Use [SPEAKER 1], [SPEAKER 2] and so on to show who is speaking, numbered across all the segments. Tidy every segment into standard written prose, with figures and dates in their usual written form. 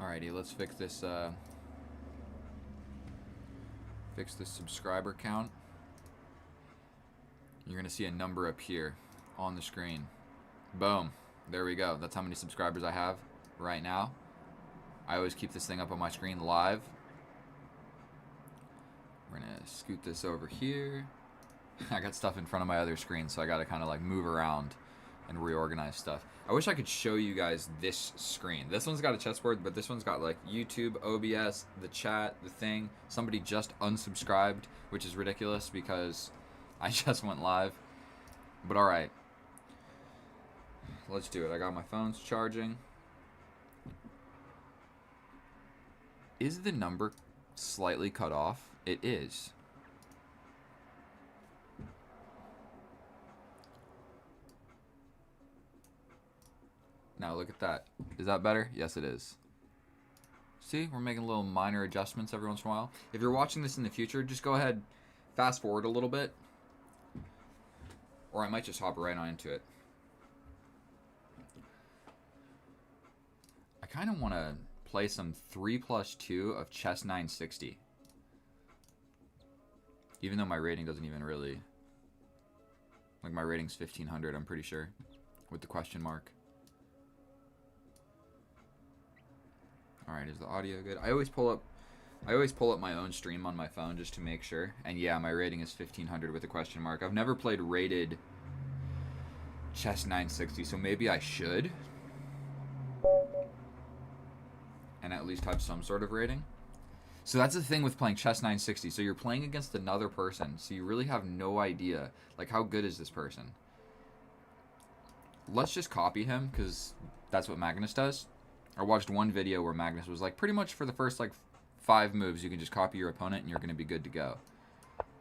[SPEAKER 1] Alrighty, let's fix this subscriber count. You're gonna see a number up here on the screen. Boom. There we go. That's how many subscribers I have right now. I always keep this thing up on my screen live. We're gonna scoot this over here. I got stuff in front of my other screen, so I gotta kind of like move around and reorganize stuff. I wish I could show you guys this screen. This one's got a chessboard, but this one's got like YouTube, OBS, the chat, the thing. Somebody just unsubscribed, which is ridiculous because I just went live. But alright. Let's do it. I got my phone's charging. Is the number slightly cut off? It is. Now look at that. Is that better? Yes, it is. See, we're making little minor adjustments every once in a while. If you're watching this in the future, just go ahead, fast forward a little bit. Or I might just hop right on into it. I kind of want to play some 3+2 of Chess 960. Even though my rating doesn't even really... Like my rating's 1500, I'm pretty sure. With the question mark. Alright, is the audio good? I always pull up my own stream on my phone just to make sure. And yeah, my rating is 1500 with a question mark. I've never played rated Chess 960, so maybe I should. And at least have some sort of rating. So that's the thing with playing Chess 960. So you're playing against another person, so you really have no idea, like, how good is this person? Let's just copy him, because that's what Magnus does. I watched one video where Magnus was like, pretty much for the first, like, 5 moves, you can just copy your opponent and you're going to be good to go.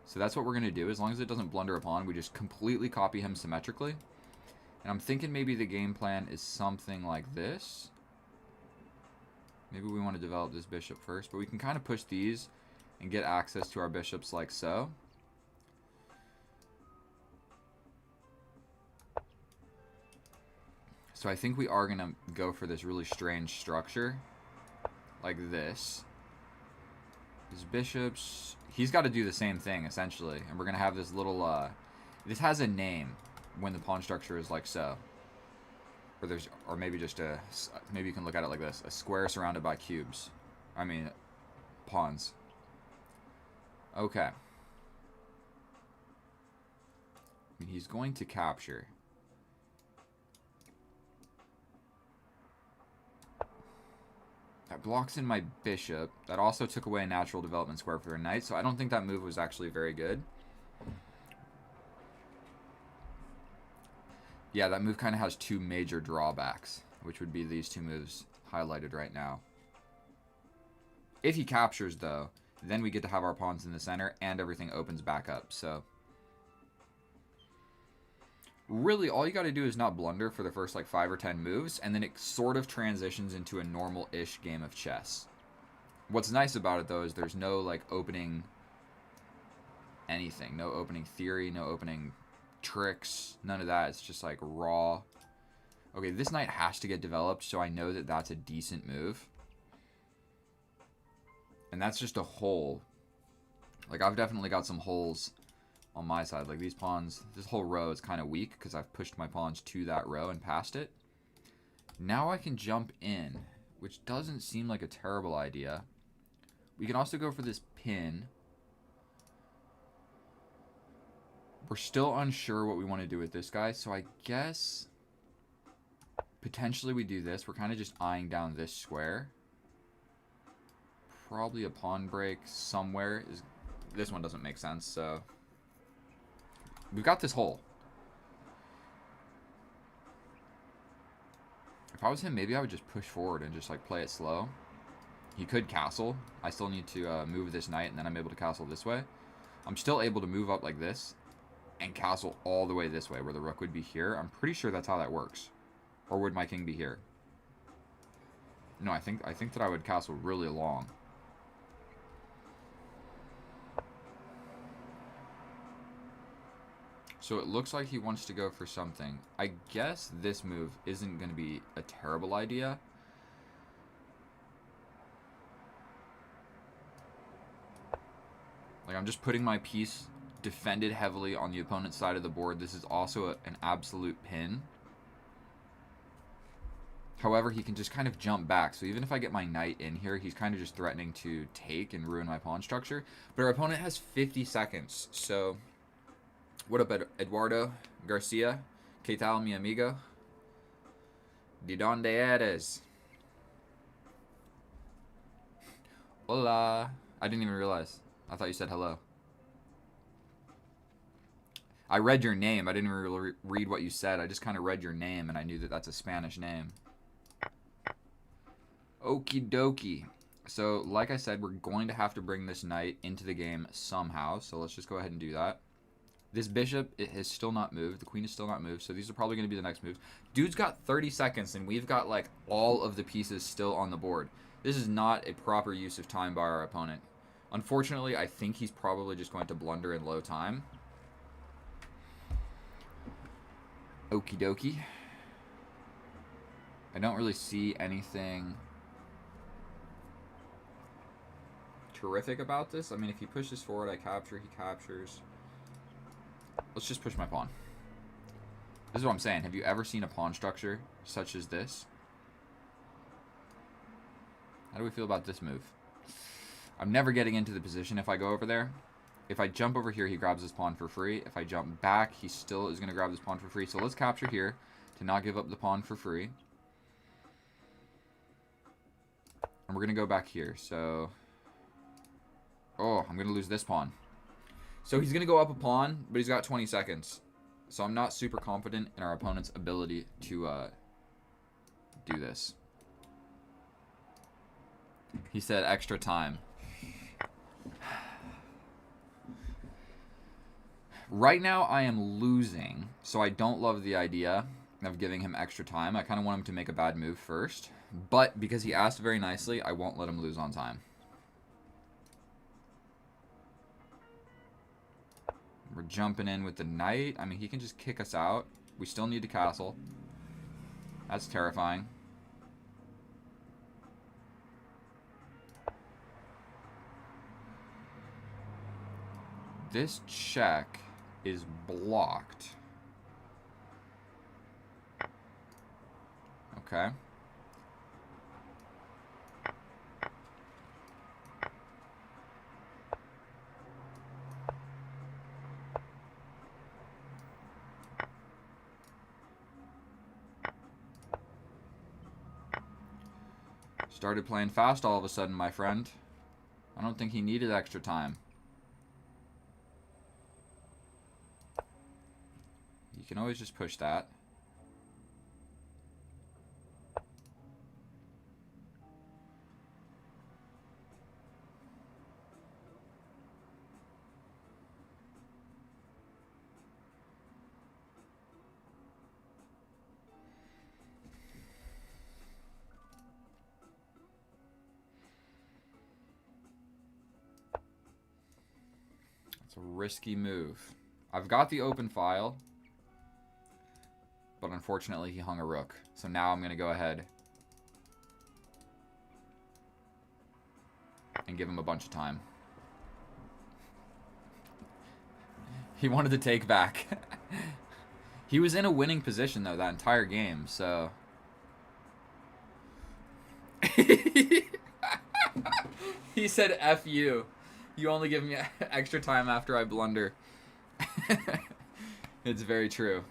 [SPEAKER 1] So that's what we're going to do. As long as it doesn't blunder a pawn, we just completely copy him symmetrically. And I'm thinking maybe the game plan is something like this. Maybe we want to develop this bishop first, but we can kind of push these and get access to our bishops like so. So I think we are going to go for this really strange structure, like this. His bishops, he's got to do the same thing, essentially. And we're going to have this little, this has a name when the pawn structure is like so. Or maybe just maybe you can look at it like this. A square surrounded by cubes. I mean, pawns. Okay. I mean, he's going to capture. That blocks in my bishop. That also took away a natural development square for a knight, so I don't think that move was actually very good. Yeah, that move kind of has 2 major drawbacks, which would be these 2 moves highlighted right now. If he captures, though, then we get to have our pawns in the center, and everything opens back up, so... Really, all you got to do is not blunder for the first, like, 5 or 10 moves, and then it sort of transitions into a normal-ish game of chess. What's nice about it, though, is there's no, like, opening anything. No opening theory, no opening tricks, none of that. It's just, like, raw. Okay, this knight has to get developed, so I know that that's a decent move. And that's just a hole. Like, I've definitely got some holes on my side. Like, these pawns, this whole row is kind of weak because I've pushed my pawns to that row and past it. Now I can jump in, which doesn't seem like a terrible idea. We can also go for this pin. We're still unsure what we want to do with this guy, so I guess potentially we do this. We're kind of just eyeing down this square. Probably a pawn break somewhere. This one doesn't make sense, so... We've got this hole. If I was him, maybe I would just push forward and just like play it slow. He could castle. I still need to move this knight, and then I'm able to castle this way. I'm still able to move up like this and castle all the way this way, where the rook would be here. I'm pretty sure that's how that works. Or would my king be here? No, I think that I would castle really long. So it looks like he wants to go for something. I guess this move isn't going to be a terrible idea. Like, I'm just putting my piece defended heavily on the opponent's side of the board. This is also an absolute pin. However, he can just kind of jump back. So even if I get my knight in here, he's kind of just threatening to take and ruin my pawn structure. But our opponent has 50 seconds. So, what up, Eduardo Garcia? ¿Qué tal, mi amigo? ¿De dónde eres? Hola. I didn't even realize. I thought you said hello. I read your name. I didn't really read what you said. I just kind of read your name, and I knew that that's a Spanish name. Okie dokie. So, like I said, we're going to have to bring this knight into the game somehow. So let's just go ahead and do that. This bishop, it has still not moved. The queen is still not moved. So these are probably going to be the next moves. Dude's got 30 seconds, and we've got, like, all of the pieces still on the board. This is not a proper use of time by our opponent. Unfortunately, I think he's probably just going to blunder in low time. Okie dokie. I don't really see anything terrific about this. I mean, if he pushes forward, I capture, he captures. Let's just push my pawn. This is what I'm saying. Have you ever seen a pawn structure such as this? How do we feel about this move? I'm never getting into the position if I go over there. If I jump over here, he grabs his pawn for free. If I jump back, he still is going to grab this pawn for free. So let's capture here to not give up the pawn for free. And we're going to go back here. So, oh, I'm going to lose this pawn. So he's going to go up a pawn, but he's got 20 seconds. So I'm not super confident in our opponent's ability to do this. He said extra time. Right now, I am losing, so I don't love the idea of giving him extra time. I kind of want him to make a bad move first. But because he asked very nicely, I won't let him lose on time. We're jumping in with the knight. I mean, he can just kick us out. We still need to castle. That's terrifying. This check is blocked. Okay. Started playing fast all of a sudden, my friend. I don't think he needed extra time. You can always just push that. It's a risky move. I've got the open file. But unfortunately, he hung a rook. So now I'm going to go ahead and give him a bunch of time. He wanted to take back. He was in a winning position, though, that entire game, so... He said, F you. You only give me extra time after I blunder. It's very true.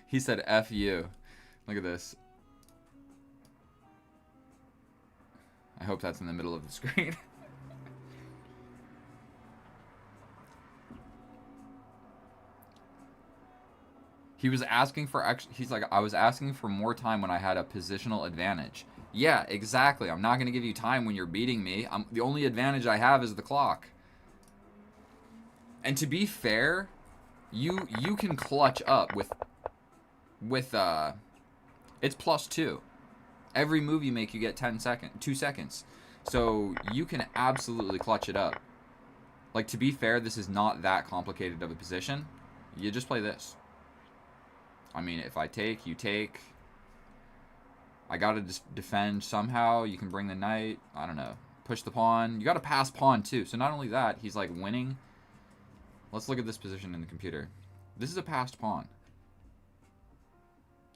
[SPEAKER 1] he said F you. Look at this. I hope that's in the middle of the screen. He was asking for he's like, I was asking for more time when I had a positional advantage. Yeah, exactly. I'm not going to give you time when you're beating me. The only advantage I have is the clock. And to be fair, you can clutch up with it's +2. Every move you make, you get 2 seconds. So you can absolutely clutch it up. Like, to be fair, this is not that complicated of a position. You just play this. I mean, if I take, you take. I gotta defend somehow. You can bring the knight. I don't know. Push the pawn. You gotta pass pawn, too. So not only that, he's, like, winning. Let's look at this position in the computer. This is a passed pawn.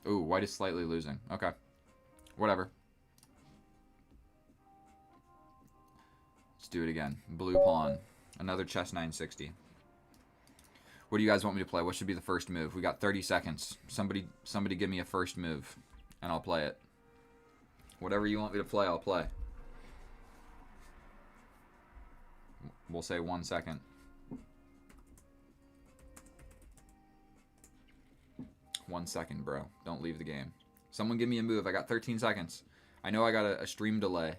[SPEAKER 1] Ooh, white is slightly losing. Okay. Whatever. Let's do it again. Blue pawn. Another chess 960. What do you guys want me to play? What should be the first move? We got 30 seconds. Somebody give me a first move, and I'll play it. Whatever you want me to play, I'll play. We'll say 1 second. 1 second, bro. Don't leave the game. Someone give me a move. I got 13 seconds. I know I got a stream delay.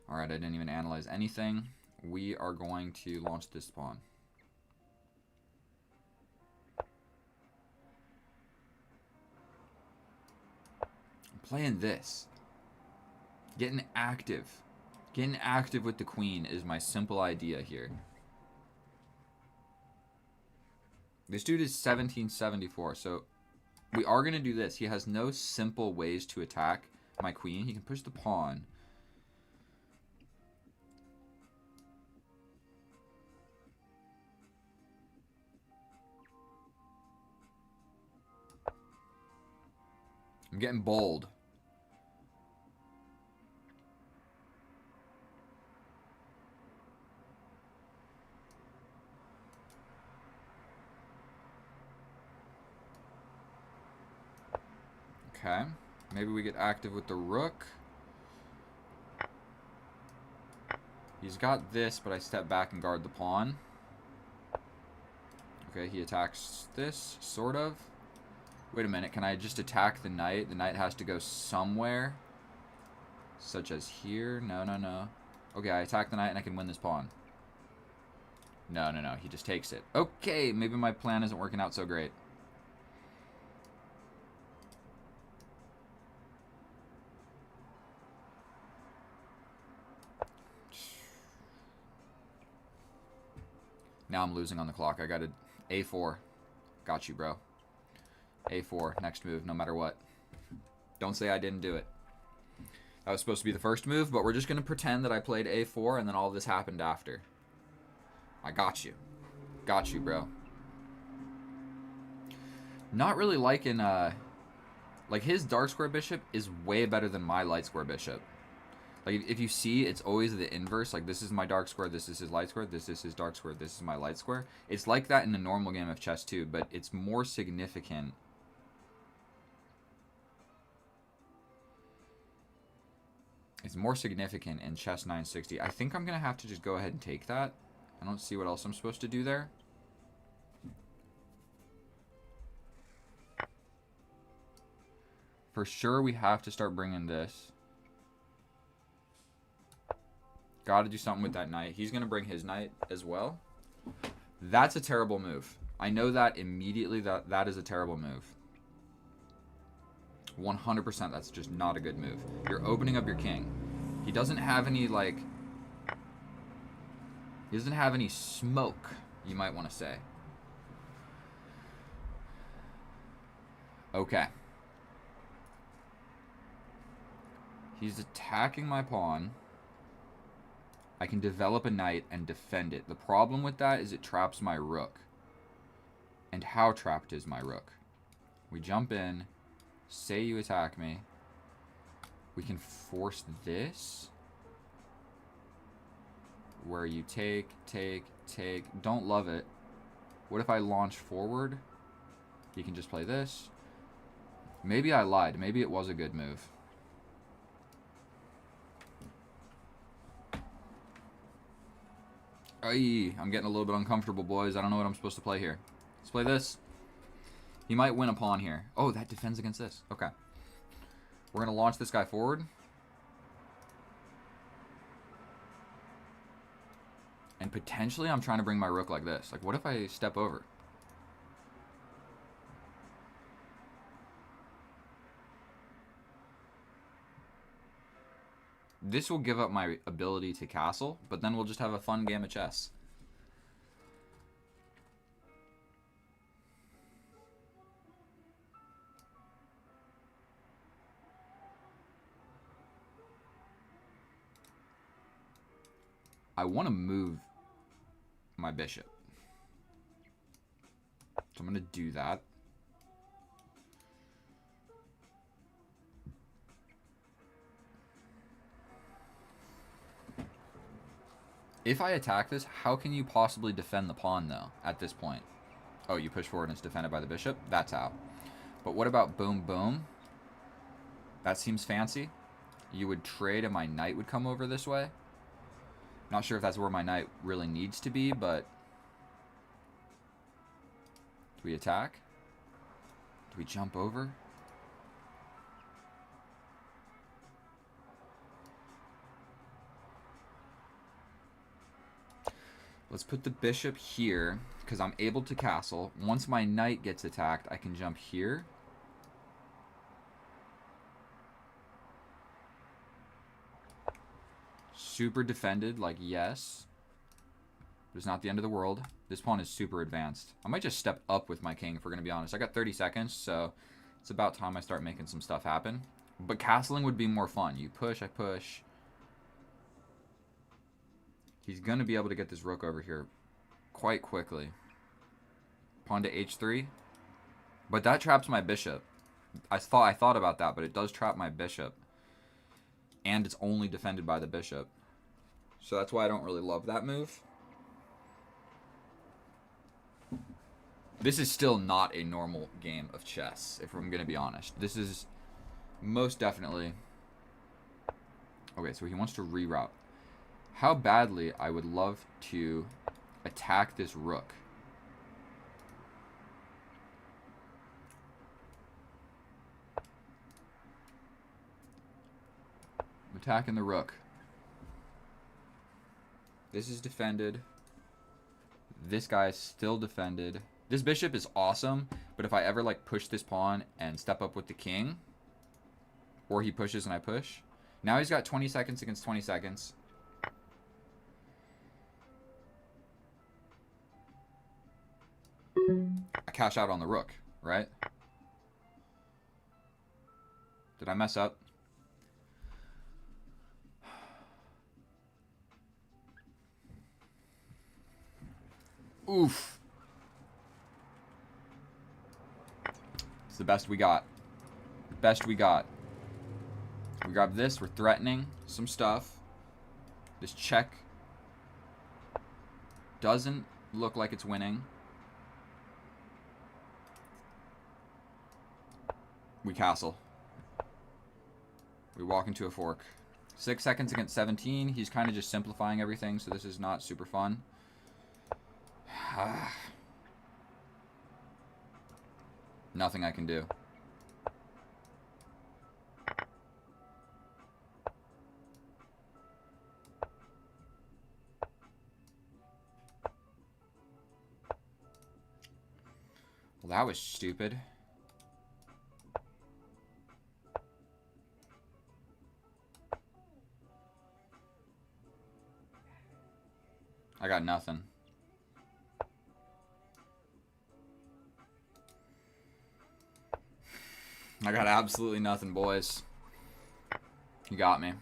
[SPEAKER 1] Alright, I didn't even analyze anything. We are going to launch this pawn. I'm playing this. Getting active. Getting active with the queen is my simple idea here. This dude is 1774, so we are going to do this. He has no simple ways to attack my queen. He can push the pawn. I'm getting bold. Okay. Maybe we get active with the rook. He's got this, but I step back and guard the pawn. Okay, he attacks this, sort of. Wait a minute, can I just attack the knight? The knight has to go somewhere. Such as here. No, no, no. Okay, I attack the knight and I can win this pawn. No, no, no. He just takes it. Okay, maybe my plan isn't working out so great. Now I'm losing on the clock. I got a A4. Got you, bro. A4, next move, no matter what. Don't say I didn't do it. That was supposed to be the first move, but we're just going to pretend that I played A4 and then all this happened after. I got you. Got you, bro. Not really liking, like, his dark square bishop is way better than my light square bishop. Like, if you see, it's always the inverse. Like, this is my dark square, this is his light square, this is his dark square, this is my light square. It's like that in a normal game of chess, too, but it's more significant. It's more significant in chess 960. I think I'm going to have to just go ahead and take that. I don't see what else I'm supposed to do there. For sure, we have to start bringing this. Got to do something with that knight. He's going to bring his knight as well. That's a terrible move. I know that immediately that is a terrible move. 100% that's just not a good move. You're opening up your king. He doesn't have any, like... He doesn't have any smoke, you might want to say. Okay. He's attacking my pawn. I can develop a knight and defend it. The problem with that is it traps my rook. And how trapped is my rook? We jump in. Say you attack me. We can force this. Where you take. Don't love it. What if I launch forward? You can just play this. Maybe I lied. Maybe it was a good move. Aye, I'm getting a little bit uncomfortable, boys. I don't know what I'm supposed to play here. Let's play this. He might win a pawn here. Oh, that defends against this. Okay. We're going to launch this guy forward. And potentially I'm trying to bring my rook like this. Like, what if I step over? This will give up my ability to castle, but then we'll just have a fun game of chess. I want to move my bishop. So I'm going to do that. If I attack this, how can you possibly defend the pawn, though, at this point? Oh, you push forward and it's defended by the bishop? That's out. But what about boom, boom? That seems fancy. You would trade and my knight would come over this way. Not sure if that's where my knight really needs to be, but... Do we attack? Do we jump over? Let's put the bishop here, because I'm able to castle. Once my knight gets attacked, I can jump here. Super defended, like, yes. But it's not the end of the world. This pawn is super advanced. I might just step up with my king, if we're going to be honest. I got 30 seconds, so it's about time I start making some stuff happen. But castling would be more fun. You push, I push. He's going to be able to get this rook over here quite quickly. Pawn to h3. But that traps my bishop. I thought about that, but it does trap my bishop. And it's only defended by the bishop. So that's why I don't really love that move. This is still not a normal game of chess, if I'm going to be honest. This is most definitely... Okay, so he wants to reroute. How badly I would love to attack this rook. I'm attacking the rook. This is defended. This guy is still defended. This bishop is awesome, but if I ever like push this pawn and step up with the king, or he pushes and I push, now he's got 20 seconds against 20 seconds. I cash out on the rook, right? Did I mess up? Oof. It's the best we got. Best we got. We grab this. We're threatening some stuff. This check doesn't look like it's winning. We castle. We walk into a fork. 6 seconds against 17. He's kind of just simplifying everything, so this is not super fun. Nothing I can do. Well, that was stupid. I got nothing. I got absolutely nothing, boys. You got me.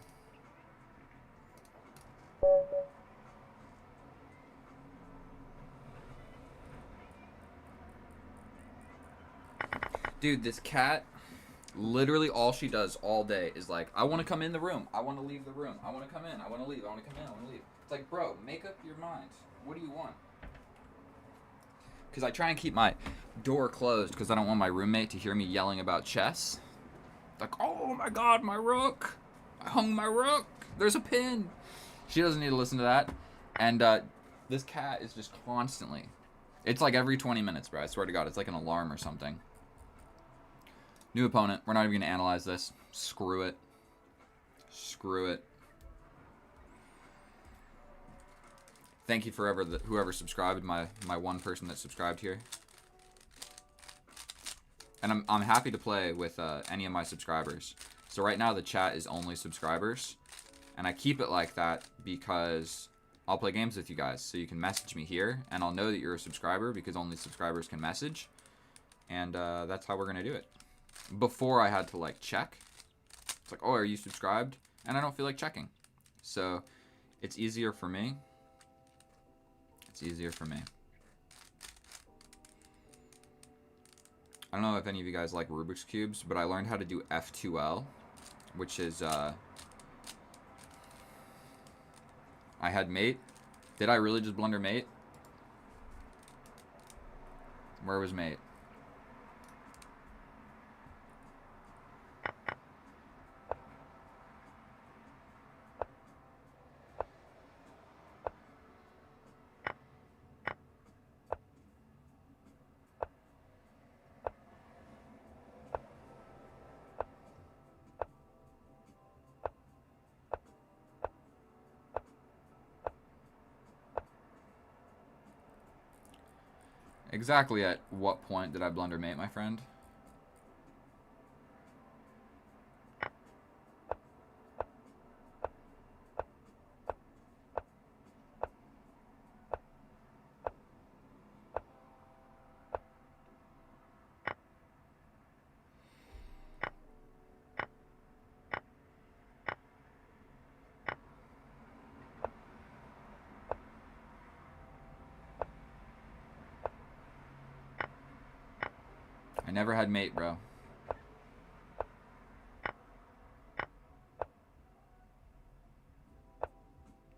[SPEAKER 1] Dude, this cat, literally all she does all day is like, I want to come in the room. I want to leave the room. I want to come in. I want to leave. I want to come in. I want to leave. It's like, bro, make up your mind. What do you want? Because I try and keep my door closed because I don't want my roommate to hear me yelling about chess. Like, oh my god, my rook. I hung my rook. There's a pin. She doesn't need to listen to that. And this cat is just constantly. It's like every 20 minutes, bro. I swear to God. It's like an alarm or something. New opponent. We're not even going to analyze this. Screw it. Screw it. Thank you for whoever subscribed, my one person that subscribed here. And I'm happy to play with any of my subscribers. So right now the chat is only subscribers. And I keep it like that because I'll play games with you guys. So you can message me here, and I'll know that you're a subscriber because only subscribers can message. And that's how we're going to do it. Before I had to, like, check. It's like, oh, are you subscribed? And I don't feel like checking. So it's easier for me. It's easier for me. I don't know if any of you guys like Rubik's Cubes, but I learned how to do F2L, which is, I had mate. Did I really just blunder mate? Where was mate? Exactly at what point did I blunder mate, my friend? I never had mate, bro.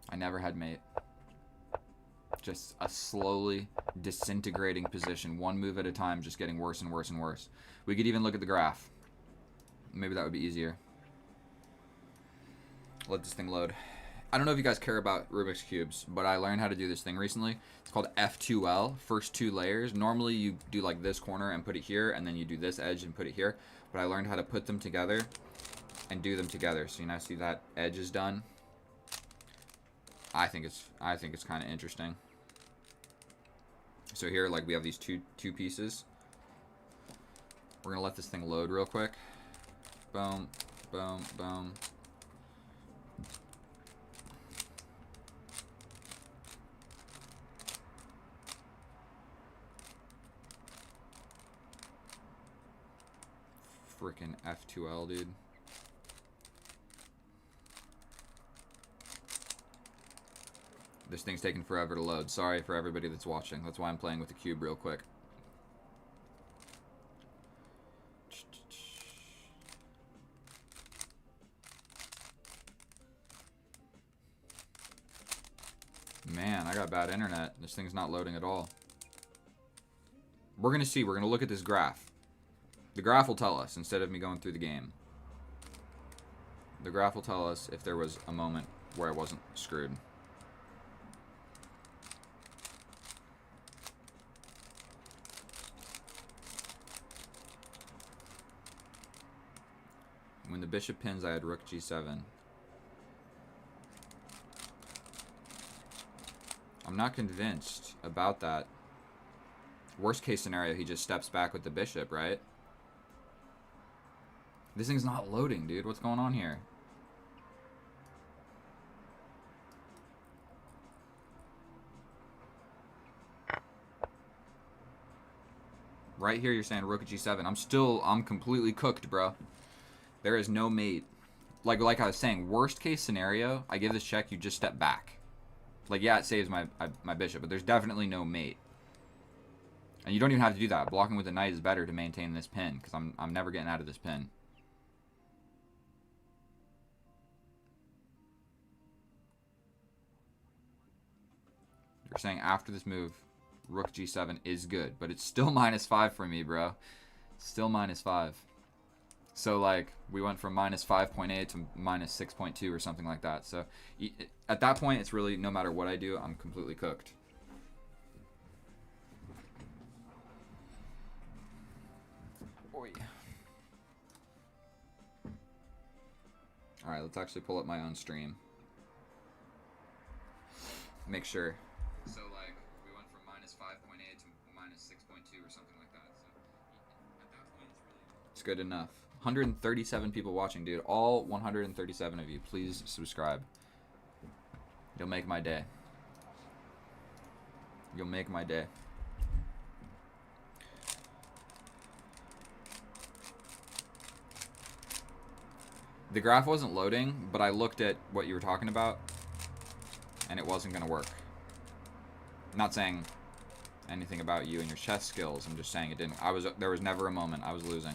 [SPEAKER 1] I never had mate. Just a slowly disintegrating position, one move at a time, just getting worse and worse and worse. We could even look at the graph. Maybe that would be easier. Let this thing load. I don't know if you guys care about Rubik's Cubes, but I learned how to do this thing recently. It's called F2L, first two layers. Normally you do like this corner and put it here, and then you do this edge and put it here. But I learned how to put them together and do them together. So you now see that edge is done. I think it's kind of interesting. So here, like, we have these two pieces. We're gonna let this thing load real quick. Boom, boom, boom. Freaking F2L, dude. This thing's taking forever to load. Sorry for everybody that's watching. That's why I'm playing with the cube real quick. Man, I got bad internet. This thing's not loading at all. We're going to see. We're going to look at this graph. The graph will tell us instead of me going through the game. The graph will tell us if there was a moment where I wasn't screwed. When the bishop pins, I had rook g7. I'm not convinced about that. Worst case scenario, he just steps back with the bishop, right? This thing's not loading, dude. What's going on here? Right here, you're saying rook at g7. I'm completely cooked, bro. There is no mate. Like I was saying, worst case scenario, I give this check, you just step back. Like, yeah, it saves my bishop, but there's definitely no mate. And you don't even have to do that. Blocking with the knight is better to maintain this pin, because I'm never getting out of this pin. You're saying after this move, rook g7 is good, but it's still -5 for me, bro. Still -5. So, like, we went from -5.8 to -6.2 or something like that. So, at that point, it's really, no matter what I do, I'm completely cooked. Oy. Alright, let's actually pull up my own stream. Make sure. So, like, we went from -5.8 to -6.2 or something like that. So, at that point, it's really... It's good enough. 137 people watching, dude. All 137 of you, please subscribe. You'll make my day. You'll make my day. The graph wasn't loading, but I looked at what you were talking about, and it wasn't going to work. I'm not saying anything about you and your chess skills. I'm just saying it didn't. There was never a moment I was losing.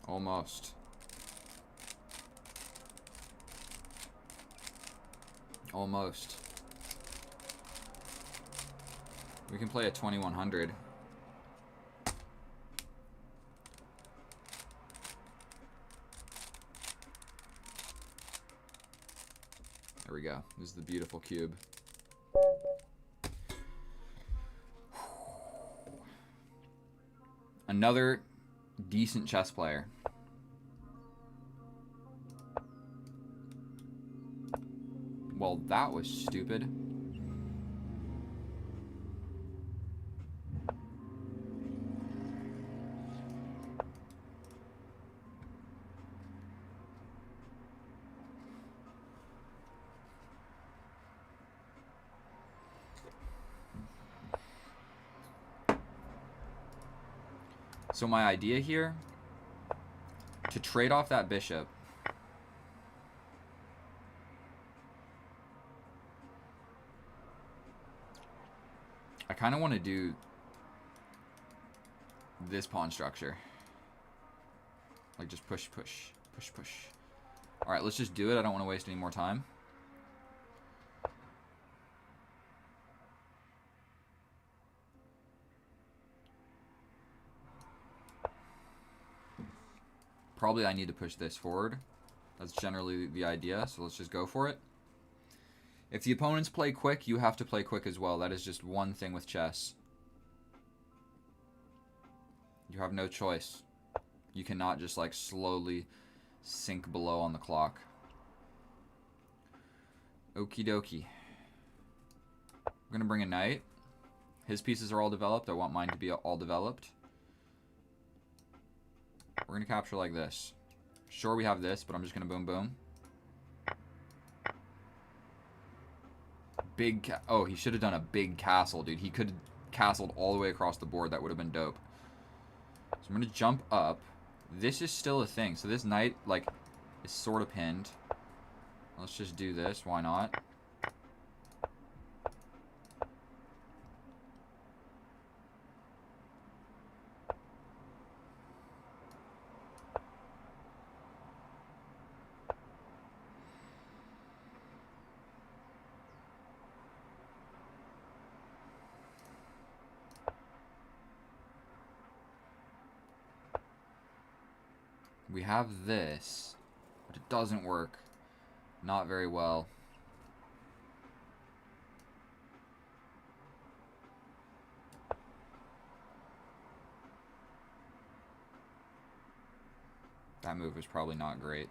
[SPEAKER 1] Almost. Almost. We can play a 2100. There we go. This is the beautiful cube. Another decent chess player. Well, that was stupid. So my idea here, to trade off that bishop, I kind of want to do this pawn structure. Like just push, push, push, push. All right, let's just do it. I don't want to waste any more time. Probably I need to push this forward. That's generally the idea, so let's just go for it. If the opponents play quick, you have to play quick as well. That is just one thing with chess. You have no choice. You cannot just like slowly sink below on the clock. Okie dokie. I'm going to bring a knight. His pieces are all developed. I want mine to be all developed. We're going to capture like this. Sure, we have this, but I'm just going to boom, boom. Big oh, he should have done a big castle, dude. He could have castled all the way across the board. That would have been dope. So I'm going to jump up. This is still a thing. So this knight, like, is sort of pinned. Let's just do this. Why not? We have this, but it doesn't work. Not very well. That move was probably not great.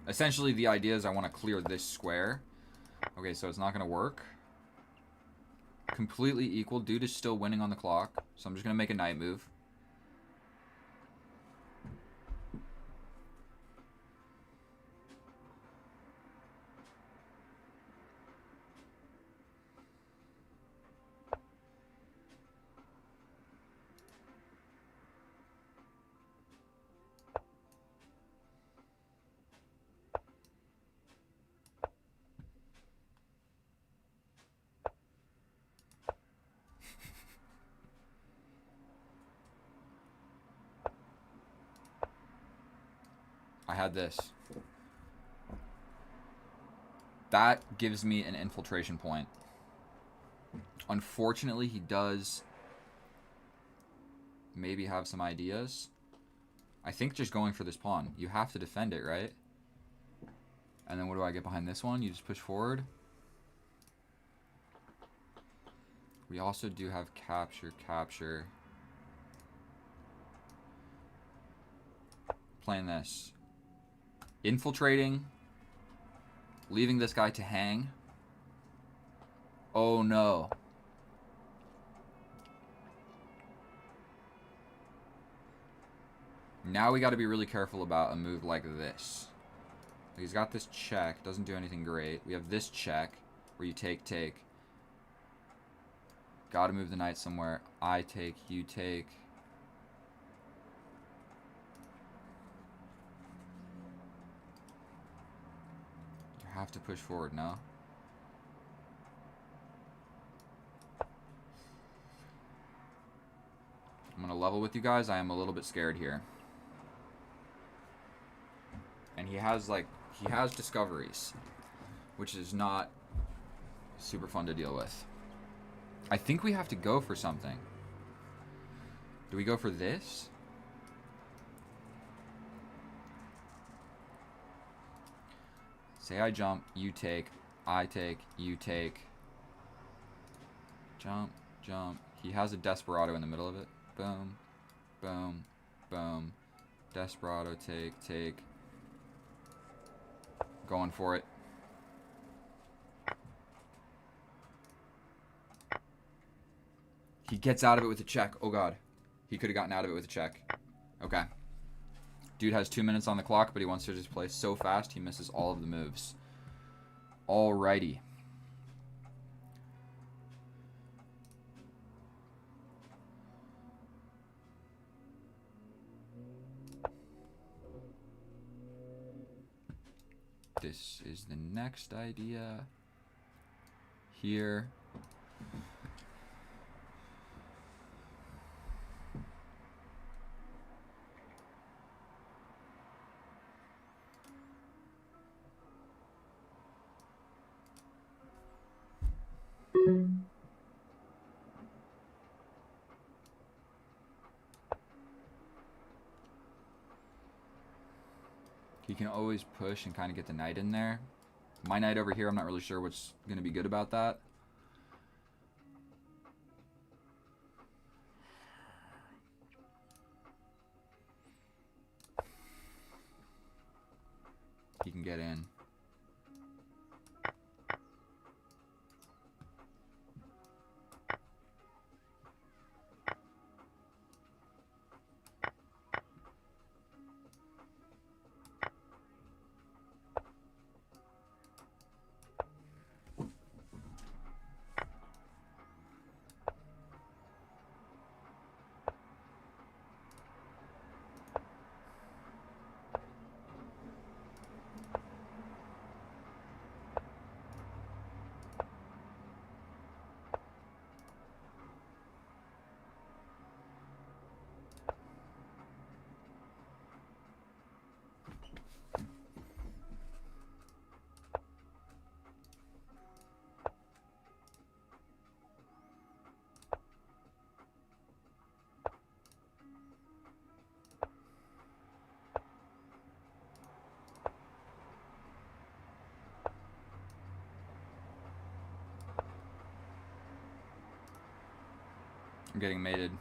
[SPEAKER 1] Essentially, the idea is I want to clear this square. Okay, so it's not going to work. Completely equal. Dude is still winning on the clock. So I'm just going to make a knight move. I had this. That gives me an infiltration point. Unfortunately, he does maybe have some ideas. I think just going for this pawn. You have to defend it, right? And then what do I get behind this one? You just push forward. We also do have capture, capture. Playing this. Infiltrating. Leaving this guy to hang. Oh no. Now we got to be really careful about a move like this. He's got this check. Doesn't do anything great. We have this check where you take, take. Got to move the knight somewhere. I take, you take. You have to push forward, no? I'm going to level with you guys. I am a little bit scared here. And he has discoveries, which is not super fun to deal with. I think we have to go for something. Do we go for this? Say I jump, you take, I take, you take. Jump, jump. He has a desperado in the middle of it. Boom, boom, boom. Desperado, take, take. Going for it. He gets out of it with a check. Oh god. He could have gotten out of it with a check. Okay. Dude has 2 minutes on the clock, but he wants to just play so fast he misses all of the moves. Alrighty. This is the next idea. Here. He can always push and kind of get the knight in there. My knight over here, I'm not really sure what's going to be good about that. He can get in. I'm getting mated.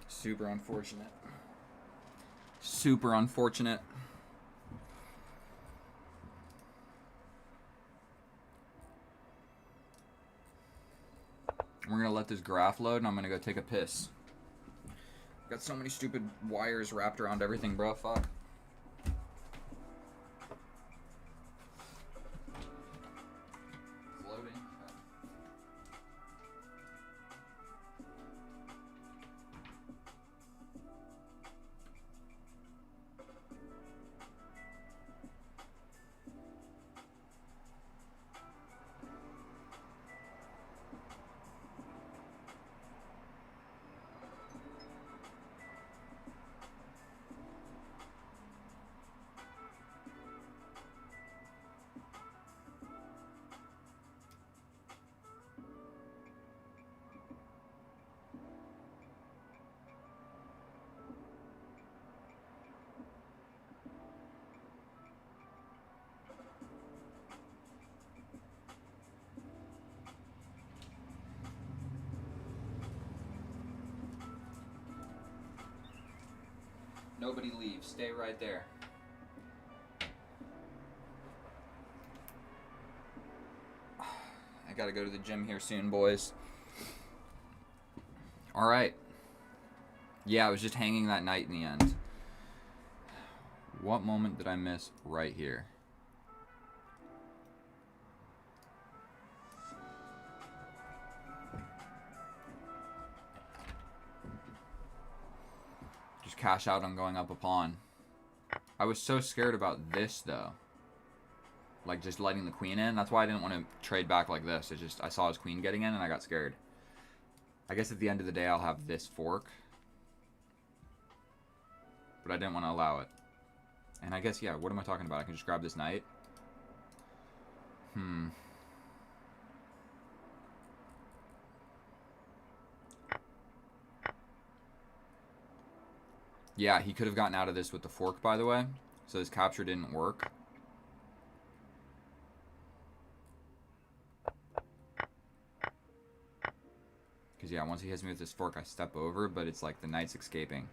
[SPEAKER 1] Super unfortunate. Super unfortunate. We're gonna let this graph load and I'm gonna go take a piss. Got so many stupid wires wrapped around everything, bro. Fuck. It's loading. Nobody leave. Stay right there. I gotta go to the gym here soon, boys. Alright. Yeah, I was just hanging that knight in the end. What moment did I miss right here? Just cash out on going up a pawn. I was so scared about this, though. Like, just letting the queen in. That's why I didn't want to trade back like this. It's just, I saw his queen getting in, and I got scared. I guess at the end of the day, I'll have this fork. But I didn't want to allow it. And I guess, yeah, what am I talking about? I can just grab this knight. Yeah, he could have gotten out of this with the fork, by the way. So his capture didn't work. Because, yeah, once he hits me with this fork, I step over, but it's like the knight's escaping.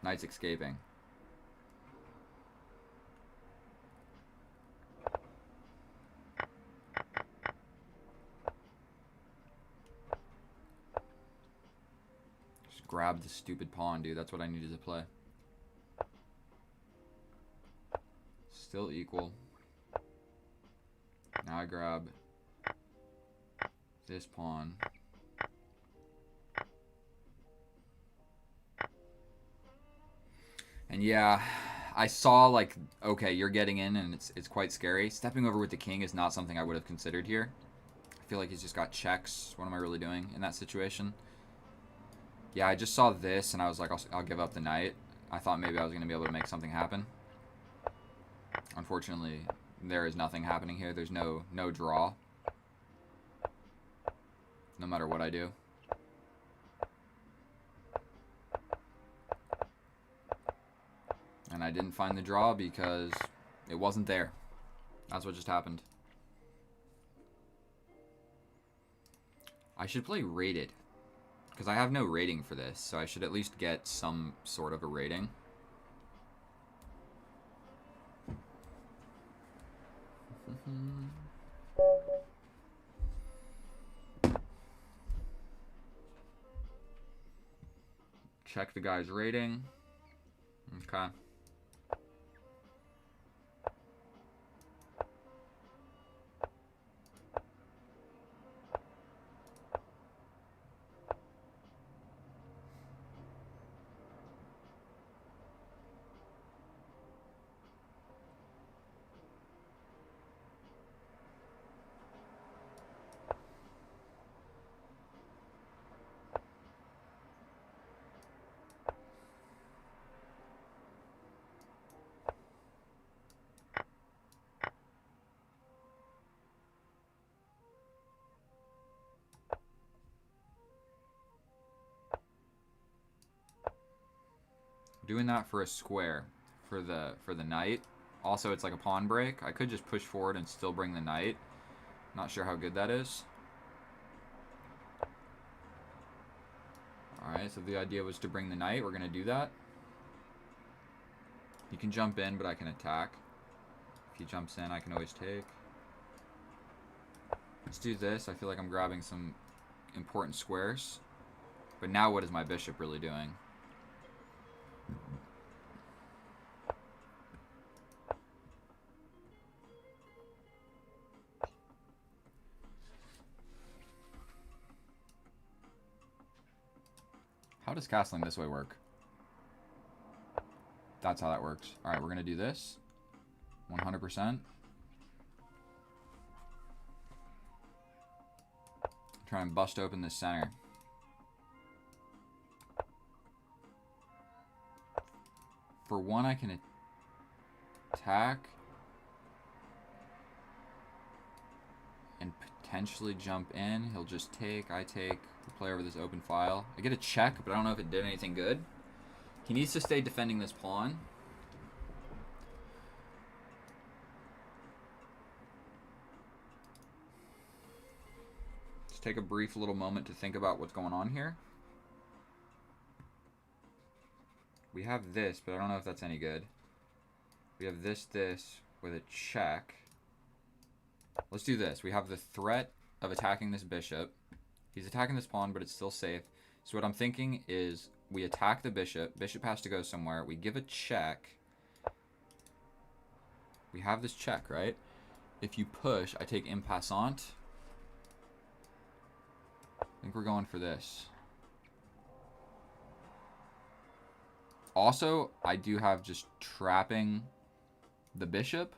[SPEAKER 1] Knight's escaping. Just grab the stupid pawn, dude. That's what I needed to play. Still equal. Now I grab this pawn. And yeah, I saw like, okay, you're getting in and it's quite scary. Stepping over with the king is not something I would have considered here. I feel like he's just got checks. What am I really doing in that situation? Yeah, I just saw this and I was like, I'll give up the knight. I thought maybe I was going to be able to make something happen. Unfortunately, there is nothing happening here. There's no draw. No matter what I do. And I didn't find the draw because it wasn't there. That's what just happened. I should play rated. Because I have no rating for this, so I should at least get some sort of a rating. Check the guy's rating. Okay. Doing that for a square for the knight. Also, it's like a pawn break. I could just push forward and still bring the knight. Not sure how good that is. Alright, so the idea was to bring the knight. We're going to do that. He can jump in, but I can attack. If he jumps in, I can always take. Let's do this. I feel like I'm grabbing some important squares. But now what is my bishop really doing? How does castling this way work? That's how that works. Alright, we're going to do this. 100%. Try and bust open this center. For one, I can attack and potentially jump in. He'll just take, I take, play over this open file. I get a check, but I don't know if it did anything good. He needs to stay defending this pawn. Just take a brief little moment to think about what's going on here. We have this, but I don't know if that's any good. We have this with a check. Let's do this. We have the threat of attacking this bishop. He's attacking this pawn, but it's still safe. So what I'm thinking is we attack the bishop. Bishop has to go somewhere. We give a check. We have this check, right? If you push, I take en passant. I think we're going for this. Also, I do have just trapping the bishop.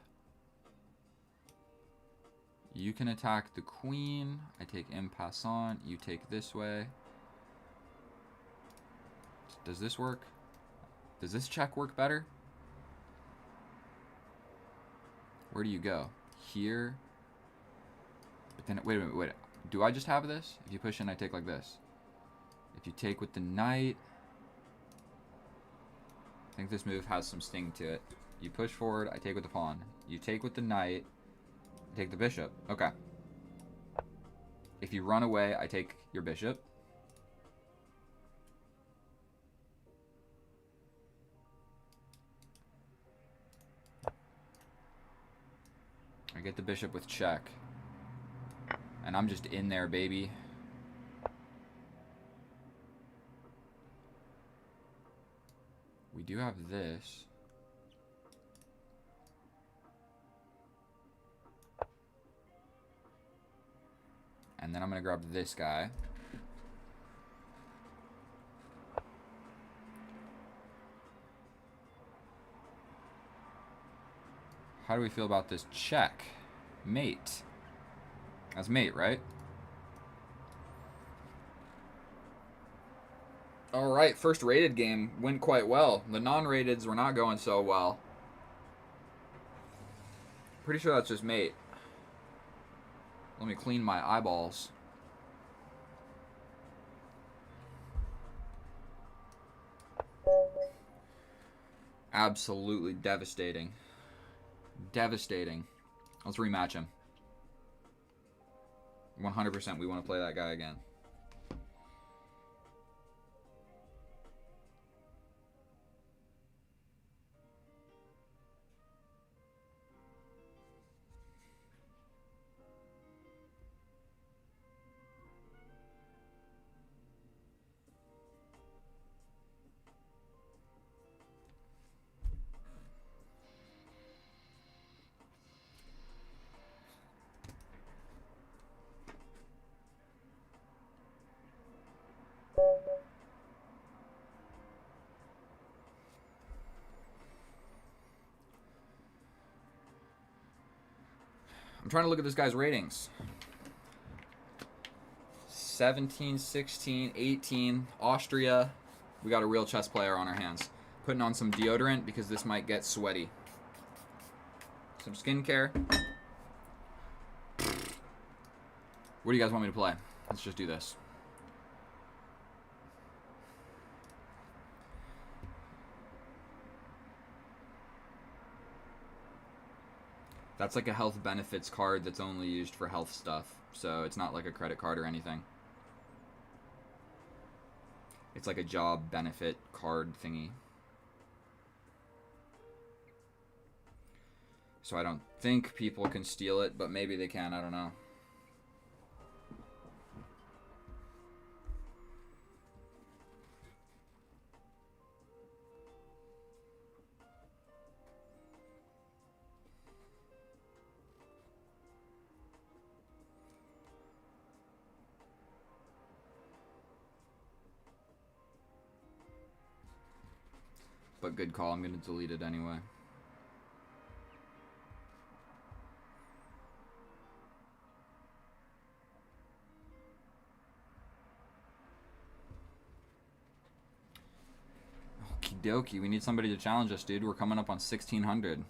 [SPEAKER 1] You can attack the queen. I take en passant. You take this way. Does this work? Does this check work better? Where do you go? Here. But then, wait a minute, wait. Do I just have this? If you push in, I take like this. If you take with the knight, I think this move has some sting to it. You push forward, I take with the pawn. You take with the knight, I take the bishop. Okay. If you run away, I take your bishop. I get the bishop with check. And I'm just in there, baby. We do have this. And then I'm going to grab this guy. How do we feel about this check? Mate. That's mate, right? Alright, first rated game went quite well. The non-rateds were not going so well. Pretty sure that's just mate. Let me clean my eyeballs. Absolutely devastating. Devastating. Let's rematch him. 100% we want to play that guy again. I'm trying to look at this guy's ratings. 17, 16, 18, Austria. We got a real chess player on our hands. Putting on some deodorant because this might get sweaty. Some skincare. What do you guys want me to play? Let's just do this. That's like a health benefits card that's only used for health stuff. So it's not like a credit card or anything. It's like a job benefit card thingy. So I don't think people can steal it, but maybe they can, I don't know. But good call, I'm going to delete it anyway. Okie dokie, we need somebody to challenge us, dude. We're coming up on 1600.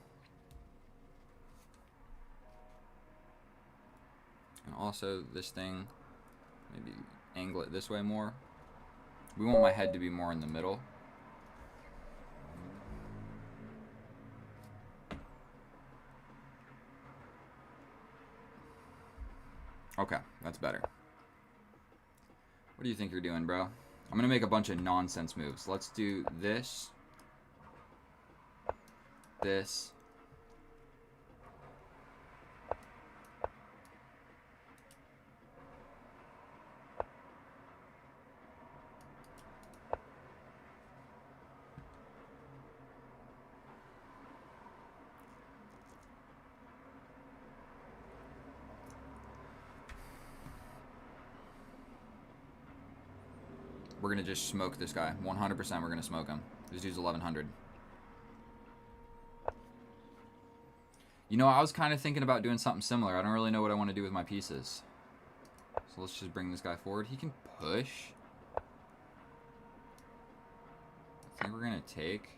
[SPEAKER 1] And also, this thing, maybe angle it this way more. We want my head to be more in the middle. Okay, that's better. What do you think you're doing, bro? I'm going to make a bunch of nonsense moves. Let's do this. this. We're going to just smoke this guy. 100% we're going to smoke him. This dude's 1100. You know, I was kind of thinking about doing something similar. I don't really know what I want to do with my pieces. So let's just bring this guy forward. He can push. I think we're going to take.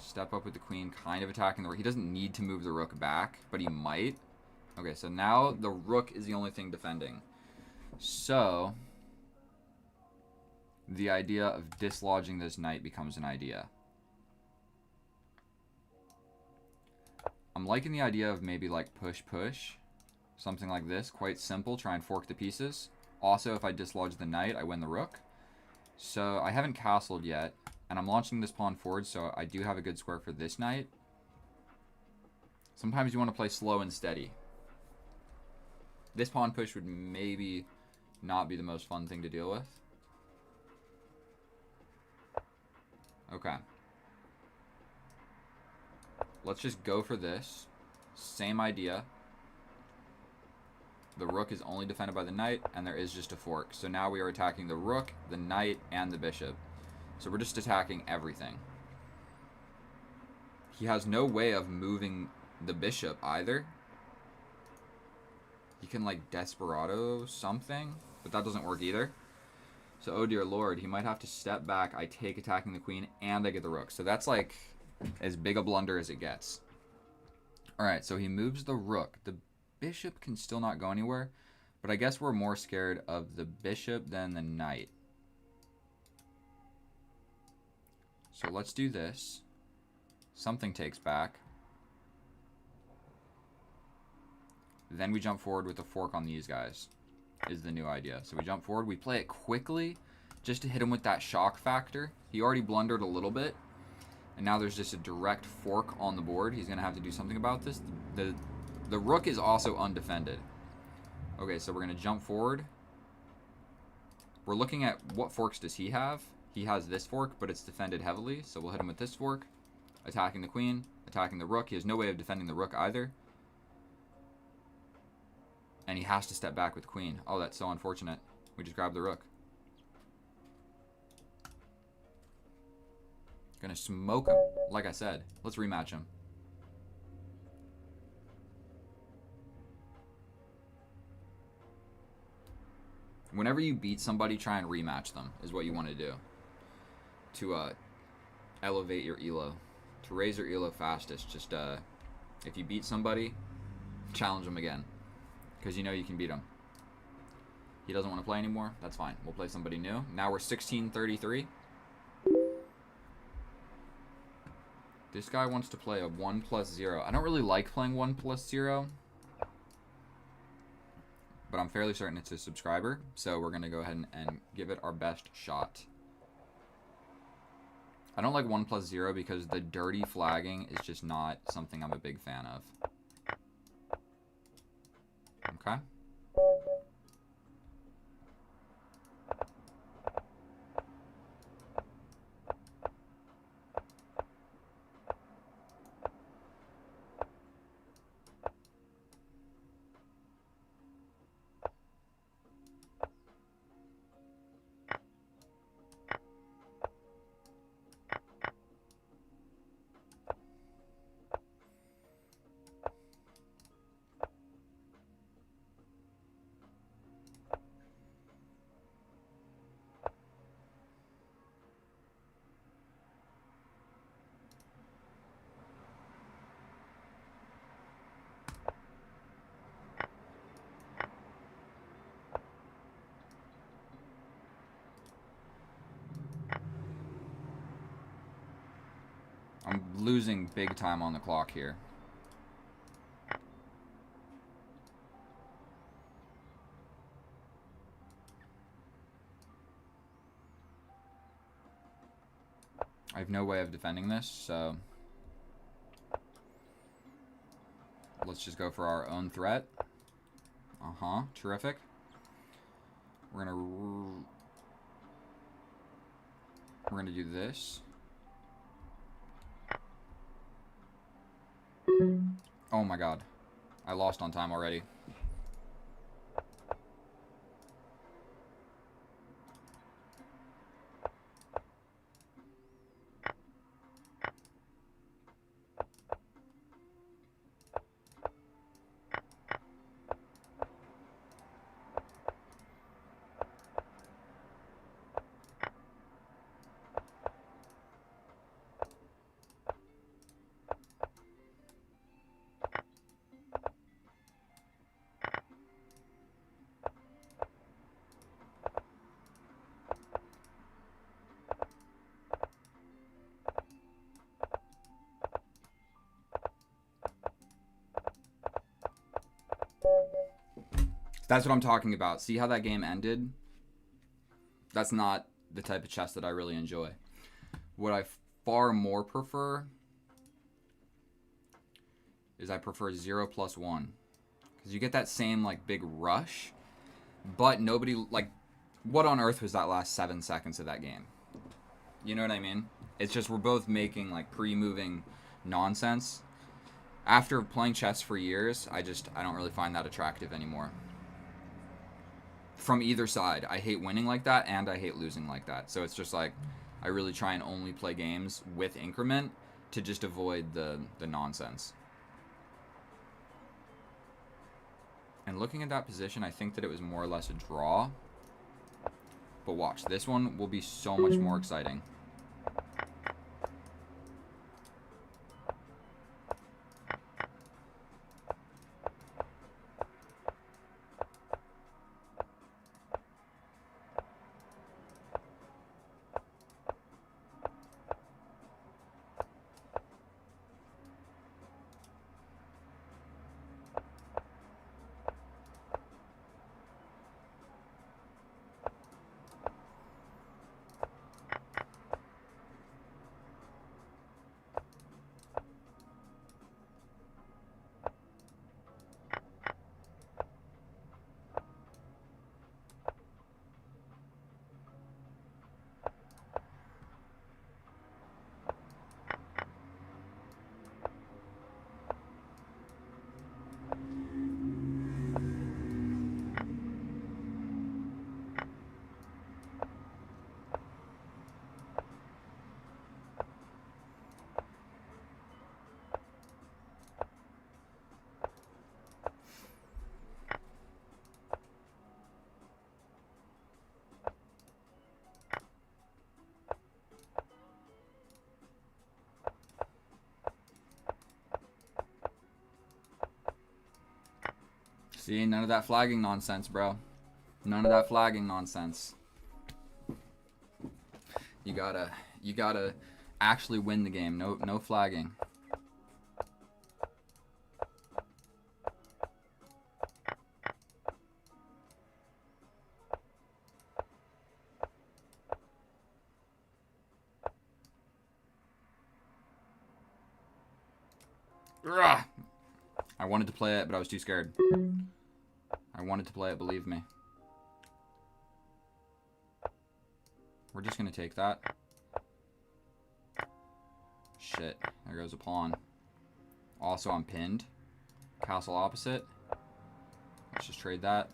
[SPEAKER 1] Step up with the queen, kind of attacking the rook. He doesn't need to move the rook back, but he might. Okay, so now the rook is the only thing defending. So the idea of dislodging this knight becomes an idea. I'm liking the idea of maybe like push. Something like this. Quite simple. Try and fork the pieces. Also, if I dislodge the knight, I win the rook. So I haven't castled yet. And I'm launching this pawn forward, so I do have a good square for this knight. Sometimes you want to play slow and steady. This pawn push would maybe not be the most fun thing to deal with. Okay. Let's just go for this. Same idea. The rook is only defended by the knight, and there is just a fork. So now we are attacking the rook, the knight, and the bishop. So we're just attacking everything. He has no way of moving the bishop either. He can like desperado something, but that doesn't work either. So oh dear lord, he might have to step back. I take attacking the queen and I get the rook. So that's like as big a blunder as it gets. Alright, so he moves the rook. The bishop can still not go anywhere, but I guess we're more scared of the bishop than the knight. So let's do this. Something takes back. Then we jump forward with a fork on these guys, is the new idea. So we jump forward, we play it quickly, just to hit him with that shock factor. He already blundered a little bit, and now there's just a direct fork on the board. He's gonna have to do something about this. The rook is also undefended. Okay, so we're gonna jump forward. We're looking at what forks does he have. He has this fork, but it's defended heavily, so we'll hit him with this fork. Attacking the queen, attacking the rook. He has no way of defending the rook either. And he has to step back with queen. Oh, that's so unfortunate. We just grabbed the rook. Gonna smoke him, like I said. Let's rematch him. Whenever you beat somebody, try and rematch them, is what you want to do. To elevate your elo. To raise your elo fastest, just if you beat somebody, challenge them again. Because you know you can beat him. He doesn't want to play anymore, that's fine. We'll play somebody new. Now we're 1633. This guy wants to play a 1+0. I don't really like playing 1+0. But I'm fairly certain it's a subscriber. So we're going to go ahead and give it our best shot. I don't like 1+0 because the dirty flagging is just not something I'm a big fan of. Okay. I'm losing big time on the clock here. I have no way of defending this, so Let's just go for our own threat. Uh-huh. Terrific. We're gonna do this. Oh my god. I lost on time already. That's what I'm talking about. See how that game ended? That's not the type of chess that I really enjoy. What I far more prefer is I prefer 0+1. Because you get that same, like, big rush. But nobody, like, what on earth was that last 7 seconds of that game? You know what I mean? It's just we're both making, like, pre-moving nonsense. After playing chess for years, I don't really find that attractive anymore. From either side. I hate winning like that, and I hate losing like that. So it's just like, I really try and only play games with increment to just avoid the nonsense. And looking at that position, I think that it was more or less a draw. But watch, this one will be so much more exciting. See, none of that flagging nonsense, bro. None of that flagging nonsense. You gotta actually win the game. No flagging. Ugh. I wanted to play it, but I was too scared. I wanted to play it, believe me. We're just gonna take that. Shit, there goes a pawn. Also, I'm pinned. Castle opposite. Let's just trade that.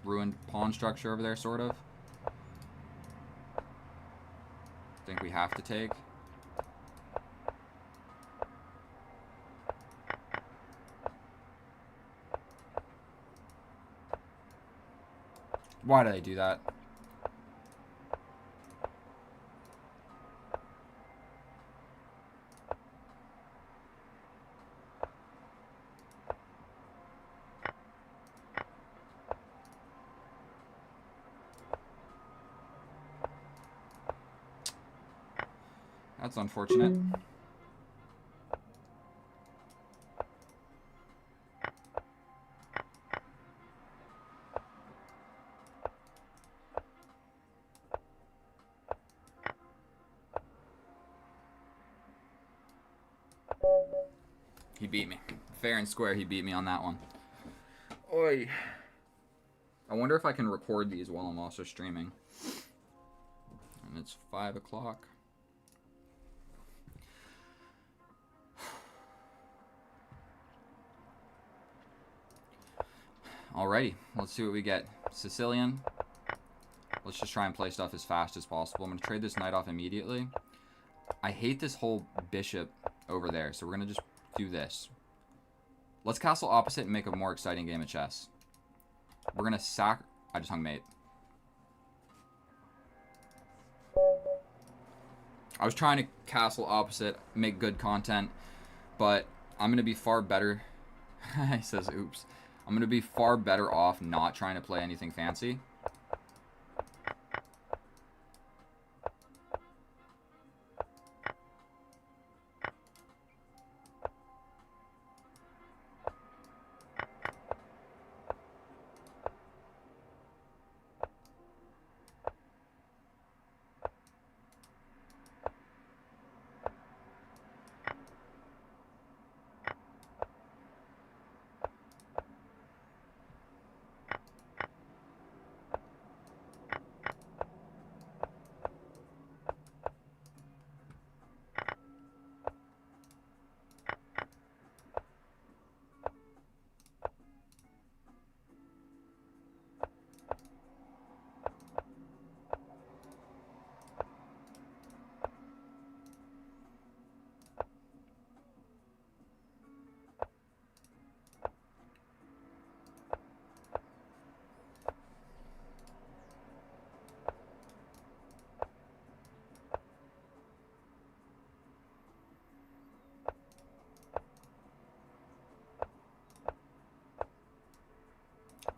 [SPEAKER 1] Ruined pawn structure over there, sort of. Think we have to take. Why did I do that? That's unfortunate. He beat me. Fair and square, he beat me on that one. Oi. I wonder if I can record these while I'm also streaming. And it's 5 o'clock. Alrighty, let's see what we get. Sicilian. Let's just try and play stuff as fast as possible. I'm going to trade this knight off immediately. I hate this whole bishop over there, so we're going to just do this. Let's castle opposite and make a more exciting game of chess. We're going to sack... I just hung mate. I was trying to castle opposite, make good content, but I'm going to be far better... He says, oops. I'm going to be far better off not trying to play anything fancy.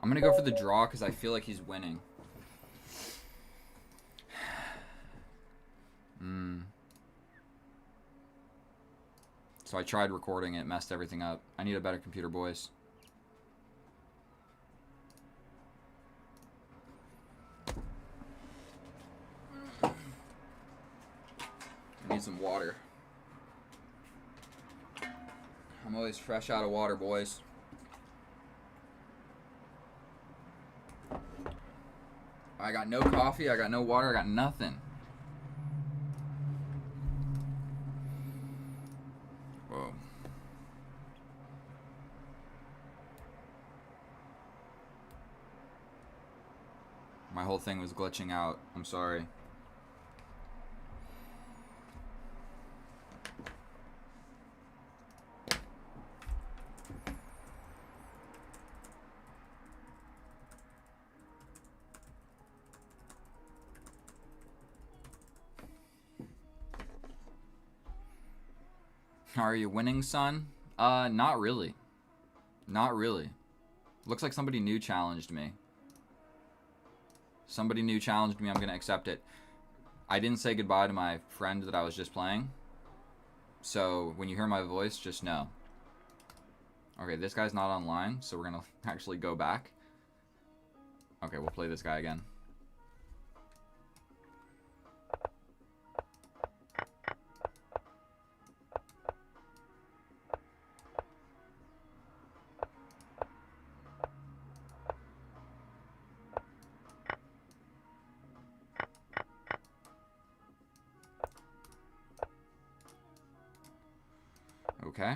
[SPEAKER 1] I'm going to go for the draw because I feel like he's winning. So I tried recording it, messed everything up. I need a better computer, boys. I need some water. I'm always fresh out of water, boys. I got no coffee, I got no water, I got nothing. Whoa. My whole thing was glitching out. I'm sorry. Are you winning, son? Not really. Not really. Looks like somebody new challenged me. Somebody new challenged me. I'm going to accept it. I didn't say goodbye to my friend that I was just playing. So when you hear my voice, just know. Okay, this guy's not online, so we're going to actually go back. Okay, we'll play this guy again. Okay.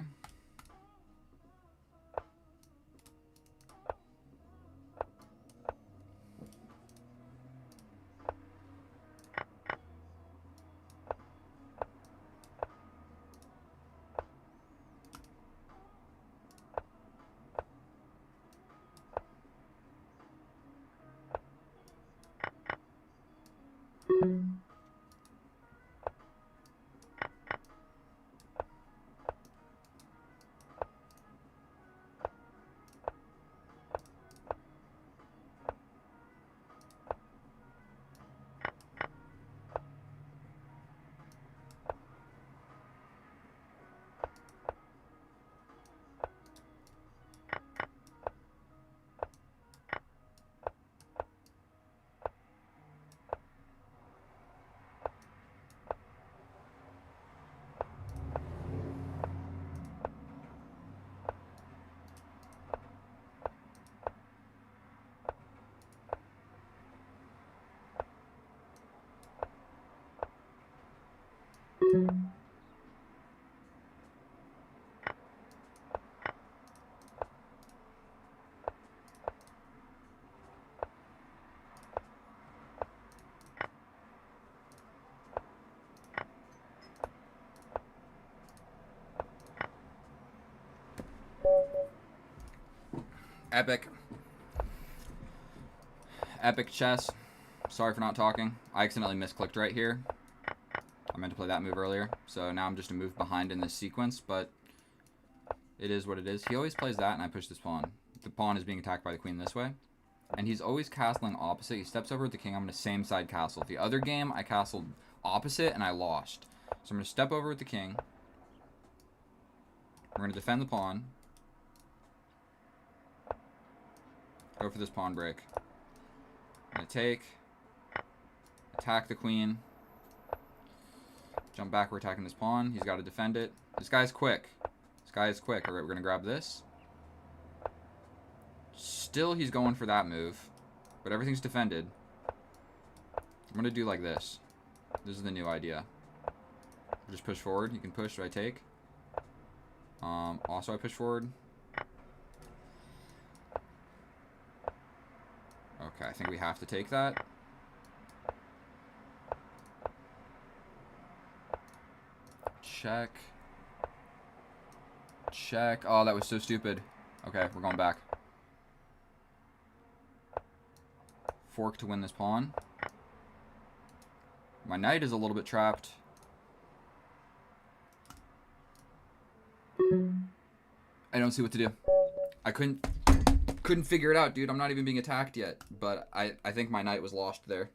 [SPEAKER 1] Epic. Epic chess. Sorry for not talking. I accidentally misclicked right here. I meant to play that move earlier. So now I'm just a move behind in this sequence, but it is what it is. He always plays that, and I push this pawn. The pawn is being attacked by the queen this way. And he's always castling opposite. He steps over with the king. I'm going to same side castle. The other game, I castled opposite, and I lost. So I'm going to step over with the king. We're going to defend the pawn. Go for this pawn break. I'm going to take. Attack the queen. Jump back, we're attacking this pawn. He's got to defend it. This guy's quick. This guy is quick. Alright, we're going to grab this. Still, he's going for that move. But everything's defended. I'm going to do like this. This is the new idea. Just push forward. You can push. Do I take? Also, I push forward. Okay, I think we have to take that. Check. Check. Oh, that was so stupid. Okay, we're going back. Fork to win this pawn. My knight is a little bit trapped. I don't see what to do. I couldn't figure it out, dude. I'm not even being attacked yet. But I think my knight was lost there.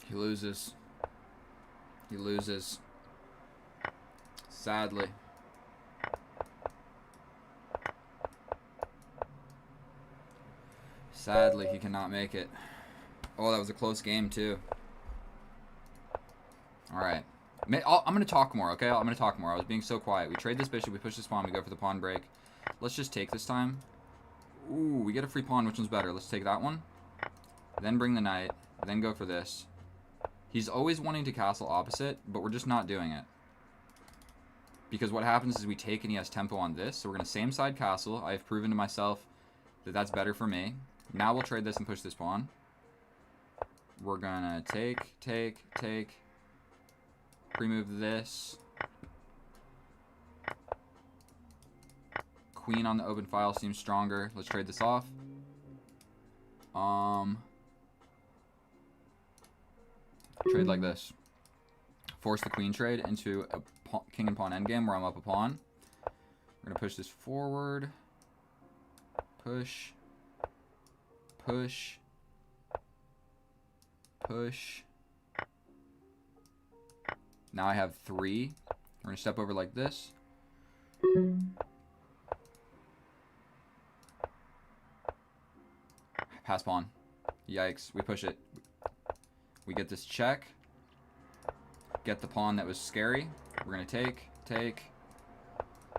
[SPEAKER 1] He loses. He loses. Sadly. Sadly, he cannot make it. Oh, that was a close game, too. Alright. I'm going to talk more, okay? I'm going to talk more. I was being so quiet. We trade this bishop. We push this pawn. We go for the pawn break. Let's just take this time. Ooh, we get a free pawn. Which one's better? Let's take that one. Then bring the knight. Then go for this. He's always wanting to castle opposite, but we're just not doing it. Because what happens is we take and he has tempo on this. So we're going to same side castle. I've proven to myself that that's better for me. Now we'll trade this and push this pawn. We're going to take. Pre-move this. Queen on the open file seems stronger. Let's trade this off. Trade like this. Force the queen trade into a king and pawn endgame where I'm up a pawn. We're going to push this forward. Push. Push. Push. Now I have 3. We're going to step over like this. Pass pawn. Yikes. We push it. We get this check. Get the pawn that was scary. We're going to take.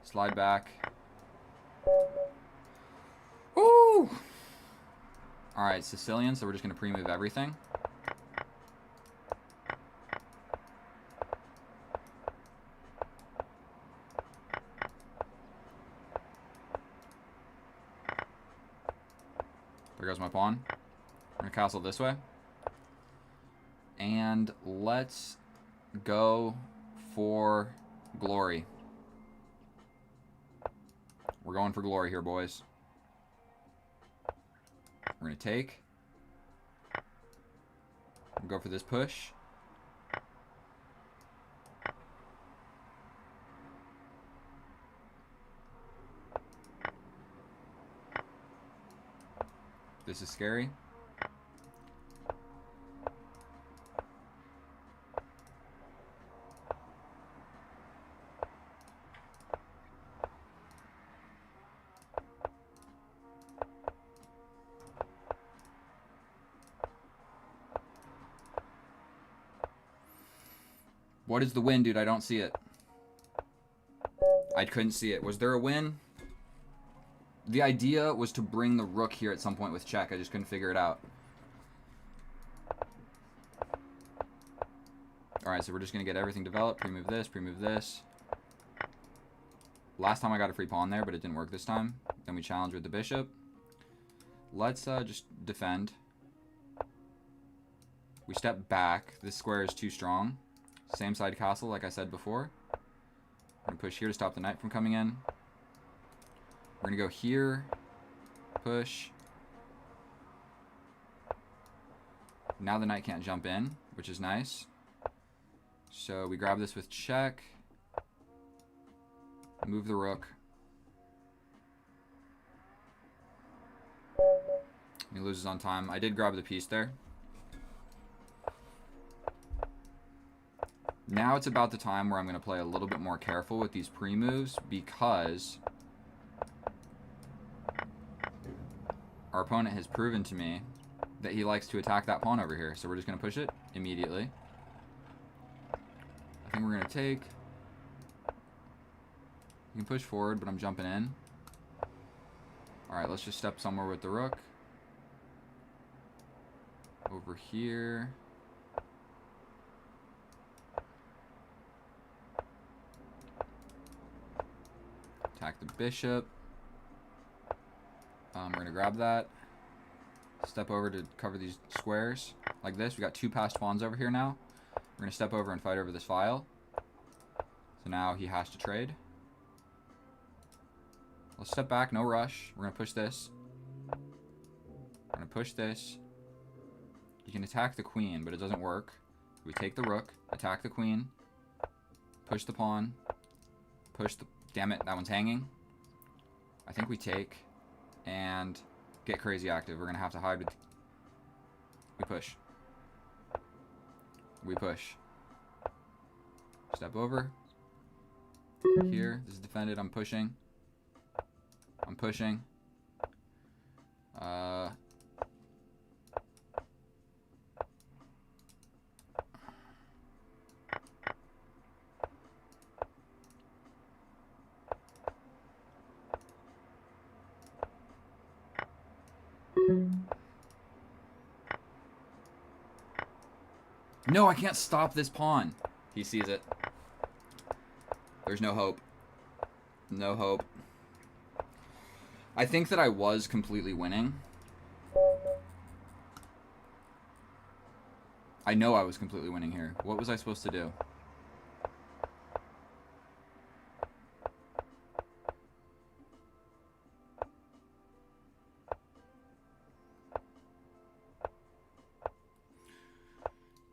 [SPEAKER 1] Slide back. Woo! Alright, Sicilian, so we're just going to pre-move everything. There goes my pawn. We're going to castle this way. And let's go for glory. We're going for glory here, boys. We're going to take. We'll go for this push. This is scary. What is the win, dude? I don't see it. I couldn't see it. Was there a win? The idea was to bring the rook here at some point with check. I just couldn't figure it out. Alright, so we're just going to get everything developed. Pre-move this, pre-move this. Last time I got a free pawn there, but it didn't work this time. Then we challenge with the bishop. Let's just defend. We step back. This square is too strong. Same side castle, like I said before. We're going to push here to stop the knight from coming in. We're going to go here. Push. Now the knight can't jump in, which is nice. So we grab this with check. Move the rook. He loses on time. I did grab the piece there. Now it's about the time where I'm going to play a little bit more careful with these pre-moves because our opponent has proven to me that he likes to attack that pawn over here. So we're just going to push it immediately. I think we're going to take. You can push forward, but I'm jumping in. Alright, let's just step somewhere with the rook. Over here. Attack the bishop. We're going to grab that. Step over to cover these squares. Like this. We got two passed pawns over here now. We're going to step over and fight over this file. So now he has to trade. Let's step back. No rush. We're going to push this. We're going to push this. You can attack the queen, but it doesn't work. We take the rook. Attack the queen. Push the pawn. Push the... Damn it, that one's hanging. I think we take and get crazy active. We're going to have to hide with... We push. We push. Step over. Here. This is defended. I'm pushing. I'm pushing. No, I can't stop this pawn. He sees it. There's no hope. No hope. I think that I was completely winning. I know I was completely winning here. What was I supposed to do?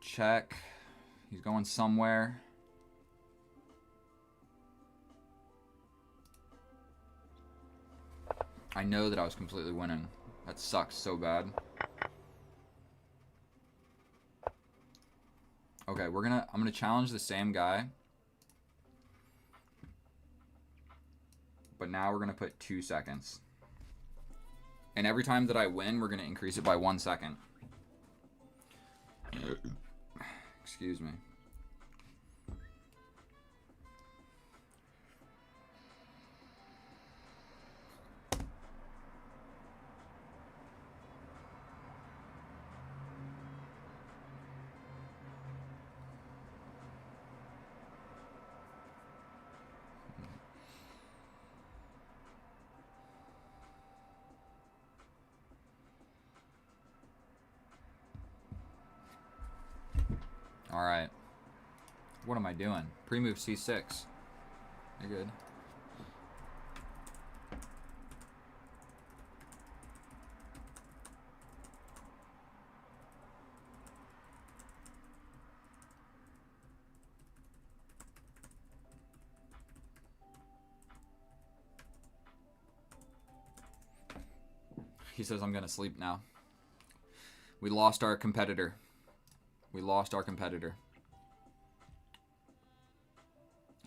[SPEAKER 1] Check. He's going somewhere. I know that I was completely winning. That sucks so bad. Okay, I'm gonna challenge the same guy. But now we're gonna put 2 seconds. And every time that I win, we're gonna increase it by 1 second. Excuse me. All right. What am I doing? Pre-move C6. You're good. He says I'm gonna sleep now. We lost our competitor. We lost our competitor.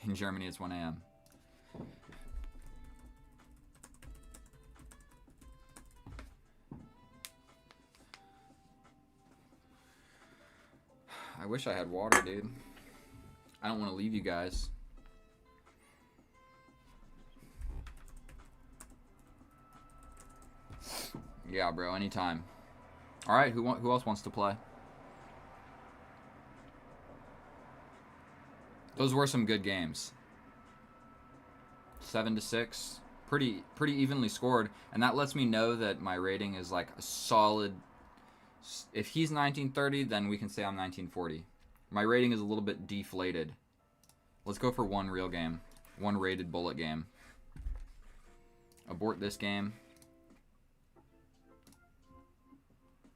[SPEAKER 1] In Germany, it's 1 a.m. I wish I had water, dude. I don't want to leave you guys. Yeah, bro, anytime. All right, who else wants to play? Those were some good games. 7-6, pretty evenly scored, and that lets me know that my rating is like a solid. If he's 1930, then we can say I'm 1940. My rating is a little bit deflated. Let's go for one real game, one rated bullet game. Abort this game.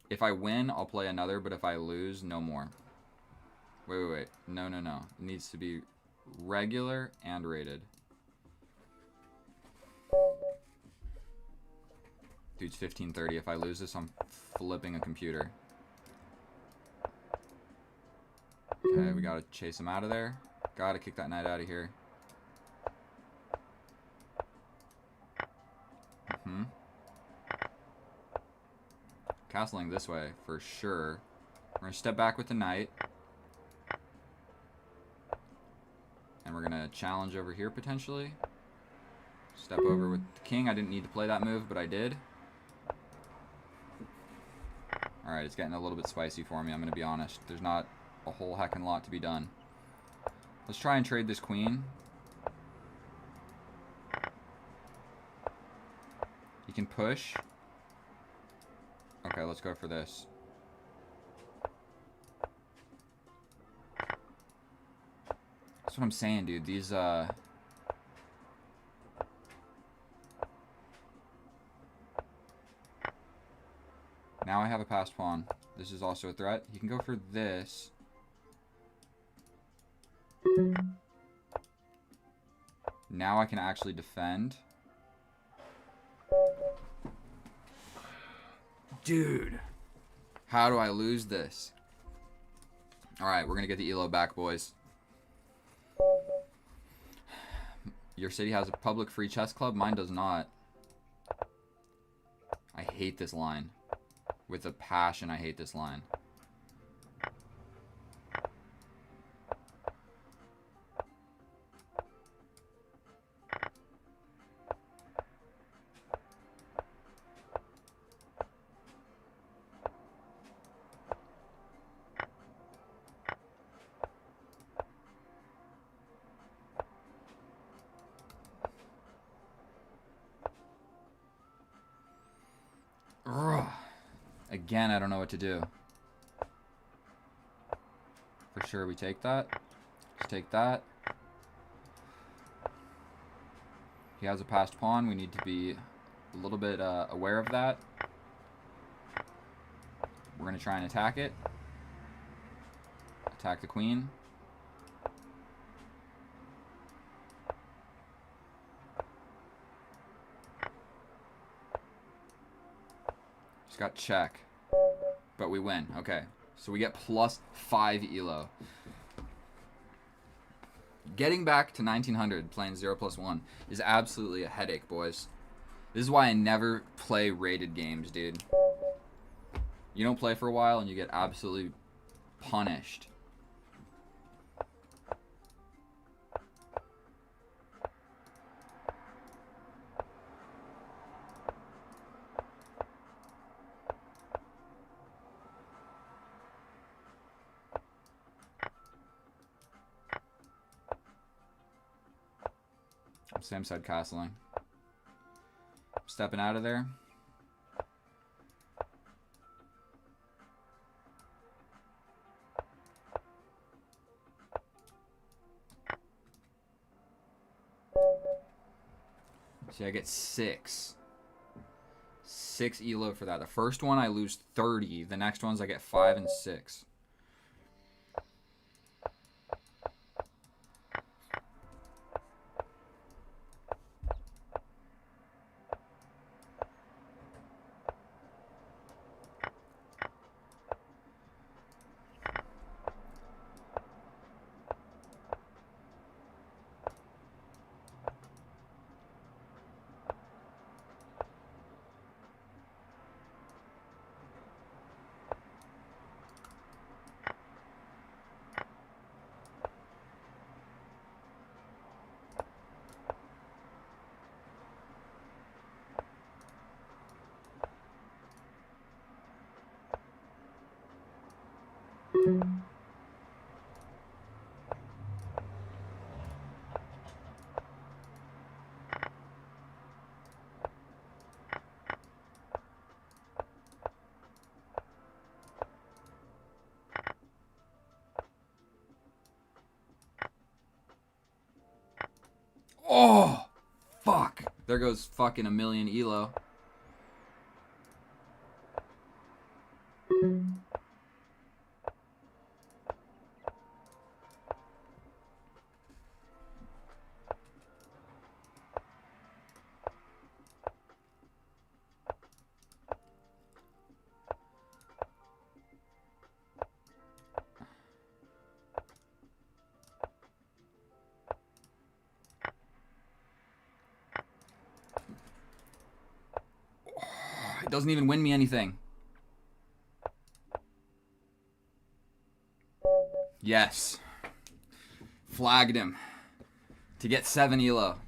[SPEAKER 1] If I win, I'll play another, but if I lose, no more. Wait. No. It needs to be regular and rated. Dude's 1530. If I lose this, I'm flipping a computer. Okay, we gotta chase him out of there. Gotta kick that knight out of here. Castling this way, for sure. We're gonna step back with the knight. And we're gonna challenge over here, potentially. Step over with the king. I didn't need to play that move, but I did. Alright, it's getting a little bit spicy for me, I'm gonna be honest. There's not a whole heckin' lot to be done. Let's try and trade this queen. You can push. Okay, let's go for this. That's what I'm saying, dude. These, now I have a passed pawn. This is also a threat. You can go for this. Now I can actually defend. Dude, how do I lose this? Alright, we're gonna get the elo back, boys. Your city has a public free chess club? Mine does not. I hate this line. With a passion, I hate this line. Again, I don't know what to do. For sure, we take that. Let's take that. He has a passed pawn. We need to be a little bit aware of that. We're going to try and attack it. Attack the queen. Just got check. But we win. Okay. So we get +5 elo. Getting back to 1900 playing 0+1 is absolutely a headache, boys. This is why I never play rated games, dude. You don't play for a while and you get absolutely punished. Same side castling. Stepping out of there. See, I get 6. 6 elo for that. The first one I lose 30. The next ones I get 5 and 6. Oh, fuck. There goes fucking a million elo. It doesn't even win me anything. Yes. Flagged him. To get 7 elo.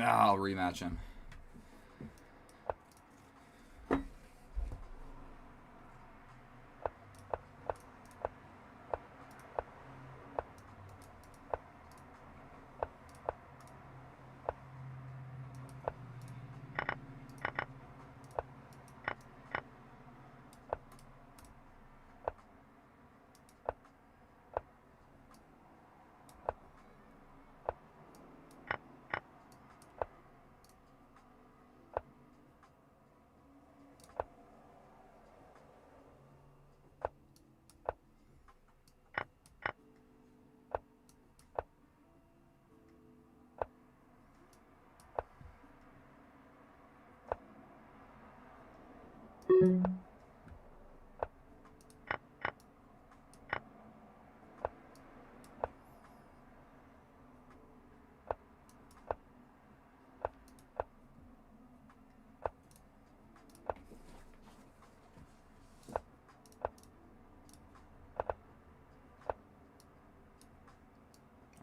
[SPEAKER 1] I'll rematch him.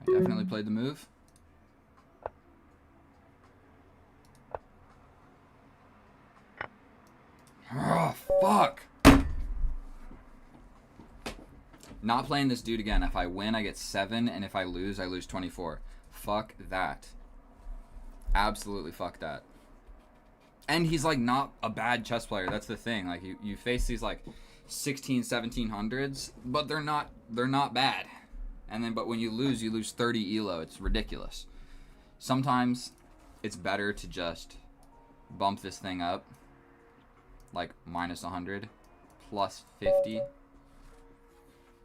[SPEAKER 1] I definitely played the move. Oh, fuck. Not playing this dude again. If I win, I get 7, and if I lose 24. Fuck that. Absolutely fuck that. And he's like not a bad chess player. That's the thing. Like you face these like 16, 1700s, but they're not bad. And then but when you lose 30 elo. It's ridiculous. Sometimes it's better to just bump this thing up like minus 100 plus 50.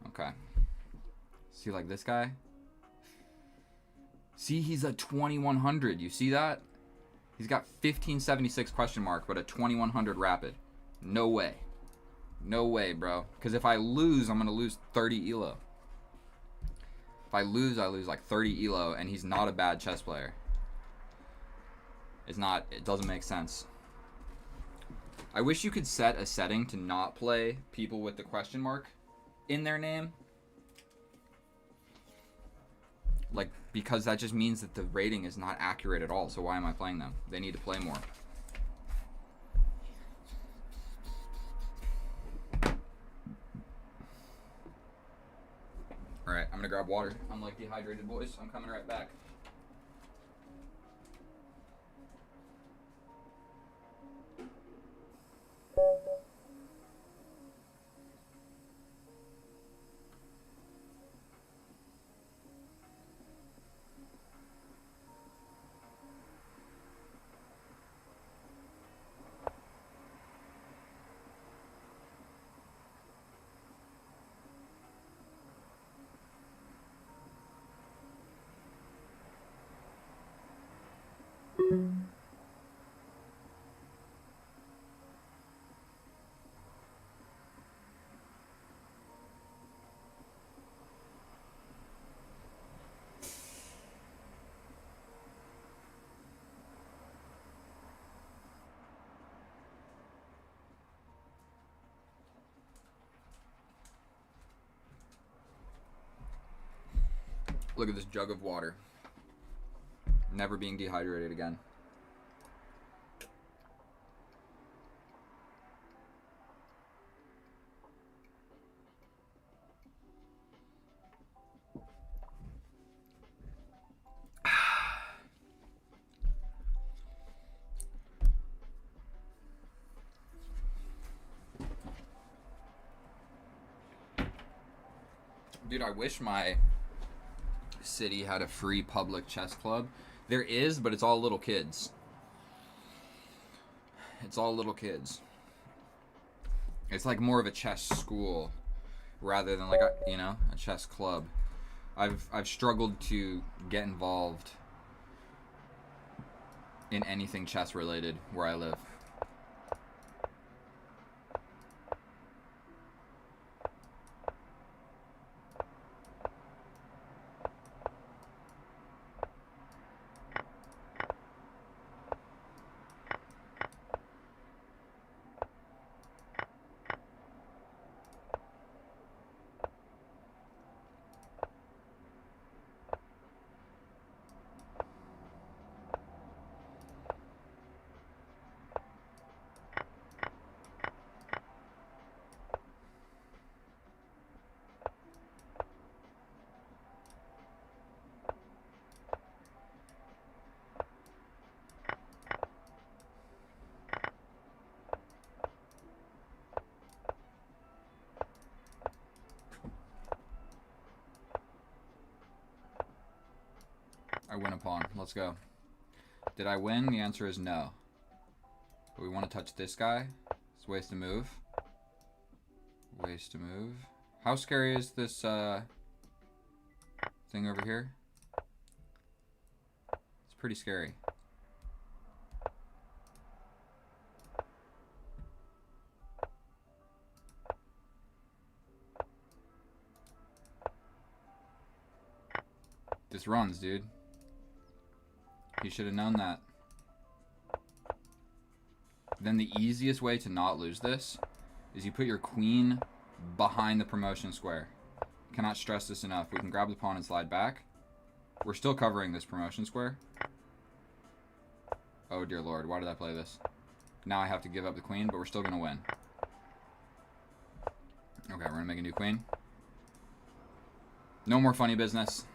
[SPEAKER 1] Okay. See, like this guy? See, he's a 2100. You see that? He's got 1576 question mark, but a 2100 rapid. No way. No way, bro. Because if I lose, I'm going to lose 30 elo. If I lose like 30 elo, and he's not a bad chess player. It doesn't make sense. I wish you could set a setting to not play people with the question mark in their name. Like, because that just means that the rating is not accurate at all. So why am I playing them? They need to play more. Alright, I'm gonna grab water. I'm like dehydrated, boys. I'm coming right back. Look at this jug of water. Never being dehydrated again. Dude, I wish my city had a free public chess club. There is, but it's all little kids. It's all little kids. It's like more of a chess school rather than like a chess club. I've struggled to get involved in anything chess related where I live. I win a pawn. Let's go. Did I win? The answer is no. But we want to touch this guy. It's ways to move. Ways to move. How scary is this thing over here? It's pretty scary. This runs, dude. You should have known that. Then the easiest way to not lose this is you put your queen behind the promotion square. Cannot stress this enough. We can grab the pawn and slide back. We're still covering this promotion square. Oh dear lord, why did I play this? Now I have to give up the queen, but we're still going to win. Okay, we're going to make a new queen. No more funny business.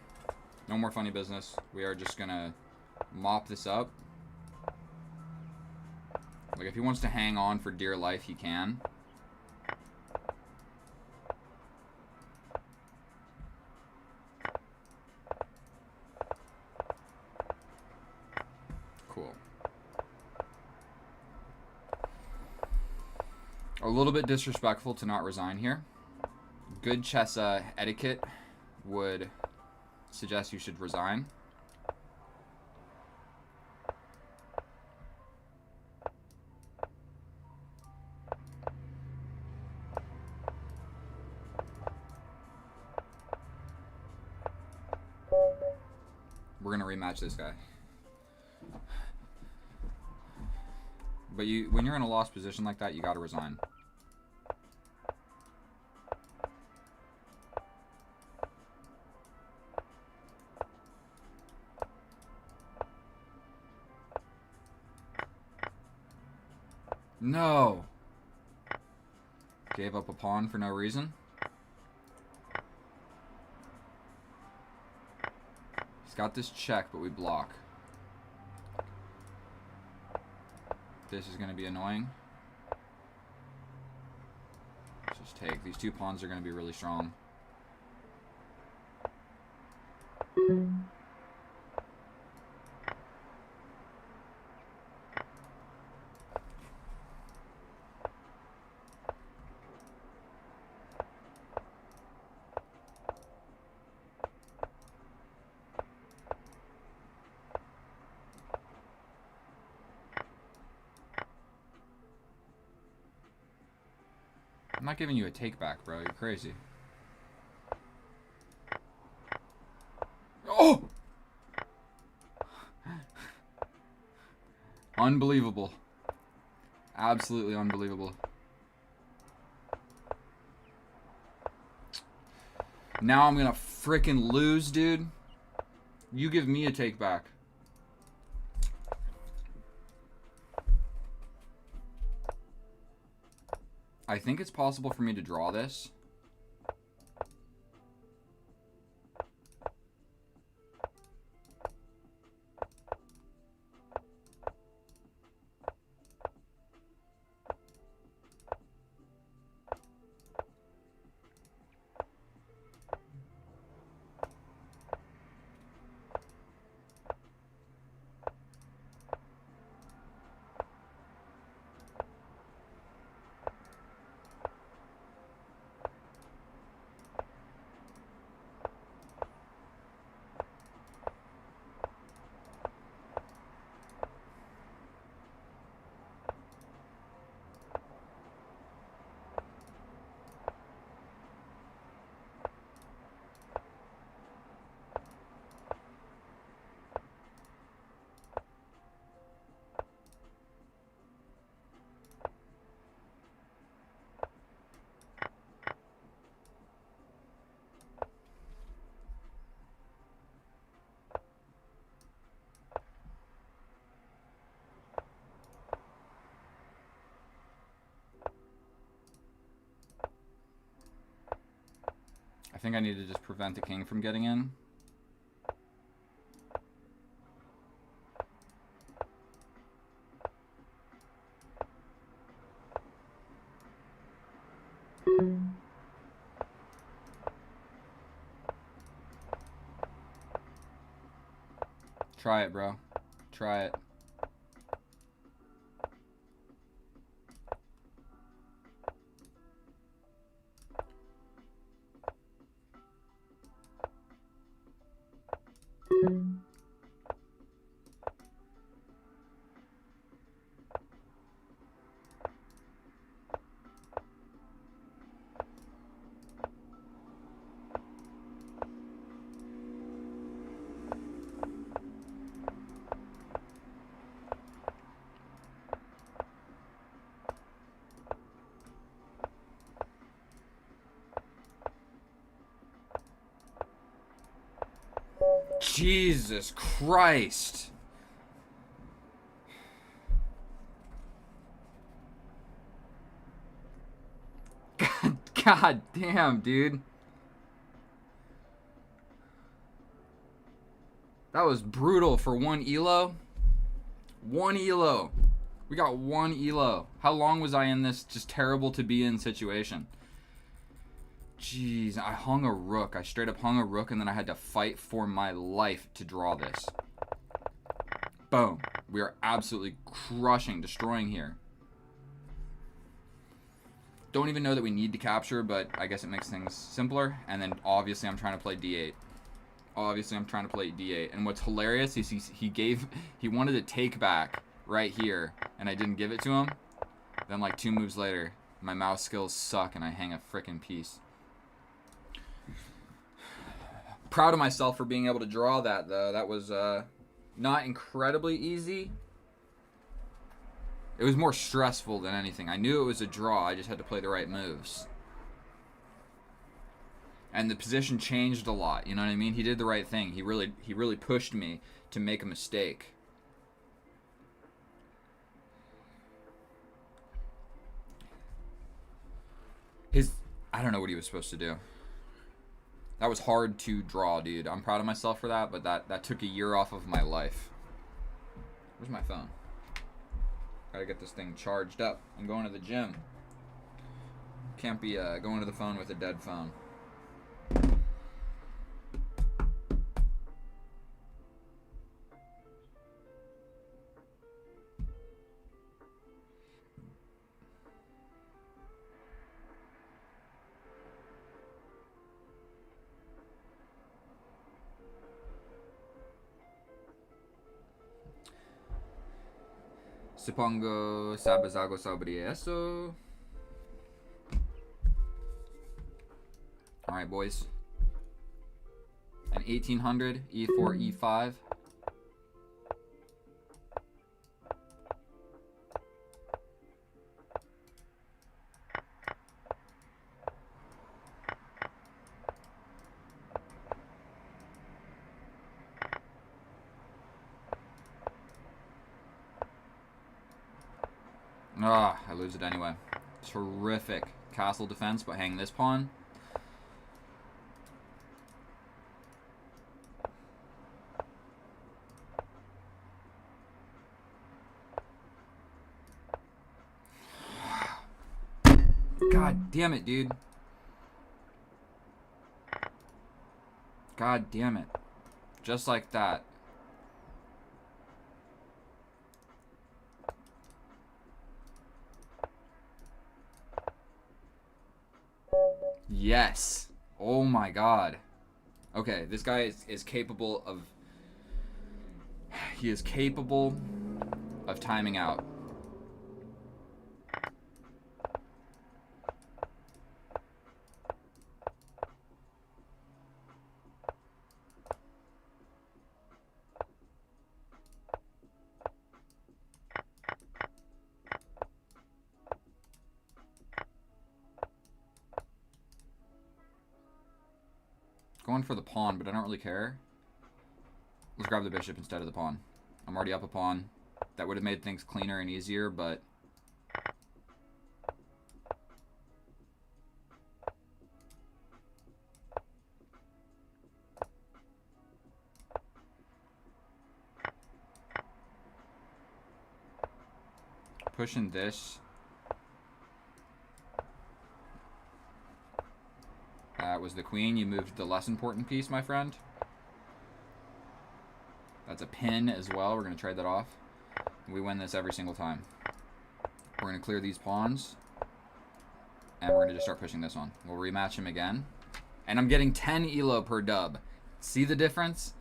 [SPEAKER 1] No more funny business. We are just going to mop this up. Like, if he wants to hang on for dear life, he can. Cool. A little bit disrespectful to not resign here. Good chess etiquette would suggest you should resign. We're gonna rematch this guy. But when you're in a lost position like that, you gotta resign. No! Gave up a pawn for no reason. He's got this check, but we block. This is going to be annoying. Let's just take. These two pawns are going to be really strong. I'm not giving you a take back, bro. You're crazy. Oh! Unbelievable. Absolutely unbelievable. Now I'm gonna frickin' lose, dude. You give me a take back. I think it's possible for me to draw this. I think I need to just prevent the king from getting in. Try it, bro. Try it. Jesus Christ. God damn, dude. That was brutal for one elo. One elo. We got one elo. How long was I in this just terrible to be in situation? Jeez, I hung a rook. I straight up hung a rook, and then I had to fight for my life to draw this. Boom. We are absolutely crushing, destroying here. Don't even know that we need to capture, but I guess it makes things simpler. And then obviously I'm trying to play d8. Obviously I'm trying to play d8. And what's hilarious is he wanted to take back right here, and I didn't give it to him. Then like 2 moves later, my mouse skills suck, and I hang a frickin' piece. Proud of myself for being able to draw that, though. That was not incredibly easy. It was more stressful than anything. I knew it was a draw. I just had to play the right moves. And the position changed a lot. You know what I mean? He did the right thing. He really pushed me to make a mistake. I don't know what he was supposed to do. That was hard to draw, dude. I'm proud of myself for that, but that took a year off of my life. Where's my phone? Gotta get this thing charged up. I'm going to the gym. Can't be going to the phone with a dead phone. Supongo sabes algo sobre eso. Alright, boys. An 1800, E4, E5. Ah, I lose it anyway. Terrific castle defense, but hang this pawn. God damn it, dude. God damn it. Just like that. Yes. Oh my god. Okay, this guy is capable of... He is capable of timing out. Going for the pawn, but I don't really care. Let's grab the bishop instead of the pawn. I'm already up a pawn. That would have made things cleaner and easier, but... Pushing this. That was the queen. You moved the less important piece, my friend. That's a pin as well. We're going to trade that off. We win this every single time. We're going to clear these pawns. And we're going to just start pushing this one. We'll rematch him again. And I'm getting 10 elo per dub. See the difference?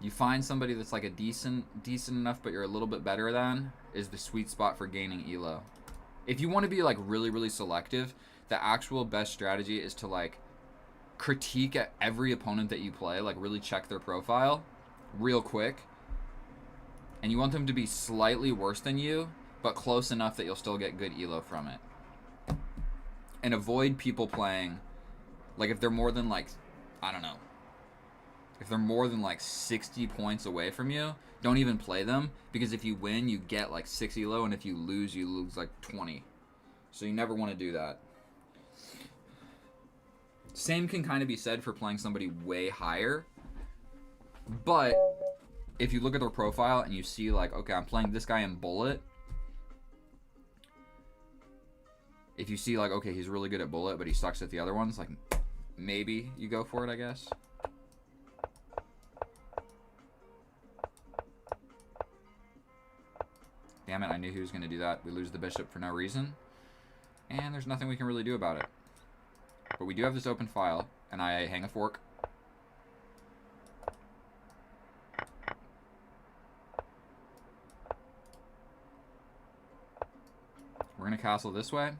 [SPEAKER 1] You find somebody that's like a decent enough, but you're a little bit better than, is the sweet spot for gaining elo. If you want to be like really selective, the actual best strategy is to like critique at every opponent that you play, like really check their profile real quick. And you want them to be slightly worse than you, but close enough that you'll still get good elo from it. And avoid people playing, like if they're more than like, I don't know, if they're more than like 60 points away from you, don't even play them, because if you win, you get like 6 elo, and if you lose like 20. So you never want to do that. Same can kind of be said for playing somebody way higher. But if you look at their profile and you see like, okay, I'm playing this guy in bullet. If you see like, okay, he's really good at bullet, but he sucks at the other ones, like maybe you go for it, I guess. Damn it, I knew he was going to do that. We lose the bishop for no reason. And there's nothing we can really do about it. But we do have this open file, and I hang a fork. We're going to castle this way.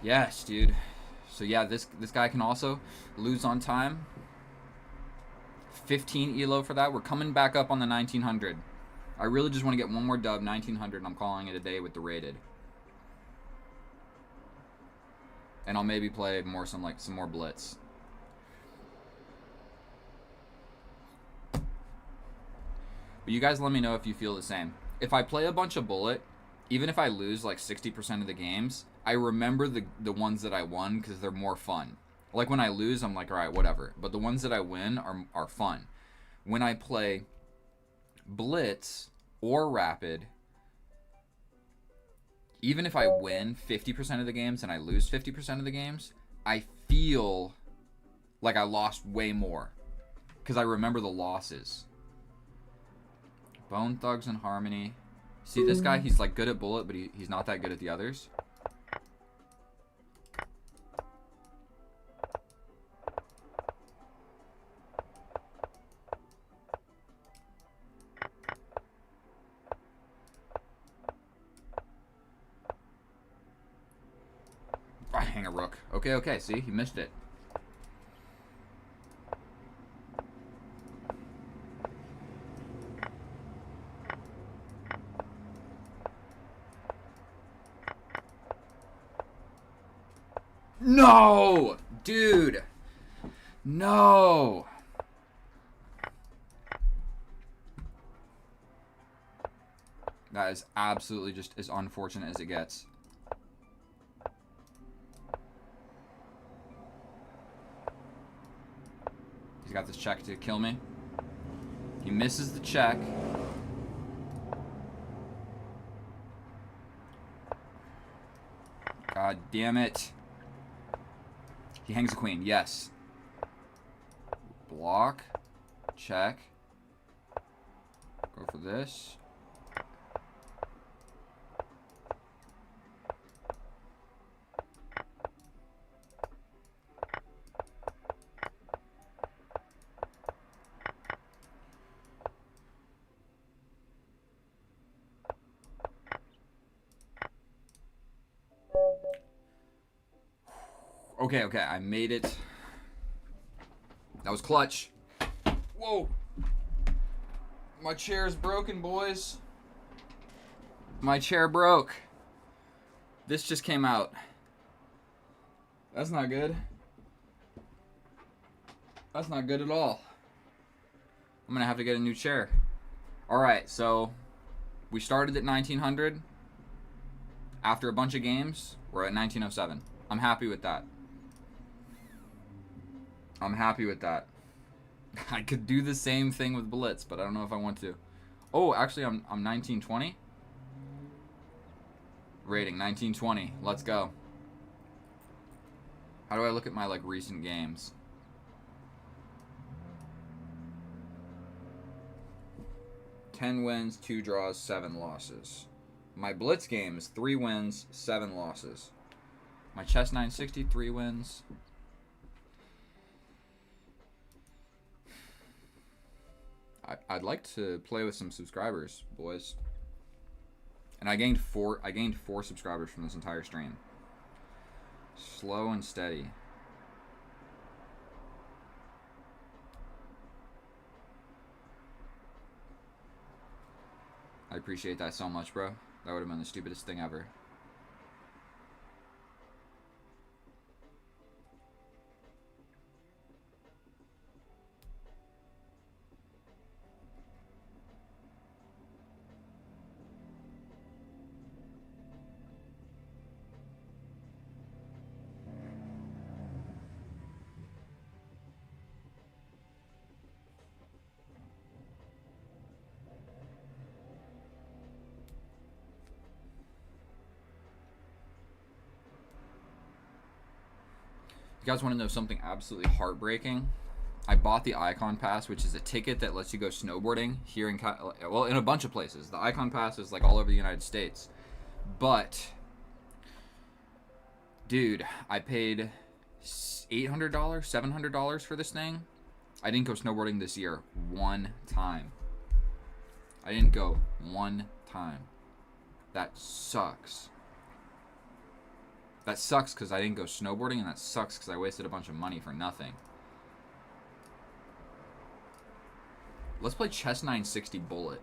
[SPEAKER 1] Yes, dude. So yeah, this guy can also lose on time. 15 elo for that. We're coming back up on the 1900. I really just want to get one more dub, 1900, and I'm calling it a day with the rated. And I'll maybe play some more Blitz. But you guys let me know if you feel the same. If I play a bunch of Bullet, even if I lose like 60% of the games, I remember the ones that I won because they're more fun. Like when I lose, I'm like, all right, whatever. But the ones that I win are fun. When I play Blitz or Rapid, even if I win 50% of the games and I lose 50% of the games, I feel like I lost way more because I remember the losses. Bone Thugs and Harmony. See this guy? He's like good at Bullet, but he's not that good at the others. I hang a rook. Okay. See, he missed it. No! Dude! No! That is absolutely just as unfortunate as it gets. He's got this check to kill me. He misses the check. God damn it. He hangs a queen. Yes. Block. Check. Go for this. Okay, I made it. That was clutch. Whoa. My chair's broken, boys. My chair broke. This just came out. That's not good. That's not good at all. I'm gonna have to get a new chair. Alright, so we started at 1900. After a bunch of games, we're at 1907. I'm happy with that. I'm happy with that. I could do the same thing with Blitz, but I don't know if I want to. Oh, actually, I'm 1920. Rating 1920. Let's go. How do I look at my recent games? Ten wins, 2 draws, 7 losses. My Blitz games: 3 wins, 7 losses. My Chess 960, 3 wins. I'd like to play with some subscribers, boys. And I gained 4 subscribers from this entire stream. Slow and steady. I appreciate that so much, bro. That would have been the stupidest thing ever. You guys want to know something absolutely heartbreaking? I bought the Icon Pass, which is a ticket that lets you go snowboarding here in a bunch of places. The Icon Pass is all over the United States. But, dude, I paid $800, $700 for this thing. I didn't go snowboarding this year one time. I didn't go one time. That sucks. That sucks because I didn't go snowboarding, and that sucks because I wasted a bunch of money for nothing. Let's play Chess 960 Bullet.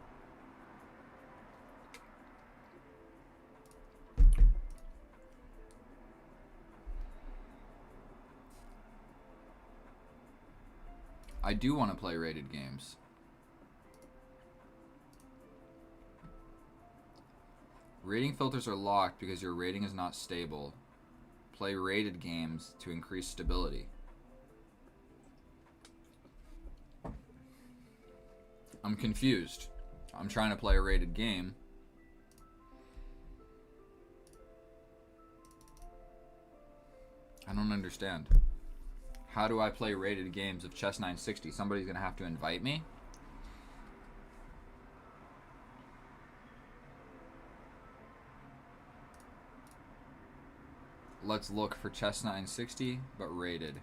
[SPEAKER 1] I do want to play rated games. Rating filters are locked because your rating is not stable. Play rated games to increase stability. I'm confused. I'm trying to play a rated game. I don't understand. How do I play rated games of Chess 960? Somebody's gonna have to invite me? Let's look for Chess 960, but rated.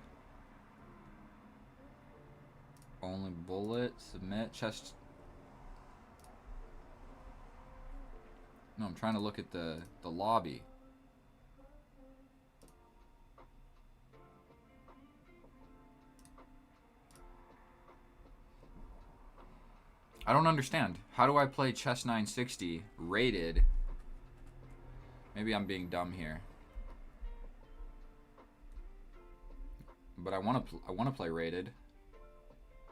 [SPEAKER 1] Only bullet, submit, chess. No, I'm trying to look at the lobby. I don't understand. How do I play Chess 960 rated? Maybe I'm being dumb here. But I want to play rated.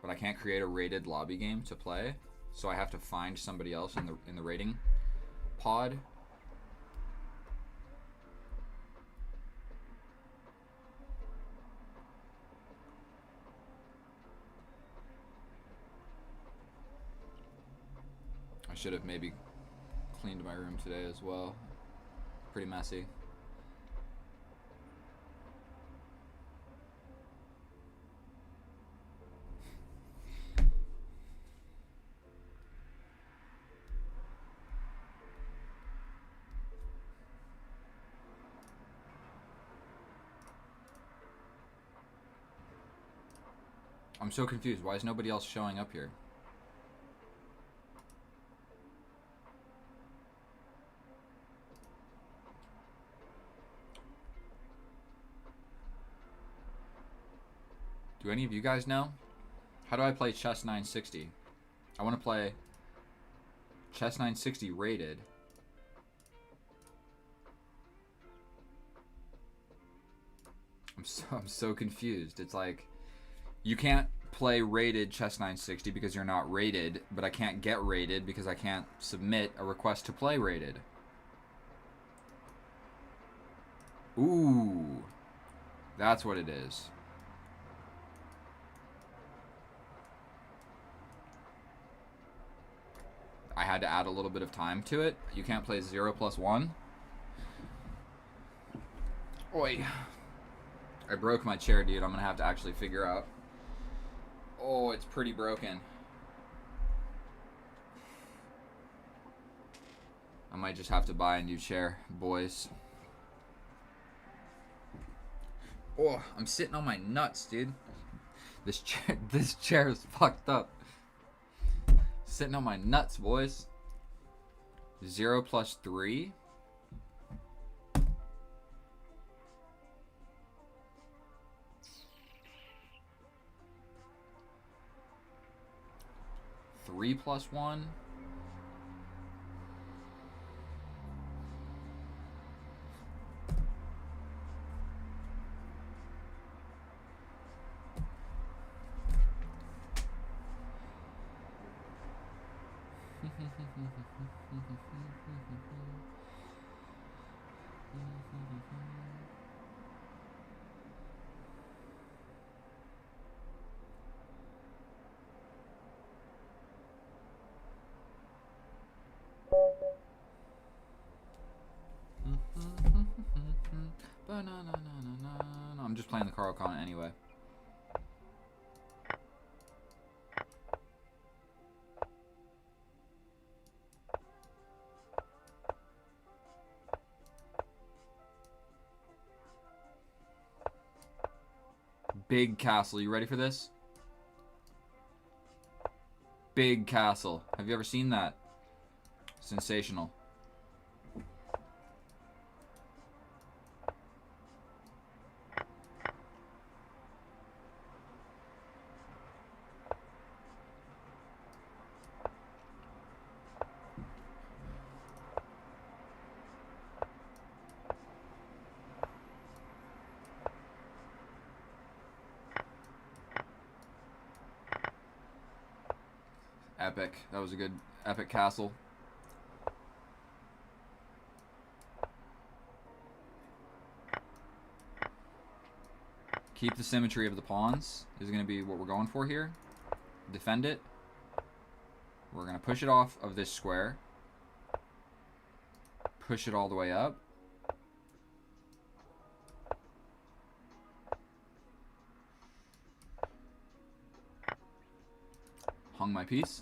[SPEAKER 1] But I can't create a rated lobby game to play, so I have to find somebody else in the rating pod. I should have maybe cleaned my room today as well. Pretty messy. I'm so confused. Why is nobody else showing up here? Do any of you guys know? How do I play Chess 960? I want to play Chess 960 rated. I'm so confused. It's like, you can't play rated Chess 960 because you're not rated, but I can't get rated because I can't submit a request to play rated. Ooh, that's what it is. I had to add a little bit of time to it. You can't play 0+1. Oi. I broke my chair, dude. I'm gonna have to actually figure out. Oh, it's pretty broken. I might just have to buy a new chair, boys. Oh, I'm sitting on my nuts, dude. This chair is fucked up. Sitting on my nuts, boys. 0+3. Three plus one. I'm just playing the Caro-Kann anyway. Big castle. You ready for this? Big castle. Have you ever seen that? Sensational. Epic. That was a good epic castle. Keep the symmetry of the pawns is going to be what we're going for here. Defend it. We're going to push it off of this square. Push it all the way up. Hung my piece.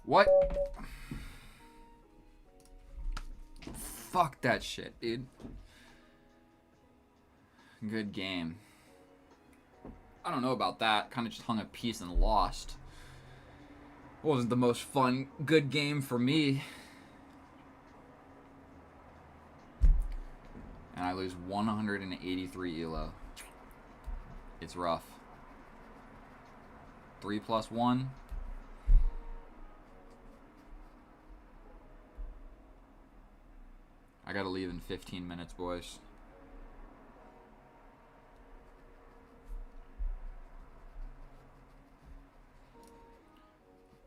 [SPEAKER 1] What? Fuck that shit, dude. Good game. I don't know about that. Kind of just hung a piece and lost. Wasn't the most fun, good game for me. And I lose 183 elo. It's rough. 3 plus 1. I gotta leave in 15 minutes, boys.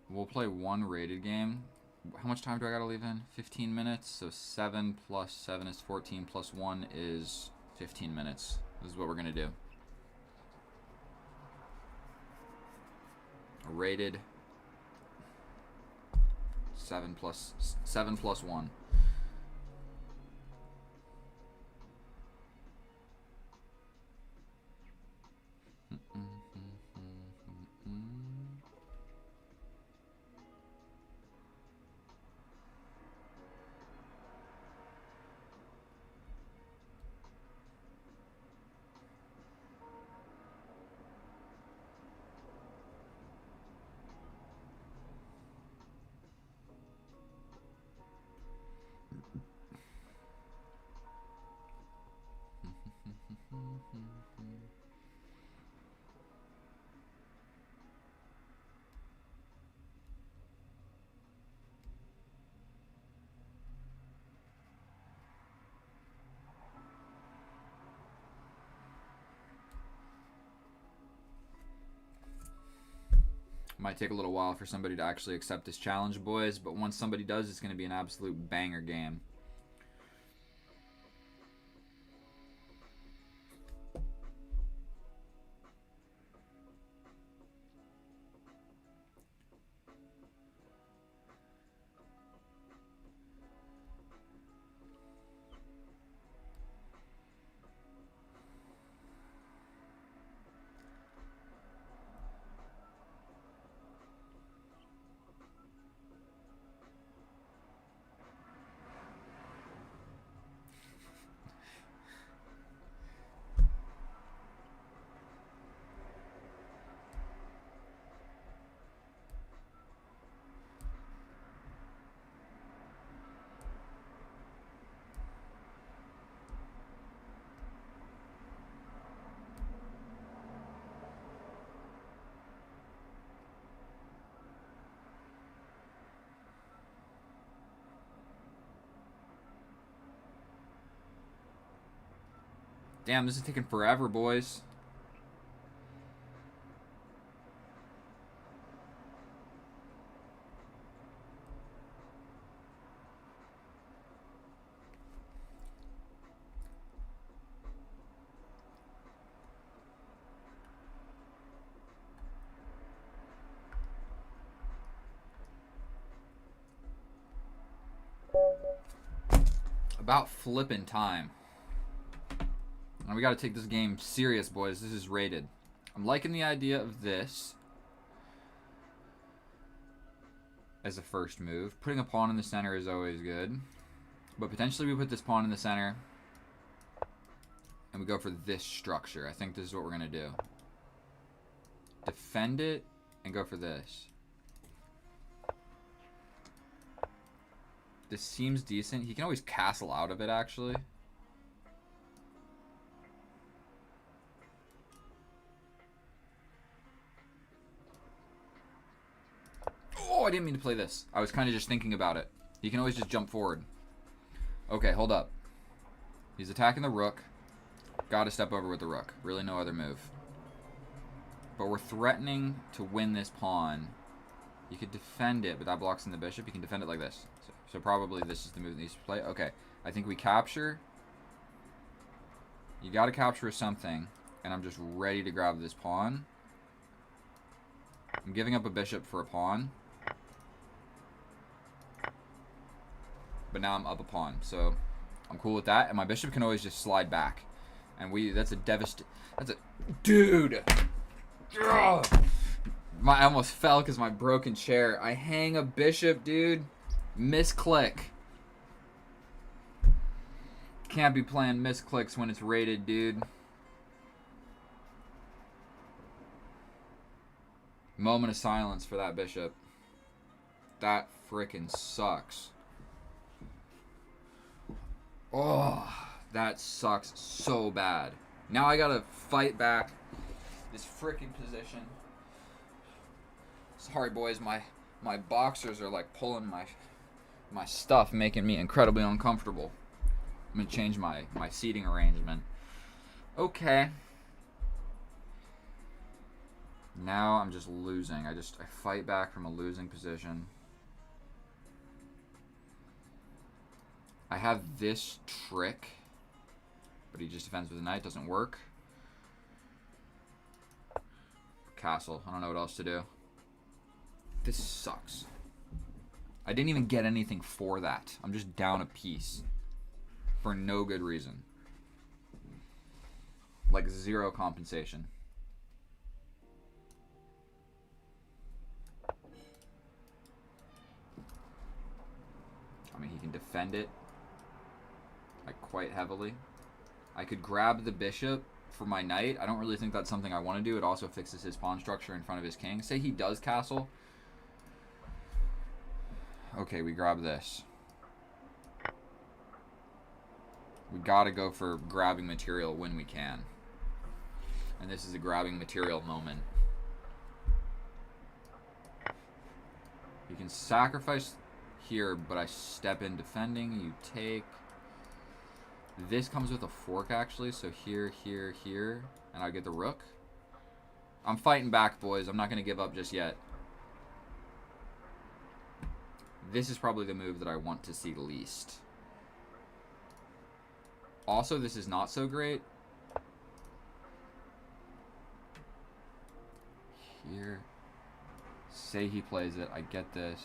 [SPEAKER 1] We'll play one rated game. How much time do I gotta leave in? 15 minutes. So 7 plus 7 is 14 plus 1 is 15 minutes. This is what we're gonna do. A rated 7 plus 1. Might take a little while for somebody to actually accept this challenge, boys, but once somebody does, it's going to be an absolute banger game. Damn, this is taking forever, boys. About flipping time. And we got to take this game serious, boys. This is rated. I'm liking the idea of this as a first move. Putting a pawn in the center is always good. But potentially we put this pawn in the center and we go for this structure. I think this is what we're going to do. Defend it and go for this. This seems decent. He can always castle out of it, actually. Oh, I I didn't mean to play this. I was kind of just thinking about it. He can always just jump forward. Okay, hold up. He's attacking the rook. Gotta step over with the rook. Really no other move. But we're threatening to win this pawn. You could defend it, but that blocks in the bishop. You can defend it like this. So probably this is the move that needs to play. Okay, I think we capture. You gotta capture something. And I'm just ready to grab this pawn. I'm giving up a bishop for a pawn. But now I'm up a pawn, so I'm cool with that. And my bishop can always just slide back. And that's a dude! Ugh. I almost fell because my broken chair. I hang a bishop, dude. Misclick. Can't be playing misclicks when it's rated, dude. Moment of silence for that bishop. That frickin' sucks. Oh, that sucks so bad. Now I gotta fight back this frickin' position. Sorry, boys. My boxers are like pulling my stuff, making me incredibly uncomfortable. I'm gonna change my seating arrangement. Okay. Now I'm just losing. I fight back from a losing position. I have this trick, but he just defends with a knight. Doesn't work. Castle. I don't know what else to do. This sucks. I didn't even get anything for that. I'm just down a piece. For no good reason. Like zero compensation. I mean, he can defend it. Like quite heavily. I could grab the bishop for my knight. I don't really think that's something I want to do. It also fixes his pawn structure in front of his king. Say he does castle. Okay, we grab this. We gotta go for grabbing material when we can. And this is a grabbing material moment. You can sacrifice here, but I step in defending. You take. This comes with a fork, actually. So here, here, here. And I get the rook. I'm fighting back, boys. I'm not going to give up just yet. This is probably the move that I want to see least. Also, this is not so great. Here. Say he plays it. I get this.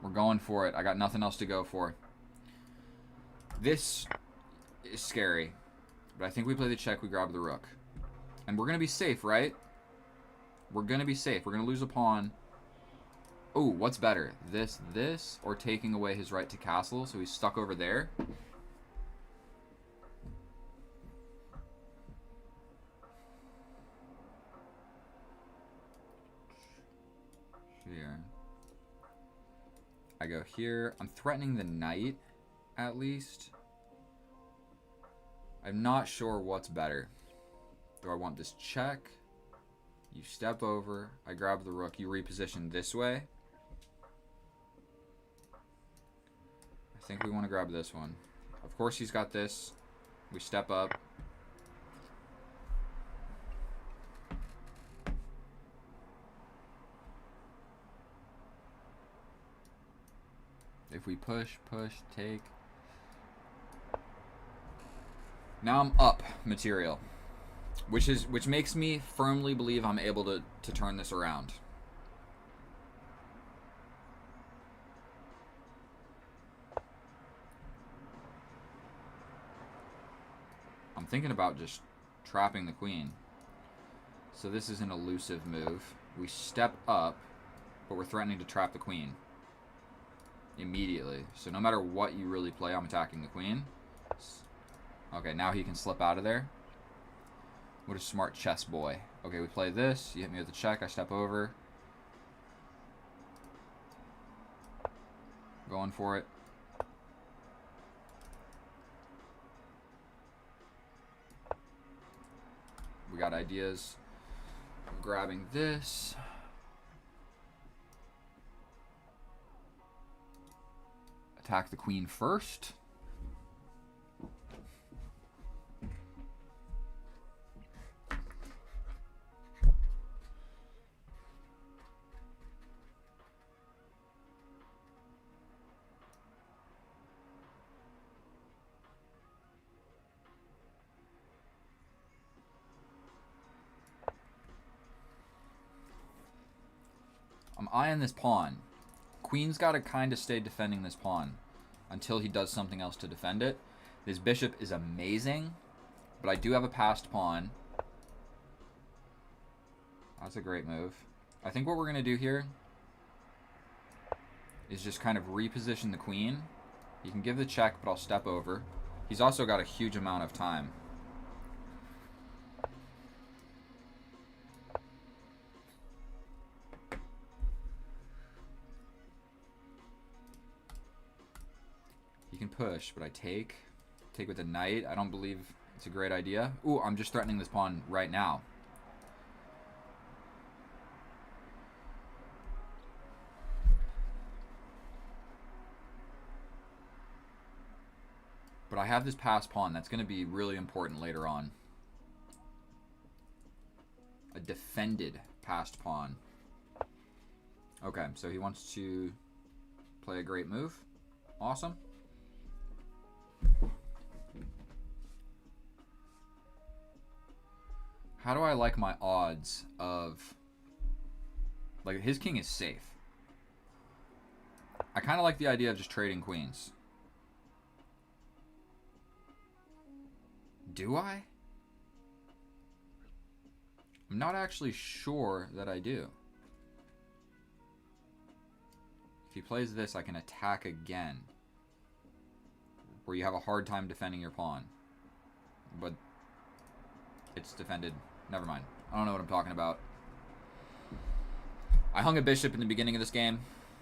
[SPEAKER 1] We're going for it. I got nothing else to go for. This is scary. But I think we play the check. We grab the rook. And we're going to be safe, right? We're going to be safe. We're going to lose a pawn. Oh, what's better? This, or taking away his right to castle, so he's stuck over there? Here. I go here. I'm threatening the knight, at least. I'm not sure what's better. Do I want this check? You step over. I grab the rook. You reposition this way. I think we want to grab this one. Of course he's got this. We step up. If we push, take. Now I'm up material. Which makes me firmly believe I'm able to turn this around. I'm thinking about just trapping the queen. So this is an elusive move. We step up, but we're threatening to trap the queen immediately. So no matter what you really play, I'm attacking the queen. Okay, now he can slip out of there. What a smart chess boy. Okay, we play this. You hit me with the check. I step over. Going for it. We got ideas. grabbing this. Attack the queen first. I'm eyeing this pawn. Queen's got to kind of stay defending this pawn until he does something else to defend it. This bishop is amazing, but I do have a passed pawn. That's a great move. I think what we're going to do here is just kind of reposition the queen. You can give the check, but I'll step over. He's also got a huge amount of time. Can push, but I take with the knight. I don't believe it's a great idea. Ooh, I'm just threatening this pawn right now. But I have this passed pawn. That's going to be really important later on. A defended passed pawn. Okay, so he wants to play a great move. Awesome. How do I like my odds of... Like, his king is safe. I kind of like the idea of just trading queens. Do I? I'm not actually sure that I do. If he plays this, I can attack again. Where you have a hard time defending your pawn. But it's defended. Never mind. I don't know what I'm talking about. I hung a bishop in the beginning of this game,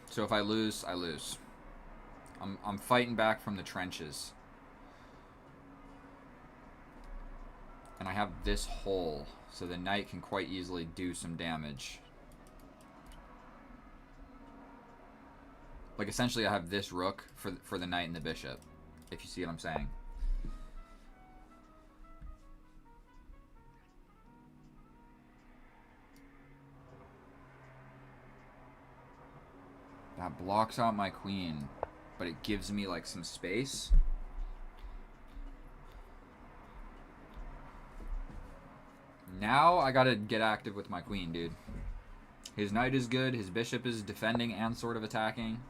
[SPEAKER 1] so if I lose, I lose. I'm fighting back from the trenches. And I have this hole, so the knight can quite easily do some damage. Like, essentially, I have this rook for the knight and the bishop, if you see what I'm saying. That blocks out my queen, but it gives me, like, some space. Now I gotta get active with my queen, dude. His knight is good, his bishop is defending and sort of attacking.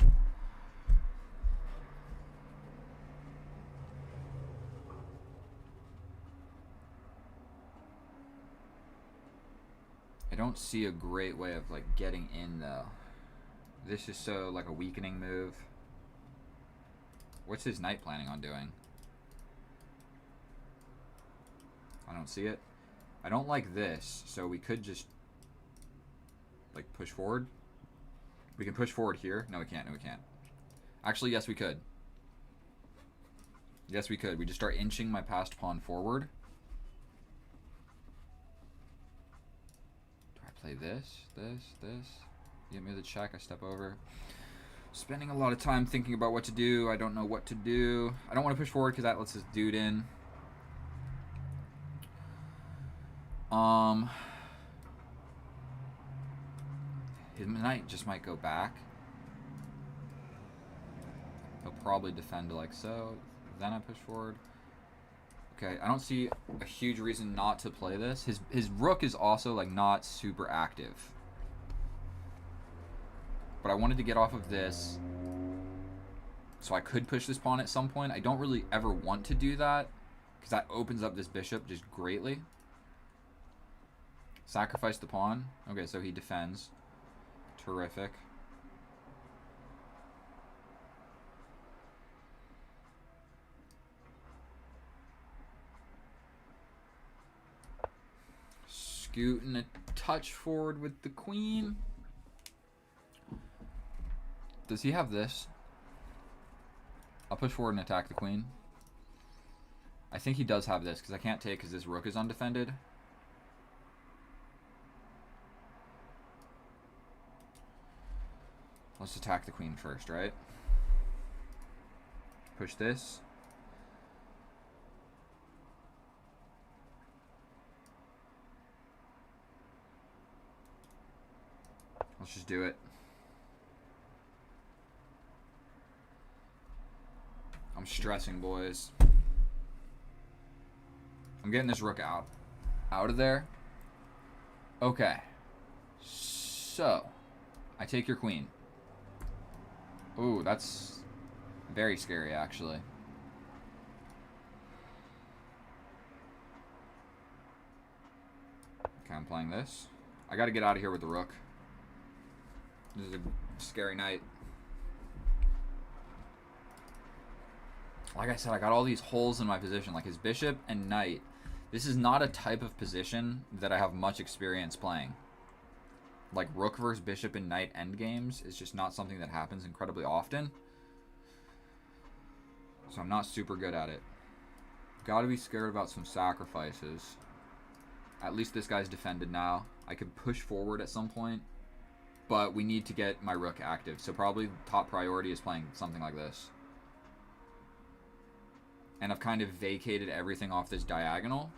[SPEAKER 1] I don't see a great way of, like, getting in, though. This is so, like, a weakening move. What's his knight planning on doing? I don't see it. I don't like this, so we could just, like, push forward. We can push forward here. No, we can't. No, we can't. Actually, yes, we could. Yes, we could. We just start inching my passed pawn forward. Do I play this? This? Give me the check. I step over. Spending a lot of time thinking about what to do. I don't know what to do. I don't want to push forward because that lets this dude in. His knight just might go back. He'll probably defend like so. Then I push forward. Okay, I don't see a huge reason not to play this. His rook is also, like, not super active. But I wanted to get off of this so I could push this pawn at some point. I don't really ever want to do that because that opens up this bishop just greatly. Sacrifice the pawn. Okay, so he defends. Terrific. Scooting a touch forward with the queen. Does he have this? I'll push forward and attack the queen. I think he does have this because I can't take because this rook is undefended. Let's attack the queen first, right? Push this. Let's just do it. I'm stressing, boys. I'm getting this rook out of there. Okay. So, I take your queen. Ooh, that's very scary, actually. Okay, I'm playing this. I gotta get out of here with the rook. This is a scary night. Like I said, I got all these holes in my position, like his bishop and knight. This is not a type of position that I have much experience playing. Like rook versus bishop and knight endgames is just not something that happens incredibly often. So I'm not super good at it. Gotta be scared about some sacrifices. At least this guy's defended now. I could push forward at some point. But we need to get my rook active. So probably top priority is playing something like this. And I've kind of vacated everything off this diagonal.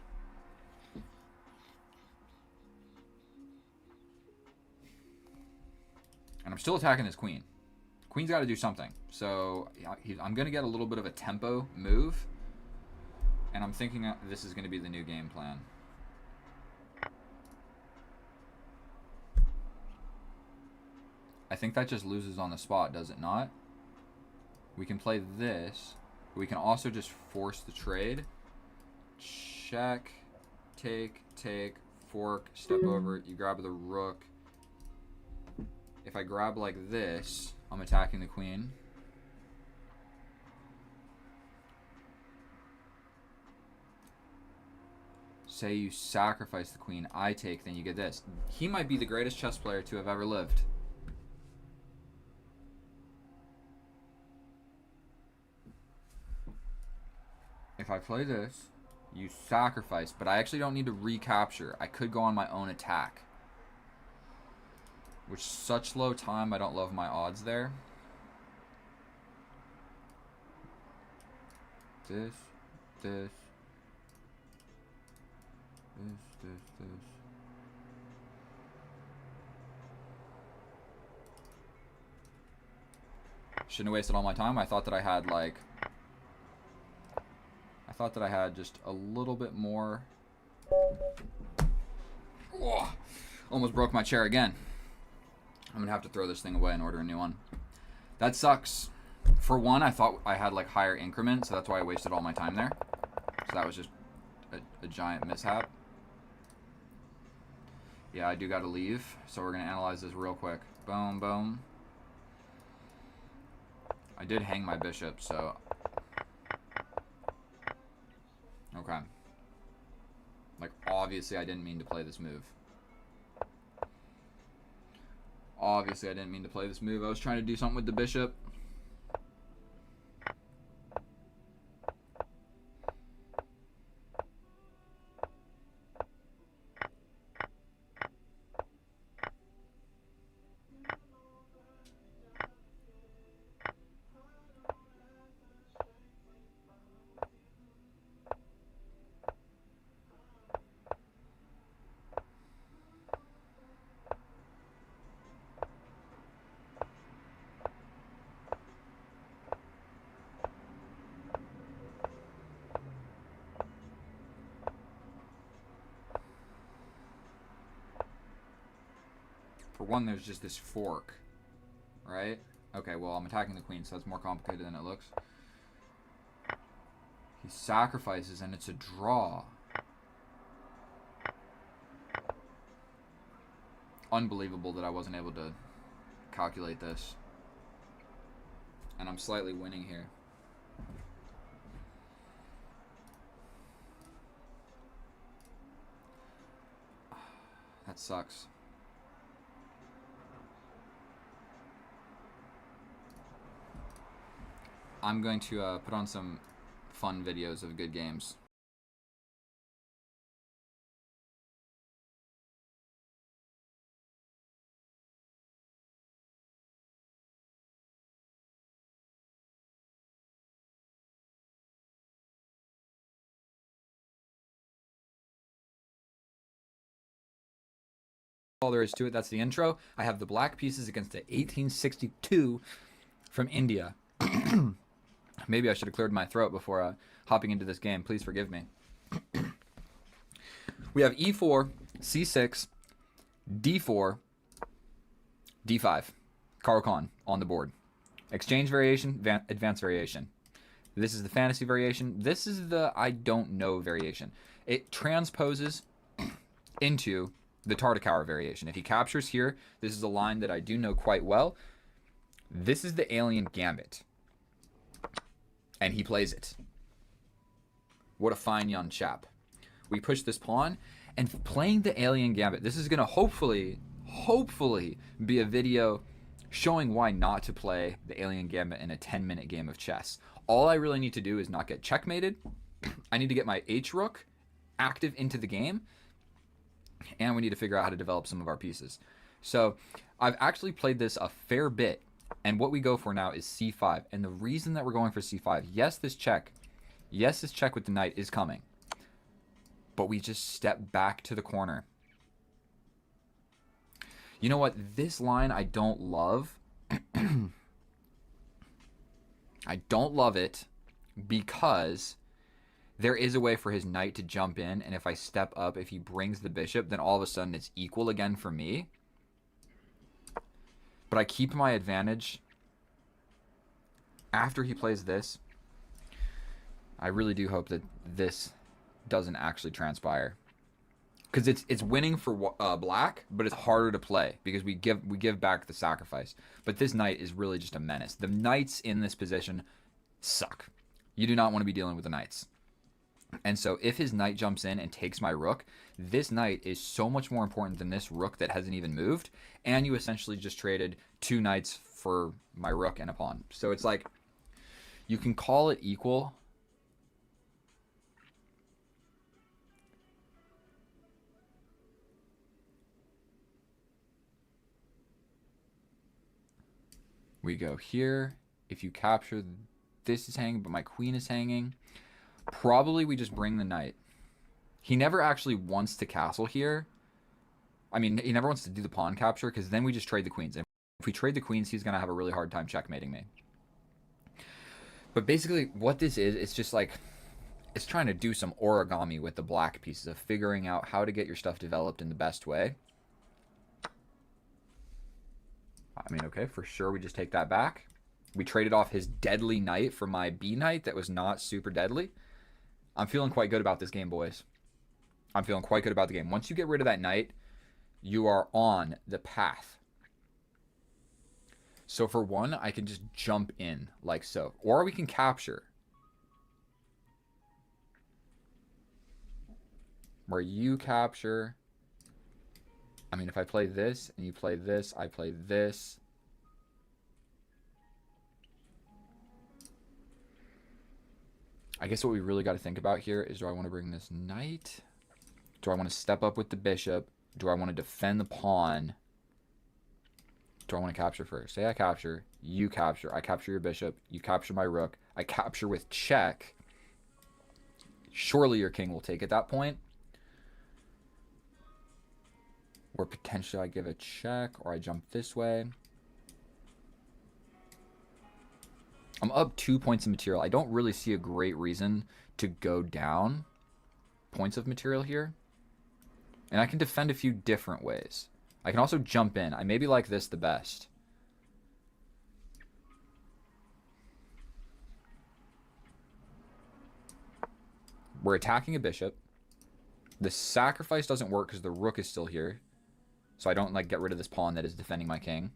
[SPEAKER 1] And I'm still attacking this queen. Queen's got to do something. So I'm going to get a little bit of a tempo move. And I'm thinking this is going to be the new game plan. I think that just loses on the spot, does it not? We can play this. We can also just force the trade. Check, take, fork, step over. You grab the rook. If I grab like this, I'm attacking the queen. Say you sacrifice the queen, I take, then you get this. He might be the greatest chess player to have ever lived. If I play this, you sacrifice, but I actually don't need to recapture. I could go on my own attack. Which, such low time, I don't love my odds there. This. Shouldn't have wasted all my time. I thought that I had, like... I thought that I had just a little bit more. Oh, almost broke my chair again. I'm going to have to throw this thing away and order a new one. That sucks. For one, I thought I had like higher increment, so that's why I wasted all my time there. So that was just a giant mishap. Yeah, I do got to leave, so we're going to analyze this real quick. Boom, boom. I did hang my bishop, so... Okay. Like, obviously I didn't mean to play this move. Obviously I didn't mean to play this move. I was trying to do something with the bishop. For one, there's just this fork, right? Okay, well, I'm attacking the queen, so that's more complicated than it looks. He sacrifices, and it's a draw. Unbelievable that I wasn't able to calculate this. And I'm slightly winning here. That sucks. I'm going to put on some fun videos of good games. all there is to it. That's the intro. I have the black pieces against the 1862 from India. Maybe I should have cleared my throat before hopping into this game. Please forgive me. We have e4, c6, d4, d5. Caro-Kann on the board. Exchange variation, advanced variation. This is the fantasy variation. This is the I don't know variation. It transposes into the Tartakower variation. If he captures here, this is a line that I do know quite well. This is the Alien Gambit. And he plays it. What a fine young chap. We push this pawn, and playing the Alien Gambit, this is going to hopefully be a video showing why not to play the Alien Gambit in a 10-minute game of chess. All I really need to do is not get checkmated. I need to get my H-Rook active into the game, and we need to figure out how to develop some of our pieces. So I've actually played this a fair bit, and what we go for now is c5. And the reason that we're going for c5, yes, this check with the knight is coming, but we just step back to the corner. You know what? This line I don't love. I don't love it because there is a way for his knight to jump in, and if I step up, if he brings the bishop, then all of a sudden it's equal again for me. But I keep my advantage after he plays this. I really do hope that this doesn't actually transpire, because it's winning for black, but it's harder to play because we give back the sacrifice. But this knight is really just a menace. The knights in this position suck. You do not want to be dealing with the knights. And so if his knight jumps in and takes my rook, this knight is so much more important than this rook that hasn't even moved. And you essentially just traded 2 knights for my rook and a pawn. So it's like, you can call it equal. We go here. If you capture, this is hanging, but my queen is hanging. Probably we just bring the knight. He never actually wants to castle here. I mean, he never wants to do the pawn capture, because then we just trade the queens. And if we trade the queens, he's going to have a really hard time checkmating me. But basically, what this is, it's just like, it's trying to do some origami with the black pieces of figuring out how to get your stuff developed in the best way. I mean, okay, for sure, we just take that back. We traded off his deadly knight for my B knight that was not super deadly. I'm feeling quite good about this game, boys. I'm feeling quite good about the game. Once you get rid of that knight, you are on the path. So for one, I can just jump in like so. Or we can capture. Where you capture. I mean, if I play this and you play this, I play this. I guess what we really got to think about here is, do I want to bring this knight? Do I want to step up with the bishop? Do I want to defend the pawn? Do I want to capture first? Say I capture, you capture, I capture your bishop, you capture my rook, I capture with check. Surely your king will take at that point. Or potentially I give a check, or I jump this way. I'm up 2 points of material. I don't really see a great reason to go down points of material here. And I can defend a few different ways. I can also jump in. I maybe like this the best. We're attacking a bishop. The sacrifice doesn't work because the rook is still here. So I don't like get rid of this pawn that is defending my king.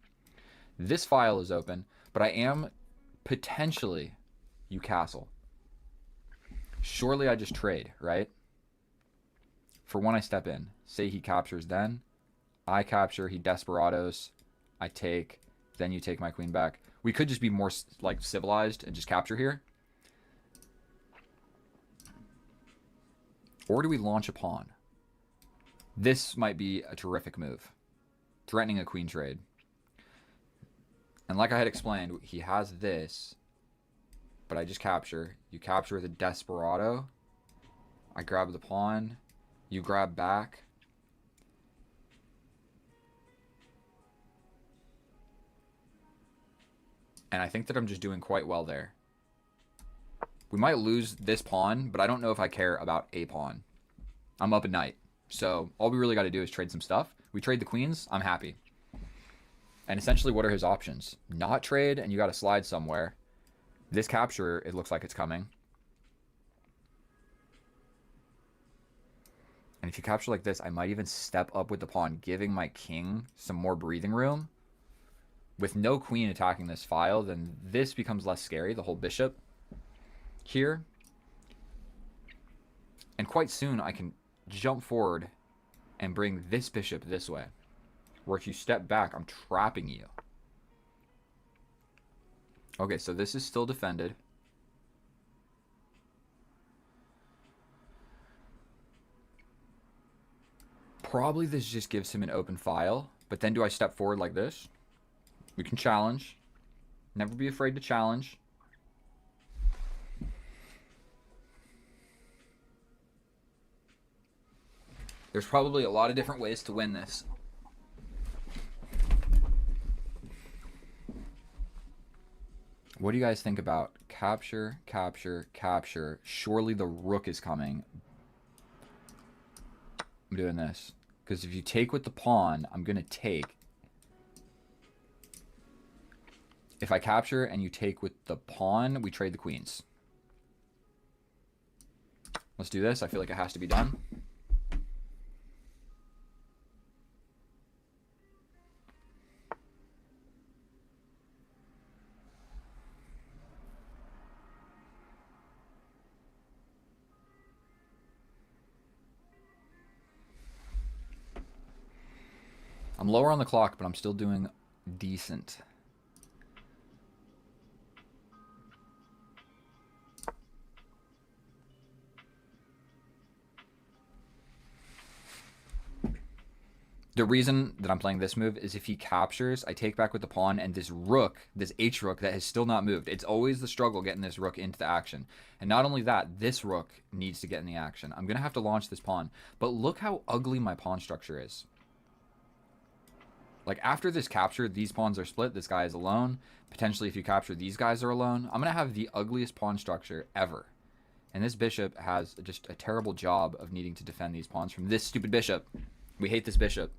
[SPEAKER 1] This file is open, but I am potentially, you castle. Surely I just trade, right? For one, I step in. Say he captures then. I capture, he desperados. I take, then you take my queen back. We could just be more like civilized and just capture here. Or do we launch a pawn? This might be a terrific move. Threatening a queen trade. And like I had explained, he has this, but I just capture. You capture with a desperado. I grab the pawn. You grab back. And I think that I'm just doing quite well there. We might lose this pawn, but I don't know if I care about a pawn. I'm up at night. So all we really got to do is trade some stuff. We trade the queens, I'm happy. And essentially, what are his options? Not trade, and you got to slide somewhere. This capture, it looks like it's coming. And if you capture like this, I might even step up with the pawn, giving my king some more breathing room. With no queen attacking this file, then this becomes less scary, the whole bishop here. And quite soon, I can jump forward and bring this bishop this way. Where if you step back, I'm trapping you. Okay, so this is still defended. Probably this just gives him an open file. But then do I step forward like this? We can challenge. Never be afraid to challenge. There's probably a lot of different ways to win this. What do you guys think about capture, capture, capture? Surely the rook is coming. I'm doing this. Because if you take with the pawn, I'm going to take. If I capture and you take with the pawn, we trade the queens. Let's do this. I feel like it has to be done. I'm lower on the clock, but I'm still doing decent. The reason that I'm playing this move is if he captures, I take back with the pawn, and this rook, this H rook that has still not moved. It's always the struggle getting this rook into the action. And not only that, this rook needs to get in the action. I'm going to have to launch this pawn. But look how ugly my pawn structure is. Like, after this capture, these pawns are split. This guy is alone. Potentially, if you capture, these guys are alone. I'm going to have the ugliest pawn structure ever. And this bishop has just a terrible job of needing to defend these pawns from this stupid bishop. We hate this bishop.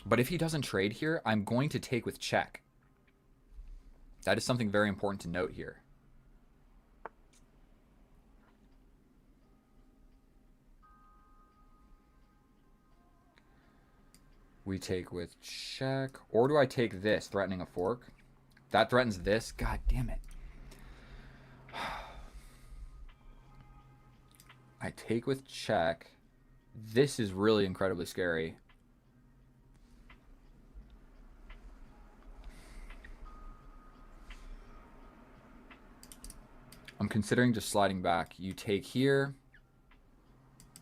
[SPEAKER 1] But if he doesn't trade here, I'm going to take with check. That is something very important to note here. We take with check. Or do I take this, threatening a fork? That threatens this? God damn it. I take with check. This is really incredibly scary. I'm considering just sliding back. You take here.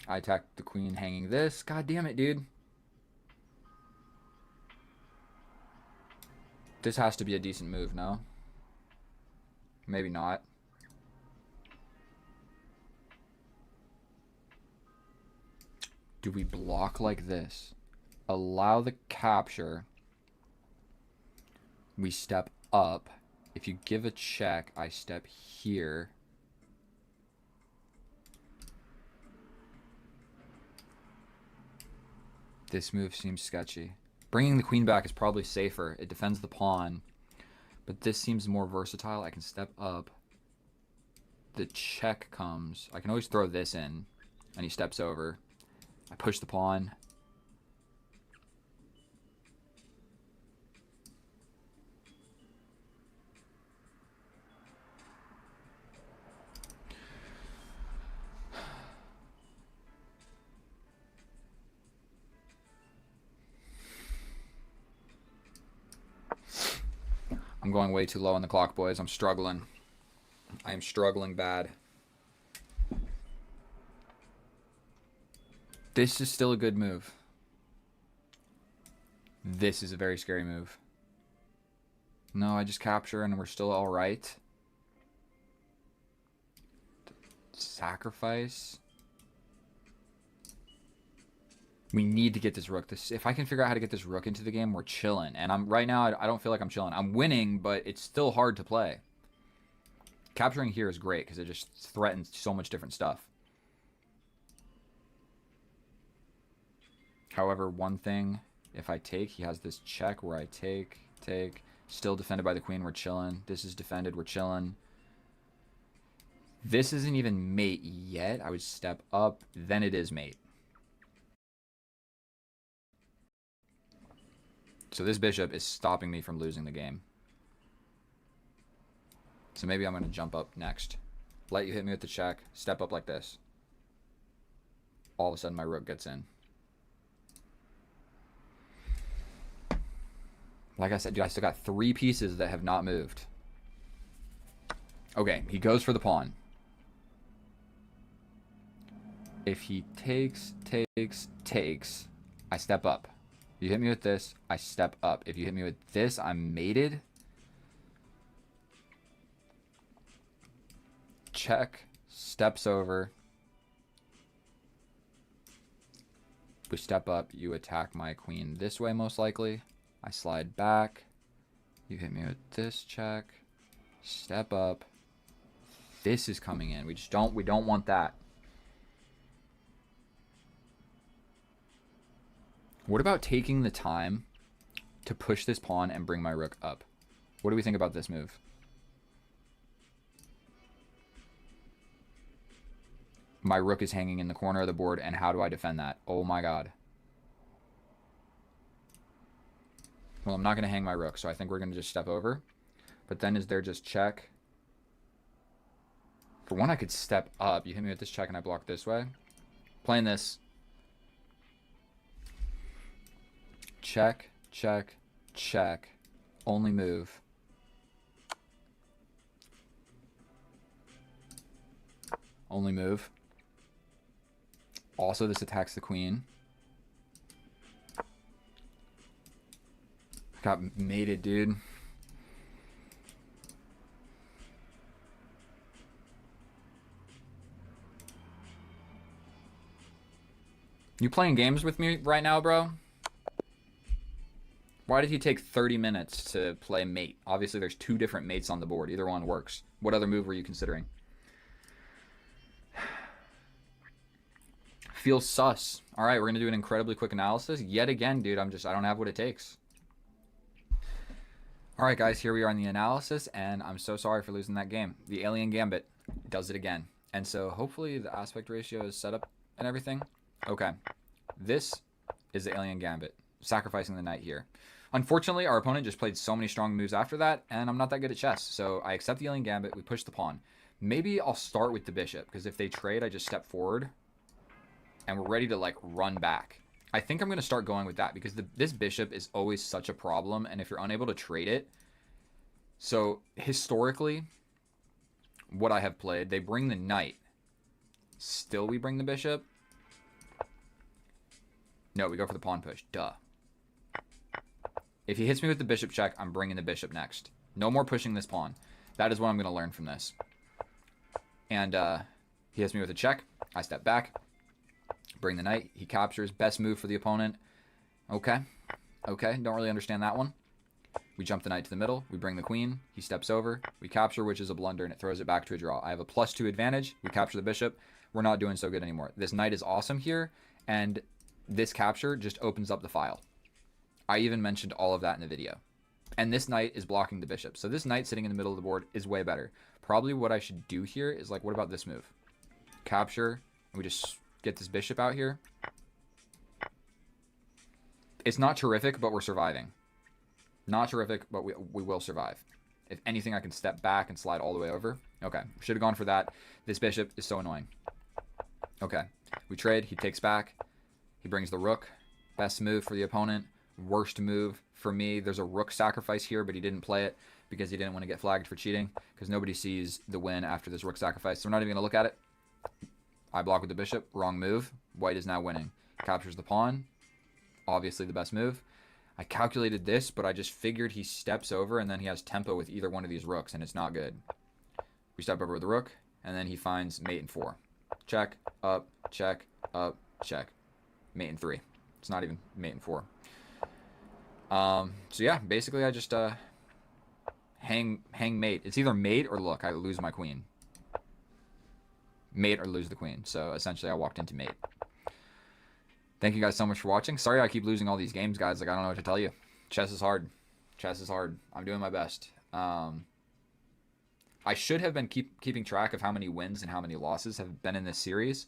[SPEAKER 1] I attack the queen hanging this. God damn it, dude. This has to be a decent move, no? Maybe not. Do we block like this? Allow the capture. We step up. If you give a check, I step here. This move seems sketchy. Bringing the queen back is probably safer. It defends the pawn. But this seems more versatile. I can step up. The check comes. I can always throw this in. And he steps over. I push the pawn. I'm going way too low on the clock, boys. I'm struggling. I am struggling bad. This is still a good move. This is a very scary move. No, I just capture and we're still all right. Sacrifice. We need to get this rook. If I can figure out how to get this rook into the game, we're chilling. And right now, I don't feel like I'm chilling. I'm winning, but it's still hard to play. Capturing here is great because it just threatens so much different stuff. However, one thing, if I take, he has this check where I take. Still defended by the queen, we're chilling. This is defended, we're chilling. This isn't even mate yet. I would step up, then it is mate. So this bishop is stopping me from losing the game. So maybe I'm going to jump up next. Let you hit me with the check. Step up like this. All of a sudden my rook gets in. Like I said, dude, I still got 3 pieces that have not moved. Okay, he goes for the pawn. If he takes, I step up. You hit me with this, I step up. If you hit me with this, I'm mated. Check, steps over. We step up, you attack my queen this way most likely. I slide back. You hit me with this check. Step up. This is coming in. We don't want that. What about taking the time to push this pawn and bring my rook up? What do we think about this move? My rook is hanging in the corner of the board, and how do I defend that? Oh my god. Well, I'm not going to hang my rook, so I think we're going to just step over. But then is there just check? For one, I could step up. You hit me with this check and I block this way. Playing this. Check, check, check. Only move. Only move. Also, this attacks the queen. Got mated, dude. You playing games with me right now, bro? Why did he take 30 minutes to play mate? Obviously, there's 2 different mates on the board. Either one works. What other move were you considering? Feels sus. All right, we're going to do an incredibly quick analysis. Yet again, dude, I don't have what it takes. All right, guys, here we are in the analysis, and I'm so sorry for losing that game. The Alien Gambit does it again. And so hopefully the aspect ratio is set up and everything. Okay, this is the Alien Gambit, sacrificing the knight here. Unfortunately, our opponent just played so many strong moves after that, and I'm not that good at chess. So I accept the Alien Gambit, we push the pawn. Maybe I'll start with the bishop, because if they trade, I just step forward, and we're ready to, like, run back. I think I'm going to start going with that because this bishop is always such a problem, and if you're unable to trade it... So, historically, what I have played, they bring the knight. Still we bring the bishop? No, we go for the pawn push. Duh. If he hits me with the bishop check, I'm bringing the bishop next. No more pushing this pawn. That is what I'm going to learn from this. And he hits me with a check. I step back. Bring the knight. He captures. Best move for the opponent. Okay. Okay. Don't really understand that one. We jump the knight to the middle. We bring the queen. He steps over. We capture, which is a blunder, and it throws it back to a draw. I have a +2 advantage. We capture the bishop. We're not doing so good anymore. This knight is awesome here, and this capture just opens up the file. I even mentioned all of that in the video. And this knight is blocking the bishop. So this knight sitting in the middle of the board is way better. Probably what I should do here is, like, what about this move? Capture, and we just... get this bishop out here. It's not terrific, but we're surviving. Not terrific, but we will survive. If anything, I can step back and slide all the way over. Okay, should have gone for that. This bishop is so annoying. Okay, we trade. He takes back. He brings the rook. Best move for the opponent. Worst move for me. There's a rook sacrifice here, but he didn't play it because he didn't want to get flagged for cheating because nobody sees the win after this rook sacrifice. So we're not even going to look at it. I block with the bishop. Wrong move. White is now winning. Captures the pawn. Obviously the best move. I calculated this, but I just figured he steps over and then he has tempo with either one of these rooks, and it's not good. We step over with the rook, and then he finds mate in 4. Check, up, check, up, check. Mate in 3. It's not even mate and 4. So yeah, basically I just hang mate. It's either mate or look, I lose my queen. Mate or lose the queen. So essentially I walked into mate. Thank you guys so much for watching. Sorry I keep losing all these games, guys. Like, I don't know what to tell you. Chess is hard. Chess is hard. I'm doing my best. I should have been keeping track of how many wins and how many losses have been in this series.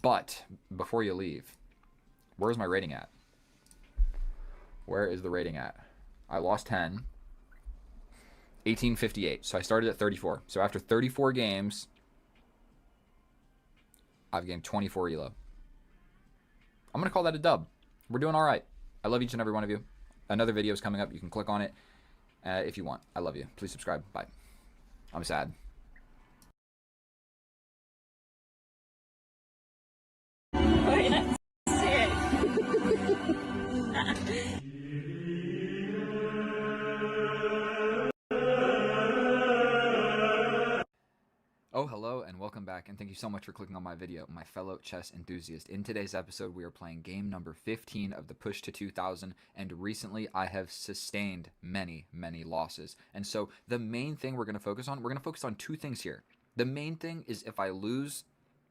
[SPEAKER 1] But before you leave, where's my rating at? Where is the rating at? I lost 10. 1858. So I started at 34. So after 34 games, I've gained 24 elo. I'm going to call that a dub. We're doing all right. I love each and every one of you. Another video is coming up. You can click on it if you want. I love you. Please subscribe. Bye. I'm sad. Oh, hello and welcome back, and thank you so much for clicking on my video, my fellow chess enthusiast. In today's episode, we are playing game number 15 of the Push to 2000, and recently I have sustained many losses. And so the main thing we're going to focus on two things here. The main thing is if I lose,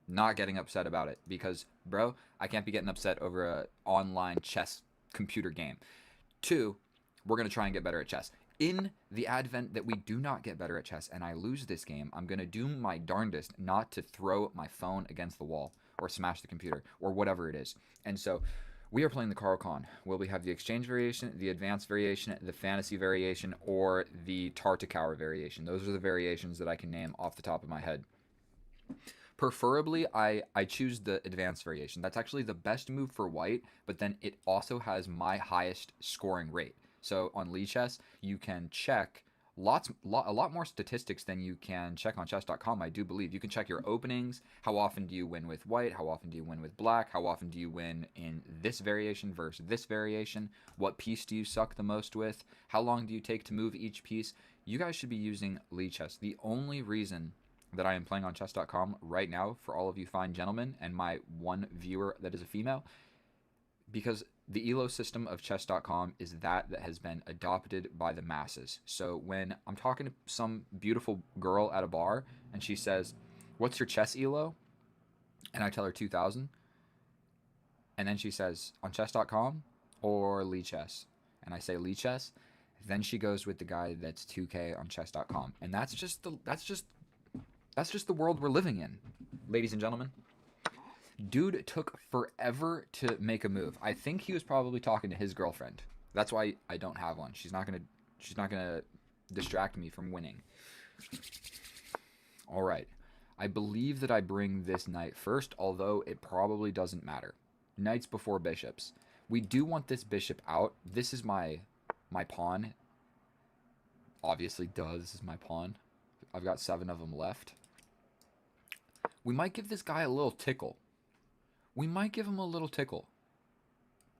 [SPEAKER 1] not getting upset about it, because, bro, I can't be getting upset over an online chess computer game. 2, we're going to try and get better at chess. In the advent that we do not get better at chess and I lose this game, I'm going to do my darndest not to throw my phone against the wall or smash the computer or whatever it is. And so we are playing the Caro-Kann. Will we have the exchange variation, the advanced variation, the fantasy variation, or the Tartakower variation? Those are the variations that I can name off the top of my head. Preferably, I choose the advanced variation. That's actually the best move for white, but then it also has my highest scoring rate. So on Lichess, you can check a lot more statistics than you can check on chess.com, I do believe. You can check your openings, how often do you win with white, how often do you win with black, how often do you win in this variation versus this variation, what piece do you suck the most with, how long do you take to move each piece. You guys should be using Lichess. The only reason that I am playing on chess.com right now, for all of you fine gentlemen and my one viewer that is a female, because the ELO system of chess.com is that has been adopted by the masses. So when I'm talking to some beautiful girl at a bar and she says, "What's your chess ELO?" and I tell her 2000, and then she says, "On chess.com or Lichess?" and I say Lichess, then she goes with the guy that's 2K on chess.com. And that's just the world we're living in, ladies and gentlemen. Dude took forever to make a move. I think he was probably talking to his girlfriend. That's why I don't have one. She's not gonna distract me from winning. All right. I believe that I bring this knight first, although it probably doesn't matter. Knights before bishops. We do want this bishop out. This is my pawn. Obviously, this is my pawn. I've got 7 of them left. We might give this guy a little tickle.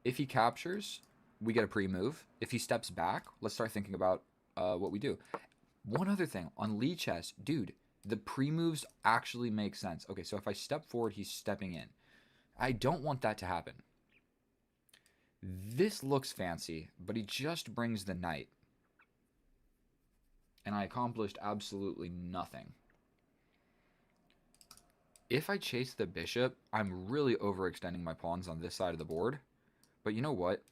[SPEAKER 1] If he captures, we get a pre-move. If he steps back, let's start thinking about what we do. One other thing, on Lichess, dude, the pre-moves actually make sense. Okay, so if I step forward, he's stepping in. I don't want that to happen. This looks fancy, but he just brings the knight. And I accomplished absolutely nothing. If I chase the bishop, I'm really overextending my pawns on this side of the board. But you know what?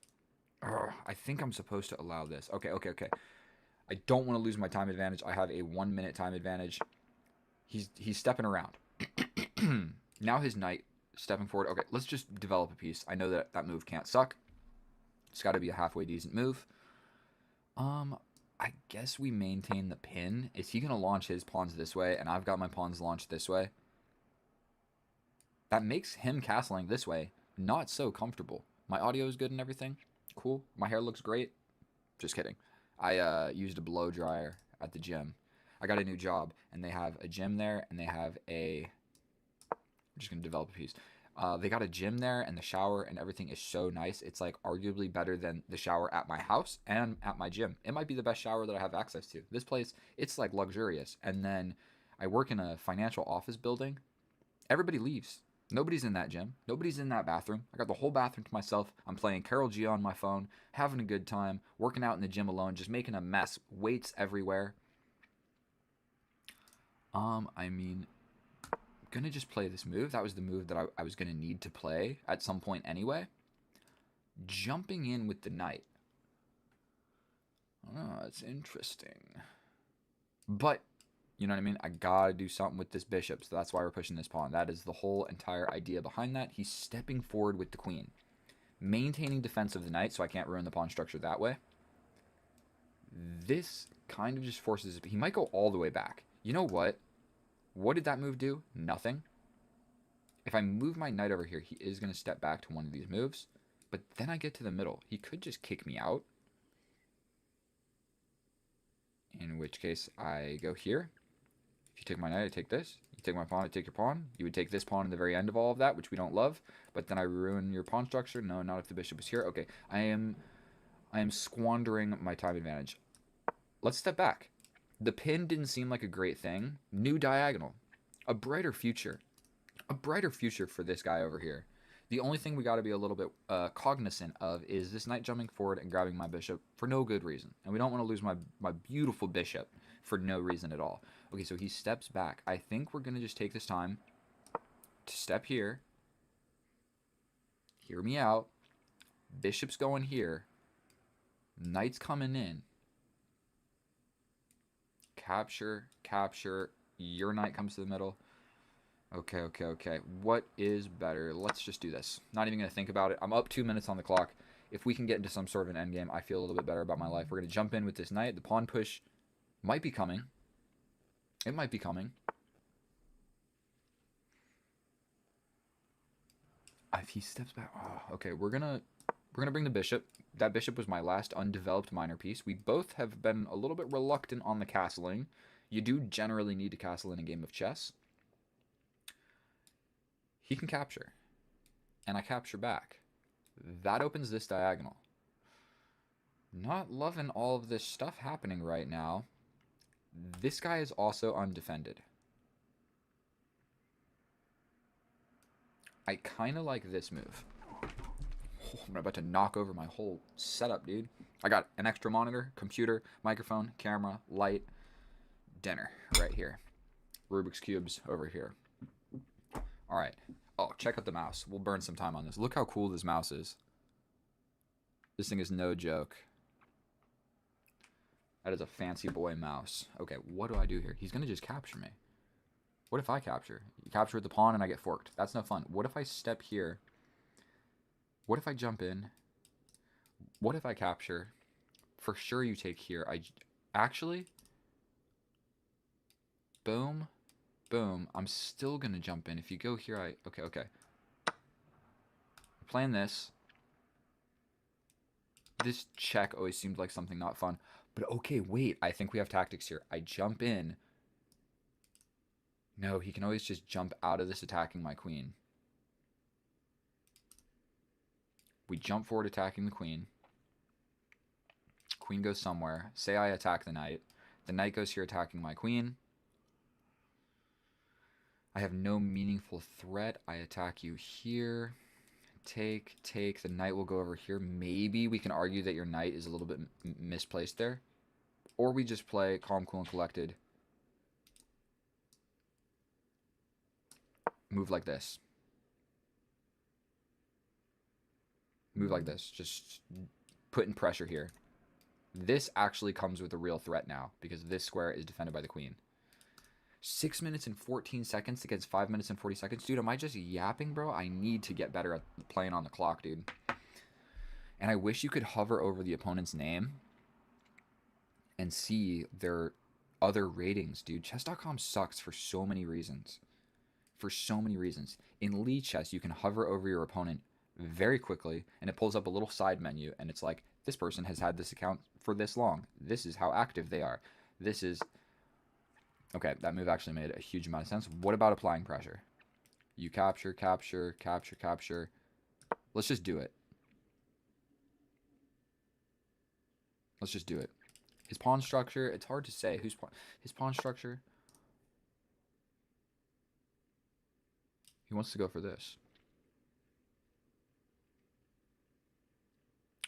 [SPEAKER 1] I think I'm supposed to allow this. Okay. I don't want to lose my time advantage. I have a 1-minute time advantage. He's stepping around. Now his knight stepping forward. Okay, let's just develop a piece. I know that move can't suck. It's got to be a halfway decent move. I guess we maintain the pin. Is he going to launch his pawns this way, and I've got my pawns launched this way? That makes him castling this way not so comfortable. My audio is good and everything. Cool. My hair looks great. Just kidding. I used a blow dryer at the gym. I got a new job, and they have a gym there, and they have a... I'm just going to develop a piece. They got a gym there, and the shower and everything is so nice. It's like arguably better than the shower at my house and at my gym. It might be the best shower that I have access to. This place, it's like luxurious. And then I work in a financial office building. Everybody leaves. Nobody's in that gym. Nobody's in that bathroom. I got the whole bathroom to myself. I'm playing Carol G on my phone, having a good time, working out in the gym alone, just making a mess. Weights everywhere. I mean, gonna just play this move. That was the move that I was gonna need to play at some point anyway. Jumping in with the knight. Oh, that's interesting. But, you know what I mean? I gotta do something with this bishop, so that's why we're pushing this pawn. That is the whole entire idea behind that. He's stepping forward with the queen. Maintaining defense of the knight, so I can't ruin the pawn structure that way. This kind of just forces... He might go all the way back. You know what? What did that move do? Nothing. If I move my knight over here, he is going to step back to one of these moves. But then I get to the middle. He could just kick me out. In which case, I go here. If you take my knight, I take this. You take my pawn, I take your pawn. You would take this pawn in the very end of all of that, which we don't love. But then I ruin your pawn structure. No, not if the bishop is here. Okay, I am squandering my time advantage. Let's step back. The pin didn't seem like a great thing. New diagonal. A brighter future. A brighter future for this guy over here. The only thing we got to be a little bit cognizant of is this knight jumping forward and grabbing my bishop for no good reason. And we don't want to lose my beautiful bishop for no reason at all. Okay, so he steps back. I think we're going to just take this time to step here. Hear me out. Bishop's going here. Knight's coming in. Capture, capture. Your knight comes to the middle. Okay, okay, okay. What is better? Let's just do this. Not even going to think about it. I'm up 2 minutes on the clock. If we can get into some sort of an endgame, I feel a little bit better about my life. We're going to jump in with this knight. The pawn push might be coming. It might be coming. If he steps back... Oh, okay, we're gonna bring the bishop. That bishop was my last undeveloped minor piece. We both have been a little bit reluctant on the castling. You do generally need to castle in a game of chess. He can capture. And I capture back. That opens this diagonal. Not loving all of this stuff happening right now. This guy is also undefended. I kind of like this move. Oh, I'm about to knock over my whole setup, dude. I got an extra monitor, computer, microphone, camera, light, dinner right here. Rubik's Cubes over here. All right. Oh, check out the mouse. We'll burn some time on this. Look how cool this mouse is. This thing is no joke. That is a fancy boy mouse. Okay, what do I do here? He's going to just capture me. What if I capture? You capture with the pawn and I get forked. That's no fun. What if I step here? What if I jump in? What if I capture? For sure you take here. Actually, boom, boom. I'm still going to jump in. If you go here, okay, okay. Playing this. This check always seemed like something not fun. But okay, wait. I think we have tactics here. I jump in. No, he can always just jump out of this attacking my queen. We jump forward attacking the queen. Queen goes somewhere. Say I attack the knight. The knight goes here attacking my queen. I have no meaningful threat. I attack you here. Take, take. The knight will go over here. Maybe we can argue that your knight is a little bit misplaced there. Or we just play calm, cool, and collected. Move like this. Move like this. Just putting pressure here. This actually comes with a real threat now, because this square is defended by the queen. 6 minutes and 14 seconds against 5 minutes and 40 seconds. Dude, am I just yapping, bro? I need to get better at playing on the clock, dude. And I wish you could hover over the opponent's name and see their other ratings, dude. Chess.com sucks for so many reasons. For so many reasons. In Lee Chess, you can hover over your opponent very quickly, and it pulls up a little side menu, and it's like, this person has had this account for this long. This is how active they are. This is... Okay, that move actually made a huge amount of sense. What about applying pressure? You capture, capture, capture, capture. Let's just do it. Let's just do it. His pawn structure, it's hard to say. His pawn structure... He wants to go for this.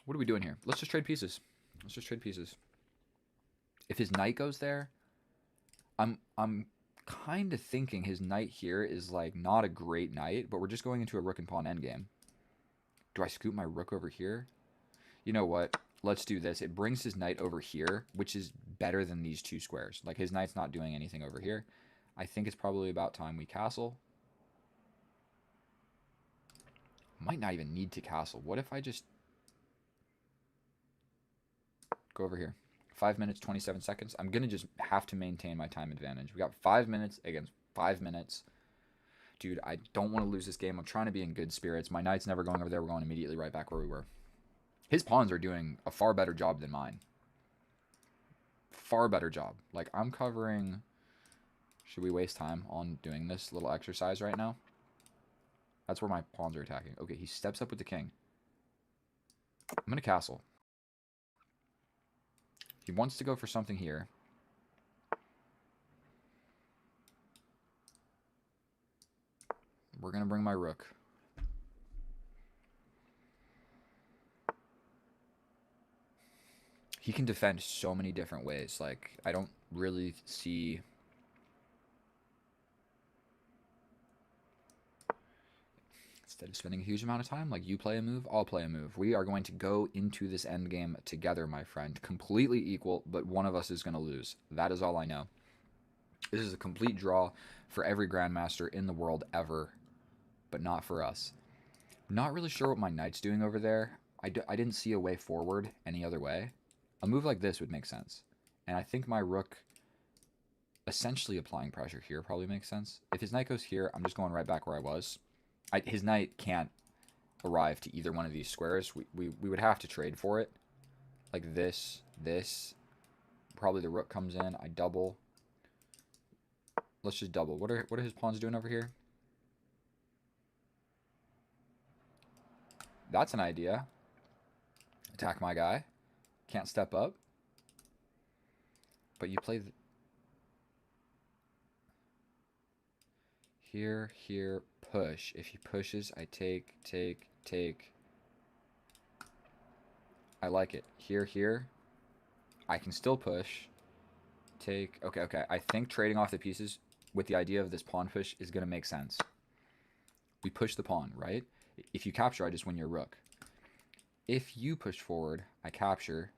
[SPEAKER 1] What are we doing here? Let's just trade pieces. Let's just trade pieces. If his knight goes there, I'm kind of thinking his knight here is like not a great knight, but we're just going into a rook and pawn endgame. Do I scoop my rook over here? You know what? Let's do this. It brings his knight over here, which is better than these two squares. Like, his knight's not doing anything over here. I think it's probably about time we castle. Might not even need to castle. What if I just go over here? 5 minutes, 27 seconds. I'm going to just have to maintain my time advantage. We got 5 minutes against 5 minutes. Dude, I don't want to lose this game. I'm trying to be in good spirits. My knight's never going over there. We're going immediately right back where we were. His pawns are doing a far better job than mine. Far better job. Like, I'm covering... Should we waste time on doing this little exercise right now? That's where my pawns are attacking. Okay, he steps up with the king. I'm going to castle. He wants to go for something here. We're going to bring my rook. He can defend so many different ways. Like, I don't really see... Instead of spending a huge amount of time, like, you play a move, I'll play a move. We are going to go into this endgame together, my friend. Completely equal, but one of us is going to lose. That is all I know. This is a complete draw for every Grandmaster in the world ever, but not for us. Not really sure what my knight's doing over there. I didn't see a way forward any other way. A move like this would make sense. And I think my rook essentially applying pressure here probably makes sense. If his knight goes here, I'm just going right back where I was. His knight can't arrive to either one of these squares. We would have to trade for it. Like this. Probably the rook comes in. I double. Let's just double. What are his pawns doing over here? That's an idea. Attack my guy. Can't step up. But you play... Here, push. If he pushes, I take. I like it. Here. I can still push. Take. Okay. I think trading off the pieces with the idea of this pawn push is going to make sense. We push the pawn, right? If you capture, I just win your rook. If you push forward, I capture.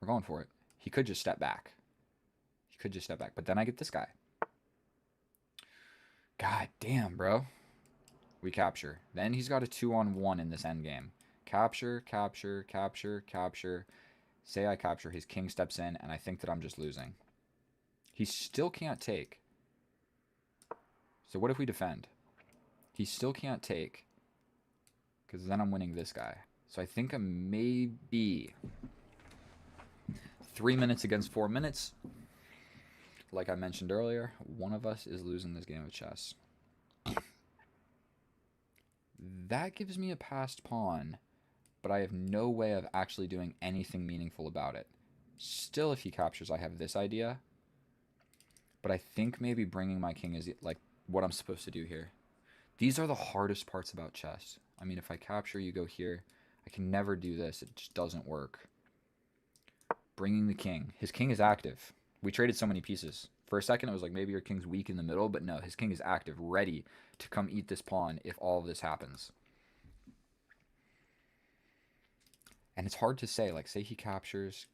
[SPEAKER 1] We're going for it. He could just step back. But then I get this guy. God damn, bro. We capture. Then he's got a 2-on-1 in this endgame. Capture. Say I capture. His king steps in, and I think that I'm just losing. He still can't take. So what if we defend? He still can't take. Because then I'm winning this guy. So I think I'm maybe 3 minutes against 4 minutes. Like I mentioned earlier, one of us is losing this game of chess. That gives me a passed pawn, but I have no way of actually doing anything meaningful about it. Still, if he captures, I have this idea. But I think maybe bringing my king is like what I'm supposed to do here. These are the hardest parts about chess. I mean, if I capture, you go here. I can never do this. It just doesn't work. Bringing the king. His king is active. We traded so many pieces. For a second, it was like maybe your king's weak in the middle, but no, his king is active, ready to come eat this pawn if all of this happens. And it's hard to say, like, say he captures,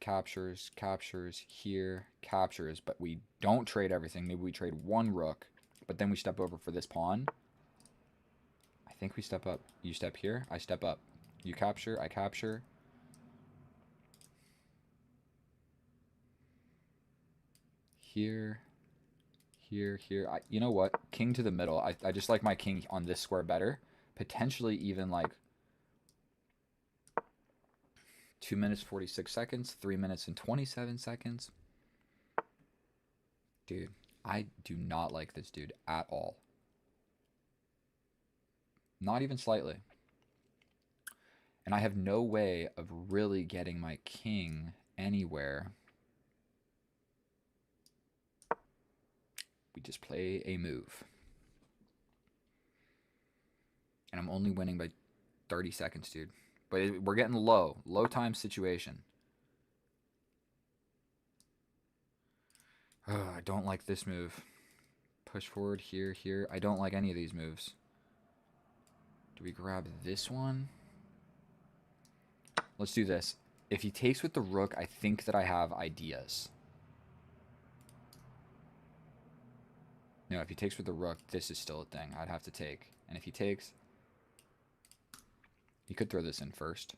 [SPEAKER 1] here, captures, but we don't trade everything. Maybe we trade one rook, but then we step over for this pawn. I think we step up. You step here, I step up. You capture, I capture. Here. You know what? King to the middle. I just like my king on this square better. Potentially even like 2 minutes 46 seconds, 3 minutes and 27 seconds. Dude, I do not like this dude at all. Not even slightly. And I have no way of really getting my king anywhere. just play a move. And I'm only winning by 30 seconds, dude. But we're getting low. Low time situation. Oh, I don't like this move. Push forward, here, here. I don't like any of these moves. Do we grab this one? Let's do this. If he takes with the rook, I think that I have ideas. No, if he takes with the rook, this is still a thing I'd have to take. And if he takes... He could throw this in first.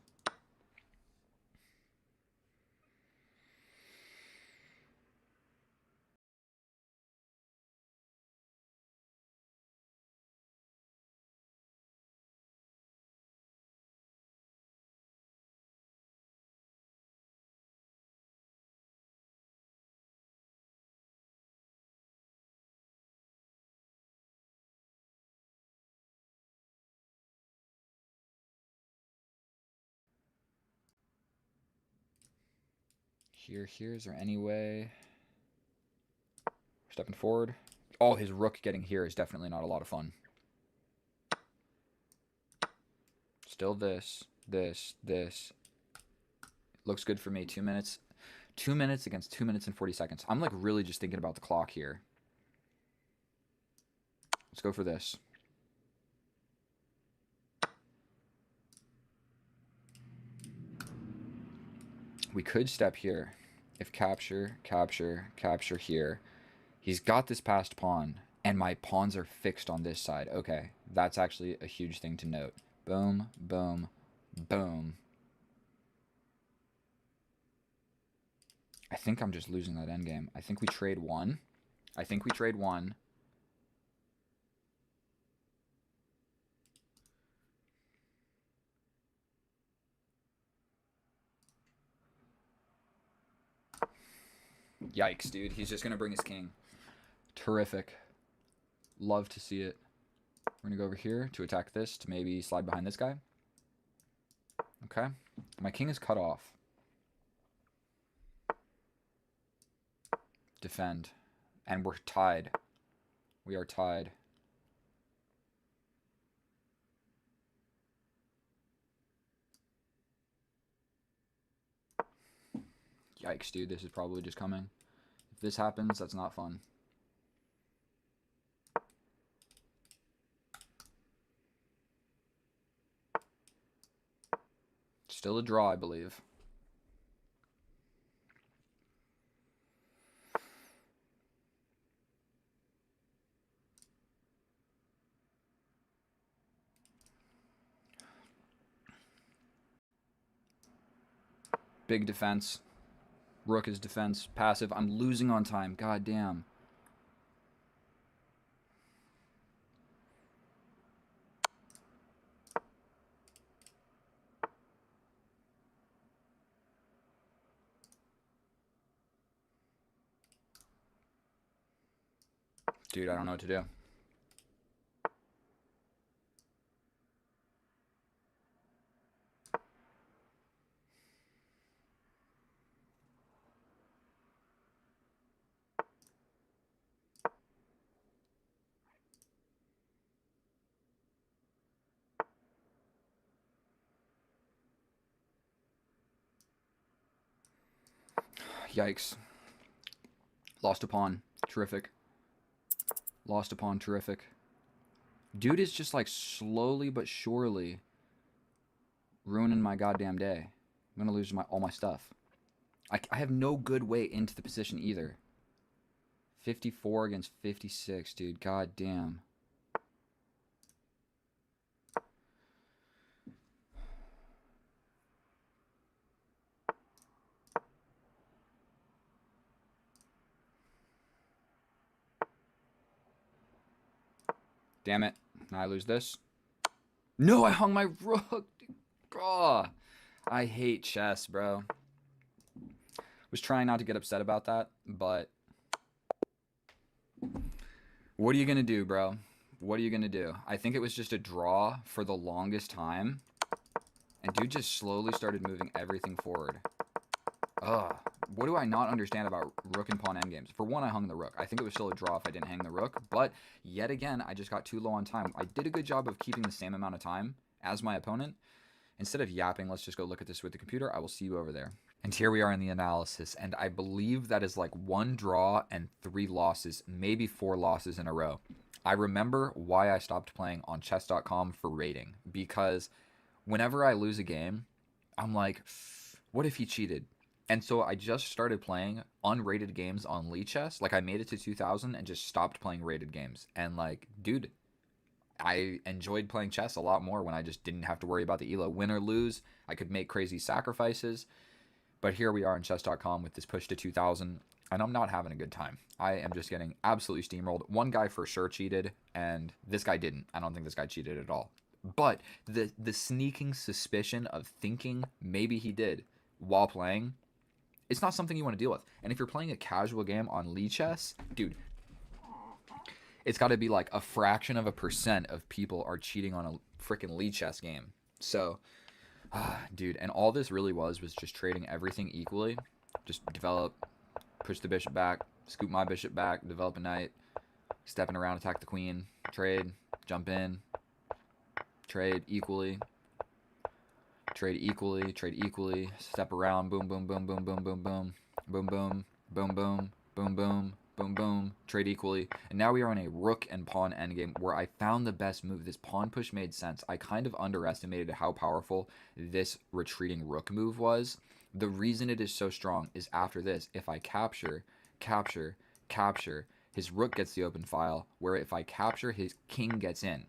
[SPEAKER 1] Here. Is there any way? Stepping forward. Oh, his rook getting here is definitely not a lot of fun. Still this. Looks good for me. 2 minutes. 2 minutes against 2 minutes and 40 seconds. I'm like really just thinking about the clock here. Let's go for this. We could step here. If capture here. He's got this passed pawn, and my pawns are fixed on this side. Okay, that's actually a huge thing to note. Boom, boom, boom. I think I'm just losing that endgame. I think we trade one. Yikes, dude. He's just going to bring his king. Terrific. Love to see it. We're going to go over here to attack this, to maybe slide behind this guy. Okay. My king is cut off. Defend. And we're tied. We are tied. Yikes, dude. This is probably just coming. If this happens, that's not fun. Still a draw, I believe. Big defense. Rook is defense. Passive. I'm losing on time. God damn. Dude, I don't know what to do. Yikes. Lost a pawn. Terrific. Lost a pawn. Terrific. Dude is just like slowly but surely ruining my goddamn day. I'm gonna lose all my stuff. I have no good way into the position either. 54 against 56, dude. God damn. Damn it. Now I lose this. No, I hung my rook. Oh, I hate chess, bro. Was trying not to get upset about that, but what are you going to do, bro? What are you going to do? I think it was just a draw for the longest time. And dude just slowly started moving everything forward. Ugh. What do I not understand about rook and pawn endgames? For one, I hung the rook. I think it was still a draw if I didn't hang the rook. But yet again, I just got too low on time. I did a good job of keeping the same amount of time as my opponent. Instead of yapping, let's just go look at this with the computer. I will see you over there. And here we are in the analysis. And I believe that is like 1 draw and 3 losses, maybe 4 losses in a row. I remember why I stopped playing on chess.com for rating. Because whenever I lose a game, I'm like, what if he cheated? And so I just started playing unrated games on Lee Chess. Like, I made it to 2000 and just stopped playing rated games. And like, dude, I enjoyed playing chess a lot more when I just didn't have to worry about the elo. Win or lose, I could make crazy sacrifices. But here we are in chess.com with this push to 2000, and I'm not having a good time. I am just getting absolutely steamrolled. One guy for sure cheated, and this guy didn't. I don't think this guy cheated at all. But the sneaking suspicion of thinking maybe he did while playing, it's not something you want to deal with. And if you're playing a casual game on Lee Chess, dude, it's got to be like a fraction of a % of people are cheating on a freaking Lee Chess game. So, dude, and all this really was just trading everything equally. Just develop, push the bishop back, scoop my bishop back, develop a knight, stepping around, attack the queen, trade, jump in, trade equally, trade equally, step around, boom, boom, boom, boom, boom, boom, boom, boom, boom, boom, boom, boom, boom, boom, boom, trade equally. And now we are in a rook and pawn endgame where I found the best move. This pawn push made sense. I kind of underestimated how powerful this retreating rook move was. The reason it is so strong is after this, if I capture, his rook gets the open file, where if I capture, his king gets in.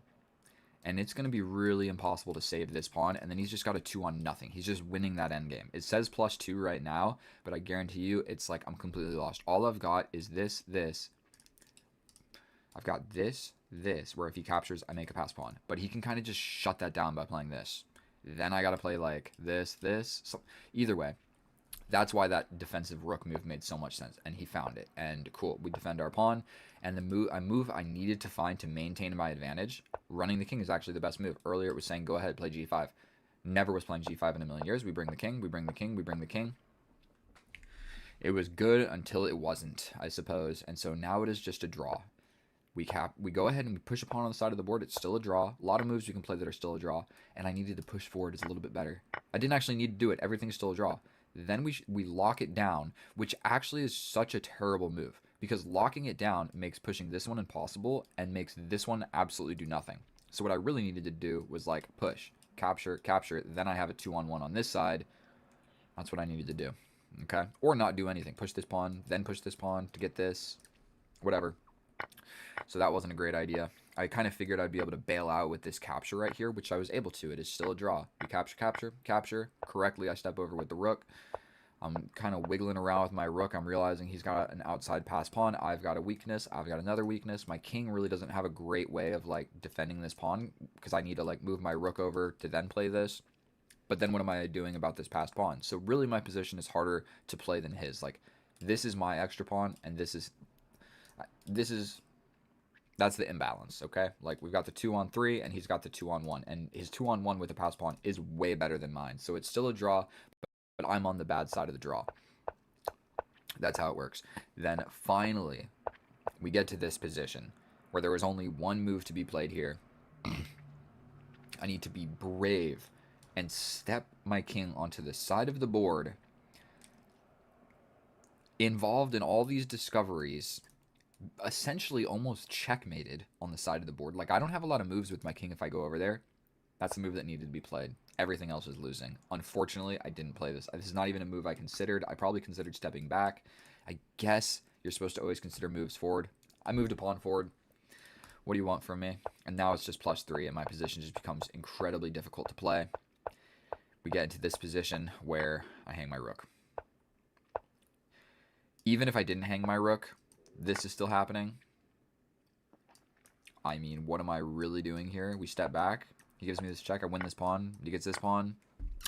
[SPEAKER 1] And it's going to be really impossible to save this pawn, and then he's just got a 2-on-0. He's just winning that endgame. It says +2 right now, but I guarantee you it's like I'm completely lost. All I've got is this. I've got this, where if he captures, I make a pass pawn. But he can kind of just shut that down by playing this. Then I got to play like this. So either way, that's why that defensive rook move made so much sense, and he found it. And cool, we defend our pawn, and the move I needed to find to maintain my advantage, running the king is actually the best move. Earlier it was saying go ahead, play g5. Never was playing g5 in a million years. We bring the king, we bring the king, we bring the king. It was good until it wasn't, I suppose. And so now it is just a draw. We go ahead and we push a pawn on the side of the board. It's still a draw. A lot of moves you can play that are still a draw, and I needed to push forward is a little bit better. I didn't actually need to do it. Everything's still a draw. Then we lock it down, which actually is such a terrible move, because locking it down makes pushing this one impossible and makes this one absolutely do nothing. So what I really needed to do was like push, capture, then I have a 2-on-1 on this side. That's what I needed to do, okay? Or not do anything. Push this pawn, then push this pawn to get this, whatever. So that wasn't a great idea. I kind of figured I'd be able to bail out with this capture right here, which I was able to. It is still a draw. We capture. Correctly, I step over with the rook. I'm kind of wiggling around with my rook. I'm realizing he's got an outside pass pawn. I've got a weakness. I've got another weakness. My king really doesn't have a great way of like defending this pawn, because I need to like move my rook over to then play this. But then what am I doing about this passed pawn? So really my position is harder to play than his. Like, this is my extra pawn, and that's the imbalance, okay? Like, we've got the 2-on-3, and he's got the 2-on-1, and his 2-on-1 with the pass pawn is way better than mine. So it's still a draw, but I'm on the bad side of the draw. That's how it works. Then finally, we get to this position where there was only one move to be played here. I need to be brave and step my king onto the side of the board, involved in all these discoveries, essentially almost checkmated on the side of the board. Like, I don't have a lot of moves with my king if I go over there. That's the move that needed to be played. Everything else is losing. Unfortunately, I didn't play this. This is not even a move I considered. I probably considered stepping back. I guess you're supposed to always consider moves forward. I moved a pawn forward. What do you want from me? And now it's just +3, and my position just becomes incredibly difficult to play. We get into this position where I hang my rook. Even if I didn't hang my rook, this is still happening. I mean, what am I really doing here? We step back. He gives me this check. I win this pawn. He gets this pawn.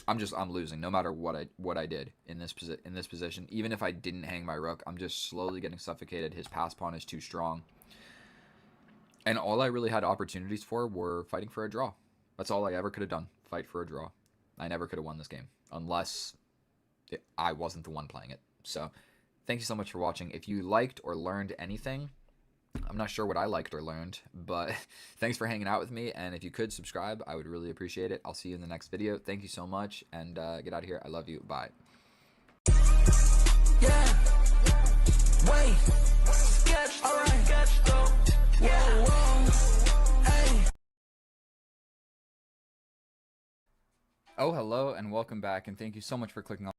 [SPEAKER 1] I'm losing no matter what I did in this position. Even if I didn't hang my rook, I'm just slowly getting suffocated. His pass pawn is too strong. And all I really had opportunities for were fighting for a draw. That's all I ever could have done. Fight for a draw. I never could have won this game unless I wasn't the one playing it. So thank you so much for watching. If you liked or learned anything, I'm not sure what I liked or learned, but thanks for hanging out with me. And if you could subscribe, I would really appreciate it. I'll see you in the next video. Thank you so much, and get out of here. I love you. Bye.
[SPEAKER 2] Yeah. Wait. All right. Yeah. Hey.
[SPEAKER 1] Oh, hello, and welcome back, and thank you so much for clicking on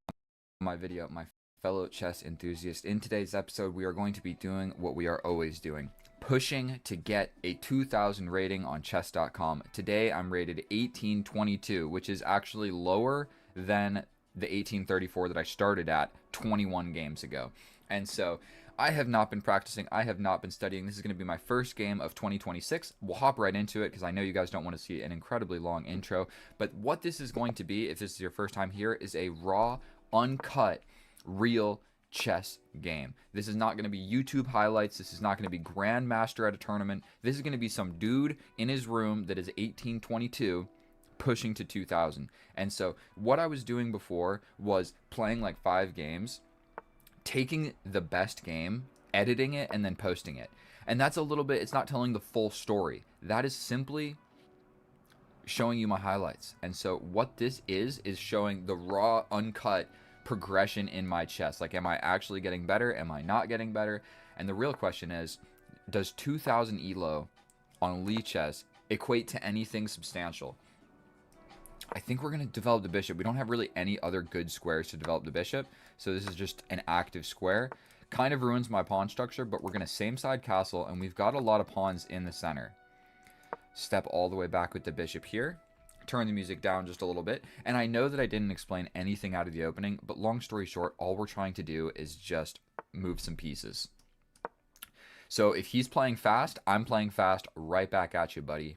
[SPEAKER 1] my video, my fellow chess enthusiast. In today's episode, we are going to be doing what we are always doing, pushing to get a 2000 rating on chess.com. Today, I'm rated 1822, which is actually lower than the 1834 that I started at 21 games ago. And so I have not been practicing. I have not been studying. This is going to be my first game of 2026. We'll hop right into it because I know you guys don't want to see an incredibly long intro. But what this is going to be, if this is your first time here, is a raw, uncut, real chess game. This is not going to be YouTube highlights. This is not going to be Grandmaster at a tournament. This is going to be some dude in his room that is 1822 pushing to 2000. And so what I was doing before was playing like 5 games, taking the best game, editing it, and then posting it. And that's a little bit, it's not telling the full story. That is simply showing you my highlights. And so what this is showing the raw, uncut progression in my chess. Like, am I actually getting better? Am I not getting better? And the real question is, does 2000 ELO on Lee chess equate to anything substantial? I think we're going to develop the bishop. We don't have really any other good squares to develop the bishop, so this is just an active square. Kind of ruins my pawn structure, but we're going to same side castle, and we've got a lot of pawns in the center. Step all the way back with the bishop here. Turn the music down just a little bit. And I know that I didn't explain anything out of the opening, but long story short, all we're trying to do is just move some pieces. So if he's playing fast, I'm playing fast right back at you, buddy.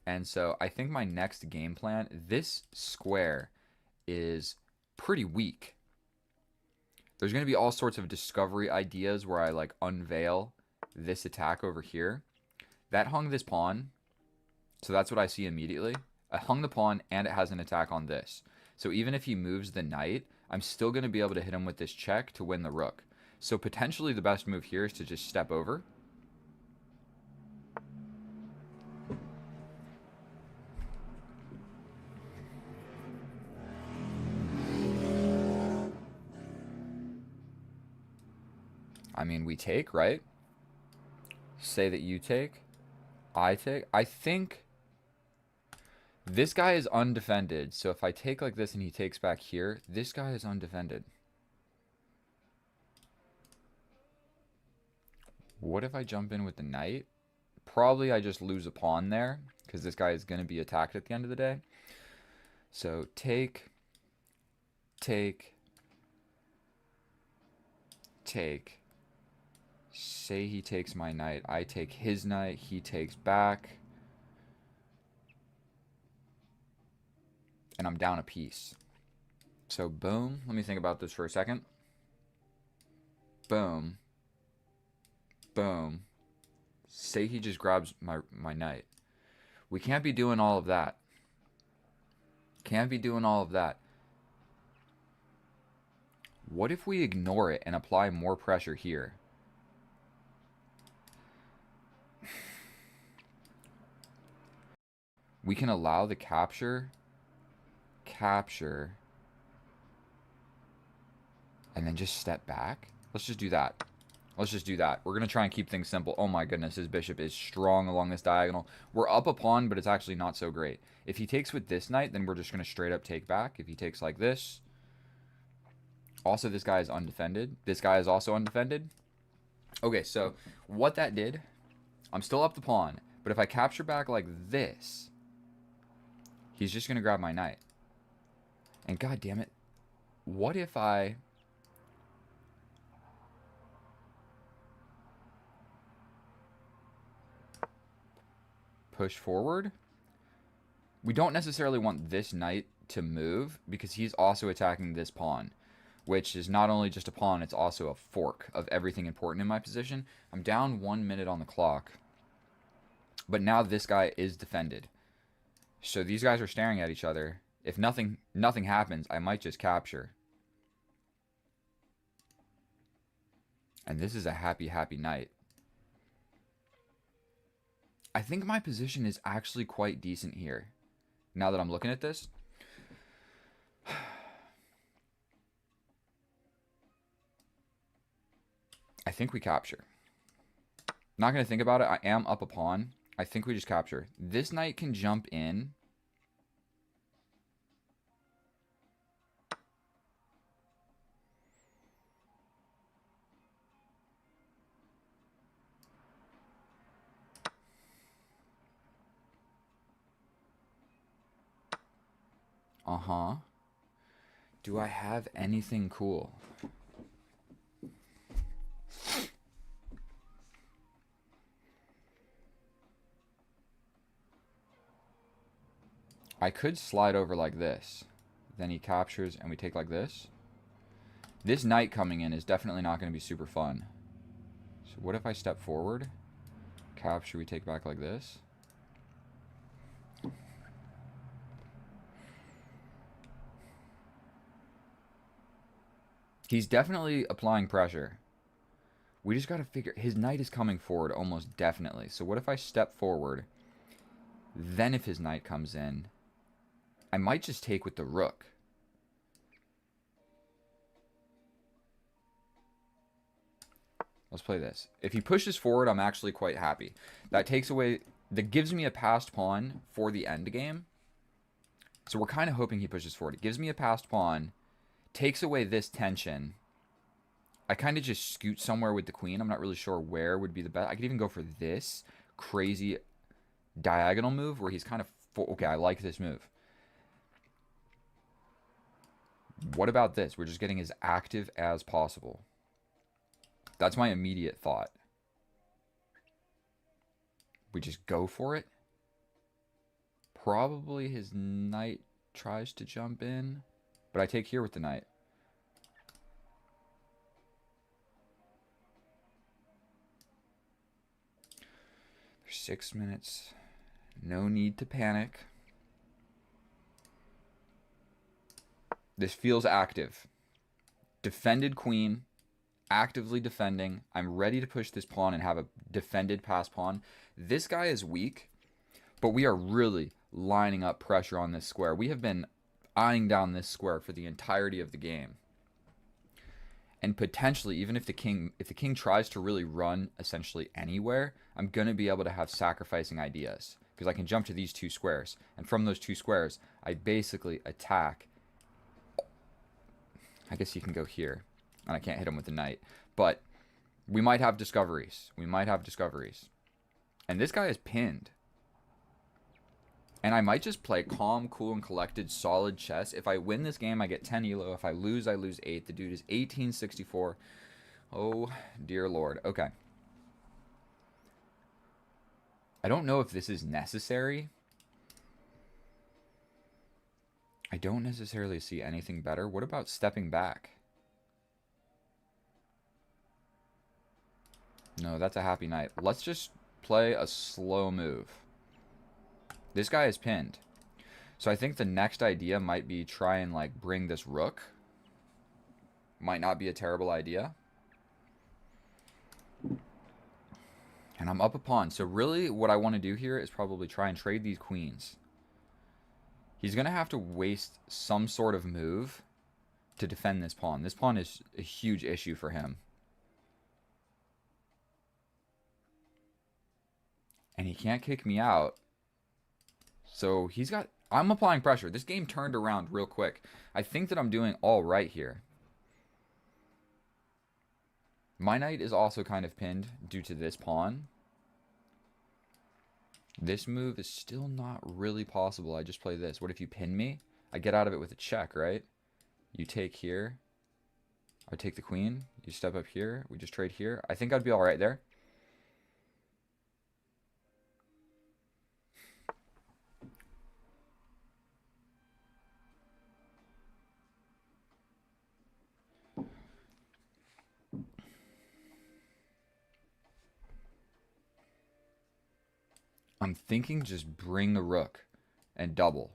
[SPEAKER 1] And so I think my next game plan, this square is pretty weak. There's going to be all sorts of discovery ideas where I like unveil this attack over here. That hung this pawn, so that's what I see immediately. I hung the pawn and it has an attack on this. So even if he moves the knight, I'm still going to be able to hit him with this check to win the rook. So potentially the best move here is to just step over. I mean, we take, right? Say that you take. I take. I think this guy is undefended. So if I take like this and he takes back here, this guy is undefended. What if I jump in with the knight? Probably I just lose a pawn there because this guy is going to be attacked at the end of the day. So take, take, take. Say he takes my knight. I take his knight. He takes back. And I'm down a piece. So boom. Let me think about this for a second. Boom. Boom. Say he just grabs my knight. We can't be doing all of that. Can't be doing all of that. What if we ignore it and apply more pressure here? We can allow the capture, and then just step back. Let's just do that. Let's just do that. We're going to try and keep things simple. Oh my goodness, his bishop is strong along this diagonal. We're up a pawn, but it's actually not so great. If he takes with this knight, then we're just going to straight up take back. If he takes like this. Also, this guy is undefended. This guy is also undefended. Okay, so what that did, I'm still up the pawn, but if I capture back like this, he's just going to grab my knight. And god damn it, what if I push forward? We don't necessarily want this knight to move because he's also attacking this pawn, which is not only just a pawn, it's also a fork of everything important in my position. I'm down 1 minute on the clock, but now this guy is defended. So these guys are staring at each other. If nothing happens, I might just capture. And this is a happy, happy night. I think my position is actually quite decent here. Now that I'm looking at this. I think we capture. Not going to think about it. I am up a pawn. I think we just capture. This knight can jump in. Uh-huh. Do I have anything cool? I could slide over like this. Then he captures and we take like this. This knight coming in is definitely not going to be super fun. So what if I step forward? Capture, we take back like this. He's definitely applying pressure. We just got to figure... His knight is coming forward almost definitely. So what if I step forward? Then if his knight comes in... I might just take with the rook. Let's play this. If he pushes forward, I'm actually quite happy. That takes away... That gives me a passed pawn for the end game. So we're kind of hoping he pushes forward. It gives me a passed pawn. Takes away this tension. I kind of just scoot somewhere with the queen. I'm not really sure where would be the best. I could even go for this crazy diagonal move where he's kind of... Okay, I like this move. What about this? We're just getting as active as possible. That's my immediate thought. We just go for it. Probably his knight tries to jump in. But I take here with the knight. There's 6 minutes. No need to panic. This feels active. Defended queen. Actively defending. I'm ready to push this pawn and have a defended pass pawn. This guy is weak, but we are really lining up pressure on this square. We have been eyeing down this square for the entirety of the game. And potentially, even if the king tries to really run essentially anywhere, I'm going to be able to have sacrificing ideas. Because I can jump to these 2 squares. And from those 2 squares, I basically attack. I guess he can go here. And I can't hit him with the knight. But we might have discoveries. We might have discoveries. And this guy is pinned. And I might just play calm, cool, and collected, solid chess. If I win this game, I get 10 elo. If I lose 8. The dude is 1864. Oh, dear Lord. Okay. I don't know if this is necessary. I don't necessarily see anything better. What about stepping back? No, that's a happy night. Let's just play a slow move. This guy is pinned. So I think the next idea might be try and like bring this rook. Might not be a terrible idea. And I'm up a pawn. So really what I want to do here is probably try and trade these queens. He's going to have to waste some sort of move to defend this pawn. This pawn is a huge issue for him. And he can't kick me out. So he's got... I'm applying pressure. This game turned around real quick. I think that I'm doing all right here. My knight is also kind of pinned due to this pawn. This move is still not really possible. I just play this. What if you pin me? I get out of it with a check, right? You take here. I take the queen. You step up here. We just trade here. I think I'd be all right there. I'm thinking just bring the rook and double.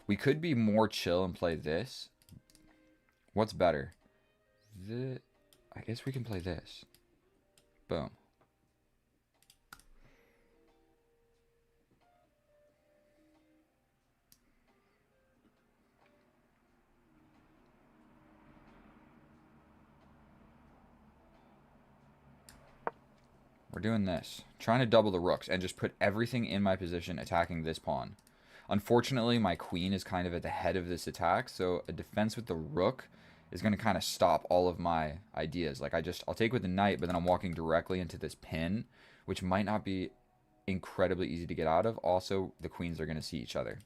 [SPEAKER 1] We could be more chill and play this. What's better? I guess we can play this. Boom. We're doing this. Trying to double the rooks and just put everything in my position attacking this pawn. Unfortunately, my queen is kind of at the head of this attack, so a defense with the rook is going to kind of stop all of my ideas. Like, I'll take with the knight, but then I'm walking directly into this pin, which might not be incredibly easy to get out of. Also, the queens are going to see each other.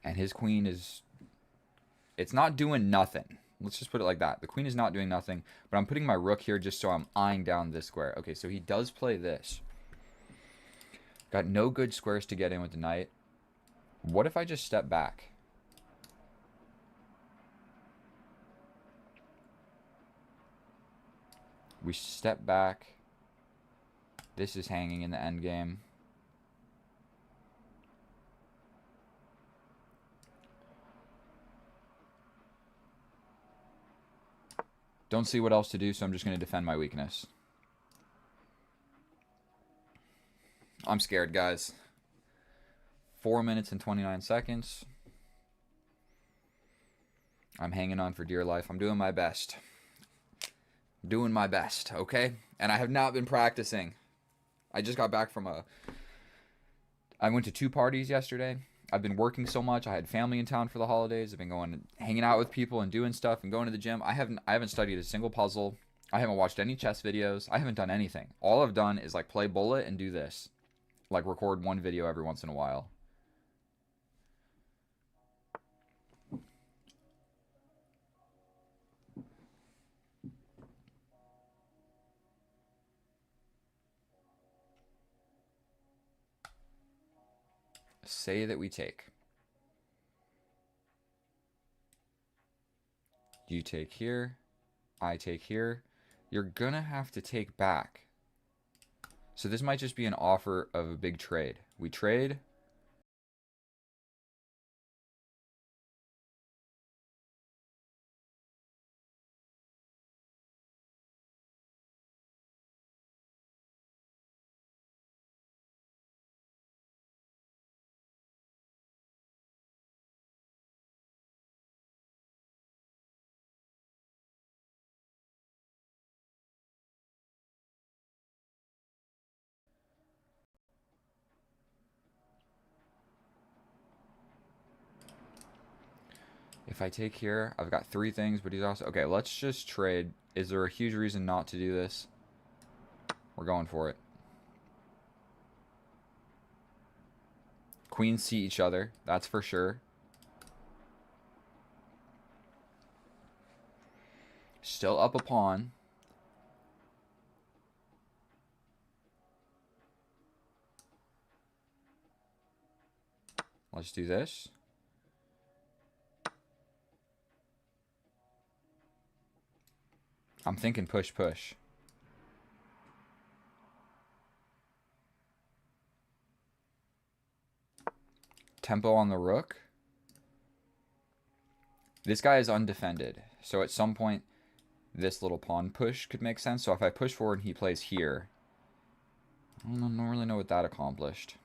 [SPEAKER 1] And his queen is... It's not doing nothing. Let's just put it like that. The queen is not doing nothing, but I'm putting my rook here just so I'm eyeing down this square. Okay, so he does play this. Got no good squares to get in with the knight. What if I just step back? We step back. This is hanging in the endgame. Don't see what else to do, so I'm just going to defend my weakness. I'm scared, guys. 4 minutes and 29 seconds. I'm hanging on for dear life. I'm doing my best. Doing my best, okay? And I have not been practicing. I just got back from I went to 2 parties yesterday. I've been working so much. I had family in town for the holidays. I've been going, hanging out with people and doing stuff and going to the gym. I haven't studied a single puzzle. I haven't watched any chess videos. I haven't done anything. All I've done is like play bullet and do this. Like record one video every once in a while. Say that we take. You take here. I take here. You're gonna have to take back. So this might just be an offer of a big trade. We trade. If I take here, I've got 3 things, but he's also... Okay, let's just trade. Is there a huge reason not to do this? We're going for it. Queens see each other, that's for sure. Still up a pawn. Let's do this. I'm thinking push, push. Tempo on the rook. This guy is undefended. So at some point, this little pawn push could make sense. So if I push forward and he plays here, I don't really know what that accomplished.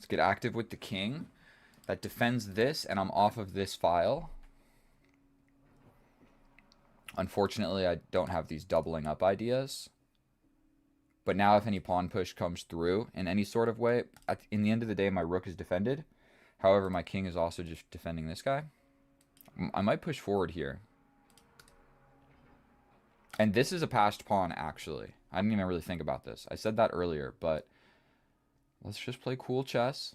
[SPEAKER 1] Get active with the king. That defends this, and I'm off of this file. Unfortunately, I don't have these doubling up ideas. But now if any pawn push comes through in any sort of way, in the end of the day, my rook is defended. However, my king is also just defending this guy. I might push forward here. And this is a passed pawn, actually. I didn't even really think about this. I said that earlier, but... Let's just play cool chess.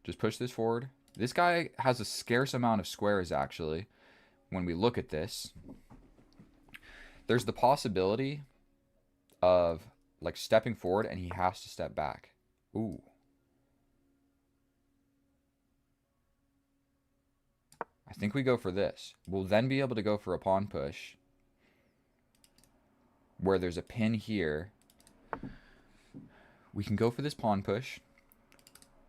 [SPEAKER 1] Just push this forward. This guy has a scarce amount of squares, actually, when we look at this. There's the possibility of, like, stepping forward, and he has to step back. Ooh. I think we go for this. We'll then be able to go for a pawn push, where there's a pin here. We can go for this pawn push.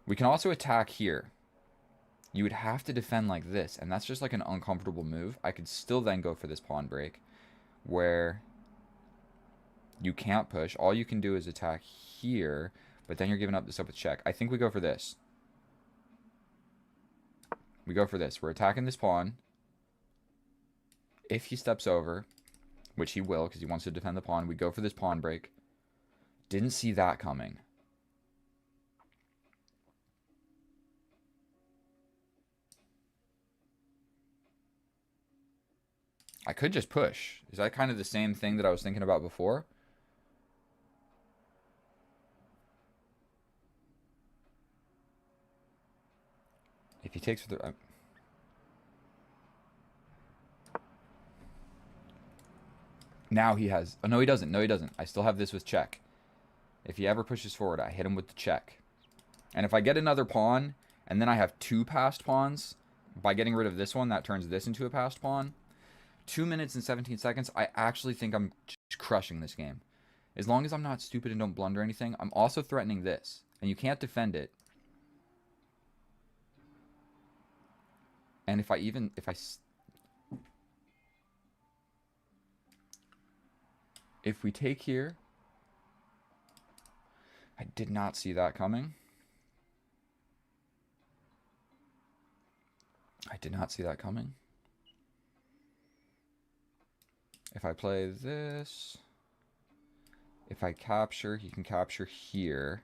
[SPEAKER 1] We can also attack here. You would have to defend like this, and that's just like an uncomfortable move. I could still then go for this pawn break, where you can't push. All you can do is attack here, but then you're giving up this up with check. I think we go for this. We go for this. We're attacking this pawn. If he steps over, which he will because he wants to defend the pawn, we go for this pawn break. Didn't see that coming. I could just push. Is that kind of the same thing that I was thinking about before? If he takes with the... Now he has... Oh, no, he doesn't. No, he doesn't. I still have this with check. If he ever pushes forward, I hit him with the check. And if I get another pawn, and then I have two passed pawns, by getting rid of this one, that turns this into a passed pawn. 2 minutes and 17 seconds, I actually think I'm just crushing this game. As long as I'm not stupid and don't blunder anything, I'm also threatening this. And you can't defend it. And if we take here, I did not see that coming. I did not see that coming. If I play this, if I capture, he can capture here.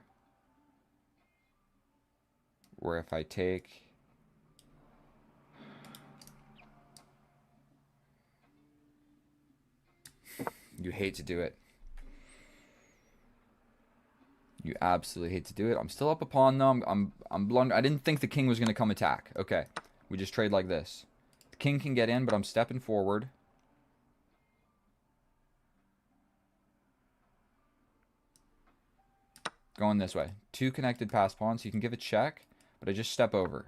[SPEAKER 1] Or if I take... You hate to do it. You absolutely hate to do it. I'm still up a pawn though. I'm blunder. I didn't think the king was going to come attack. Okay. We just trade like this. The king can get in, but I'm stepping forward. Going this way. Two connected pass pawns. You can give a check, but I just step over.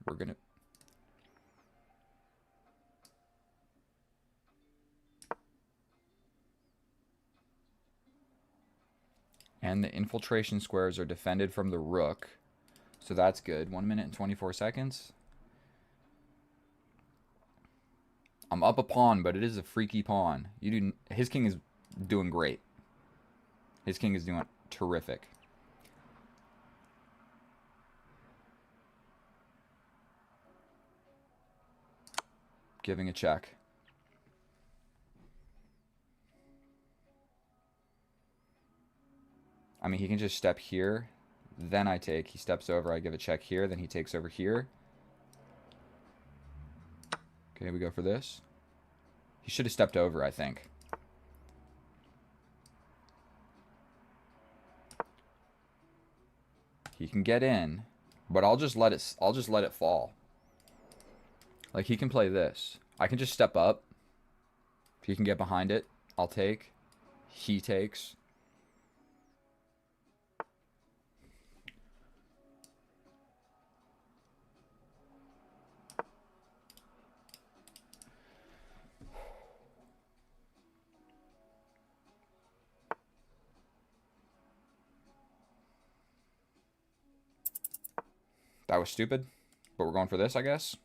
[SPEAKER 1] We're going to... And the infiltration squares are defended from the rook. So that's good. 1 minute and 24 seconds. I'm up a pawn, but it is a freaky pawn. His king is doing great. His king is doing terrific. Giving a check. I mean, he can just step here. Then I take. He steps over. I give a check here. Then he takes over here. Okay, we go for this. He should have stepped over, I think. He can get in, but I'll just let it fall. Like, he can play this. I can just step up. If he can get behind it, I'll take. He takes. That was stupid, but we're going for this, I guess.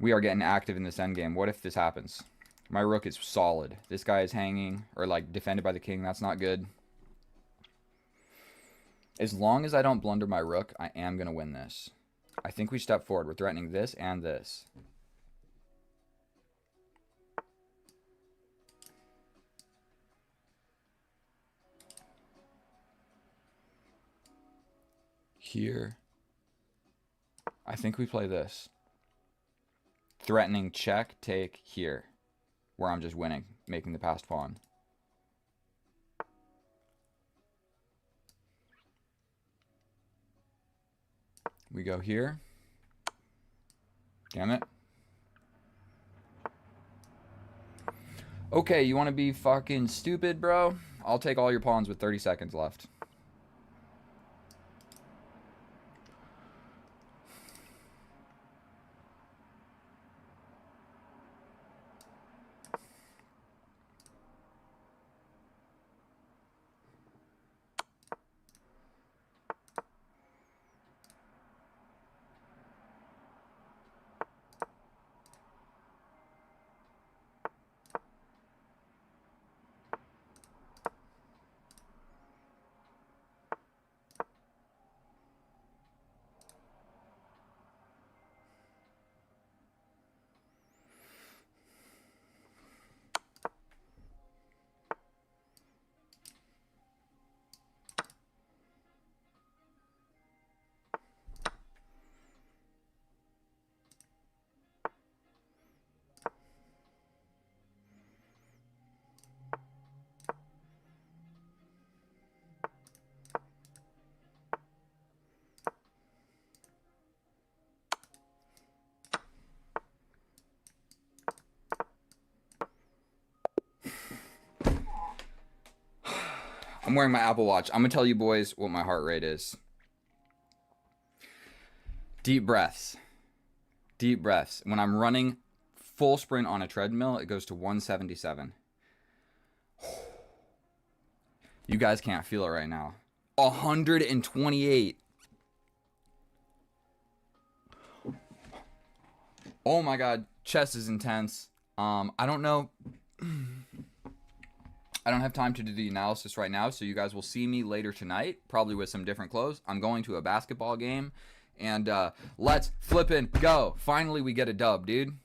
[SPEAKER 1] We are getting active in this endgame. What if this happens? My rook is solid. This guy is hanging, or like defended by the king. That's not good. As long as I don't blunder my rook, I am going to win this. I think we step forward. We're threatening this and this. Here. I think we play this. Threatening check, take here. Where I'm just winning, making the passed pawn. We go here. Damn it. Okay, you want to be fucking stupid, bro? I'll take all your pawns with 30 seconds left. I'm wearing my Apple Watch. I'm going to tell you boys what my heart rate is. Deep breaths. Deep breaths. When I'm running full sprint on a treadmill, it goes to 177. You guys can't feel it right now. 128. Oh my god, chess is intense. I don't know. I don't have time to do the analysis right now, so you guys will see me later tonight, probably with some different clothes. I'm going to a basketball game, and let's flippin' go. Finally, we get a dub, dude.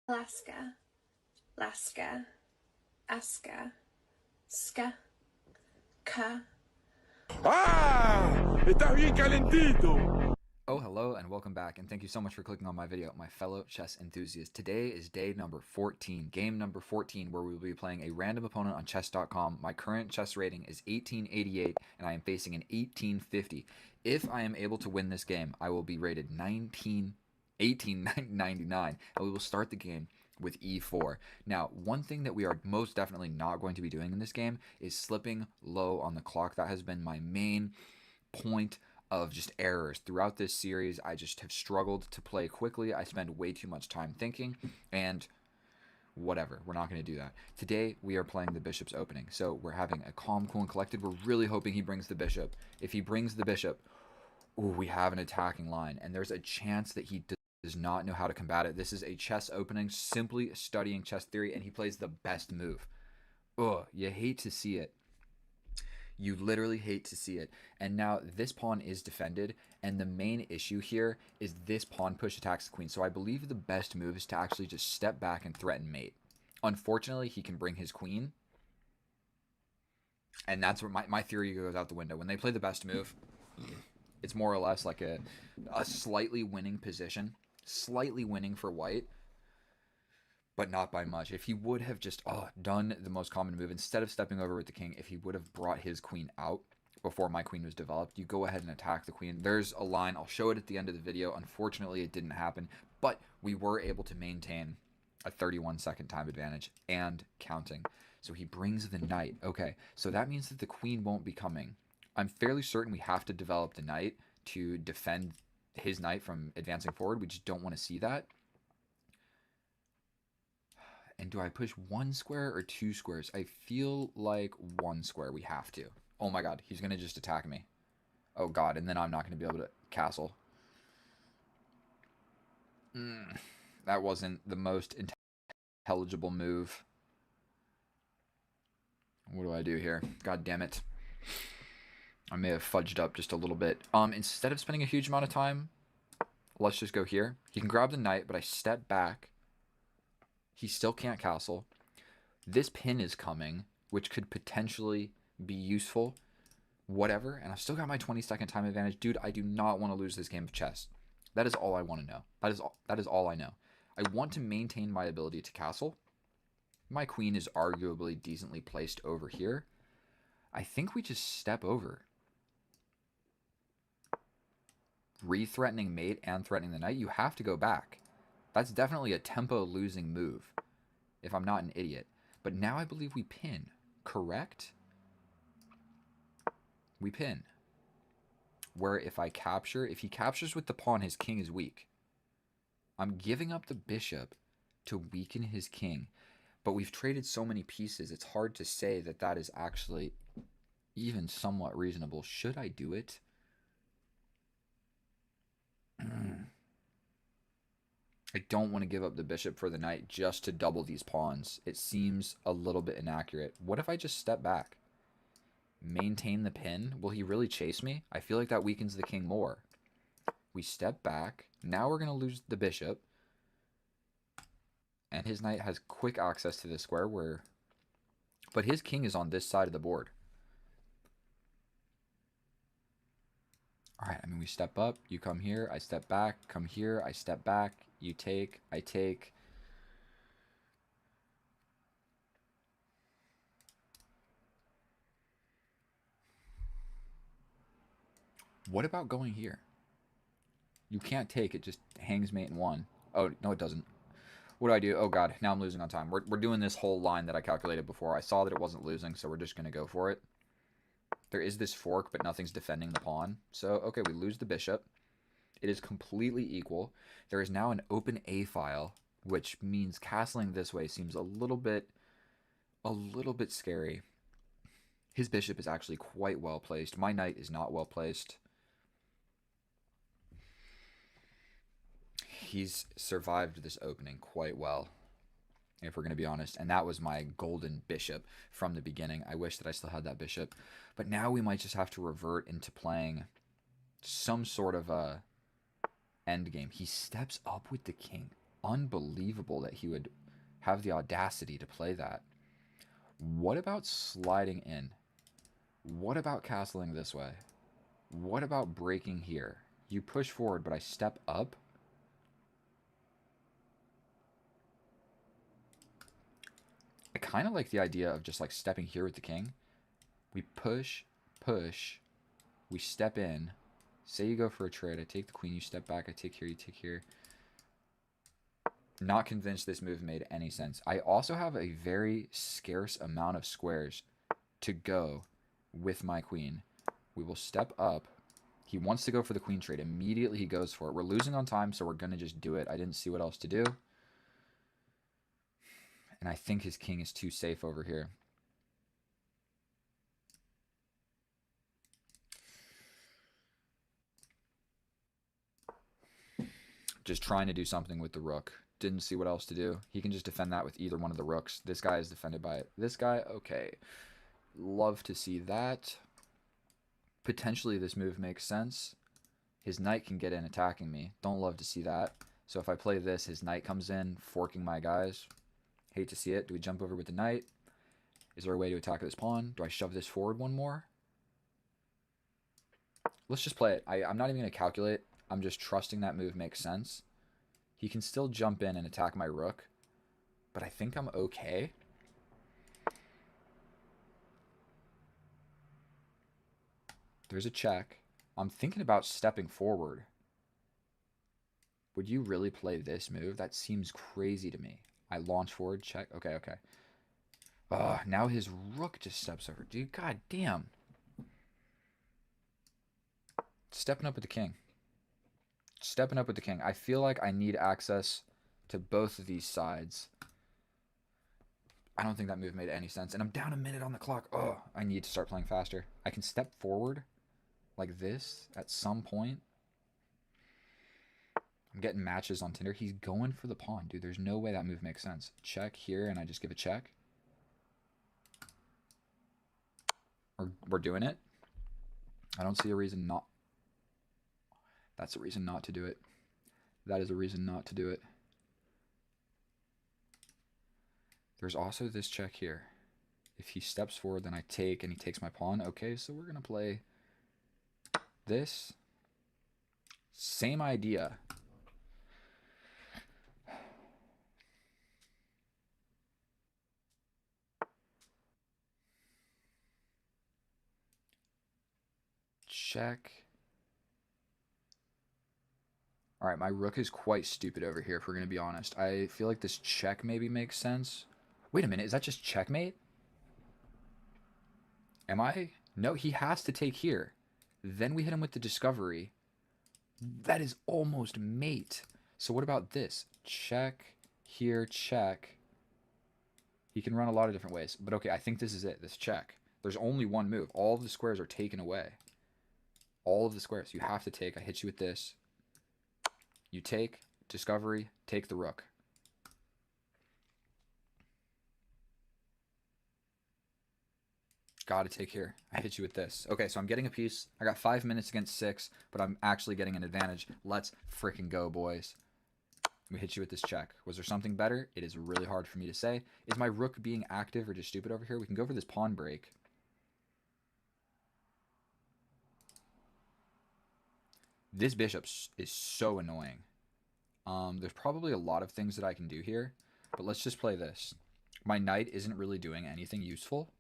[SPEAKER 3] Alaska, Laska, Aska, Ska, Ka.
[SPEAKER 4] ¡Ah! ¡Estás bien calentito!
[SPEAKER 1] Oh, hello and welcome back, and thank you so much for clicking on my video, my fellow chess enthusiasts. Today is day number 14, game number 14, where we will be playing a random opponent on chess.com. My current chess rating is 1888, and I am facing an 1850. If I am able to win this game, I will be rated 1899, and we will start the game with e4. Now, one thing that we are most definitely not going to be doing in this game is slipping low on the clock. That has been my main point of just errors throughout this series. I just have struggled to play quickly. I spend way too much time thinking, and whatever, we're not going to do that. Today we are playing the bishop's opening, so we're having a calm, cool, and collected. We're really hoping he brings the bishop. If he brings the bishop, ooh, we have an attacking line, and there's a chance that he does not know how to combat it. This is a chess opening, simply studying chess theory, and he plays the best move. Ugh, you hate to see it. You literally hate to see it. And now this pawn is defended, and the main issue here is this pawn push attacks the queen. So I believe the best move is to actually just step back and threaten mate. Unfortunately, he can bring his queen, and that's where my theory goes out the window. When they play the best move, it's more or less like a slightly winning position, slightly winning for white, but not by much. If he would have just done the most common move, instead of stepping over with the king, if he would have brought his queen out before my queen was developed, you go ahead and attack the queen. There's a line. I'll show it at the end of the video. Unfortunately, it didn't happen, but we were able to maintain a 31-second time advantage and counting. So he brings the knight. Okay, so that means that the queen won't be coming. I'm fairly certain we have to develop the knight to defend his knight from advancing forward. We just don't want to see that. And do I push 1 square or 2 squares? I feel like 1 square we have to. Oh my god, he's going to just attack me. Oh god, and then I'm not going to be able to castle. That wasn't the most intelligible move. What do I do here? God damn it. I may have fudged up just a little bit. Instead of spending a huge amount of time, let's just go here. He can grab the knight, but I step back. He still can't castle. This pin is coming, which could potentially be useful. whatever, and I've still got my 20-second time advantage. Dude, I do not want to lose this game of chess. That is all I want to know. That is all I know. I want to maintain my ability to castle. My queen is arguably decently placed over here. I think we just step over. Re-threatening mate and threatening the knight, you have to go back. That's definitely a tempo-losing move, if I'm not an idiot. But now I believe we pin, correct? We pin. Where if I capture, if he captures with the pawn, his king is weak. I'm giving up the bishop to weaken his king. But we've traded so many pieces, it's hard to say that that is actually even somewhat reasonable. Should I do it? I don't want to give up the bishop for the knight just to double these pawns. It seems a little bit inaccurate. What if I just step back? Maintain the pin? Will he really chase me? I feel like that weakens the king more. We step back. Now we're going to lose the bishop. And his knight has quick access to this square where... But his king is on this side of the board. Alright, I mean, we step up. You come here. I step back. Come here. I step back. You take. I take. What about going here? You can't take. It just hangs mate in one. Oh, no, it doesn't. What do I do? Oh, God. Now I'm losing on time. We're doing this whole line that I calculated before. I saw that it wasn't losing, so we're just going to go for it. There is this fork, but nothing's defending the pawn. So, okay, we lose the bishop. It is completely equal. There is now an open A file, which means castling this way seems a little bit scary. His bishop is actually quite well placed. My knight is not well placed. He's survived this opening quite well, if we're going to be honest. And that was my golden bishop from the beginning. I wish that I still had that bishop. But now we might just have to revert into playing some sort of a end game. He steps up with the king. Unbelievable that he would have the audacity to play that. What about sliding in? What about castling this way? What about breaking here? You push forward, but I step up? I kind of like the idea of just like stepping here with the king. We push, push, we step in. Say you go for a trade, I take the queen, you step back, I take here, you take here. Not convinced this move made any sense. I also have a very scarce amount of squares to go with my queen. We will step up. He wants to go for the queen trade. Immediately he goes for it. We're losing on time, so we're going to just do it. I didn't see what else to do. And I think his king is too safe over here. Just trying to do something with the rook. Didn't see what else to do. He can just defend that with either one of the rooks. This guy is defended by this guy. Okay. Love to see that. Potentially this move makes sense. His knight can get in attacking me. Don't love to see that. So if I play this, his knight comes in, forking my guys. Hate to see it. Do we jump over with the knight? Is there a way to attack this pawn? Do I shove this forward one more? Let's just play it. I'm not even going to calculate. I'm just trusting that move makes sense. He can still jump in and attack my rook. But I think I'm okay. There's a check. I'm thinking about stepping forward. Would you really play this move? That seems crazy to me. I launch forward, check. Okay, okay. Now his rook just steps over. Dude, god damn. Stepping up with the king. Stepping up with the king. I feel like I need access to both of these sides. I don't think that move made any sense. And I'm down a minute on the clock. Oh, I need to start playing faster. I can step forward like this at some point. I'm getting matches on Tinder. He's going for the pawn, dude. There's no way that move makes sense. Check here, and I just give a check. We're doing it. I don't see a reason not. That's a reason not to do it. That is a reason not to do it. There's also this check here. If he steps forward, then I take, and he takes my pawn. Okay, so we're going to play this. Same idea. Check. All right, my rook is quite stupid over here, if we're going to be honest. I feel like this check maybe makes sense. Wait a minute, is that just checkmate? Am I? No, he has to take here. Then we hit him with the discovery. That is almost mate. So what about this? Check, here, check. He can run a lot of different ways. But okay, I think this is it, this check. There's only one move. All of the squares are taken away. All of the squares. You have to take. I hit you with this. You take, discovery, take the rook. Gotta take here. I hit you with this. Okay, so I'm getting a piece. I got 5 minutes against 6, but I'm actually getting an advantage. Let's freaking go, boys. We hit you with this check. Was there something better? It is really hard for me to say. Is my rook being active or just stupid over here? We can go for this pawn break. This bishop is so annoying. There's probably a lot of things that I can do here, but let's just play this. My knight isn't really doing anything useful.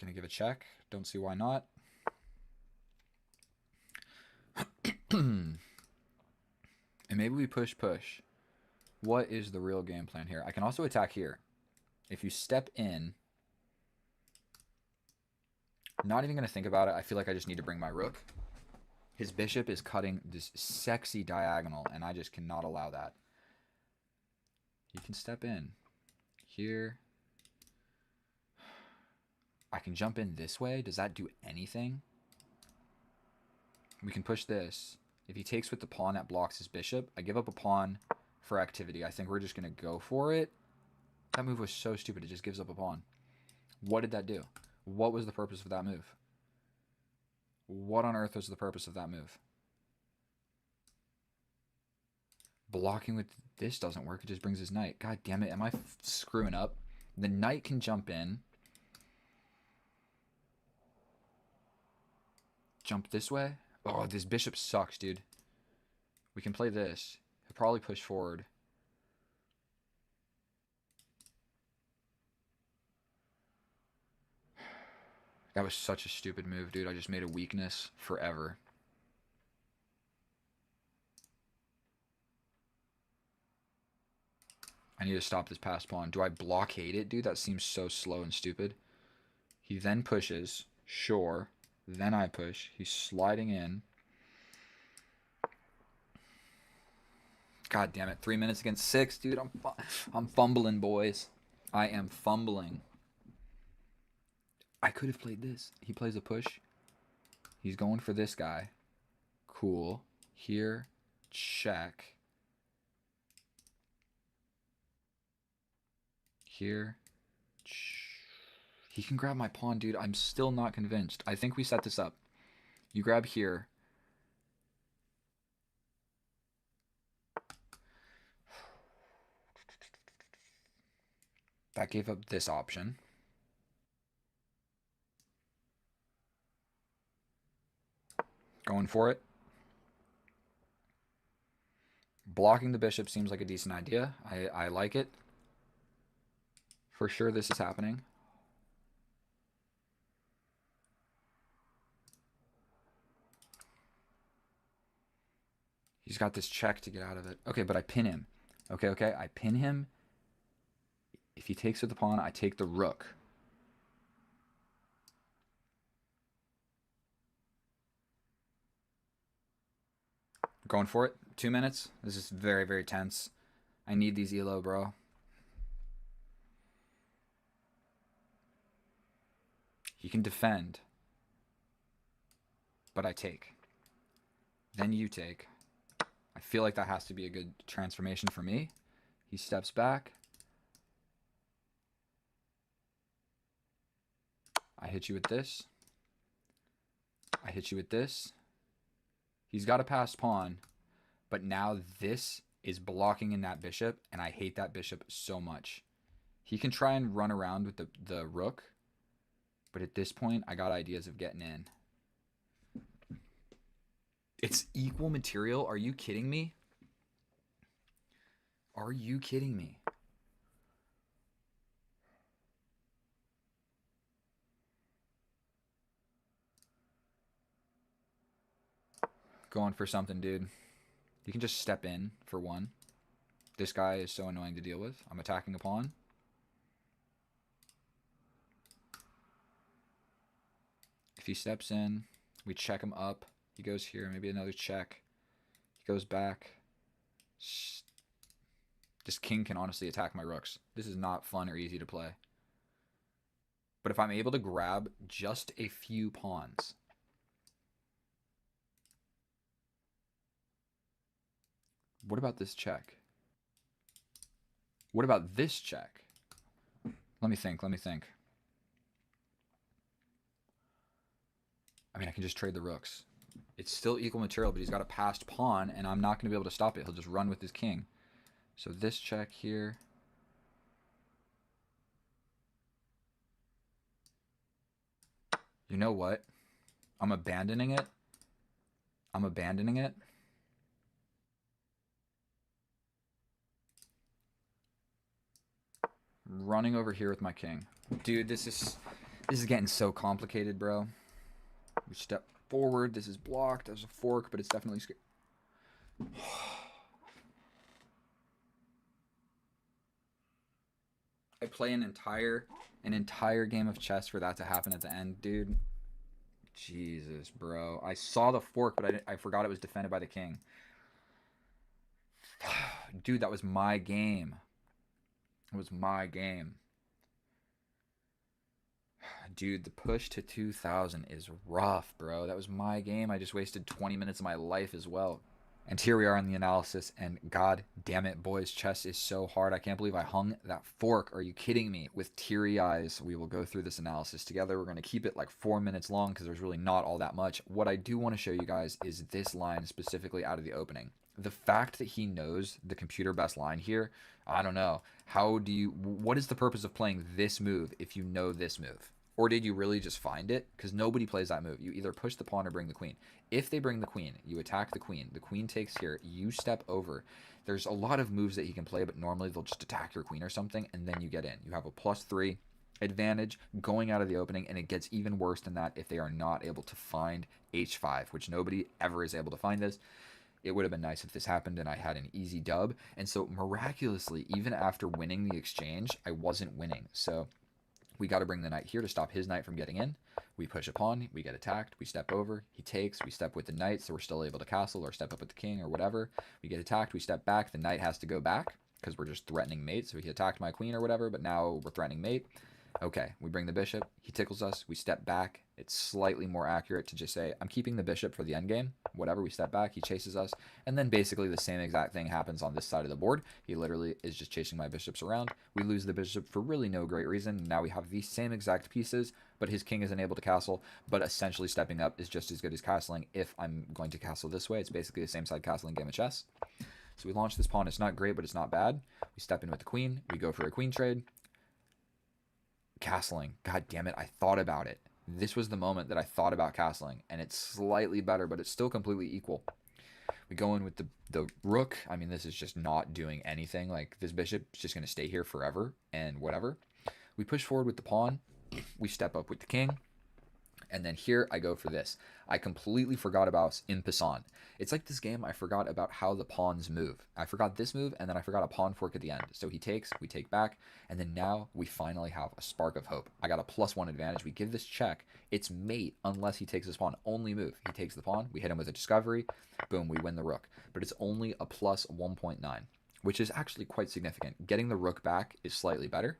[SPEAKER 1] Gonna give a check. Don't see why not. And maybe we push. What is the real game plan here? I can also attack here. If you step in, not even going to think about it. I feel like I just need to bring my rook. His bishop is cutting this sexy diagonal, and I just cannot allow that. You can step in here. I can jump in this way. Does that do anything? We can push this. If he takes with the pawn, that blocks his bishop. I give up a pawn for activity. I think we're just going to go for it. That move was so stupid. It just gives up a pawn. What did that do? What was the purpose of that move? What on earth was the purpose of that move? Blocking with this doesn't work. It just brings his knight. God damn it. Am I screwing up? The knight can jump in. Jump this way. Oh, this bishop sucks, dude. We can play this. He'll probably push forward. That was such a stupid move, dude. I just made a weakness forever. I need to stop this passed pawn. Do I blockade it, dude? That seems so slow and stupid. He then pushes. Sure. Then I push. He's sliding in. God damn it. 3 minutes against 6, dude. I'm fumbling, boys. I am fumbling. I could have played this. He plays a push. He's going for this guy. Cool. Here. Check. Here. He can grab my pawn, dude. I'm still not convinced. I think we set this up. You grab here. That gave up this option. Going for it. Blocking the bishop seems like a decent idea. I like it. For sure this is happening. He's got this check to get out of it. Okay, but I pin him. Okay, I pin him. If he takes with the pawn, I take the rook. Going for it. 2 minutes. This is very, very tense. I need these elo, bro. He can defend. But I take. Then you take. I feel like that has to be a good transformation for me. He steps back. I hit you with this. I hit you with this. He's got a passed pawn. But now this is blocking in that bishop, and I hate that bishop so much. He can try and run around with the rook, but at this point, I got ideas of getting in. It's equal material? Are you kidding me? Are you kidding me? Going for something, dude. You can just step in for one. This guy is so annoying to deal with. I'm attacking a pawn. If he steps in, we check him up. He goes here, maybe another check. He goes back. This king can honestly attack my rooks. This is not fun or easy to play. But if I'm able to grab just a few pawns... What about this check? What about this check? Let me think. I mean, I can just trade the rooks. It's still equal material, but he's got a passed pawn, and I'm not going to be able to stop it. He'll just run with his king. So this check here. You know what? I'm abandoning it. Running over here with my king. Dude, this is getting so complicated, bro. We step forward. This is blocked. There's a fork, but it's definitely scared. I play an entire game of chess for that to happen at the end, dude. Jesus, bro. I saw the fork, but I forgot it was defended by the king. Dude, that was my game. It was my game. Dude, the push to 2000 is rough, bro. That was my game. I just wasted 20 minutes of my life as well. And here we are in the analysis, and god damn it, boys, chess is so hard. I can't believe I hung that fork. Are you kidding me? With teary eyes, we will go through this analysis together. We're going to keep it like 4 minutes long because there's really not all that much. What I do want to show you guys is this line specifically out of the opening. The fact that he knows the computer best line here, I don't know. What is the purpose of playing this move if you know this move? Or did you really just find it? Because nobody plays that move. You either push the pawn or bring the queen. If they bring the queen, you attack the queen. The queen takes here. You step over. There's a lot of moves that he can play, but normally they'll just attack your queen or something, and then you get in. You have a +3 advantage going out of the opening, and it gets even worse than that if they are not able to find h5, which nobody ever is able to find this. It would have been nice if this happened and I had an easy dub. And so miraculously, even after winning the exchange, I wasn't winning. So we got to bring the knight here to stop his knight from getting in. We push a pawn, we get attacked, we step over, he takes, we step with the knight, so we're still able to castle or step up with the king or whatever. We get attacked, we step back, the knight has to go back because we're just threatening mate. So he attacked my queen or whatever, but now we're threatening mate. Okay, we bring the bishop, he tickles us, we step back. It's slightly more accurate to just say, I'm keeping the bishop for the endgame. Whatever, we step back, he chases us, and then basically the same exact thing happens on this side of the board. He literally is just chasing my bishops around. We lose the bishop for really no great reason. Now we have the same exact pieces, but his king isn't able to castle, but essentially stepping up is just as good as castling if I'm going to castle this way. It's basically the same side castling game of chess. So we launch this pawn. It's not great, but it's not bad. We step in with the queen. We go for a queen trade. Castling. God damn it, I thought about it. This was the moment that I thought about castling, and it's slightly better, but it's still completely equal. We go in with the rook. I mean, this is just not doing anything. Like, this bishop's just going to stay here forever and whatever. We push forward with the pawn. We step up with the king. And then here I go for this. I completely forgot about en passant. It's like this game, I forgot about how the pawns move. I forgot this move, and then I forgot a pawn fork at the end. So he takes, we take back, and then now we finally have a spark of hope. I got a +1 advantage. We give this check. It's mate unless he takes his pawn. Only move. He takes the pawn. We hit him with a discovery. Boom, we win the rook. But it's only a +1.9, which is actually quite significant. Getting the rook back is slightly better.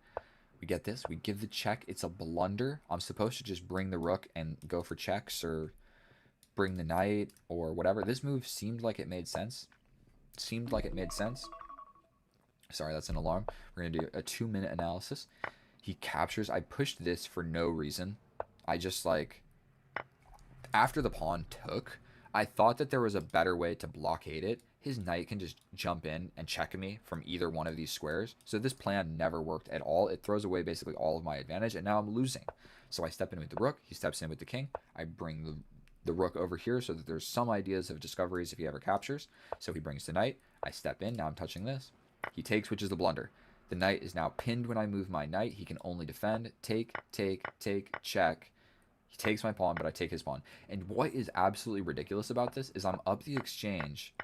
[SPEAKER 1] We get this. We give the check. It's a blunder. I'm supposed to just bring the rook and go for checks or bring the knight or whatever. This move seemed like it made sense. Sorry, that's an alarm. We're going to do a 2-minute analysis. He captures. I pushed this for no reason. I just like... After the pawn took, I thought that there was a better way to blockade it. his knight can just jump in and check me from either one of these squares. So this plan never worked at all. It throws away basically all of my advantage, and now I'm losing. So I step in with the rook, he steps in with the king. I bring the rook over here so that there's some ideas of discoveries if he ever captures. So he brings the knight. I step in. Now I'm touching this. He takes, which is the blunder. The knight is now pinned when I move my knight. He can only defend. Take, check. He takes my pawn, but I take his pawn. And what is absolutely ridiculous about this is I'm up the exchange.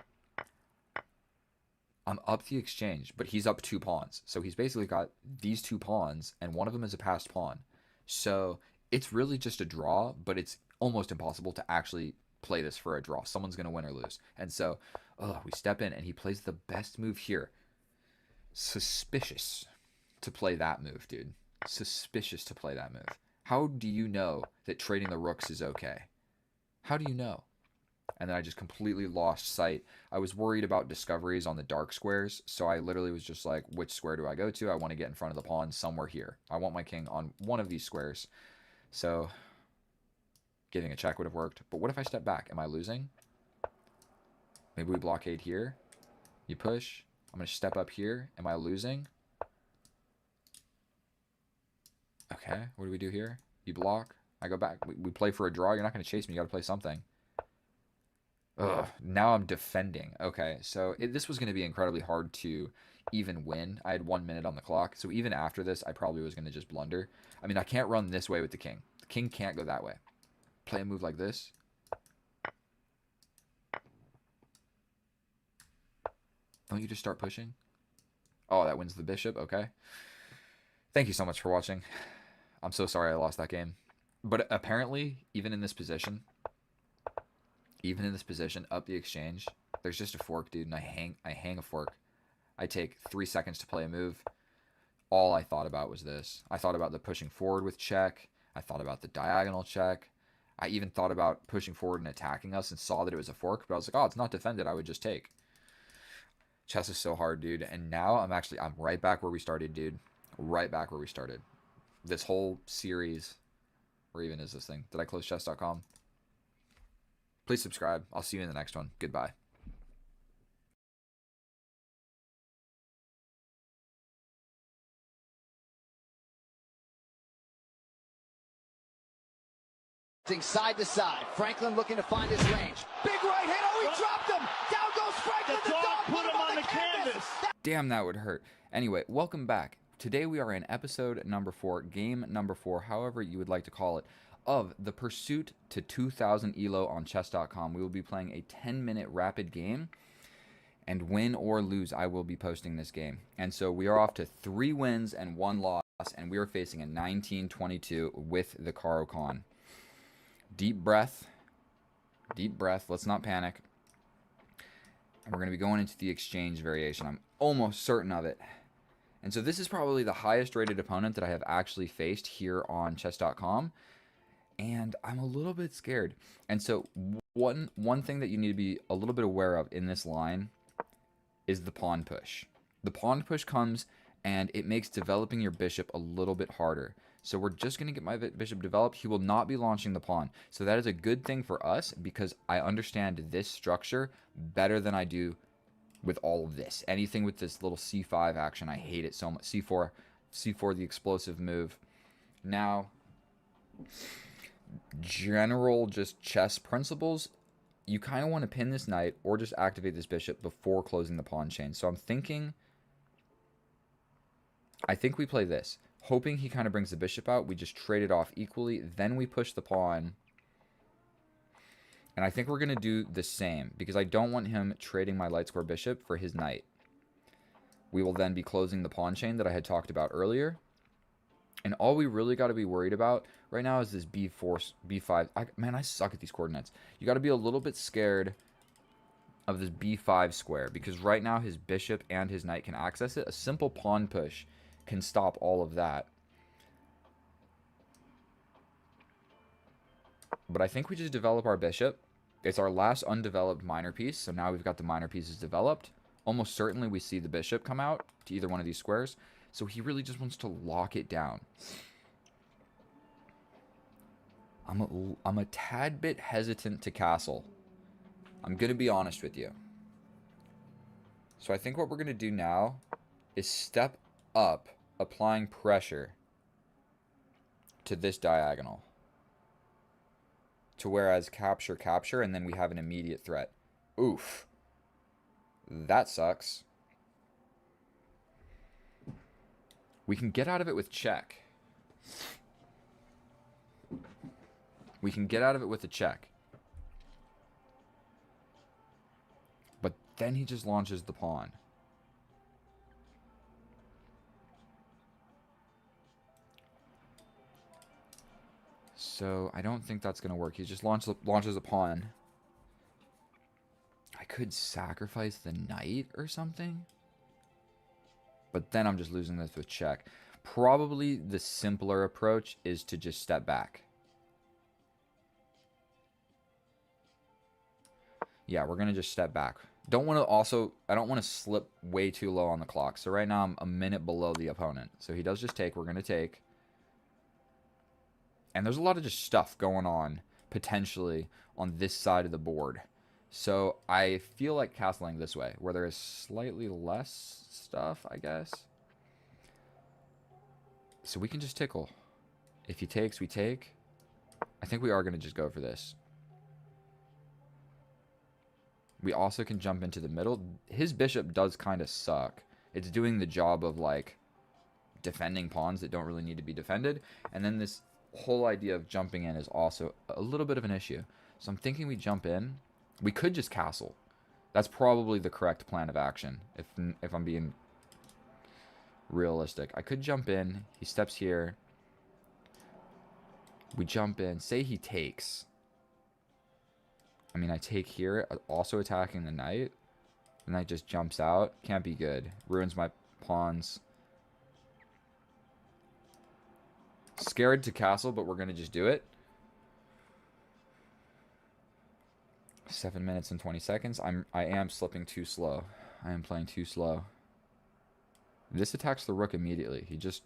[SPEAKER 1] But he's up 2 pawns. So he's basically got these 2 pawns, and one of them is a passed pawn. So it's really just a draw, but it's almost impossible to actually play this for a draw. Someone's going to win or lose. And so we step in, and he plays the best move here. Suspicious to play that move, dude. Suspicious to play that move. How do you know that trading the rooks is okay? How do you know? And then I just completely lost sight. I was worried about discoveries on the dark squares, so I literally was just like, which square do I go to? I want to get in front of the pawn somewhere here. I want my king on one of these squares. So getting a check would have worked. But what if I step back? Am I losing? Maybe we blockade here. You push. I'm going to step up here. Am I losing? Okay, what do we do here? You block. I go back. We play for a draw. You're not going to chase me. You got to play something. Ugh, now I'm defending. Okay, so this was going to be incredibly hard to even win. I had 1 minute on the clock. So even after this, I probably was going to just blunder. I mean, I can't run this way with the king. The king can't go that way. Play a move like this. Don't you just start pushing? Oh, that wins the bishop. Okay. Thank you so much for watching. I'm so sorry I lost that game. But apparently, even in this position, up the exchange, there's just a fork, dude, and I hang a fork. I take 3 seconds to play a move. All I thought about was this. I thought about the pushing forward with check. I thought about the diagonal check. I even thought about pushing forward and attacking us and saw that it was a fork, but I was like, oh, it's not defended. I would just take. Chess is so hard, dude. And now I'm right back where we started, dude. Right back where we started. This whole series, where even is this thing? Did I close chess.com? Please subscribe. I'll see you in the next one. Goodbye.
[SPEAKER 5] Side to side. Franklin looking to find his range. Big right hand. Oh, he dropped him. Down goes Franklin. The dog put him on the canvas.
[SPEAKER 1] Damn, that would hurt. Anyway, welcome back. Today we are in episode number 4, game number 4, however you would like to call it, of the pursuit to 2,000 elo on chess.com. We will be playing a 10-minute rapid game, and win or lose, I will be posting this game. And so we are off to 3 wins and 1 loss, and we are facing a 19-22 with the Caro-Kann. Deep breath. Let's not panic. And we're going to be going into the exchange variation. I'm almost certain of it. And so this is probably the highest rated opponent that I have actually faced here on chess.com. And I'm a little bit scared. And so one thing that you need to be a little bit aware of in this line is the pawn push. The pawn push comes and it makes developing your bishop a little bit harder. So we're just going to get my bishop developed. He will not be launching the pawn. So that is a good thing for us because I understand this structure better than I do with all of this. Anything with this little c5 action, I hate it so much. c4, the explosive move. Now, general just chess principles, you kind of want to pin this knight or just activate this bishop before closing the pawn chain. So I think we play this. Hoping he kind of brings the bishop out, we just trade it off equally. Then we push the pawn. And I think we're going to do the same because I don't want him trading my light square bishop for his knight. We will then be closing the pawn chain that I had talked about earlier. And all we really got to be worried about right now is this b4, b5. Man, I suck at these coordinates. You got to be a little bit scared of this b5 square because right now his bishop and his knight can access it. A simple pawn push can stop all of that. But I think we just develop our bishop. It's our last undeveloped minor piece, so now we've got the minor pieces developed. Almost certainly we see the bishop come out to either one of these squares. So he really just wants to lock it down. I'm a tad bit hesitant to castle. I'm going to be honest with you. So I think what we're going to do now is step up, applying pressure to this diagonal. To whereas capture, capture, and then we have an immediate threat. Oof. That sucks. We can get out of it with check. We can get out of it with a check. But then he just launches the pawn. So I don't think that's going to work. He just launches a pawn. I could sacrifice the knight or something. But then I'm just losing this with check. Probably the simpler approach is to just step back. Yeah, we're going to just step back. I don't want to slip way too low on the clock. So right now I'm a minute below the opponent. So he does just take. We're going to take. And there's a lot of just stuff going on, potentially, on this side of the board. So I feel like castling this way, where there is slightly less stuff, I guess. So we can just tickle. If he takes, we take. I think we are going to just go for this. We also can jump into the middle. His bishop does kind of suck. It's doing the job of, like, defending pawns that don't really need to be defended. And then this whole idea of jumping in is also a little bit of an issue. So I'm thinking we jump in. We could just castle. That's probably the correct plan of action, if I'm being realistic. I could jump in. He steps here. We jump in. Say he takes. I mean, I take here, also attacking the knight. The knight just jumps out. Can't be good. Ruins my pawns. Scared to castle, but we're going to just do it. 7 minutes and 20 seconds. I am slipping too slow. I am playing too slow. This attacks the rook immediately. He just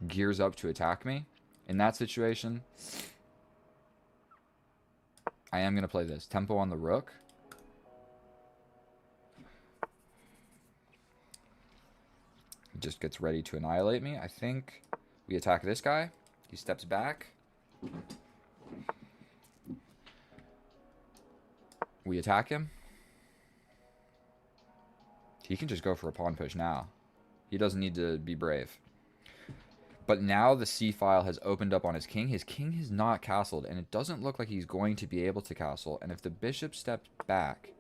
[SPEAKER 1] gears up to attack me. In that situation, I am going to play this. Tempo on the rook. He just gets ready to annihilate me. I think we attack this guy. He steps back. We attack him. He can just go for a pawn push now. He doesn't need to be brave. But now the c-file has opened up on his king. His king is not castled, and it doesn't look like he's going to be able to castle. And if the bishop steps back,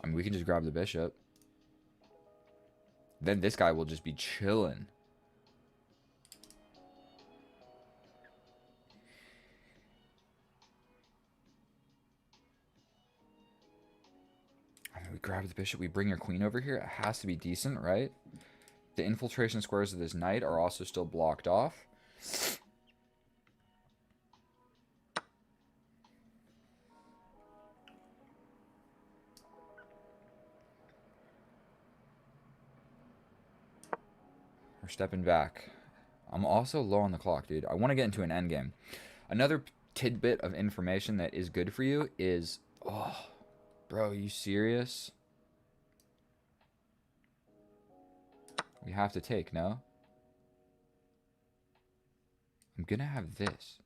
[SPEAKER 1] I mean, we can just grab the bishop. Then this guy will just be chilling. I mean, we grab the bishop. We bring your queen over here. It has to be decent, right? The infiltration squares of this knight are also still blocked off. We're stepping back. I'm also low on the clock, dude. I want to get into an endgame. Another tidbit of information that is good for you is... Oh, bro, are you serious? We have to take, no? I'm gonna have this.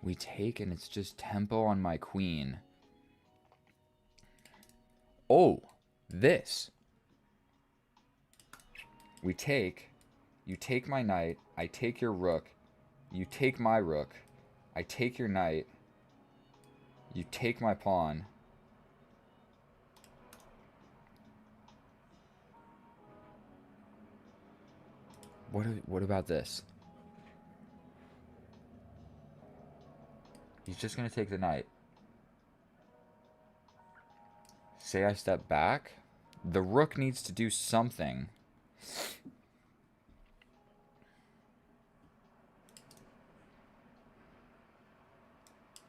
[SPEAKER 1] We take and it's just tempo on my queen. Oh, this. We take. You take my knight. I take your rook. You take my rook. I take your knight. You take my pawn. What about this? He's just going to take the knight. Say I step back. The rook needs to do something.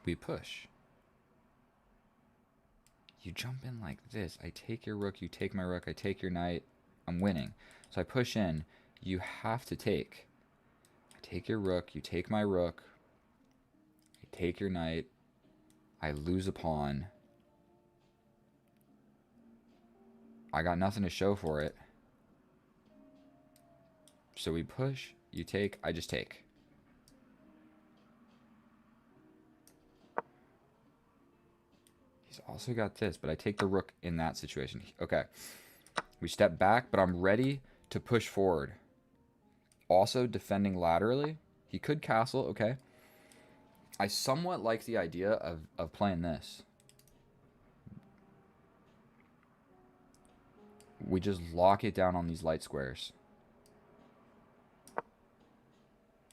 [SPEAKER 1] We push. You jump in like this. I take your rook, you take my rook, I take your knight. I'm winning. So I push in. You have to take. I take your rook, you take my rook. take your knight. I lose a pawn. I got nothing to show for it. So we push, you take, I just take. He's also got this, but I take the rook in that situation. Okay. We step back, but I'm ready to push forward. Also defending laterally. He could castle, okay. I somewhat like the idea of playing this. We just lock it down on these light squares.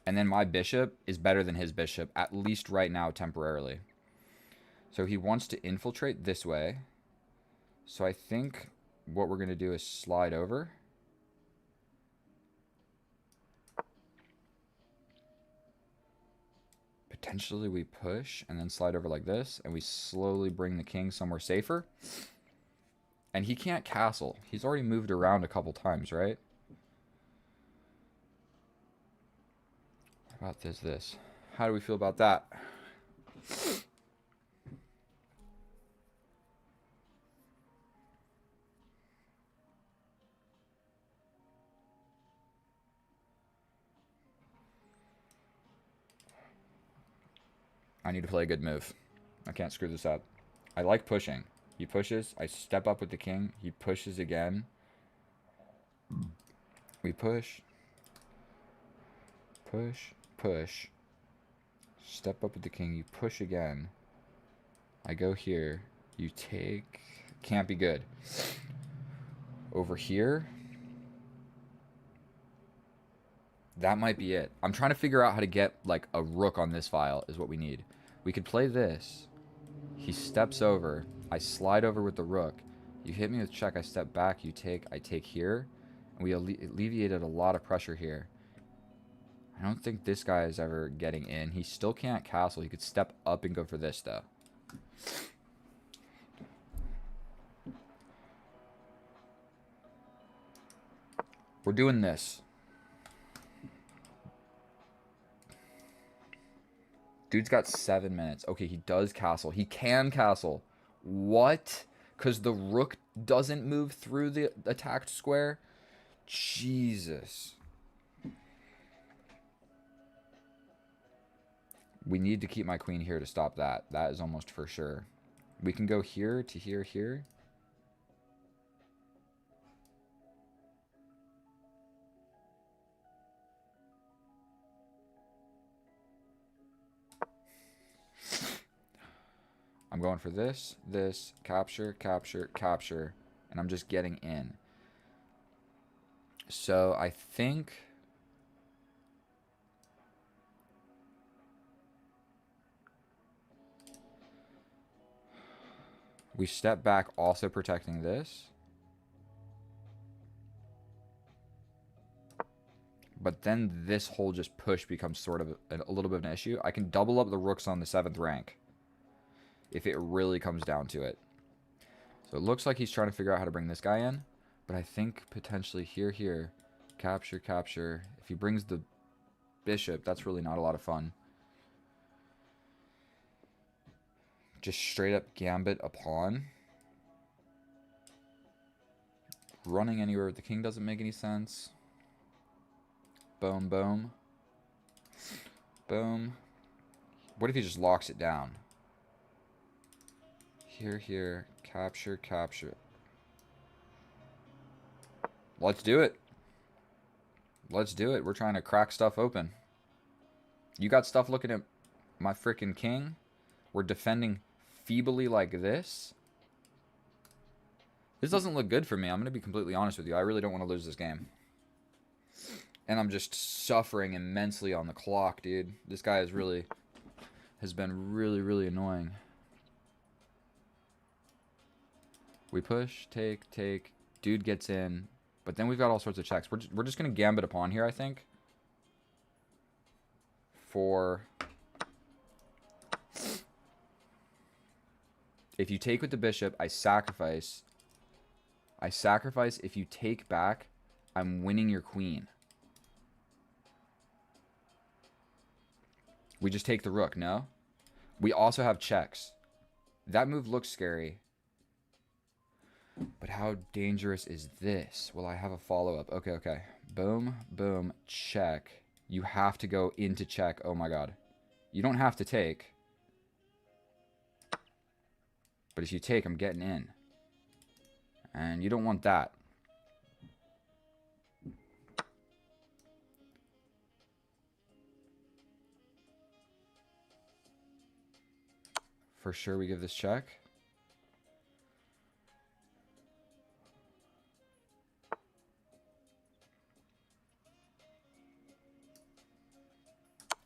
[SPEAKER 1] And then my bishop is better than his bishop, at least right now, temporarily. So he wants to infiltrate this way. So I think what we're going to do is slide over. Potentially we push and then slide over like this. And we slowly bring the king somewhere safer. And he can't castle. He's already moved around a couple times, right? What about this? How do we feel about that? I need to play a good move. I can't screw this up. I like pushing. He pushes. I step up with the king. He pushes again. We push. Push. Push. Step up with the king. You push again. I go here. You take. Can't be good. Over here. That might be it. I'm trying to figure out how to get like a rook on this file is what we need. We could play this. He steps over. I slide over with the rook. You hit me with check. I step back. You take. I take here. And we alleviated a lot of pressure here. I don't think this guy is ever getting in. He still can't castle. He could step up and go for this, though. We're doing this. Dude's got 7 minutes. Okay, he does castle. He can castle. What? Because the rook doesn't move through the attacked square? Jesus. We need to keep my queen here to stop that. That is almost for sure. We can go here to here, here. I'm going for this, capture, capture, capture, and I'm just getting in. So I think we step back, also protecting this. But then this whole just push becomes sort of a little bit of an issue. I can double up the rooks on the 7th rank if it really comes down to it. So it looks like he's trying to figure out how to bring this guy in. But I think potentially here, here, capture, capture. If he brings the bishop, that's really not a lot of fun. Just straight up gambit a pawn. Running anywhere with the king doesn't make any sense. Boom, boom. Boom. What if he just locks it down? Here, here. Capture, capture. Let's do it. Let's do it. We're trying to crack stuff open. You got stuff looking at my freaking king. We're defending feebly like this. This doesn't look good for me. I'm going to be completely honest with you. I really don't want to lose this game. And I'm just suffering immensely on the clock, dude. This guy has been really, really annoying. We push, take. Dude gets in. But then we've got all sorts of checks. We're just going to gambit a pawn here, I think. If you take with the bishop, I sacrifice. If you take back, I'm winning your queen. We just take the rook, no? We also have checks. That move looks scary. But how dangerous is this? Will I have a follow-up? Okay, okay. Boom, boom, check. You have to go into check. Oh my god. You don't have to take. But if you take, I'm getting in. And you don't want that. For sure we give this check.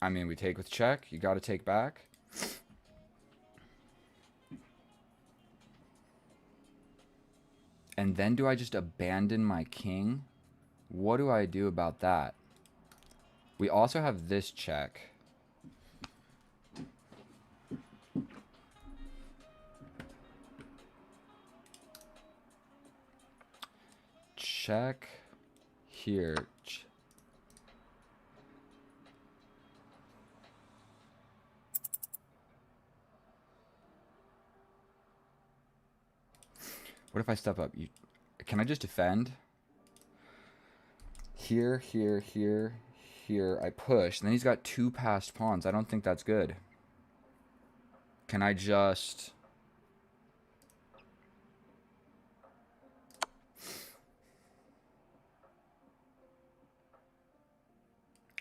[SPEAKER 1] I mean, we take with check. You got to take back. And then do I just abandon my king? What do I do about that? We also have this check. Check here. What if I step up? Can I just defend? Here, here, here, here. I push. And then he's got 2 passed pawns. I don't think that's good. Can I just...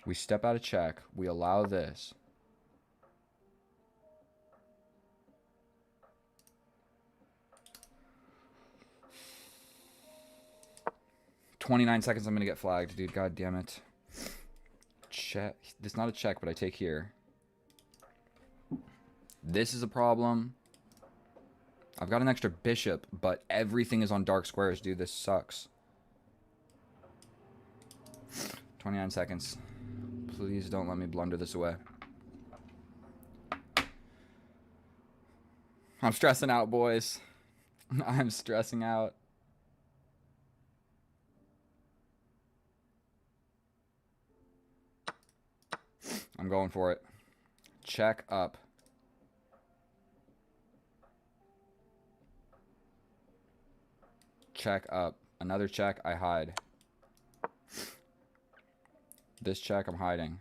[SPEAKER 1] We step out of check. We allow this. "29 seconds, I'm going to get flagged, dude. God damn it. Check. It's not a check, but I take here. This is a problem. I've got an extra bishop, but everything is on dark squares, dude. This sucks. 29 seconds. Please don't let me blunder this away. I'm stressing out, boys. I'm stressing out. I'm going for it. Check up. Check up. Another check, I hide. This check, I'm hiding.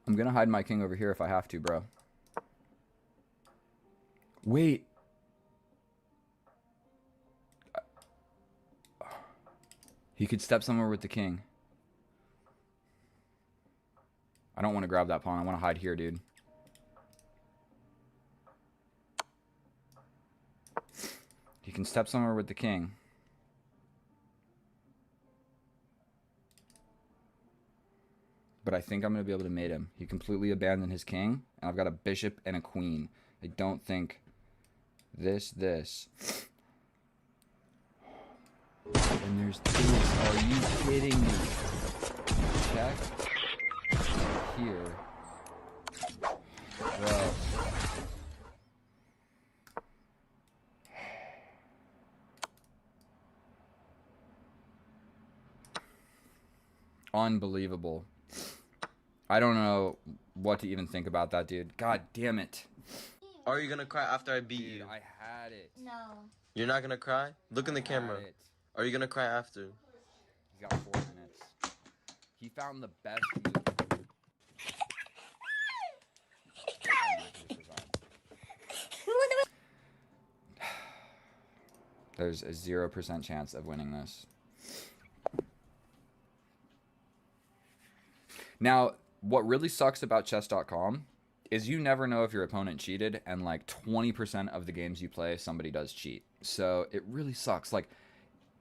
[SPEAKER 1] I'm gonna hide my king over here if I have to, bro. Wait. He could step somewhere with the king. I don't want to grab that pawn. I want to hide here, dude. He can step somewhere with the king. But I think I'm going to be able to mate him. He completely abandoned his king. And I've got a bishop and a queen. I don't think... This. And there's this. Are you kidding me? Check. Here. Bro. Unbelievable. I don't know what to even think about that, dude. God damn it.
[SPEAKER 6] Are you gonna cry after I beat you?
[SPEAKER 1] I had it.
[SPEAKER 7] No.
[SPEAKER 6] You're not gonna cry? Look in the camera. Are you gonna cry after?
[SPEAKER 1] He's got 4 minutes. He found the best move. There's a 0% chance of winning this. Now, what really sucks about chess.com is you never know if your opponent cheated, and like 20% of the games you play, somebody does cheat. So it really sucks. Like,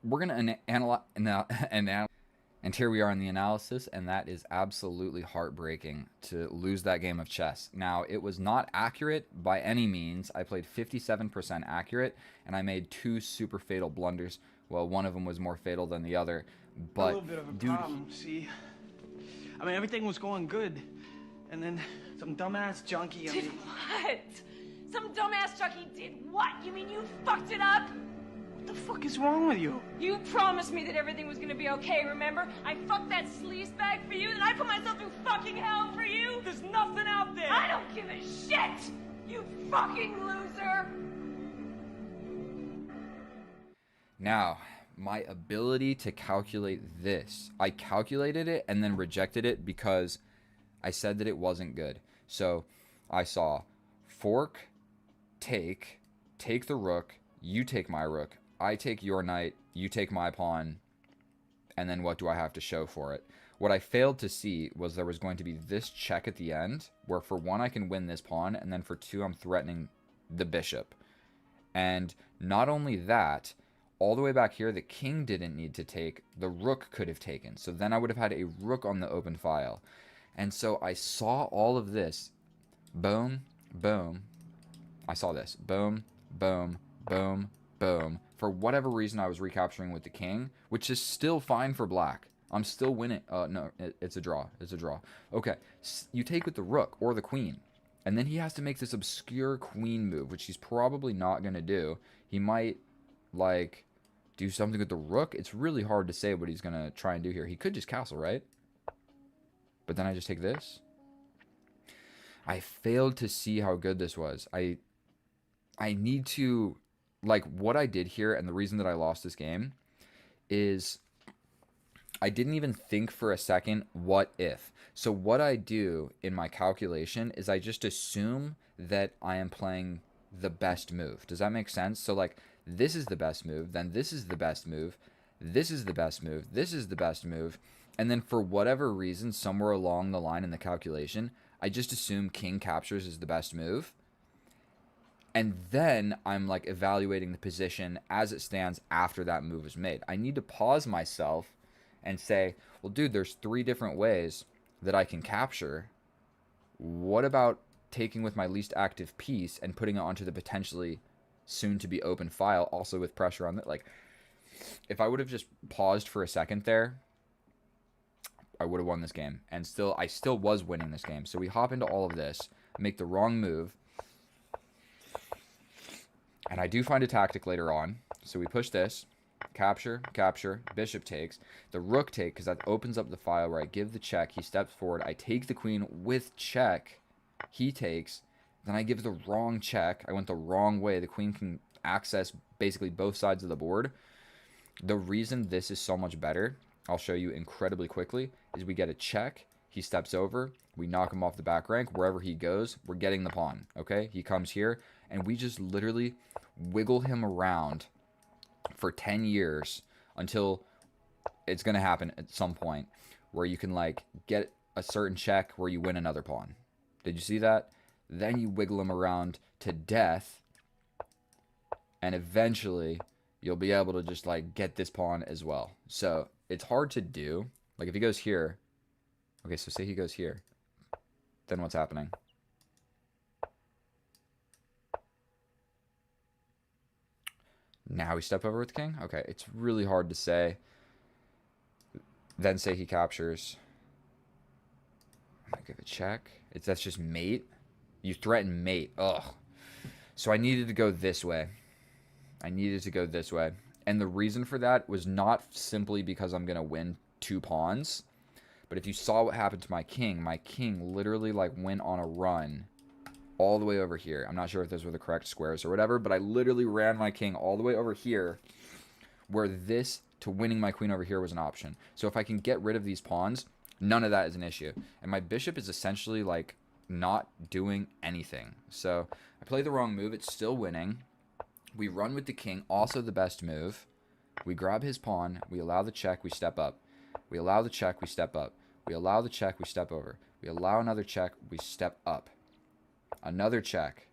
[SPEAKER 1] we're gonna analyze, and here we are in the analysis, and that is absolutely heartbreaking to lose that game of chess. Now, it was not accurate by any means. I played 57% accurate, and I made 2 super fatal blunders. Well, one of them was more fatal than the other, but
[SPEAKER 8] a little bit of a problem, see? I mean, everything was going good, and then some dumbass junkie...
[SPEAKER 9] Did what? Some dumbass junkie did what? You mean you fucked it up?
[SPEAKER 8] What the fuck is wrong with you?
[SPEAKER 7] You promised me that everything was gonna be okay, remember? I fucked that sleaze bag for you, and I put myself through fucking hell for you!
[SPEAKER 8] There's nothing out there!
[SPEAKER 7] I don't give a shit! You fucking loser!
[SPEAKER 1] Now, my ability to calculate this. I calculated it and then rejected it because I said that it wasn't good. So, I saw fork, take the rook, you take my rook, I take your knight, you take my pawn, and then what do I have to show for it? What I failed to see was there was going to be this check at the end, where for one I can win this pawn, and then for two I'm threatening the bishop. And not only that, all the way back here, the king didn't need to take, the rook could have taken. So then I would have had a rook on the open file. And so I saw all of this. Boom, boom. I saw this. Boom, boom, boom, boom. For whatever reason, I was recapturing with the king, which is still fine for black. I'm still winning. No, it's a draw. It's a draw. Okay, you take with the rook or the queen. And then he has to make this obscure queen move, which he's probably not going to do. He might, like, do something with the rook. It's really hard to say what he's going to try and do here. He could just castle, right? But then I just take this. I failed to see how good this was. I need to, like, what I did here, and the reason that I lost this game is I didn't even think for a second, what if? So what I do in my calculation is I just assume that I am playing the best move. Does that make sense? So, like, this is the best move, then this is the best move, this is the best move, this is the best move, and then for whatever reason, somewhere along the line in the calculation, I just assume king captures is the best move. And then I'm, like, evaluating the position as it stands after that move is made. I need to pause myself and say, well, dude, there's 3 different ways that I can capture. What about taking with my least active piece and putting it onto the potentially soon-to-be open file, also with pressure on it? Like, if I would have just paused for a second there, I would have won this game. And I still was winning this game. So we hop into all of this, make the wrong move, and I do find a tactic later on. So we push this, capture, capture, bishop takes, the rook take, because that opens up the file where I give the check, he steps forward, I take the queen with check, he takes, then I give the wrong check, I went the wrong way, the queen can access basically both sides of the board. The reason this is so much better, I'll show you incredibly quickly, is we get a check, he steps over, we knock him off the back rank, wherever he goes, we're getting the pawn, okay? He comes here, and we just literally wiggle him around for 10 years until it's going to happen at some point where you can, like, get a certain check where you win another pawn. Did you see that? Then you wiggle him around to death, and eventually you'll be able to just, like, get this pawn as well. So it's hard to do. Like, if he goes here, okay, so say he goes here, then what's happening? Now we step over with the king? Okay, it's really hard to say. Then say he captures. I'm going to give a check. That's just mate. You threaten mate. Ugh. So I needed to go this way. I needed to go this way. And the reason for that was not simply because I'm going to win 2 pawns. But if you saw what happened to my king literally, like, went on a run all the way over here. I'm not sure if those were the correct squares or whatever, but I literally ran my king all the way over here where this to winning my queen over here was an option. So if I can get rid of these pawns, none of that is an issue. And my bishop is essentially, like, not doing anything. So I play the wrong move. It's still winning. We run with the king, also the best move. We grab his pawn. We allow the check. We step up. We allow the check. We step up. We allow the check. We step over. We allow another check. We step up. Another check.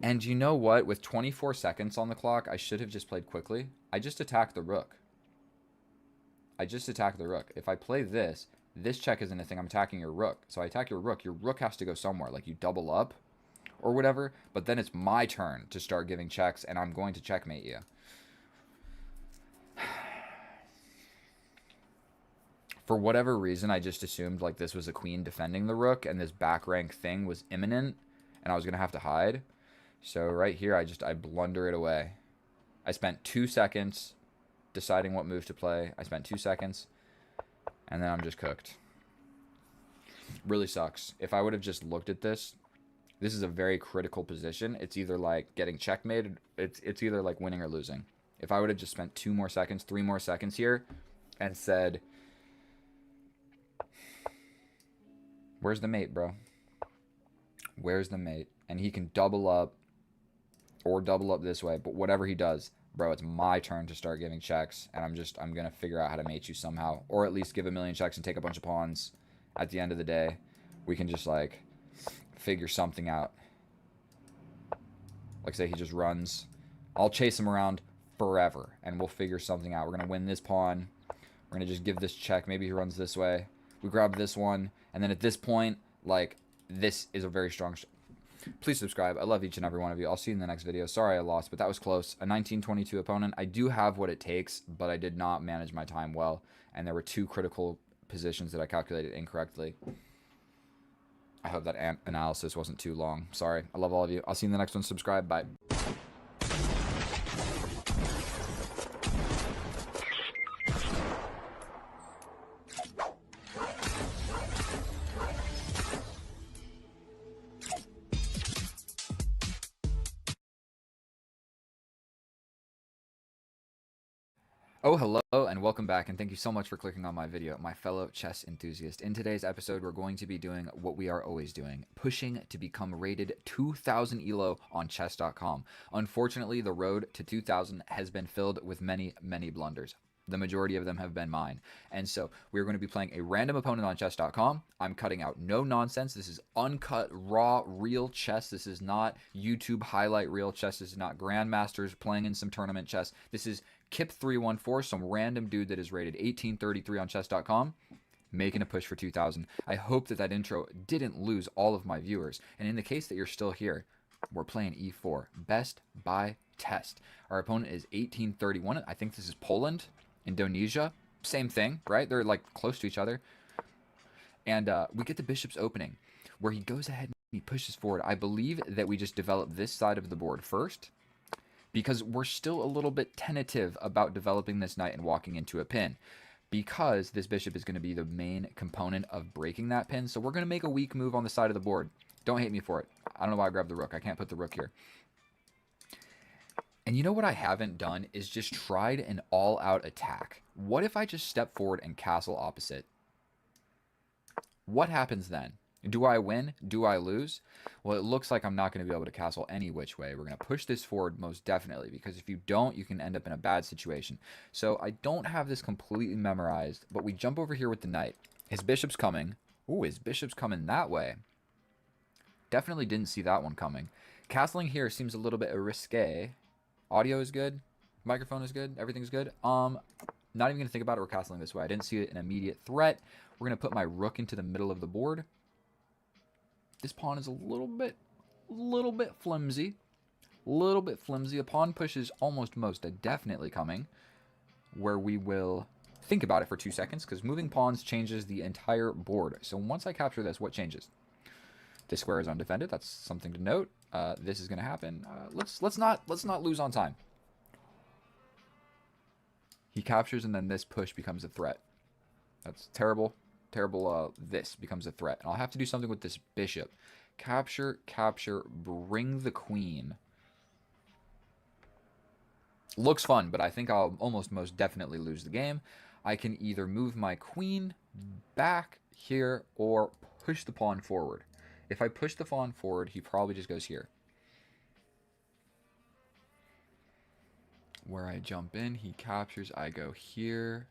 [SPEAKER 1] And you know what? With 24 seconds on the clock, I should have just played quickly. I just attacked the rook. I just attacked the rook. If I play this check isn't a thing. I'm attacking your rook. So I attack your rook. Your rook has to go somewhere. Like, you double up or whatever. But then it's my turn to start giving checks, and I'm going to checkmate you. For whatever reason, I just assumed, like, this was a queen defending the rook, and this back rank thing was imminent, and I was going to have to hide. So right here, I blunder it away. I spent 2 seconds deciding what move to play. I spent 2 seconds, and then I'm just cooked. Really sucks. If I would have just looked at this, this is a very critical position. It's either like getting checkmated. It's either like winning or losing. If I would have just spent 2 more seconds, 3 more seconds here, and said, "Where's the mate, bro? Where's the mate?" And he can double up or double up this way, but whatever he does, bro, it's my turn to start giving checks, and I'm gonna figure out how to mate you somehow, or at least give a million checks and take a bunch of pawns. At the end of the day, we can just like figure something out. Like say he just runs, I'll chase him around forever, and we'll figure something out. We're gonna win this pawn. We're gonna just give this check. Maybe he runs this way. We grab this one, and then at this point, like, this is a very strong. Please subscribe. I love each and every one of you. I'll see you in the next video. Sorry I lost, but that was close. A 19-22 opponent. I do have what it takes, but I did not manage my time well, and there were 2 critical positions that I calculated incorrectly. I hope that analysis wasn't too long. Sorry. I love all of you. I'll see you in the next one. Subscribe. Bye. Oh, hello, and welcome back, and thank you so much for clicking on my video, my fellow chess enthusiast. In today's episode, we're going to be doing what we are always doing, pushing to become rated 2,000 ELO on chess.com. Unfortunately, the road to 2,000 has been filled with many, many blunders. The majority of them have been mine. And so we're going to be playing a random opponent on chess.com. I'm cutting out no nonsense. This is uncut, raw, real chess. This is not YouTube highlight reel chess. This is not grandmasters playing in some tournament chess. This is Kip314, some random dude that is rated 1833 on chess.com, making a push for 2,000. I hope that intro didn't lose all of my viewers. And in the case that you're still here, we're playing e4, best by test. Our opponent is 1831. I think this is Poland, Indonesia, same thing, right? They're like close to each other. And we get the bishop's opening, where he goes ahead and he pushes forward. I believe that we just develop this side of the board first, because we're still a little bit tentative about developing this knight and walking into a pin, because this bishop is going to be the main component of breaking that pin. So we're going to make a weak move on the side of the board. Don't hate me for it. I don't know why I grabbed the rook. I can't put the rook here. And you know what I haven't done is just tried an all-out attack. What if I just step forward and castle opposite? What happens then? Do I win? Do I lose? Well, it looks like I'm not going to be able to castle any which way. We're going to push this forward most definitely, because if you don't, you can end up in a bad situation. So I don't have this completely memorized, but we jump over here with the knight. His bishop's coming. Ooh, his bishop's coming that way. Definitely didn't see that one coming. Castling here seems a little bit risque. Audio is good. Microphone is good. Everything's good. Not even going to think about it. We're castling this way. I didn't see an immediate threat. We're going to put my rook into the middle of the board. This pawn is a little bit flimsy. A pawn push is almost most definitely coming, where we will think about it for 2 seconds, because moving pawns changes the entire board. So once I capture this, what changes? This square is undefended. That's something to note. This is going to happen. Let's not lose on time. He captures, and then this push becomes a threat. That's terrible. This becomes a threat. And I'll have to do something with this bishop. Capture, bring the queen. Looks fun, but I think I'll almost most definitely lose the game. I can either move my queen back here or push the pawn forward. If I push the pawn forward, he probably just goes here. Where I jump in, he captures, I go here.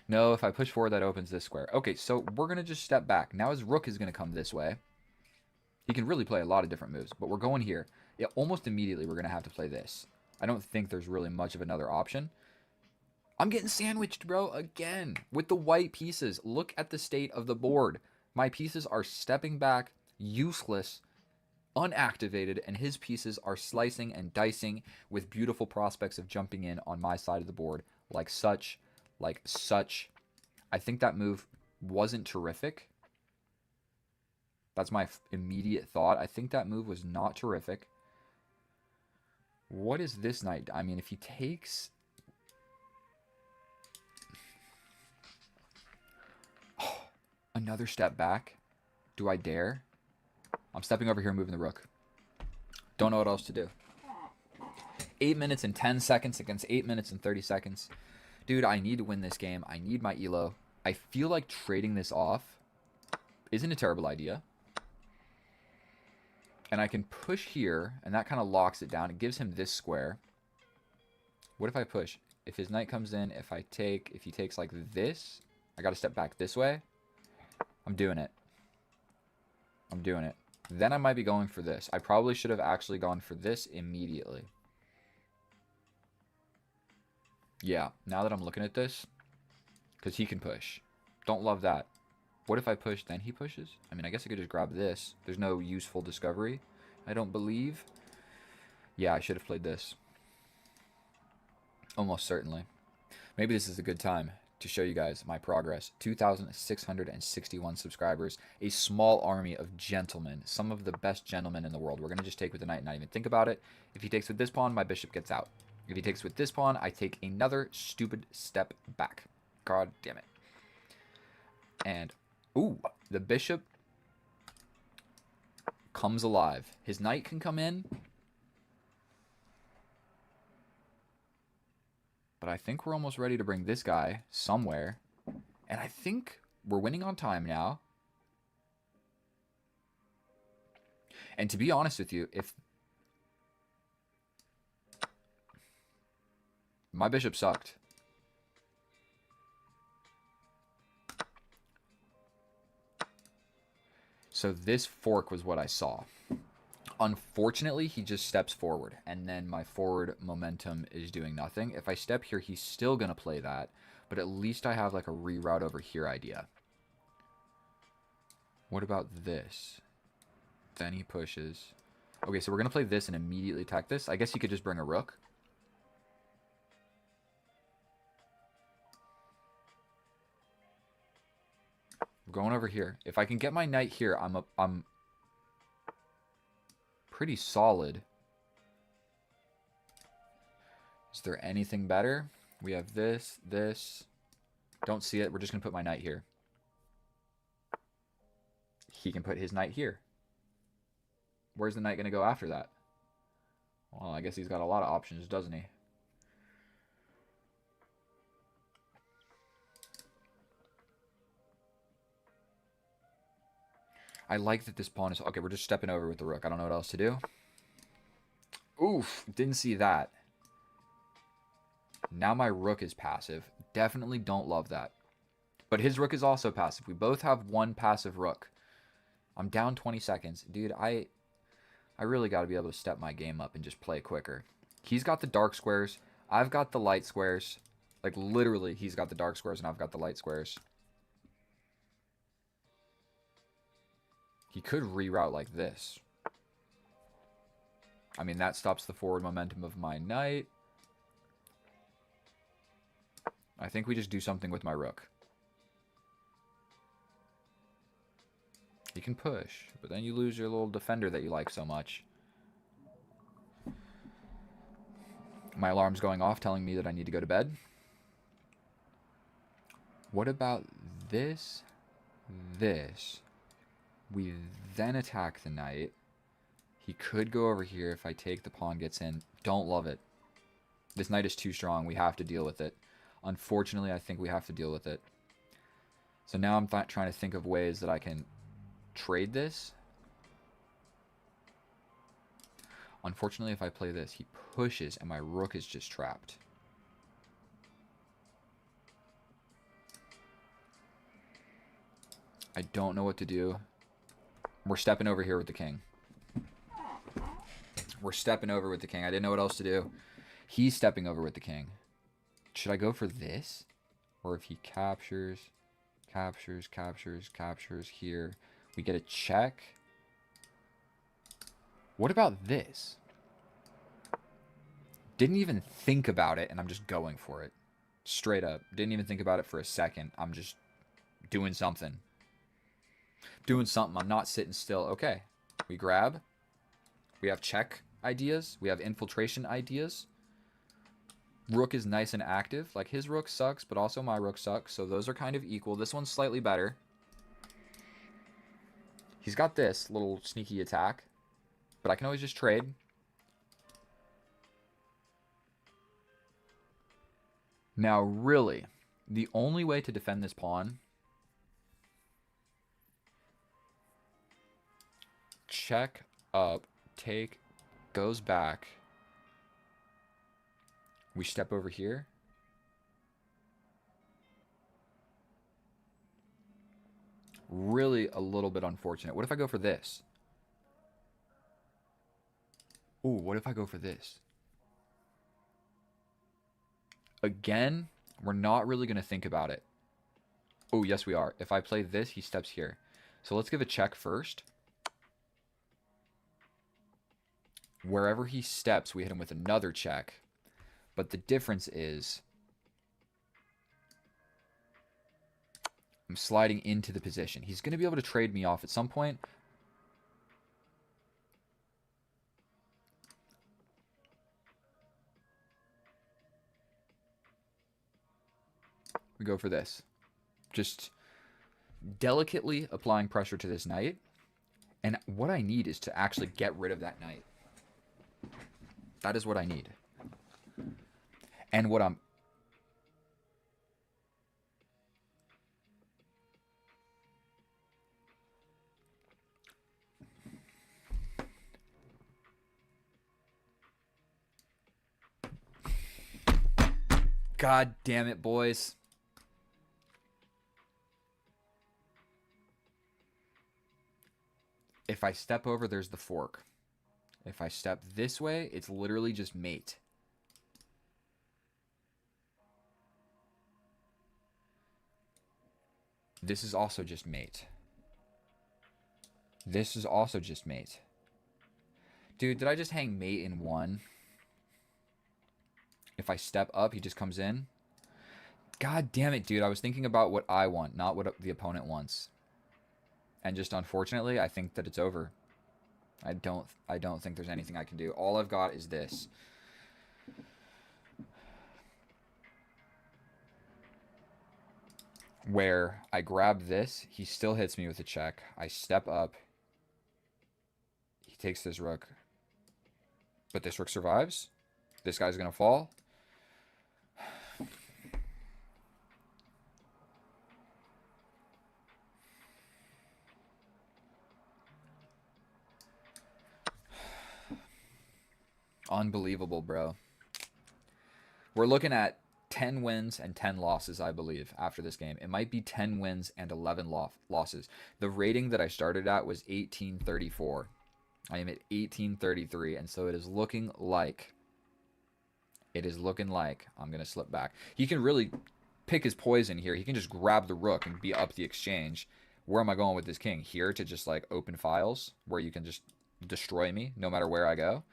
[SPEAKER 1] No, if I push forward, that opens this square. Okay, so we're going to just step back. Now his rook is going to come this way. He can really play a lot of different moves, but we're going here. Yeah, almost immediately we're going to have to play this. I don't think there's really much of another option. I'm getting sandwiched, bro, again, with the white pieces. Look at the state of the board. My pieces are stepping back, useless, unactivated, and his pieces are slicing and dicing with beautiful prospects of jumping in on my side of the board. Like such. I think that move wasn't terrific. That's my immediate thought. I think that move was not terrific. What is this knight? I mean, if he takes... Oh, another step back. Do I dare? I'm stepping over here, moving the rook. Don't know what else to do. 8 minutes and 10 seconds against 8 minutes and 30 seconds. Dude, I need to win this game. I need my elo. I feel like trading this off isn't a terrible idea. And I can push here, and that kind of locks it down. It gives him this square. What if I push? If his knight comes in, if he takes like this, I got to step back this way. I'm doing it. I'm doing it. Then I might be going for this. I probably should have actually gone for this immediately. Yeah, now that I'm looking at this, because he can push. Don't love that. What if I push, then he pushes? I mean, I guess I could just grab this. There's no useful discovery, I don't believe. Yeah, I should have played this. Almost certainly. Maybe this is a good time to show you guys my progress. 2,661 subscribers. A small army of gentlemen. Some of the best gentlemen in the world. We're going to just take with the knight and not even think about it. If he takes with this pawn, my bishop gets out. If he takes with this pawn, I take another stupid step back. God damn it. And... ooh, the bishop comes alive. His knight can come in. But I think we're almost ready to bring this guy somewhere. And I think we're winning on time now. And to be honest with you, if... my bishop sucked. So this fork was what I saw. Unfortunately, he just steps forward, and then my forward momentum is doing nothing. If I step here, he's still going to play that, but at least I have like a reroute over here idea. What about this? Then he pushes. Okay, so we're going to play this and immediately attack this. I guess he could just bring a rook. Going over here. If I can get my knight here, I'm pretty solid. Is there anything better? We have this, this. Don't see it. We're just going to put my knight here. He can put his knight here. Where's the knight going to go after that? Well, I guess he's got a lot of options, doesn't he? I like that this pawn is... okay, we're just stepping over with the rook. I don't know what else to do. Oof, didn't see that. Now my rook is passive. Definitely don't love that. But his rook is also passive. We both have one passive rook. I'm down 20 seconds. Dude, I really got to be able to step my game up and just play quicker. He's got the dark squares. I've got the light squares. Like, literally, he's got the dark squares and I've got the light squares. He could reroute like this. I mean, that stops the forward momentum of my knight. I think we just do something with my rook. You can push, but then you lose your little defender that you like so much. My alarm's going off telling me that I need to go to bed. What about this? This. We then attack the knight. He could go over here if I take the pawn gets in. Don't love it. This knight is too strong. We have to deal with it. Unfortunately, I think we have to deal with it. So now I'm trying to think of ways that I can trade this. Unfortunately, if I play this, he pushes and my rook is just trapped. I don't know what to do. We're stepping over here with the king. We're stepping over with the king. I didn't know what else to do. He's stepping over with the king. Should I go for this? Or if he captures here, we get a check. What about this? Didn't even think about it, and I'm just going for it. Straight up. Didn't even think about it for a second. I'm just doing something. doing something. I'm not sitting still. Okay. We grab. We have check ideas. We have infiltration ideas. Rook is nice and active. Like, his rook sucks, but also my rook sucks. So those are kind of equal. This one's slightly better. He's got this little sneaky attack. But I can always just trade. Now, really, the only way to defend this pawn... Check up, take, goes back. We step over here. Really a little bit unfortunate. What if I go for this? Ooh, what if I go for this? Again, we're not really going to think about it. Oh, yes, we are. If I play this, he steps here. So let's give a check first. Wherever he steps, we hit him with another check. But the difference is I'm sliding into the position. He's going to be able to trade me off at some point. We go for this. Just delicately applying pressure to this knight. And what I need is to actually get rid of that knight. That is what I need. And what I'm... God damn it, boys. If I step over, there's the fork. If I step this way, it's literally just mate. This is also just mate. This is also just mate. Dude, did I just hang mate in one? If I step up, he just comes in. God damn it, dude. I was thinking about what I want, not what the opponent wants. And just unfortunately, I think that it's over. I don't think there's anything I can do. All I've got is this. Where I grab this, he still hits me with a check. I step up. He takes this rook. But this rook survives. This guy's going to fall. Unbelievable, bro. We're looking at 10 wins and 10 losses, I believe, after this game. It might be 10 wins and 11 losses. The rating that I started at was 1834. I am at 1833, and so it is looking like... I'm going to slip back. He can really pick his poison here. He can just grab the rook and be up the exchange. Where am I going with this king? Here to just, like, open files where you can just destroy me no matter where I go.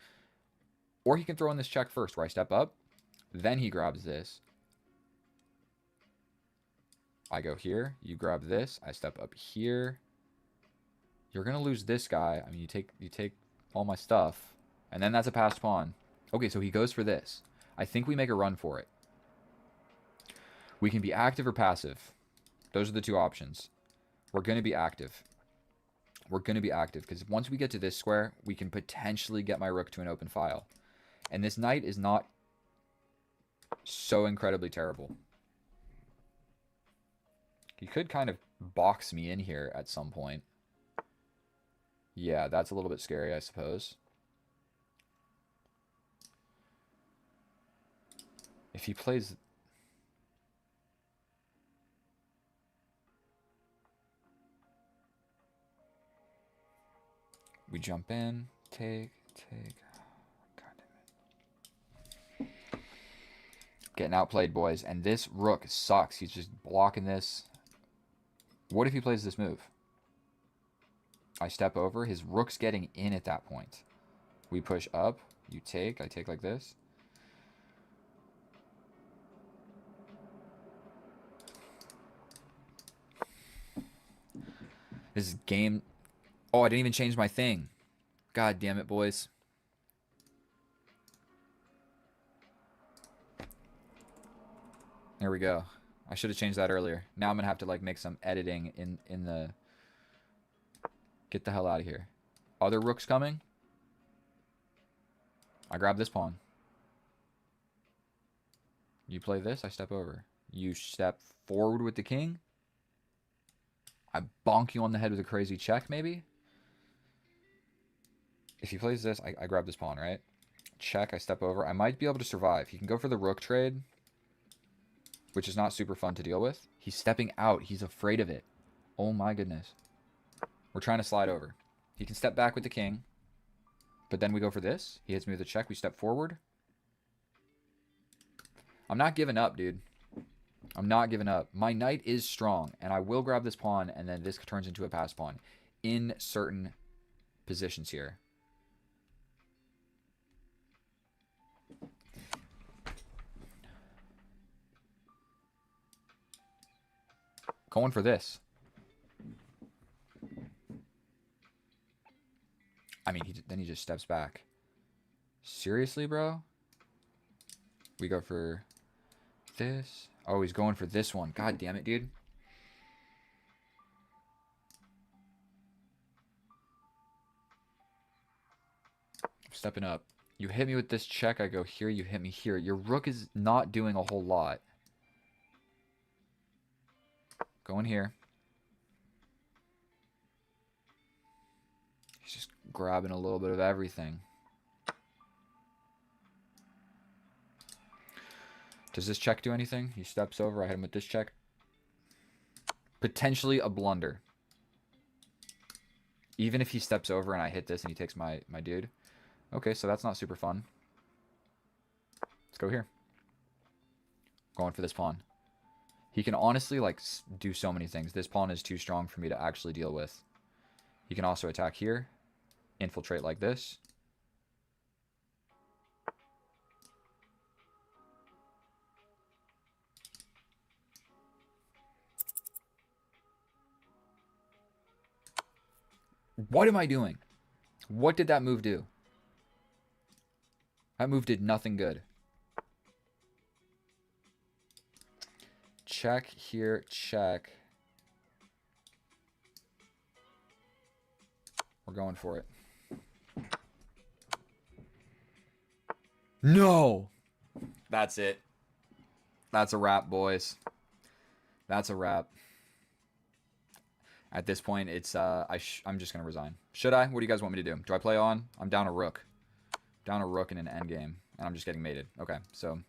[SPEAKER 1] Or he can throw in this check first where I step up. Then he grabs this. I go here. You grab this. I step up here. You're going to lose this guy. I mean, you take all my stuff. And then that's a passed pawn. Okay, so he goes for this. I think we make a run for it. We can be active or passive. Those are the two options. We're going to be active. We're going to be active because once we get to this square, we can potentially get my rook to an open file. And this knight is not so incredibly terrible. He could kind of box me in here at some point. Yeah, that's a little bit scary, I suppose. If he plays... We jump in, take. God damn it. Getting outplayed, boys. And this rook sucks. He's just blocking this. What if he plays this move? I step over. His rook's getting in at that point. We push up. You take. I take like this. This is game... Oh, I didn't even change my thing. God damn it, boys. There we go. I should have changed that earlier. Now I'm going to have to like make some editing in the... Get the hell out of here. Other rooks coming? I grab this pawn. You play this, I step over. You step forward with the king. I bonk you on the head with a crazy check, maybe? If he plays this, I grab this pawn, right? Check, I step over. I might be able to survive. He can go for the rook trade, which is not super fun to deal with. He's stepping out. He's afraid of it. Oh my goodness. We're trying to slide over. He can step back with the king, but then we go for this. He hits me with a check. We step forward. I'm not giving up, dude. I'm not giving up. My knight is strong, and I will grab this pawn, and then this turns into a pass pawn in certain positions here. Going for this. I mean, then he just steps back. Seriously, bro? We go for this. Oh, he's going for this one. God damn it, dude. I'm stepping up. You hit me with this check, I go here. You hit me here. Your rook is not doing a whole lot. Going here. He's just grabbing a little bit of everything. Does this check do anything? He steps over. I hit him with this check. Potentially a blunder. Even if he steps over and I hit this and he takes my dude. Okay, so that's not super fun. Let's go here. Going for this pawn. He can honestly, like, do so many things. This pawn is too strong for me to actually deal with. He can also attack here. Infiltrate like this. What am I doing? What did that move do? That move did nothing good. Check here, check. We're going for it. No! That's it. That's a wrap, boys. That's a wrap. At this point, it's I'm just gonna resign. Should I? What do you guys want me to do? Do I play on? I'm down a rook. Down a rook in an endgame, and I'm just getting mated. Okay, so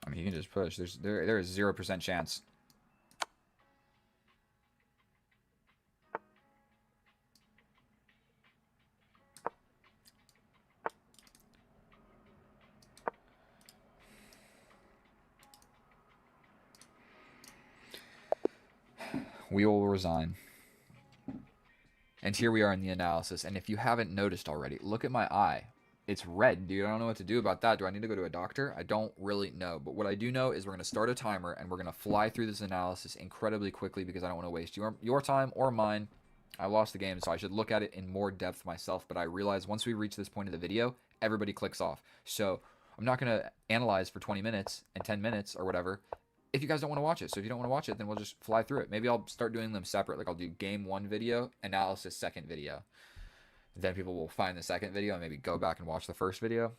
[SPEAKER 1] I mean, he can just push. There is 0% chance. We will resign. And here we are in the analysis. And if you haven't noticed already, look at my eye. It's red, dude. I don't know what to do about that. Do I need to go to a doctor? I don't really know. But what I do know is we're going to start a timer and we're going to fly through this analysis incredibly quickly because I don't want to waste your time or mine. I lost the game, so I should look at it in more depth myself. But I realize once we reach this point of the video, everybody clicks off. So I'm not going to analyze for 20 minutes and 10 minutes or whatever if you guys don't want to watch it. So if you don't want to watch it, then we'll just fly through it. Maybe I'll start doing them separate. Like I'll do game 1 video, analysis second video. Then people will find the second video and maybe go back and watch the first video.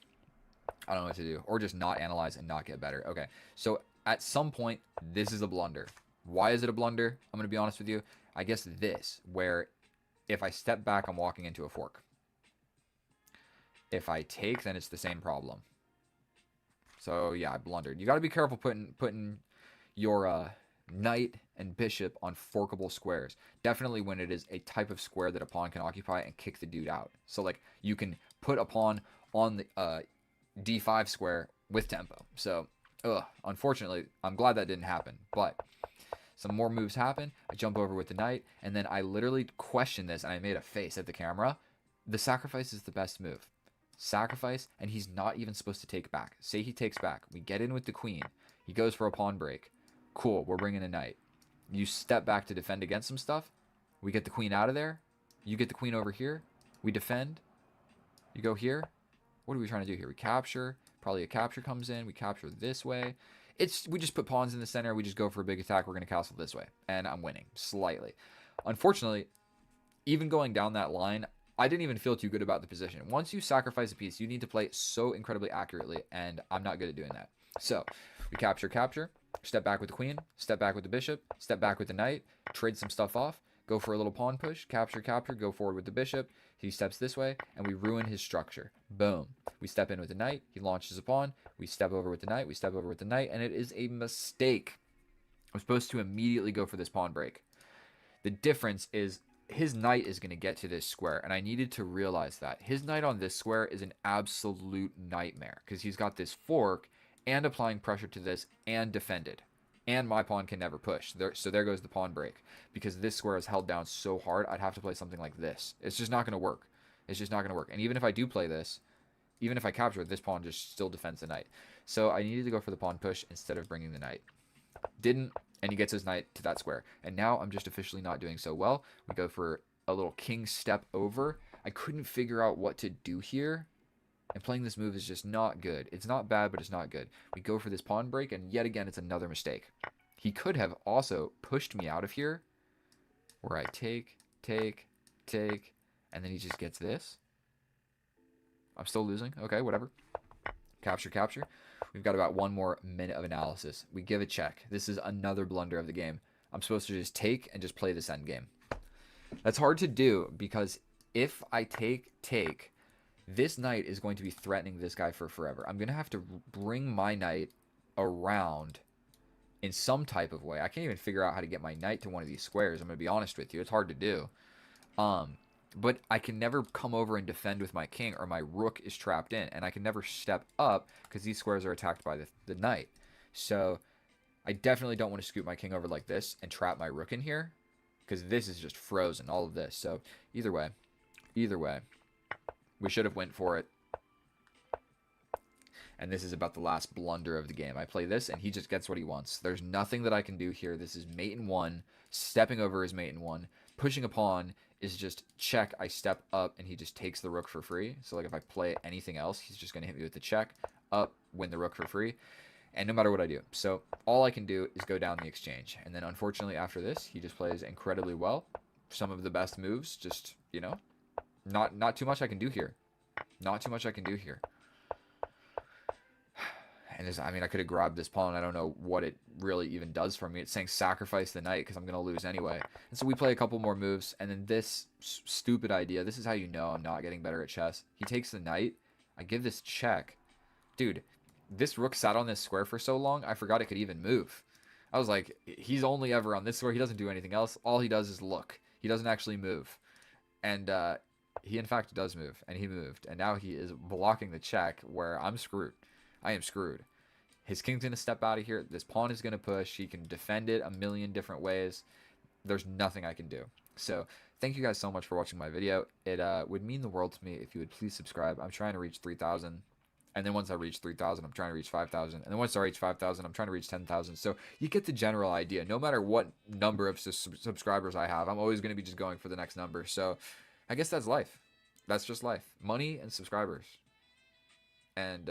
[SPEAKER 1] I don't know what to do. Or just not analyze and not get better. Okay, so at some point, this is a blunder. Why is it a blunder? I'm going to be honest with you. I guess this, where if I step back, I'm walking into a fork. If I take, then it's the same problem. So yeah, I blundered. You got to be careful putting your knight and bishop on forkable squares. Definitely when it is a type of square that a pawn can occupy and kick the dude out. So like you can put a pawn on the d5 square with tempo. So unfortunately, I'm glad that didn't happen. But some more moves happen. I jump over with the knight, and then I literally question this, and I made a face at the camera. The sacrifice is the best move. Sacrifice, and he's not even supposed to take back. Say he takes back. We get in with the queen. He goes for a pawn break. Cool, we're bringing a knight. You step back to defend against some stuff. We get the queen out of there. You get the queen over here. We defend. You go here. What are we trying to do here? We capture. Probably a capture comes in. We capture this way. We just put pawns in the center. We just go for a big attack. We're going to castle this way. And I'm winning slightly. Unfortunately, even going down that line, I didn't even feel too good about the position. Once you sacrifice a piece, you need to play so incredibly accurately, and I'm not good at doing that. So we capture, step back with the queen, step back with the bishop, step back with the knight, trade some stuff off, go for a little pawn push, capture, go forward with the bishop. He steps this way, and we ruin his structure. Boom. We step in with the knight. He launches a pawn. We step over with the knight. We step over with the knight, and it is a mistake. I'm supposed to immediately go for this pawn break. The difference is his knight is going to get to this square, and I needed to realize that. His knight on this square is an absolute nightmare because he's got this fork and applying pressure to this and defended. And my pawn can never push. So there goes the pawn break. Because this square is held down so hard, I'd have to play something like this. It's just not going to work. It's just not going to work. And even if I do play this, even if I capture it, this pawn just still defends the knight. So I needed to go for the pawn push instead of bringing the knight. Didn't, and he gets his knight to that square. And now I'm just officially not doing so well. We go for a little king step over. I couldn't figure out what to do here. And playing this move is just not good. It's not bad, but it's not good. We go for this pawn break, and yet again, it's another mistake. He could have also pushed me out of here, where I take, and then he just gets this. I'm still losing. Okay, whatever. Capture. We've got about 1 more minute of analysis. We give a check. This is another blunder of the game. I'm supposed to just take and just play this endgame. That's hard to do, because if I take, this knight is going to be threatening this guy for forever. I'm going to have to bring my knight around in some type of way. I can't even figure out how to get my knight to one of these squares. I'm going to be honest with you. It's hard to do. But I can never come over and defend with my king, or my rook is trapped in. And I can never step up because these squares are attacked by the knight. So I definitely don't want to scoop my king over like this and trap my rook in here, because this is just frozen, all of this. So either way, we should have went for it. And this is about the last blunder of the game. I play this, and he just gets what he wants. There's nothing that I can do here. This is mate in 1. Stepping over is mate in 1. Pushing a pawn is just check. I step up, and he just takes the rook for free. So like if I play anything else, he's just going to hit me with the check. Up, win the rook for free. And no matter what I do. So all I can do is go down the exchange. And then unfortunately after this, he just plays incredibly well. Some of the best moves. Just, you know, not too much I can do here. Not too much I can do here. And I mean, I could have grabbed this pawn. I don't know what it really even does for me. It's saying sacrifice the knight because I'm going to lose anyway. And so we play a couple more moves. And then this stupid idea. This is how you know I'm not getting better at chess. He takes the knight. I give this check. Dude, this rook sat on this square for so long, I forgot it could even move. I was like, he's only ever on this square. He doesn't do anything else. All he does is look. He doesn't actually move. And he, in fact, does move. And he moved. And now he is blocking the check where I'm screwed. I am screwed. His king's going to step out of here. This pawn is going to push. He can defend it a million different ways. There's nothing I can do. So thank you guys so much for watching my video. It would mean the world to me if you would please subscribe. I'm trying to reach 3,000. And then once I reach 3,000, I'm trying to reach 5,000. And then once I reach 5,000, I'm trying to reach 10,000. So you get the general idea. No matter what number of subscribers I have, I'm always going to be just going for the next number. So I guess that's life. That's just life. Money and subscribers. And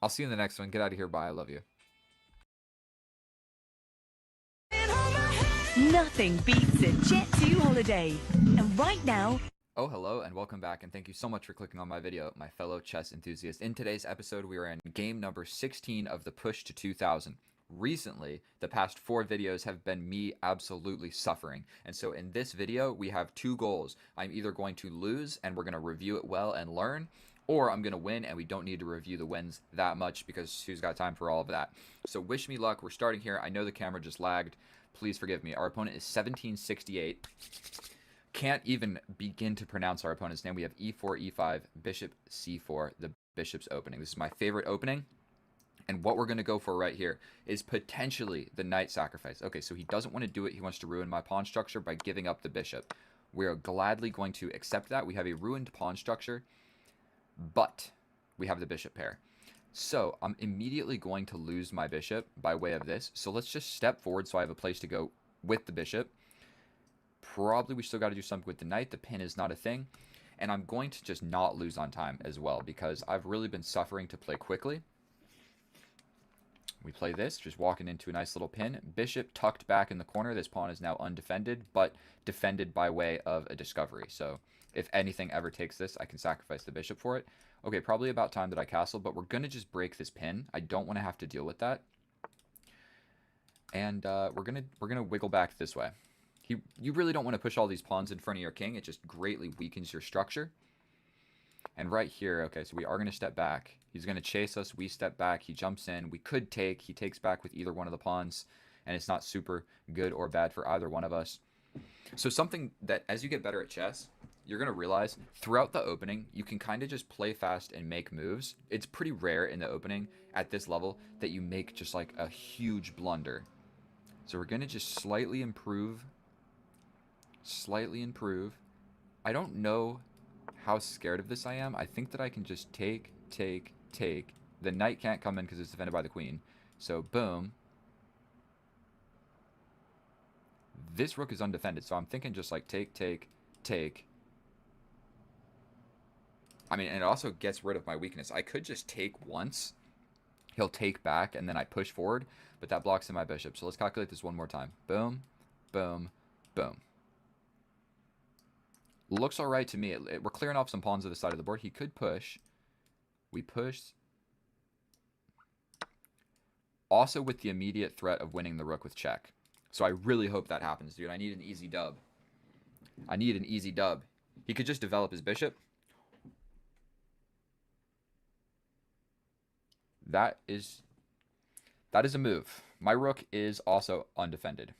[SPEAKER 1] I'll see you in the next one. Get out of here. Bye. I love you.
[SPEAKER 9] Nothing beats a Jet2 holiday. And right now...
[SPEAKER 1] Oh, hello, and welcome back, and thank you so much for clicking on my video, my fellow chess enthusiasts. In today's episode, we are in game number 16 of the push to 2,000. Recently, the past 4 videos have been me absolutely suffering, and so in this video, we have 2 goals. I'm either going to lose, and we're going to review it well and learn, or I'm going to win, and we don't need to review the wins that much, because who's got time for all of that? So wish me luck. We're starting here. I know the camera just lagged. Please forgive me. Our opponent is 1768. Can't even begin to pronounce our opponent's name. We have e4, e5, bishop, c4, the bishop's opening. This is my favorite opening. And what we're going to go for right here is potentially the knight sacrifice. Okay, so he doesn't want to do it. He wants to ruin my pawn structure by giving up the bishop. We are gladly going to accept that. We have a ruined pawn structure, but we have the bishop pair. So I'm immediately going to lose my bishop by way of this. So let's just step forward so I have a place to go with the bishop. Probably we still got to do something with the knight. The pin is not a thing. And I'm going to just not lose on time as well because I've really been suffering to play quickly. We play this, just walking into a nice little pin. Bishop tucked back in the corner. This pawn is now undefended, but defended by way of a discovery. So if anything ever takes this, I can sacrifice the bishop for it. Okay, probably about time that I castle, but we're going to just break this pin. I don't want to have to deal with that. And we're gonna wiggle back this way. You really don't want to push all these pawns in front of your king. It just greatly weakens your structure. And right here, okay, so we are going to step back. He's going to chase us. We step back. He jumps in. We could take. He takes back with either one of the pawns. And it's not super good or bad for either one of us. So something that, as you get better at chess, you're going to realize throughout the opening, you can kind of just play fast and make moves. It's pretty rare in the opening at this level that you make just like a huge blunder. So we're going to just slightly improve. Slightly improve. I don't know how scared of this I am. I think that I can just take. The knight can't come in because it's defended by the queen. So, boom. This rook is undefended, so I'm thinking just like take. I mean, and it also gets rid of my weakness. I could just take once. He'll take back, and then I push forward, but that blocks in my bishop. So let's calculate this one more time. Boom, boom, boom. Looks all right to me. We're clearing off some pawns to the side of the board. He could push. We push. Also with the immediate threat of winning the rook with check. So I really hope that happens, dude. I need an easy dub. I need an easy dub. He could just develop his bishop. That is a move. My rook is also undefended.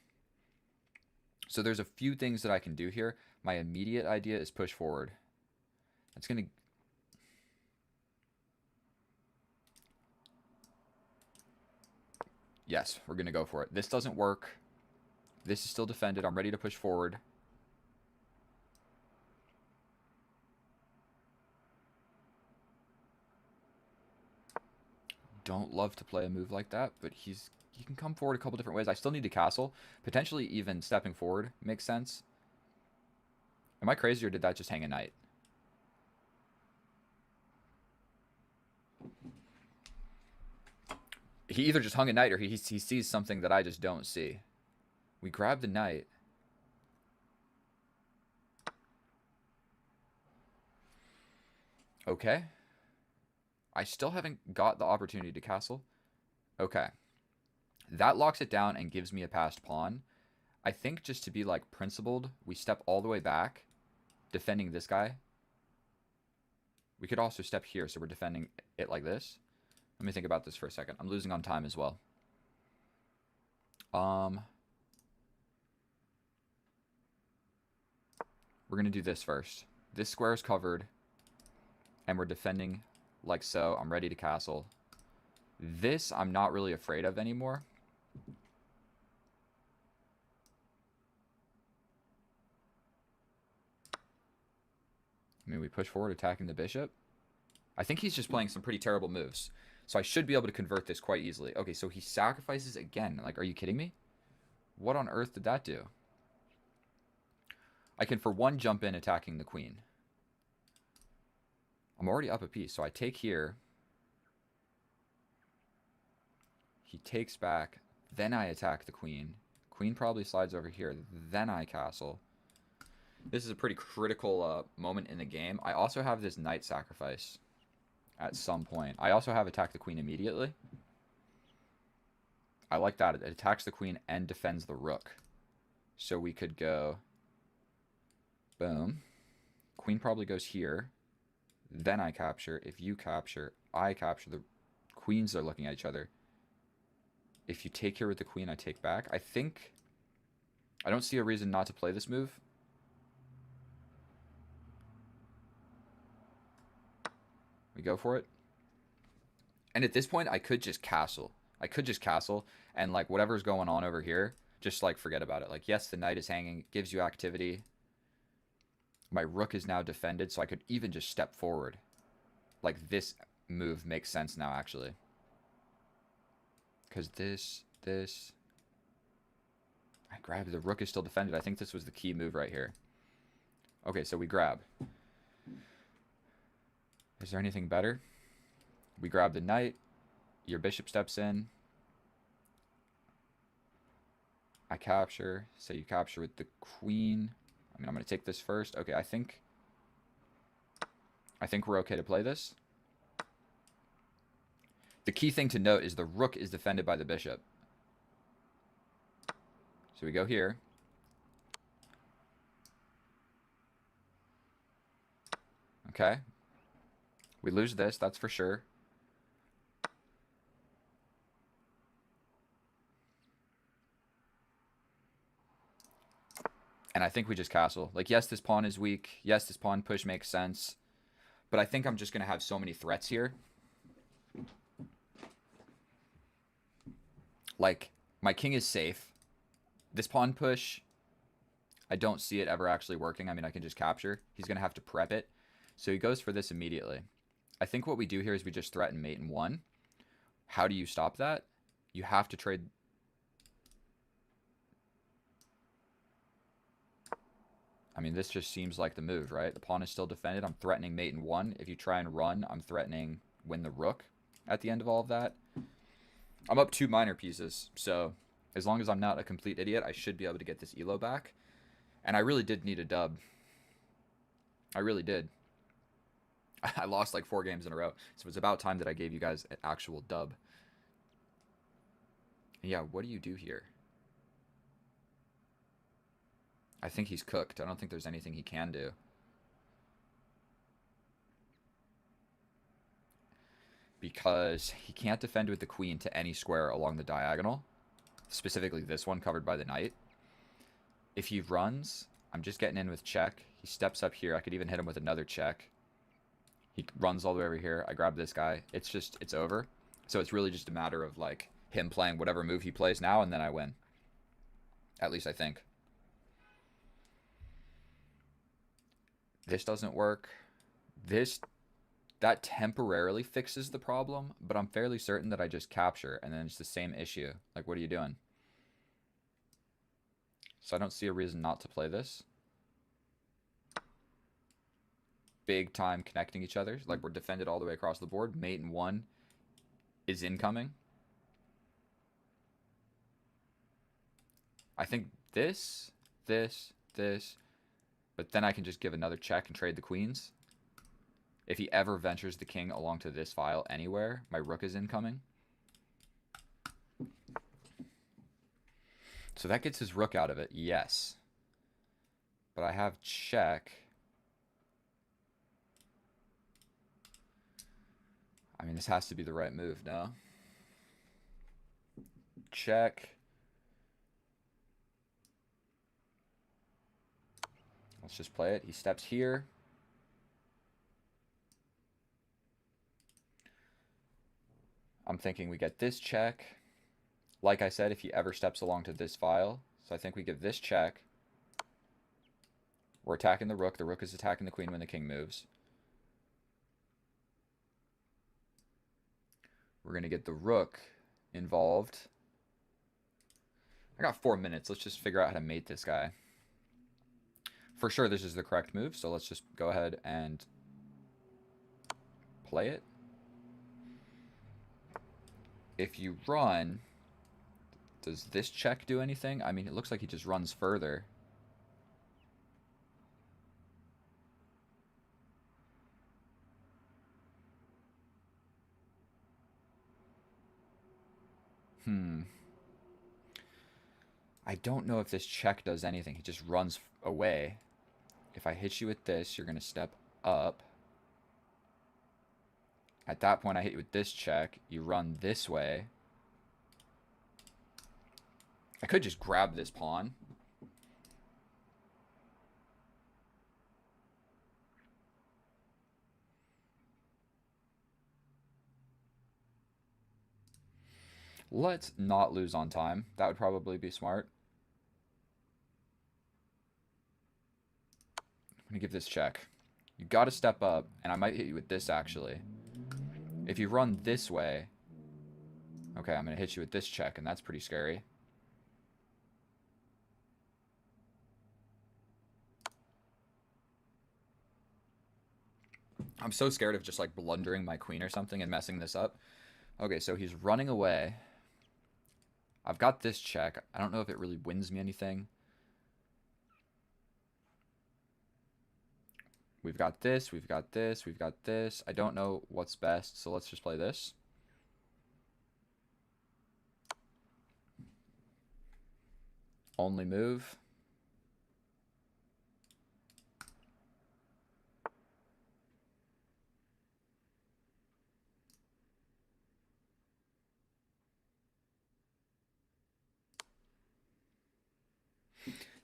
[SPEAKER 1] So there's a few things that I can do here. My immediate idea is push forward. That's going to... Yes, we're going to go for it. This doesn't work. This is still defended. I'm ready to push forward. Don't love to play a move like that, but he can come forward a couple different ways. I still need to castle. Potentially even stepping forward makes sense. Am I crazy or did that just hang a knight? He either just hung a knight or he sees something that I just don't see. We grab the knight. Okay. I still haven't got the opportunity to castle. Okay. That locks it down and gives me a passed pawn. I think just to be like principled, we step all the way back, defending this guy. We could also step here, so we're defending it like this. Let me think about this for a second. I'm losing on time as well. We're going to do this first. This square is covered, and we're defending like so. I'm ready to castle. This I'm not really afraid of anymore. I mean, we push forward, attacking the bishop. I think he's just playing some pretty terrible moves. So I should be able to convert this quite easily. Okay, so he sacrifices again. Like, are you kidding me? What on earth did that do? I can, for one, jump in attacking the queen. I'm already up a piece, so I take here. He takes back. Then I attack the queen. Queen probably slides over here. Then I castle. This is a pretty critical moment in the game. I also have this knight sacrifice at some point. I also have attack the queen immediately. I like that. It attacks the queen and defends the rook. So we could go... Boom. Queen probably goes here. Then I capture. If you capture, I capture. The queens are looking at each other. If you take here with the queen, I take back. I think... I don't see a reason not to play this move. We go for it. And at this point, I could just castle. I could just castle. And, like, whatever's going on over here, just, like, forget about it. Like, yes, the knight is hanging. It gives you activity. My rook is now defended, so I could even just step forward. Like this. move makes sense now, actually. Because this... I grabbed. The rook is still defended. I think this was the key move right here. Okay, so we grab. Is there anything better? We grab the knight. Your bishop steps in. I capture. Say you capture with the queen. I mean, I'm going to take this first. Okay, I think we're okay to play this. The key thing to note is the rook is defended by the bishop. So we go here. Okay. We lose this, that's for sure. And I think we just castle. Like, yes, this pawn is weak. Yes, this pawn push makes sense. But I think I'm just going to have so many threats here. Like, my king is safe. This pawn push, I don't see it ever actually working. I mean, I can just capture. He's going to have to prep it. So he goes for this immediately. I think what we do here is we just threaten mate in 1. How do you stop that? You have to trade... I mean, this just seems like the move, right? The pawn is still defended. I'm threatening mate in 1. If you try and run, I'm threatening win the rook at the end of all of that. I'm up 2 minor pieces, so as long as I'm not a complete idiot, I should be able to get this elo back. And I really did need a dub. I really did. I lost like 4 games in a row, so it's about time that I gave you guys an actual dub. And yeah, what do you do here? I think he's cooked. I don't think there's anything he can do. Because he can't defend with the queen to any square along the diagonal. Specifically this one covered by the knight. If he runs, I'm just getting in with check. He steps up here. I could even hit him with another check. He runs all the way over here. I grab this guy. It's over. So it's really just a matter of like him playing whatever move he plays now, and then I win. At least I think. This doesn't work. That temporarily fixes the problem, but I'm fairly certain that I just capture, and then it's the same issue. Like, what are you doing? So I don't see a reason not to play this. Big time connecting each other. Like, we're defended all the way across the board. Mate in 1 is incoming. I think this, but then I can just give another check and trade the queens. If he ever ventures the king along to this file anywhere, my rook is incoming. So that gets his rook out of it, yes. But I have check. I mean, this has to be the right move, no? Check. Let's just play it. He steps here. I'm thinking we get this check. Like I said, if he ever steps along to this file. So I think we give this check. We're attacking the rook. The rook is attacking the queen when the king moves. We're going to get the rook involved. I got 4 minutes. Let's just figure out how to mate this guy. For sure, this is the correct move, so let's just go ahead and play it. If you run, does this check do anything? I mean, it looks like he just runs further. I don't know if this check does anything. He just runs away. If I hit you with this, you're going to step up. At that point, I hit you with this check. You run this way. I could just grab this pawn. Let's not lose on time. That would probably be smart. I'm going to give this check. You got to step up, and I might hit you with this, actually. If you run this way... Okay, I'm going to hit you with this check, and that's pretty scary. I'm so scared of just, like, blundering my queen or something and messing this up. Okay, so he's running away. I've got this check. I don't know if it really wins me anything. We've got this, we've got this, we've got this. I don't know what's best, so let's just play this. Only move.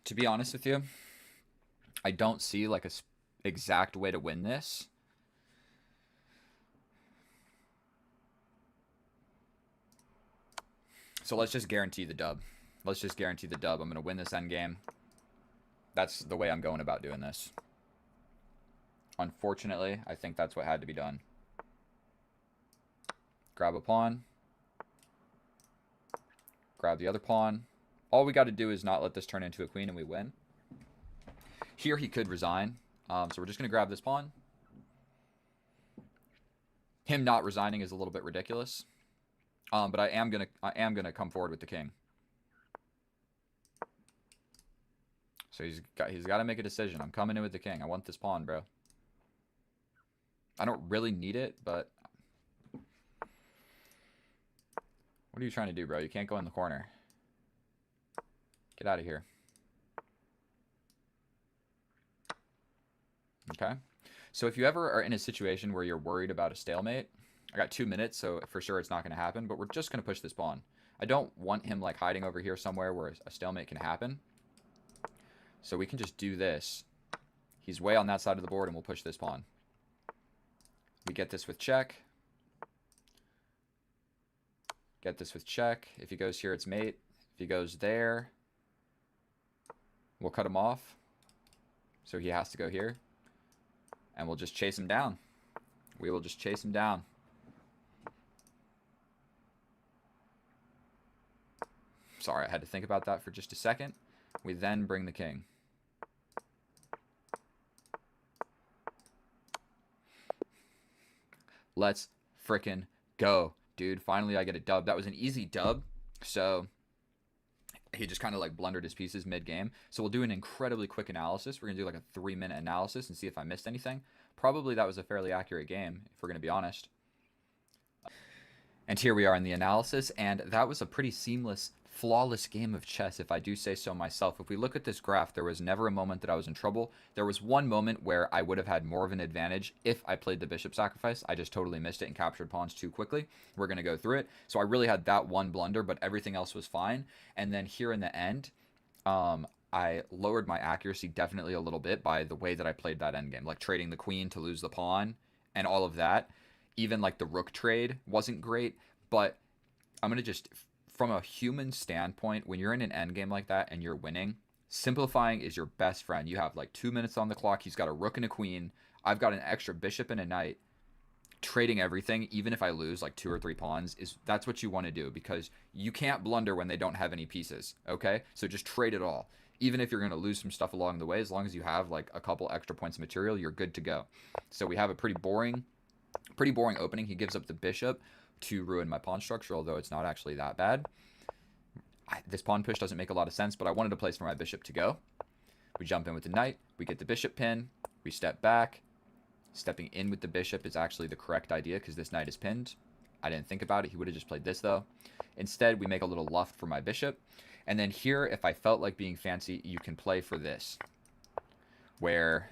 [SPEAKER 1] To be honest with you, I don't see like a exact way to win this. So let's just guarantee the dub. Let's just guarantee the dub. I'm going to win this endgame. That's the way I'm going about doing this. Unfortunately, I think that's what had to be done. Grab a pawn. Grab the other pawn. All we got to do is not let this turn into a queen and we win. Here he could resign. So we're just going to grab this pawn. Him not resigning is a little bit ridiculous. But I am gonna come forward with the king. So he's got to make a decision. I'm coming in with the king. I want this pawn, bro. I don't really need it, but what are you trying to do, bro? You can't go in the corner. Get out of here. Okay. So if you ever are in a situation where you're worried about a stalemate, I got 2 minutes, so for sure it's not going to happen, but we're just going to push this pawn. I don't want him like hiding over here somewhere where a stalemate can happen. So we can just do this. He's way on that side of the board, and we'll push this pawn. We get this with check. Get this with check. If he goes here, it's mate. If he goes there, we'll cut him off. So he has to go here. And we'll just chase him down. We will just chase him down. Sorry, I had to think about that for just a second. We then bring the king. Let's frickin' go, dude. Finally, I get a dub. That was an easy dub. So he just kind of like blundered his pieces mid-game. So we'll do an incredibly quick analysis. We're going to do like a 3-minute analysis and see if I missed anything. Probably that was a fairly accurate game, if we're going to be honest. And here we are in the analysis, and that was a pretty seamless, flawless game of chess, if I do say so myself. If we look at this graph, there was never a moment that I was in trouble. There was one moment where I would have had more of an advantage if I played the bishop sacrifice. I just totally missed it and captured pawns too quickly. We're going to go through it. So I really had that one blunder, but everything else was fine. And then here in the end, I lowered my accuracy definitely a little bit by the way that I played that endgame, like trading the queen to lose the pawn and all of that. Even like the rook trade wasn't great, but I'm going to just, from a human standpoint, when you're in an endgame like that and you're winning, simplifying is your best friend. You have like 2 minutes on the clock. He's got a rook and a queen. I've got an extra bishop and a knight. Trading everything, even if I lose like 2 or 3 pawns, that's what you want to do, because you can't blunder when they don't have any pieces, okay? So just trade it all. Even if you're going to lose some stuff along the way, as long as you have like a couple extra points of material, you're good to go. So we have a pretty boring opening. He gives up the bishop to ruin my pawn structure, although it's not actually that bad. This pawn push doesn't make a lot of sense, but I wanted a place for my bishop to go. We jump in with the knight. We get the bishop pin. We step back. Stepping in with the bishop is actually the correct idea because this knight is pinned. I didn't think about it. He would have just played this, though. Instead, we make a little luft for my bishop. And then here, if I felt like being fancy, you can play for this, where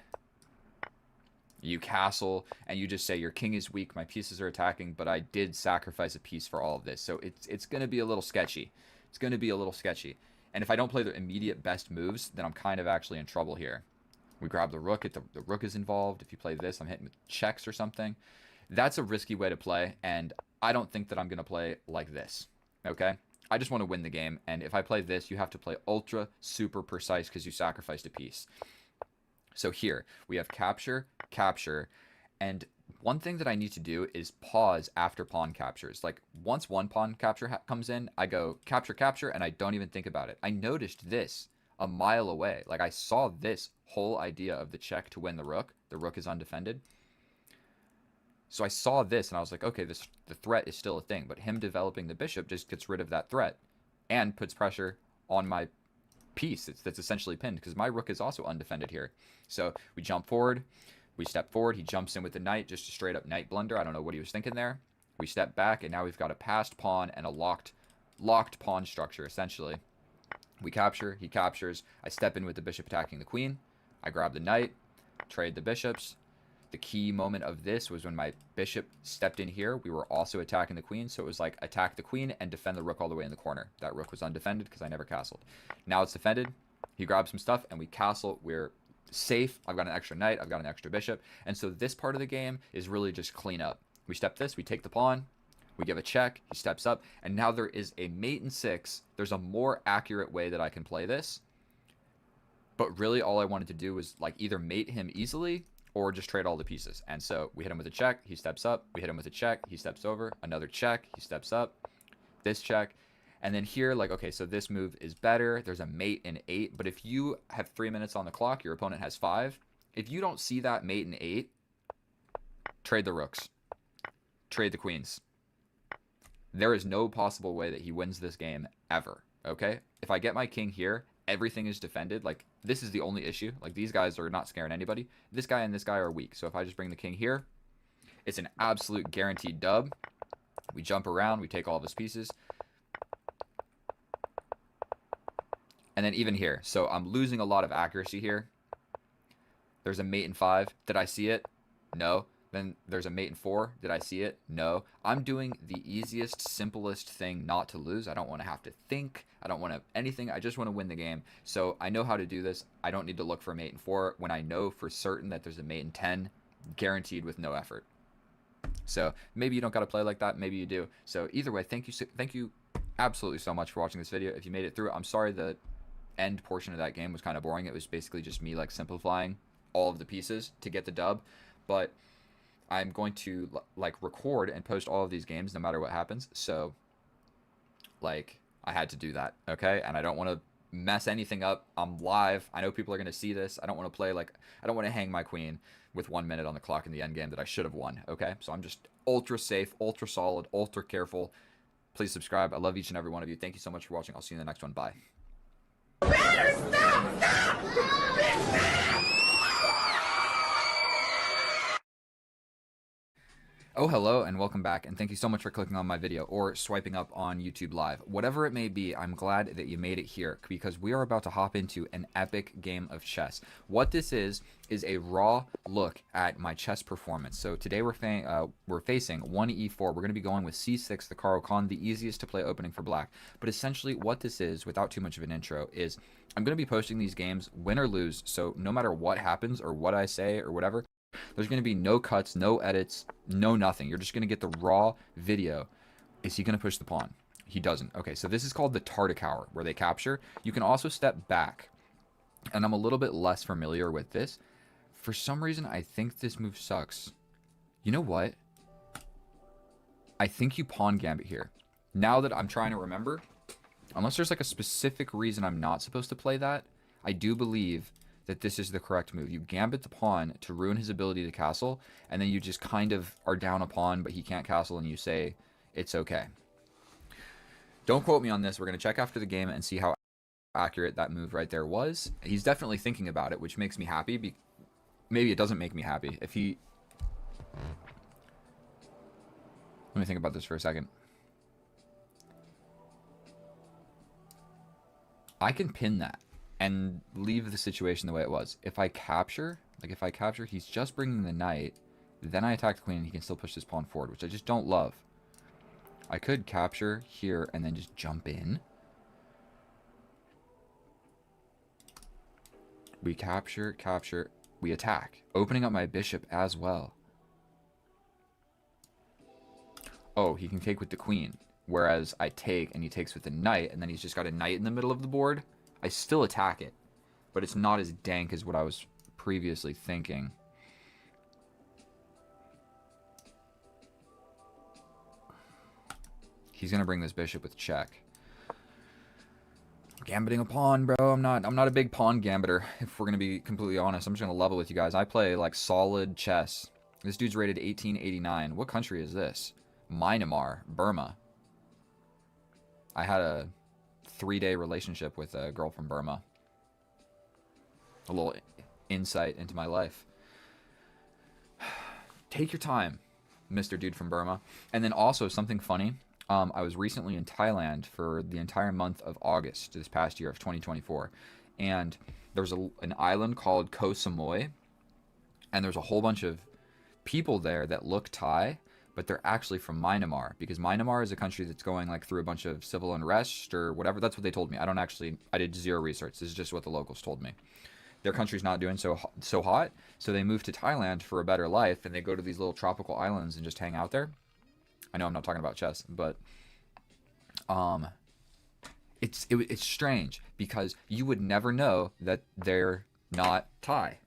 [SPEAKER 1] you castle and you just say your king is weak, my pieces are attacking, but I did sacrifice a piece for all of this. So it's going to be a little sketchy. It's going to be a little sketchy. And if I don't play the immediate best moves, then I'm kind of actually in trouble here. We grab the rook. The rook is involved. If you play this, I'm hitting with checks or something. That's a risky way to play, and I don't think that I'm going to play like this, okay? I just want to win the game, and if I play this, you have to play ultra super precise because you sacrificed a piece. So here, we have capture, capture, and One thing that I need to do is pause after pawn captures. Like, once one pawn capture comes in, I go capture, capture, and I don't even think about it. I noticed this a mile away. Like, I saw this whole idea of the check to win the rook. The rook is undefended. So I saw this, and I was like, okay, the threat is still a thing. But him developing the bishop just gets rid of that threat and puts pressure on my piece that's essentially pinned, because my rook is also undefended here. So we jump forward. We step forward. He jumps in with the knight, just a straight up knight blunder. I don't know what he was thinking there. We step back, and now we've got a passed pawn and a locked pawn structure, essentially. We capture. He captures. I step in with the bishop attacking the queen. I grab the knight, trade the bishops. The key moment of this was when my bishop stepped in here. We were also attacking the queen, so it was like attack the queen and defend the rook all the way in the corner. That rook was undefended because I never castled. Now it's defended. He grabs some stuff, and we castle. We're safe. I've got an extra knight. I've got an extra bishop. And so this part of the game is really just clean up. We step this. We take the pawn. We give a check. He steps up. And now there is a mate in 6. There's a more accurate way that I can play this. But really all I wanted to do was like either mate him easily or just trade all the pieces. And so we hit him with a check. He steps up. We hit him with a check. He steps over. Another check. He steps up. This check. And then here, like, okay, so this move is better. There's a mate in 8. But if you have 3 minutes on the clock, your opponent has 5. If you don't see that mate in 8, trade the rooks. Trade the queens. There is no possible way that he wins this game ever, okay? If I get my king here, everything is defended. Like, this is the only issue. Like, these guys are not scaring anybody. This guy and this guy are weak. So if I just bring the king here, it's an absolute guaranteed dub. We jump around. We take all of his pieces. And then even here. So I'm losing a lot of accuracy here. There's a mate in 5. Did I see it? No. Then there's a mate in 4. Did I see it? No. I'm doing the easiest, simplest thing not to lose. I don't want to have to think. I don't want to anything. I just want to win the game. So I know how to do this. I don't need to look for a mate in 4 when I know for certain that there's a mate in 10, guaranteed with no effort. So maybe you don't got to play like that. Maybe you do. So either way, thank you absolutely so much for watching this video. If you made it through, I'm sorry the end portion of that game was kind of boring. It was basically just me like simplifying all of the pieces to get the dub. But I'm going to like record and post all of these games no matter what happens. So like I had to do that, okay? And I don't want to mess anything up. I'm live. I know people are going to see this. I don't want to play like I don't want to hang my queen with 1 minute on the clock in the end game that I should have won, okay? So I'm just ultra safe, ultra solid, ultra careful. Please subscribe. I love each and every one of you. Thank you so much for watching. I'll see you in the next one. Bye. Oh, hello, and welcome back, and thank you so much for clicking on my video, or swiping up on YouTube Live. Whatever it may be, I'm glad that you made it here, because we are about to hop into an epic game of chess. What this is a raw look at my chess performance. So today we're facing 1e4. We're going to be going with c6, the Caro-Kann, the easiest to play opening for black. But essentially what this is, without too much of an intro, is I'm going to be posting these games, win or lose, so no matter what happens, or what I say, or whatever, there's going to be no cuts, no edits, no nothing. You're just going to get the raw video. Is he going to push the pawn? He doesn't. Okay, so this is called the Caro-Kann, where they capture. You can also step back, and I'm a little bit less familiar with this. For some reason, I think this move sucks. You know what? I think you pawn gambit here. Now that I'm trying to remember, unless there's like a specific reason I'm not supposed to play that, I do believe that this is the correct move. You gambit the pawn to ruin his ability to castle, and then you just kind of are down a pawn, but he can't castle, and you say, it's okay. Don't quote me on this. We're going to check after the game and see how accurate that move right there was. He's definitely thinking about it, which makes me happy. Maybe it doesn't make me happy. If he... Let me think about this for a second. I can pin that and leave the situation the way it was. If I capture, he's just bringing the knight, then I attack the queen and he can still push this pawn forward, which I just don't love. I could capture here and then just jump in. We capture, we attack, opening up my bishop as well. Oh, he can take with the queen, whereas I take and he takes with the knight, and then he's just got a knight in the middle of the board. I still attack it, but it's not as dank as what I was previously thinking. He's gonna bring this bishop with check. Gambiting a pawn, bro. I'm not a big pawn gambiter, if we're gonna be completely honest. I'm just gonna level with you guys. I play like solid chess. This dude's rated 1889. What country is this? Myanmar, Burma. I had a 3-day relationship with a girl from Burma. A little insight into my life. Take your time, Mr. Dude from Burma. And then also something funny. I was recently in Thailand for the entire month of August this past year of 2024. And there's an island called Koh Samui. And there's a whole bunch of people there that look Thai, but they're actually from Myanmar, because Myanmar is a country that's going like through a bunch of civil unrest or whatever. That's what they told me. I did zero research. This is just what the locals told me. Their country's not doing so hot, so they move to Thailand for a better life, and they go to these little tropical islands and just hang out there. I know I'm not talking about chess, but it's strange because you would never know that they're not Thai.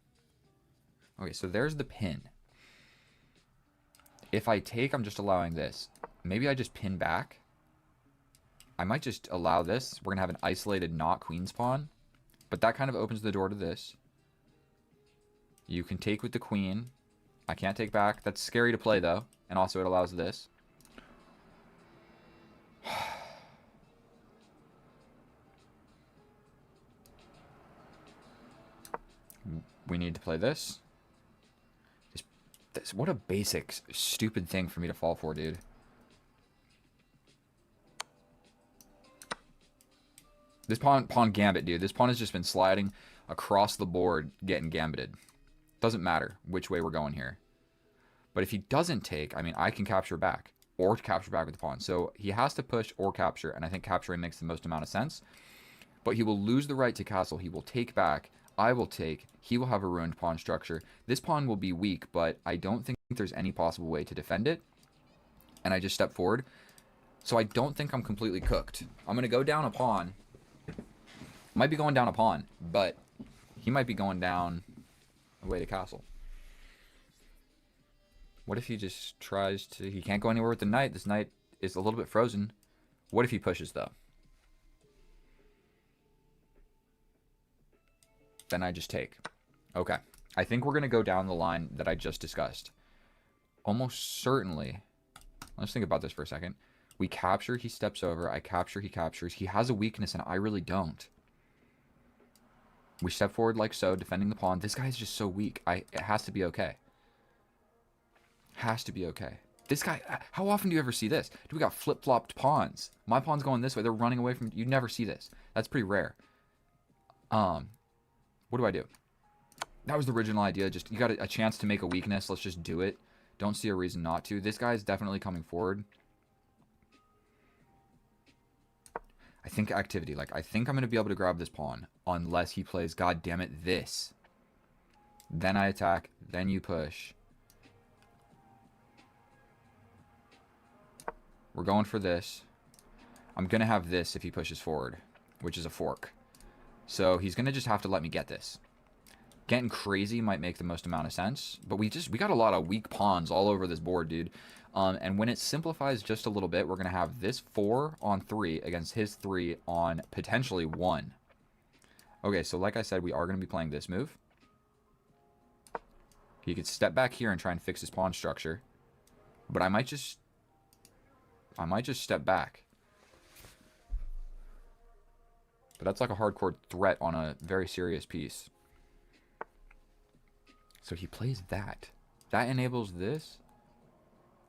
[SPEAKER 1] Okay, so there's the pin. If I take, I'm just allowing this. Maybe I just pin back. I might just allow this. We're going to have an isolated not queen's pawn. But that kind of opens the door to this. You can take with the queen. I can't take back. That's scary to play, though. And also it allows this. We need to play this. What a basic, stupid thing for me to fall for, dude. This pawn gambit, dude. This pawn has just been sliding across the board, getting gambited. Doesn't matter which way we're going here. But if he doesn't take, I mean, I can capture back. Or capture back with the pawn. So he has to push or capture, and I think capturing makes the most amount of sense. But he will lose the right to castle. He will take back. I will take. He will have a ruined pawn structure. This pawn will be weak, but I don't think there's any possible way to defend it. And I just step forward. So I don't think I'm completely cooked. I'm going to go down a pawn. Might be going down a pawn, but he might be going down away to castle. What if he just tries to... He can't go anywhere with the knight. This knight is a little bit frozen. What if he pushes, though? Then I just take. Okay. I think we're going to go down the line that I just discussed. Almost certainly. Let's think about this for a second. We capture, he steps over. I capture, he captures. He has a weakness, and I really don't. We step forward like so, defending the pawn. This guy's just so weak. It has to be okay. Has to be okay. This guy, how often do you ever see this? Dude, we got flip-flopped pawns. My pawn's going this way. They're running away from... You never see this. That's pretty rare. What do I do? That was the original idea. Just, you got a chance to make a weakness. Let's just do it. Don't see a reason not to. This guy's definitely coming forward. I think activity. Like, I think I'm going to be able to grab this pawn. Unless he plays, god damn it, this. Then I attack. Then you push. We're going for this. I'm going to have this if he pushes forward, which is a fork. So he's going to just have to let me get this. Getting crazy might make the most amount of sense, but we got a lot of weak pawns all over this board, dude. And when it simplifies just a little bit, we're going to have this 4 on 3 against his 3 on potentially 1. Okay, so like I said, we are going to be playing this move. He could step back here and try and fix his pawn structure, but I might just step back. But that's like a hardcore threat on a very serious piece. So he plays that. That enables this.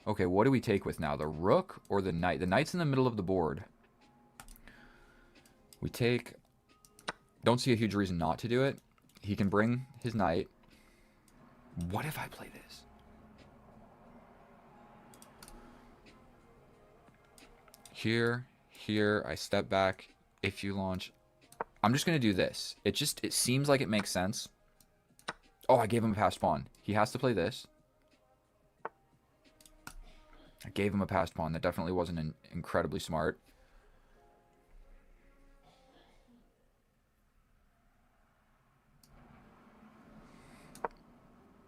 [SPEAKER 1] Okay, what do we take with now? The rook or the knight? The knight's in the middle of the board. We take... Don't see a huge reason not to do it. He can bring his knight. What if I play this? Here, I step back. If you launch... I'm just going to do this. It seems like it makes sense. Oh, I gave him a passed pawn. He has to play this. I gave him a passed pawn. That definitely wasn't incredibly smart.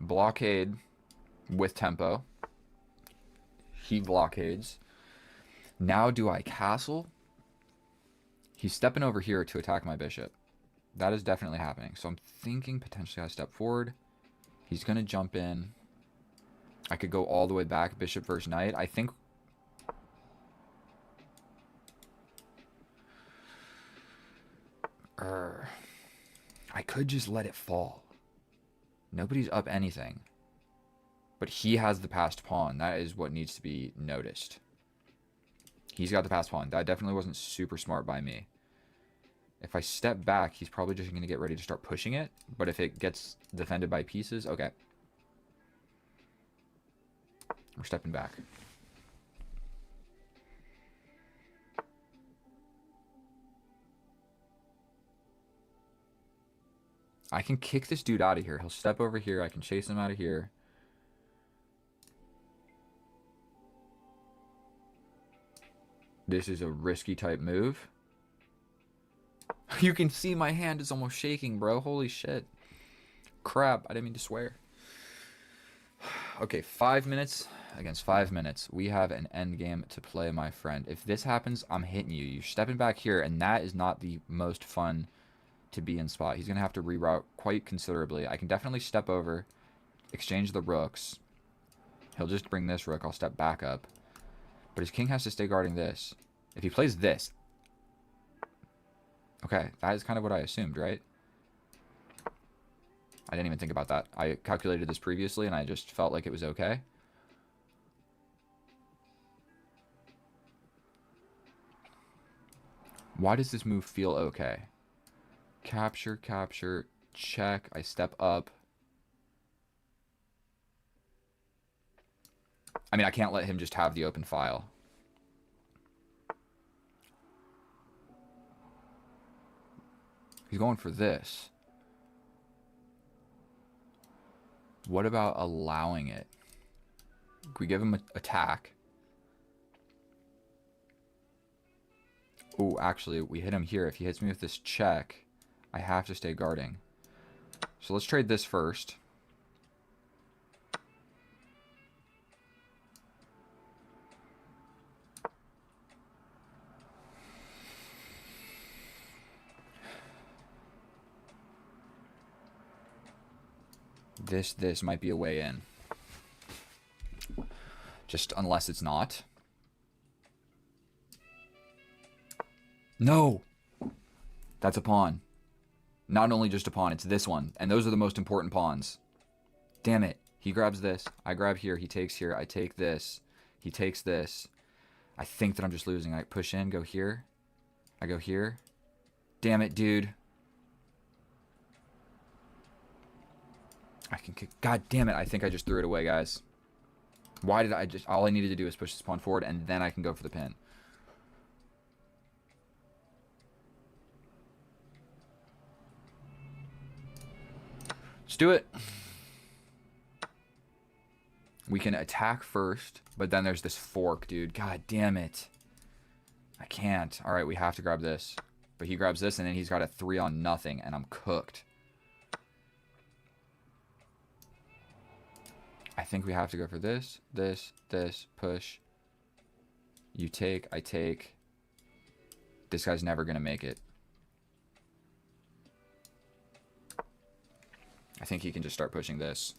[SPEAKER 1] Blockade with tempo. He blockades. Now do I castle? He's stepping over here to attack my bishop. That is definitely happening. So I'm thinking potentially I step forward. He's going to jump in. I could go all the way back, bishop versus knight. I think... I could just let it fall. Nobody's up anything. But he has the passed pawn. That is what needs to be noticed. He's got the passed pawn. That definitely wasn't super smart by me. If I step back, he's probably just going to get ready to start pushing it. But if it gets defended by pieces, okay. We're stepping back. I can kick this dude out of here. He'll step over here. I can chase him out of here. This is a risky type move. You can see my hand is almost shaking, bro. Holy shit. Crap. I didn't mean to swear. Okay, 5 minutes against 5 minutes. We have an end game to play, my friend. If this happens, I'm hitting you. You're stepping back here, and that is not the most fun to be in spot. He's going to have to reroute quite considerably. I can definitely step over, exchange the rooks. He'll just bring this rook. I'll step back up. But his king has to stay guarding this. If he plays this... Okay, that is kind of what I assumed, right? I didn't even think about that. I calculated this previously, and I just felt like it was okay. Why does this move feel okay? Capture, capture, check. I step up. I mean, I can't let him just have the open file. He's going for this. What about allowing it? We give him an attack. Oh, actually, we hit him here. If he hits me with this check, I have to stay guarding. So let's trade this first. This might be a way in. Just unless it's not. No! That's a pawn. Not only just a pawn, it's this one. And those are the most important pawns. Damn it. He grabs this. I grab here. He takes here. I take this. He takes this. I think that I'm just losing. I push in, go here. I go here. Damn it, dude. I can kick. God damn it. I think I just threw it away, guys. Why did I just... All I needed to do is push this pawn forward, and then I can go for the pin. Let's do it. We can attack first, but then there's this fork, dude. God damn it. I can't. All right, we have to grab this. But he grabs this, and then he's got a 3 on nothing, and I'm cooked. I think we have to go for this, this, push. You take, I take. This guy's never going to make it. I think he can just start pushing this.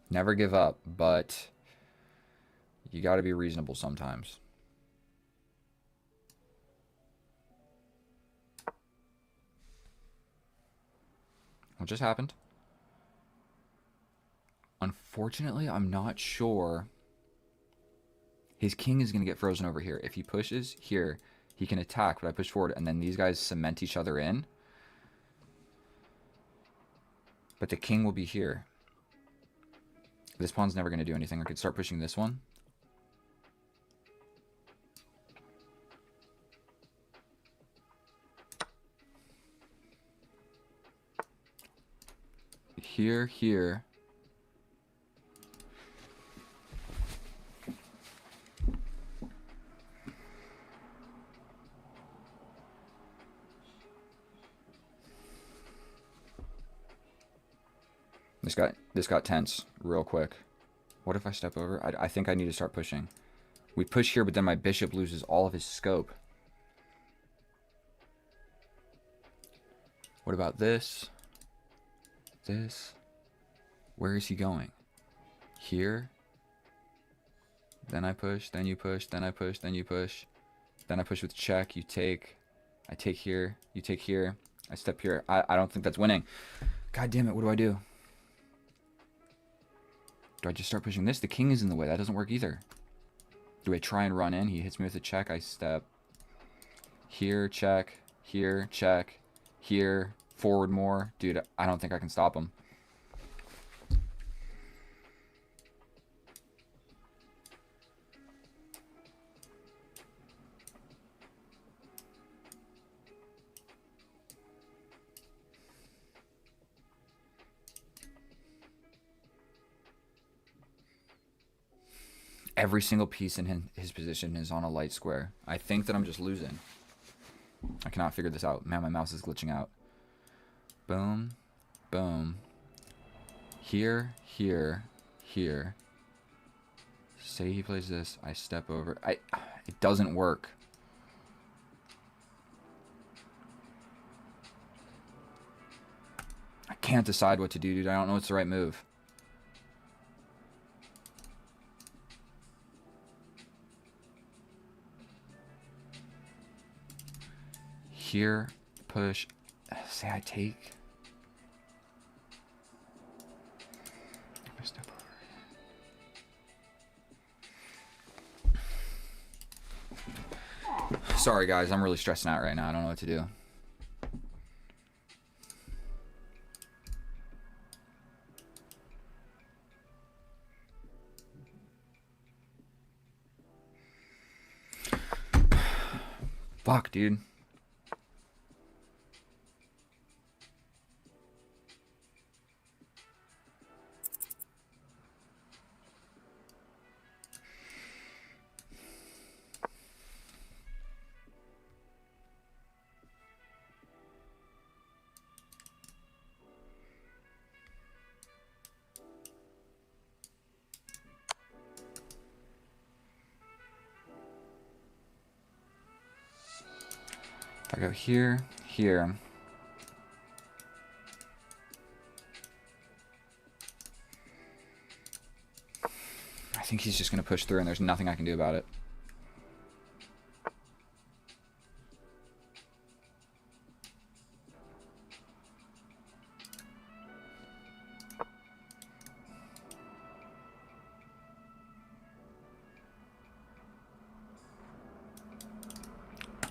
[SPEAKER 1] Never give up, but you got to be reasonable sometimes. What just happened? Unfortunately, I'm not sure. His king is going to get frozen over here. If he pushes here, he can attack, but I push forward, and then these guys cement each other in. But the king will be here. This pawn's never going to do anything. I could start pushing this one. Here, here. This got tense real quick. What if I step over? I think I need to start pushing. We push here, but then my bishop loses all of his scope. What about this? This? Where is he going? Here? Then I push, then you push, then I push, then you push. Then I push with check, you take. I take here, you take here. I step here. I don't think that's winning. God damn it, what do I do? Do I just start pushing this? The king is in the way. That doesn't work either. Do I try and run in? He hits me with a check. I step here, check, here, check, here, forward more. Dude, I don't think I can stop him. Every single piece in his position is on a light square. I think that I'm just losing. I cannot figure this out. Man, my mouse is glitching out. Boom. Boom. Here, here, here. Say he plays this. I step over. It doesn't work. I can't decide what to do, dude. I don't know what's the right move. Here, push, say I take. I step over. Sorry guys, I'm really stressing out right now. I don't know what to do. Fuck, dude. I go here, here. I think he's just going to push through and there's nothing I can do about it.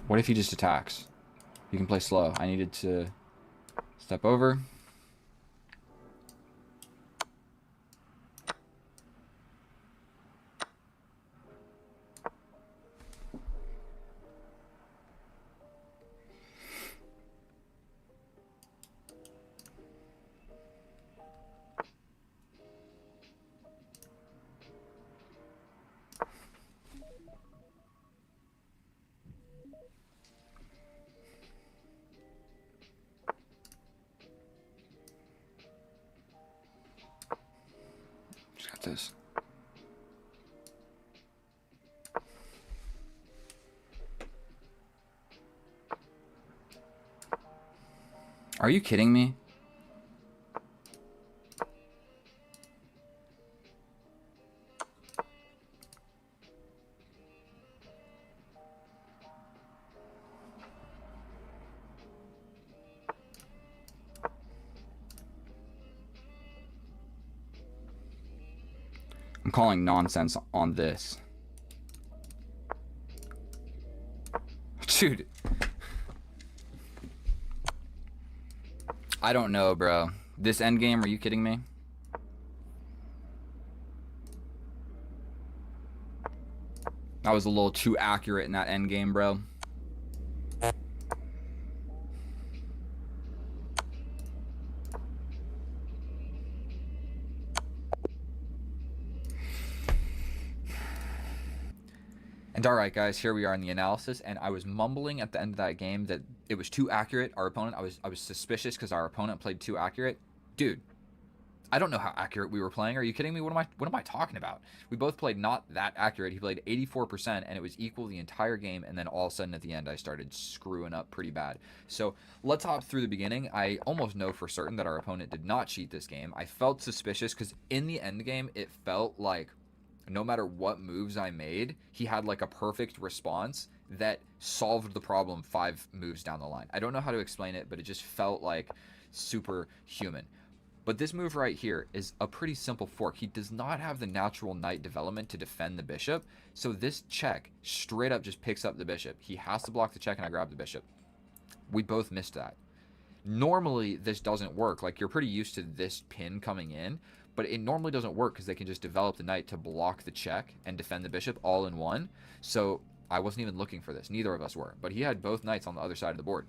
[SPEAKER 1] What if he just attacks? You can play slow. I needed to step over. This. Are you kidding me? I'm calling nonsense on this. Dude. I don't know, bro. This endgame, are you kidding me? I was a little too accurate in that endgame, bro. And alright guys, here we are in the analysis, and I was mumbling at the end of that game that it was too accurate, our opponent. I was suspicious because our opponent played too accurate. Dude, I don't know how accurate we were playing. Are you kidding me? What am I talking about? We both played not that accurate. He played 84%, and it was equal the entire game. And then all of a sudden at the end, I started screwing up pretty bad. So let's hop through the beginning. I almost know for certain that our opponent did not cheat this game. I felt suspicious because in the end game, it felt like no matter what moves I made, he had like a perfect response that solved the problem 5 moves down the line. I don't know how to explain it, but it just felt like superhuman. But this move right here is a pretty simple fork. He does not have the natural knight development to defend the bishop. So this check straight up just picks up the bishop. He has to block the check and I grab the bishop. We both missed that. Normally this doesn't work. Like you're pretty used to this pin coming in, but it normally doesn't work because they can just develop the knight to block the check and defend the bishop all in one. So I wasn't even looking for this. Neither of us were. But he had both knights on the other side of the board.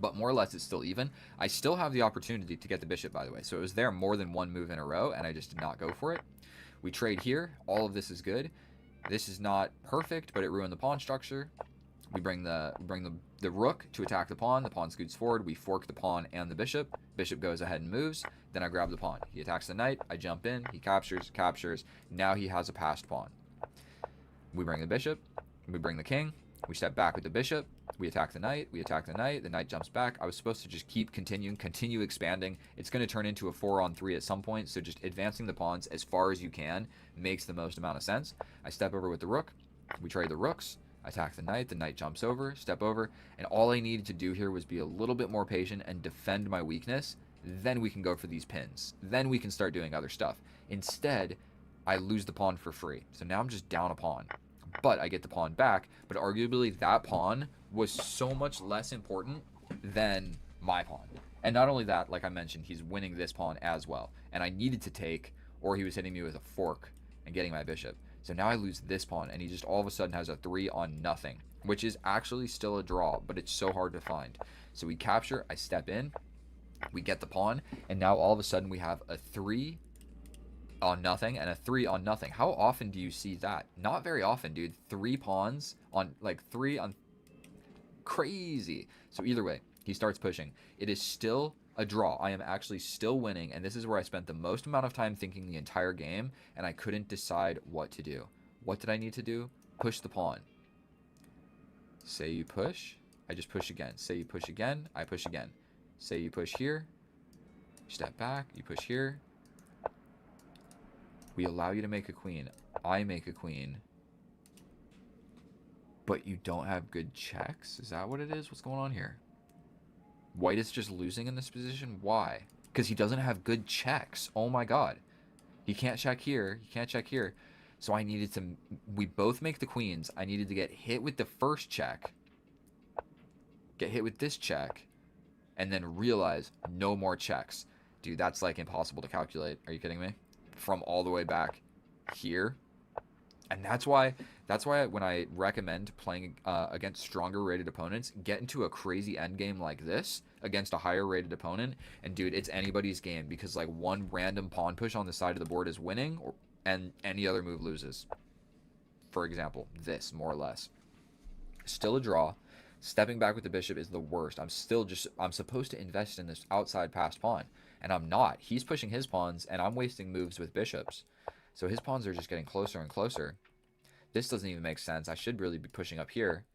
[SPEAKER 1] But more or less it's still even. I still have the opportunity to get the bishop, by the way. So it was there more than one move in a row, and I just did not go for it. We trade here. All of this is good. This is not perfect, but it ruined the pawn structure. We bring the rook to attack the pawn. The pawn scoots forward. We fork the pawn and the bishop. Bishop goes ahead and moves. Then I grab the pawn. He attacks the knight. I jump in. He captures. Now he has a passed pawn. We bring the bishop. We bring the king. We step back with the bishop. We attack the knight. We attack the knight. The knight jumps back. I was supposed to just continue expanding. It's going to turn into a 4-on-3 at some point, so just advancing the pawns as far as you can makes the most amount of sense. I step over with the rook. We trade the rooks. Attack the knight jumps over, step over, and all I needed to do here was be a little bit more patient and defend my weakness. Then we can go for these pins. Then we can start doing other stuff. Instead, I lose the pawn for free. So now I'm just down a pawn. But I get the pawn back, but arguably that pawn was so much less important than my pawn. And not only that, like I mentioned, he's winning this pawn as well. And I needed to take, or he was hitting me with a fork and getting my bishop. So now I lose this pawn, and he just all of a sudden has a 3-on-0, which is actually still a draw, but it's so hard to find. So we capture, I step in, we get the pawn, and now all of a sudden we have a 3-on-0 and a 3-on-0. How often do you see that? Not very often, dude. 3 pawns on, like 3 on, crazy. So either way, he starts pushing. It is still a draw. I am actually still winning, and this is where I spent the most amount of time thinking the entire game, and I couldn't decide what to do. What did I need to do? Push the pawn. Say you push, I just push again. Say you push again, I push again. Say you push here, step back, you push here. We allow you to make a queen. I make a queen. But you don't have good checks? Is that what it is? What's going on here? White is just losing in this position? Why? Because he doesn't have good checks. Oh my god. He can't check here. He can't check here. So I needed to... We both make the queens. I needed to get hit with the first check. Get hit with this check. And then realize no more checks. Dude, that's like impossible to calculate. Are you kidding me? From all the way back here. And that's why when I recommend playing against stronger rated opponents, get into a crazy endgame like this against a higher rated opponent. And dude, it's anybody's game because like one random pawn push on the side of the board is winning and any other move loses. For example, this more or less. Still a draw. Stepping back with the bishop is the worst. I'm supposed to invest in this outside passed pawn. And I'm not. He's pushing his pawns and I'm wasting moves with bishops. So his pawns are just getting closer and closer. This doesn't even make sense. I should really be pushing up here.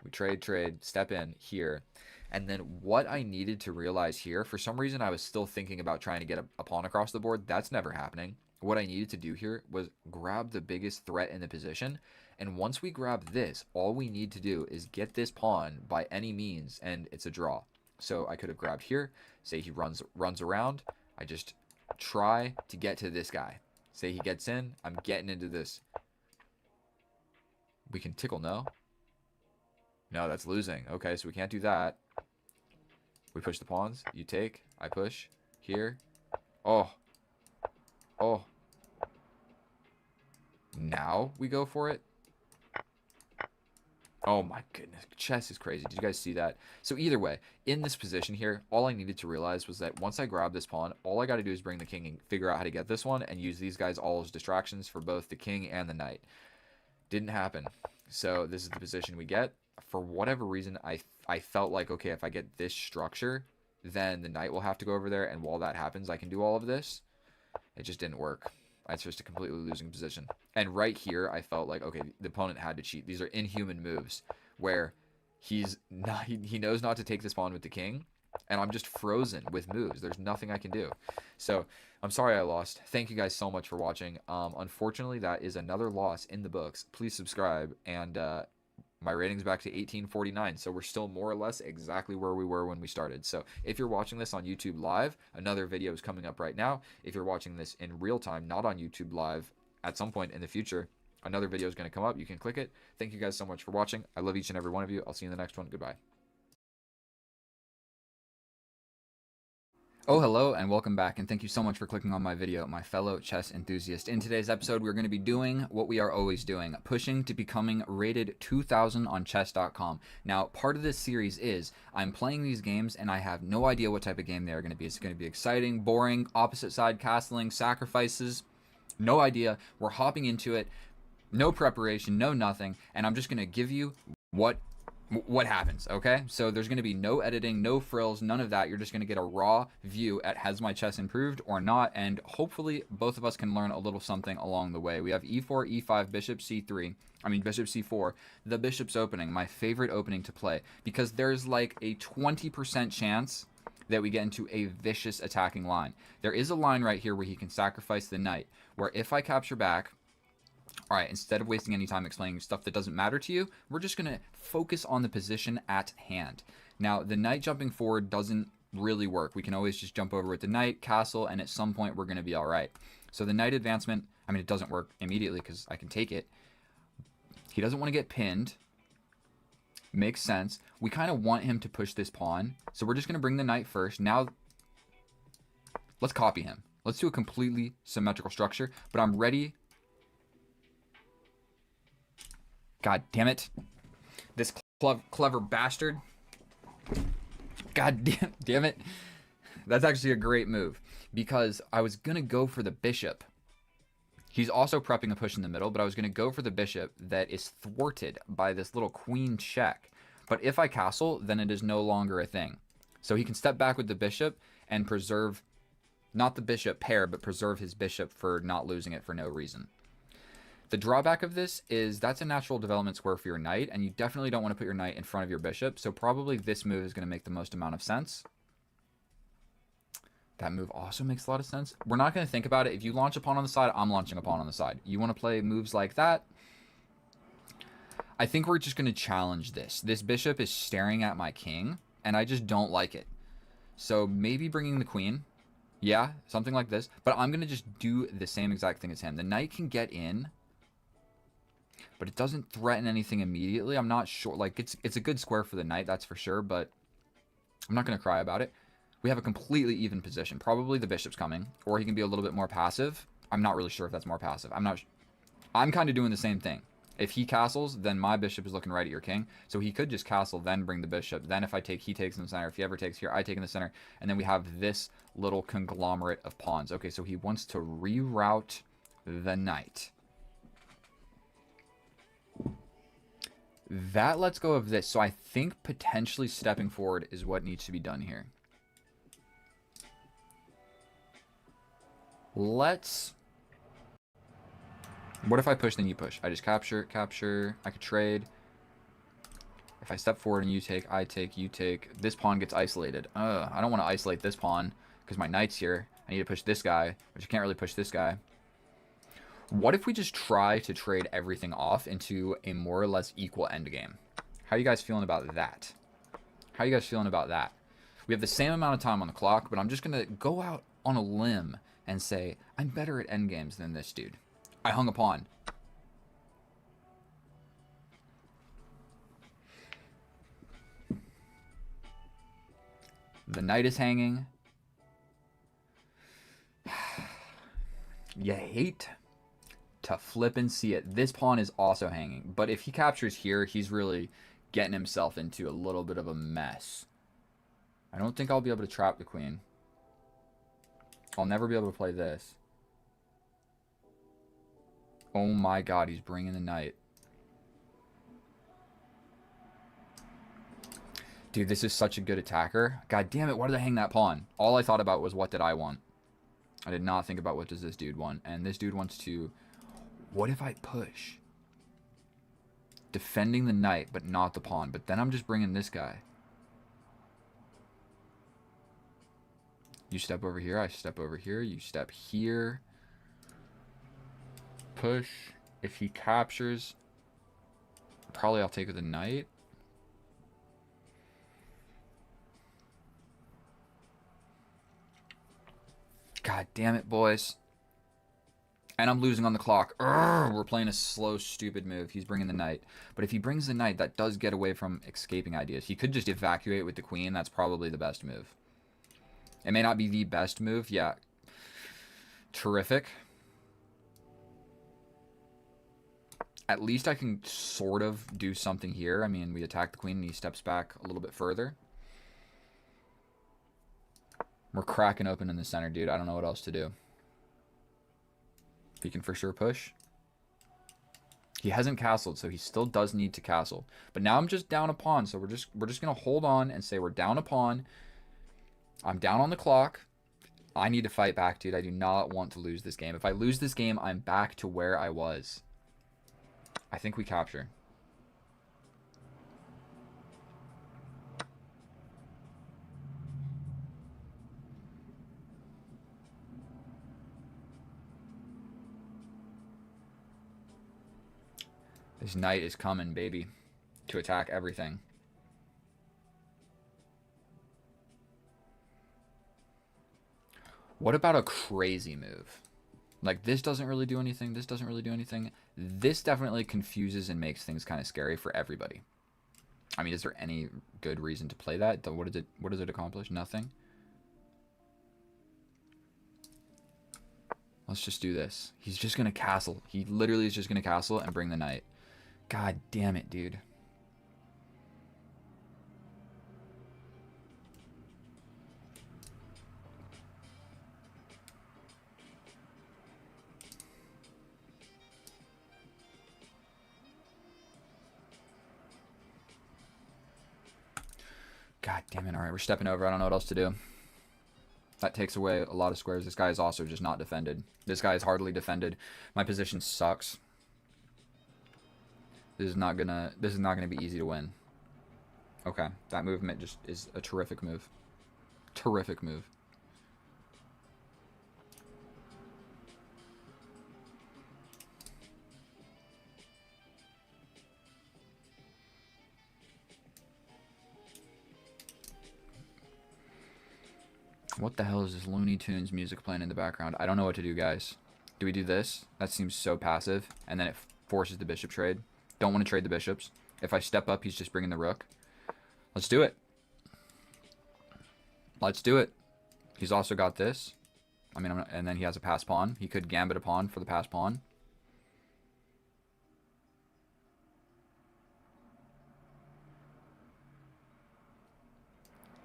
[SPEAKER 1] We trade, step in here. And then what I needed to realize here, for some reason I was still thinking about trying to get a pawn across the board. That's never happening. What I needed to do here was grab the biggest threat in the position. And once we grab this, all we need to do is get this pawn by any means, and it's a draw. So I could have grabbed here. Say he runs around. I just try to get to this guy. Say he gets in. I'm getting into this. We can tickle, no? No, that's losing. Okay, so we can't do that. We push the pawns. You take. I push. Here. Oh. Oh. Now we go for it. Oh my goodness. Chess is crazy. Did you guys see that? So either way, in this position here, all I needed to realize was that once I grab this pawn, all I got to do is bring the king and figure out how to get this one and use these guys all as distractions for both the king and the knight. Didn't happen. So this is the position we get. For whatever reason, I felt like, okay, if I get this structure, then the knight will have to go over there, and while that happens, I can do all of this. It just didn't work. It's just a completely losing position. And right here, I felt like, okay, the opponent had to cheat. These are inhuman moves where he knows not to take this pawn with the king, and I'm just frozen with moves. There's nothing I can do. So I'm sorry I lost. Thank you guys so much for watching. Unfortunately, that is another loss in the books. Please subscribe, and my rating's back to 1849, so we're still more or less exactly where we were when we started. So if you're watching this on YouTube Live, another video is coming up right now. If you're watching this in real time, not on YouTube Live, at some point in the future, another video is going to come up. You can click it. Thank you guys so much for watching. I love each and every one of you. I'll see you in the next one. Goodbye. Oh, hello, and welcome back, and thank you so much for clicking on my video, my fellow chess enthusiast. In today's episode, we're going to be doing what we are always doing, pushing to becoming rated 2000 on chess.com. Now, part of this series is I'm playing these games, and I have no idea what type of game they are going to be. It's going to be exciting, boring, opposite side castling, sacrifices, no idea. We're hopping into it, no preparation, no nothing, and I'm just going to give you what happens, okay? So there's going to be no editing, no frills, none of that. You're just going to get a raw view at has my chess improved or not, and hopefully both of us can learn a little something along the way. We have e4, e5, bishop c3, bishop c4, the bishop's opening, my favorite opening to play, because there's like a 20% chance that we get into a vicious attacking line. There is a line right here where he can sacrifice the knight, where if I capture back, all right, instead of wasting any time explaining stuff that doesn't matter to you, we're just going to focus on the position at hand. Now, the knight jumping forward doesn't really work. We can always just jump over with the knight, castle, and at some point we're going to be all right. So the knight advancement, it doesn't work immediately because I can take it. He doesn't want to get pinned. Makes sense. We kind of want him to push this pawn. So we're just going to bring the knight first. Now, let's copy him. Let's do a completely symmetrical structure, but I'm ready. God damn it. This clever bastard. God damn it. That's actually a great move because I was going to go for the bishop. He's also prepping a push in the middle, but I was going to go for the bishop that is thwarted by this little queen check. But if I castle, then it is no longer a thing. So he can step back with the bishop and preserve, not the bishop pair, but preserve his bishop for not losing it for no reason. The drawback of this is that's a natural development square for your knight, and you definitely don't want to put your knight in front of your bishop, so probably this move is going to make the most amount of sense. That move also makes a lot of sense. We're not going to think about it. If you launch a pawn on the side, I'm launching a pawn on the side. You want to play moves like that? I think we're just going to challenge this. This bishop is staring at my king, and I just don't like it. So maybe bringing the queen. Yeah, something like this. But I'm going to just do the same exact thing as him. The knight can get in, but it doesn't threaten anything immediately. I'm not sure. Like, it's a good square for the knight, that's for sure, but I'm not going to cry about it. We have a completely even position. Probably the bishop's coming, or he can be a little bit more passive. I'm not really sure if that's more passive. I'm kind of doing the same thing. If he castles, then my bishop is looking right at your king. So he could just castle, then bring the bishop. Then if I take, he takes in the center. If he ever takes here, I take in the center. And then we have this little conglomerate of pawns. Okay, so he wants to reroute the knight. That lets go of this. So I think potentially stepping forward is what needs to be done here. What if I push, then you push? I just capture. I could trade. If I step forward and you take, I take, you take. This pawn gets isolated. I don't want to isolate this pawn because my knight's here. I need to push this guy, which I can't really push this guy. What if we just try to trade everything off into a more or less equal endgame? How are you guys feeling about that? How are you guys feeling about that? We have the same amount of time on the clock, but I'm just going to go out on a limb and say, I'm better at endgames than this dude. I hung a pawn. The knight is hanging. You hate to flip and see it. This pawn is also hanging, but if he captures here, he's really getting himself into a little bit of a mess. I don't think I'll be able to trap the queen. I'll never be able to play this. Oh my god, he's bringing the knight. Dude, this is such a good attacker. God damn it, why did I hang that pawn? All I thought about was what did I want. I did not think about what does this dude want. And this dude wants to... What if I push? Defending the knight, but not the pawn. But then I'm just bringing this guy. You step over here, I step over here, you step here. Push. If he captures, probably I'll take with the knight. God damn it, boys. And I'm losing on the clock. Urgh, we're playing a slow, stupid move. He's bringing the knight. But if he brings the knight, that does get away from escaping ideas. He could just evacuate with the queen. That's probably the best move. It may not be the best move. Yeah. Terrific. At least I can sort of do something here. I mean, we attack the queen and he steps back a little bit further. We're cracking open in the center, dude. I don't know what else to do. He can for sure push. He hasn't castled, so he still does need to castle. But now I'm just down a pawn, so we're just gonna hold on and say we're down a pawn. I'm down on the clock. I need to fight back, dude. I do not want to lose this game. If I lose this game, I'm back to where I was. I think we capture. This knight is coming, baby, to attack everything. What about a crazy move? Like, this doesn't really do anything. This doesn't really do anything. This definitely confuses and makes things kind of scary for everybody. I mean, is there any good reason to play that? What does it accomplish? Nothing. Let's just do this. He's just going to castle. He literally is just going to castle and bring the knight. God damn it, dude. God damn it. All right, we're stepping over. I don't know what else to do. That takes away a lot of squares. This guy is also just not defended. This guy is hardly defended. My position sucks. This is not gonna be easy to win. Okay, that movement just is a terrific move. Terrific move. What the hell is this Looney Tunes music playing in the background? I don't know what to do, guys. Do we do this? That seems so passive. And then it forces the bishop trade. Don't want to trade the bishops. If I step up, he's just bringing the rook. Let's do it. Let's do it. He's also got this. I mean, and then he has a pass pawn. He could gambit a pawn for the pass pawn.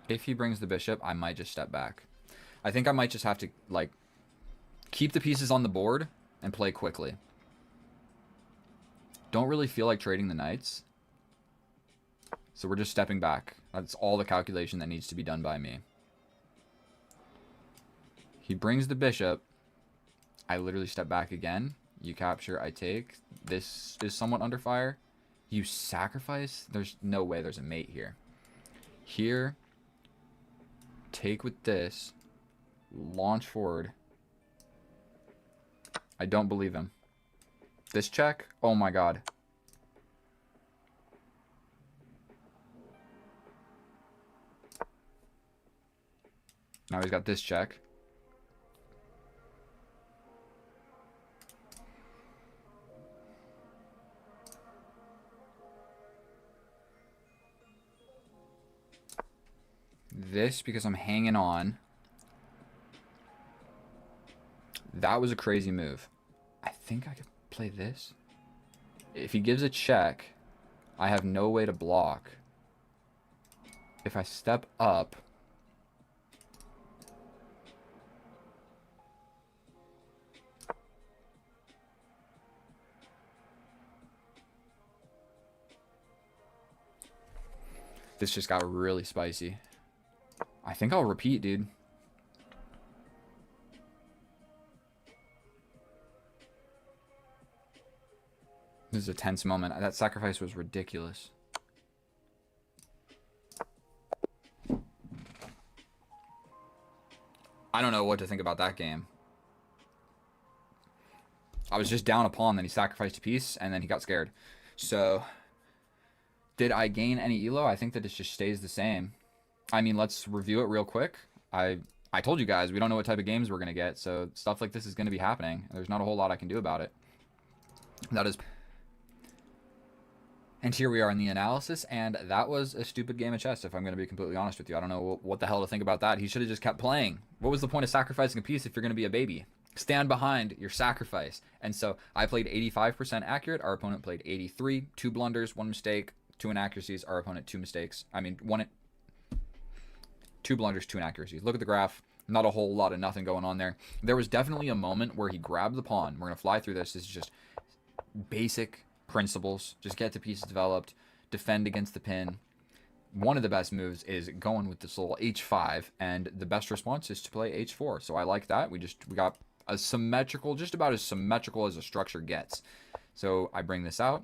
[SPEAKER 1] If he brings the bishop, I might just step back. I think I might just have to, like, keep the pieces on the board and play quickly. Don't really feel like trading the knights. So we're just stepping back. That's all the calculation that needs to be done by me. He brings the bishop. I literally step back again. You capture, I take. This is somewhat under fire. You sacrifice? There's no way there's a mate here. Here. Take with this. Launch forward. I don't believe him. This check? Oh my god. Now he's got this check. This because I'm hanging on. That was a crazy move. I think I could play this. If he gives a check, I have no way to block. If I step up, This just got really spicy. I think I'll repeat, dude. This is a tense moment. That sacrifice was ridiculous. I don't know what to think about that game. I was just down a pawn, then he sacrificed a piece, and then he got scared. So, did I gain any elo? I think that it just stays the same. I mean, let's review it real quick. I told you guys, we don't know what type of games we're going to get, so stuff like this is going to be happening. There's not a whole lot I can do about it. That is... And here we are in the analysis, and that was a stupid game of chess, if I'm going to be completely honest with you. I don't know what the hell to think about that. He should have just kept playing. What was the point of sacrificing a piece if you're going to be a baby? Stand behind your sacrifice. And so I played 85% accurate. Our opponent played 83. 2 blunders, 1 mistake, 2 inaccuracies. Our opponent 2 mistakes. I mean, 2 blunders, 2 inaccuracies. Look at the graph. Not a whole lot of nothing going on there. There was definitely a moment where he grabbed the pawn. We're going to fly through this. This is just basic principles. Just get the pieces developed. Defend against the pin. One of the best moves is going with this little h5, and the best response is to play h4. So I like that. We got a symmetrical, just about as symmetrical as a structure gets. So I bring this out.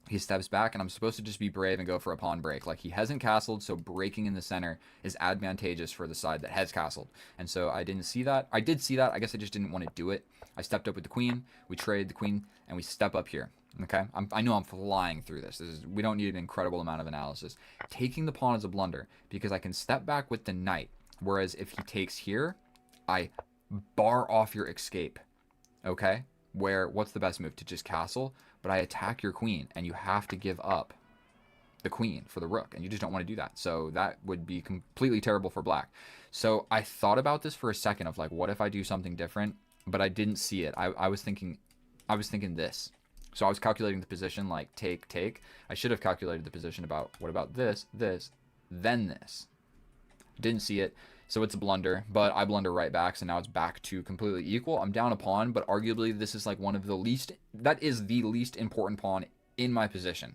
[SPEAKER 1] He steps back, and I'm supposed to just be brave and go for a pawn break. Like, he hasn't castled, so breaking in the center is advantageous for the side that has castled. And so I didn't see that. I did see that. I guess I just didn't want to do it. I stepped up with the queen. We traded the queen, and we step up here. Okay, I know I'm flying through this. We don't need an incredible amount of analysis. Taking the pawn is a blunder because I can step back with the knight. Whereas if he takes here, I bar off your escape. Okay, what's the best move? To just castle, but I attack your queen, and you have to give up the queen for the rook, and you just don't want to do that. So that would be completely terrible for black. So I thought about this for a second of like, what if I do something different? But I didn't see it. I was thinking this. So I was calculating the position like take, take. I should have calculated the position about what about this, this, then this. Didn't see it, so it's a blunder, but I blunder right back, so now it's back to completely equal. I'm down a pawn, but arguably this is like one of the least, that is the least important pawn in my position.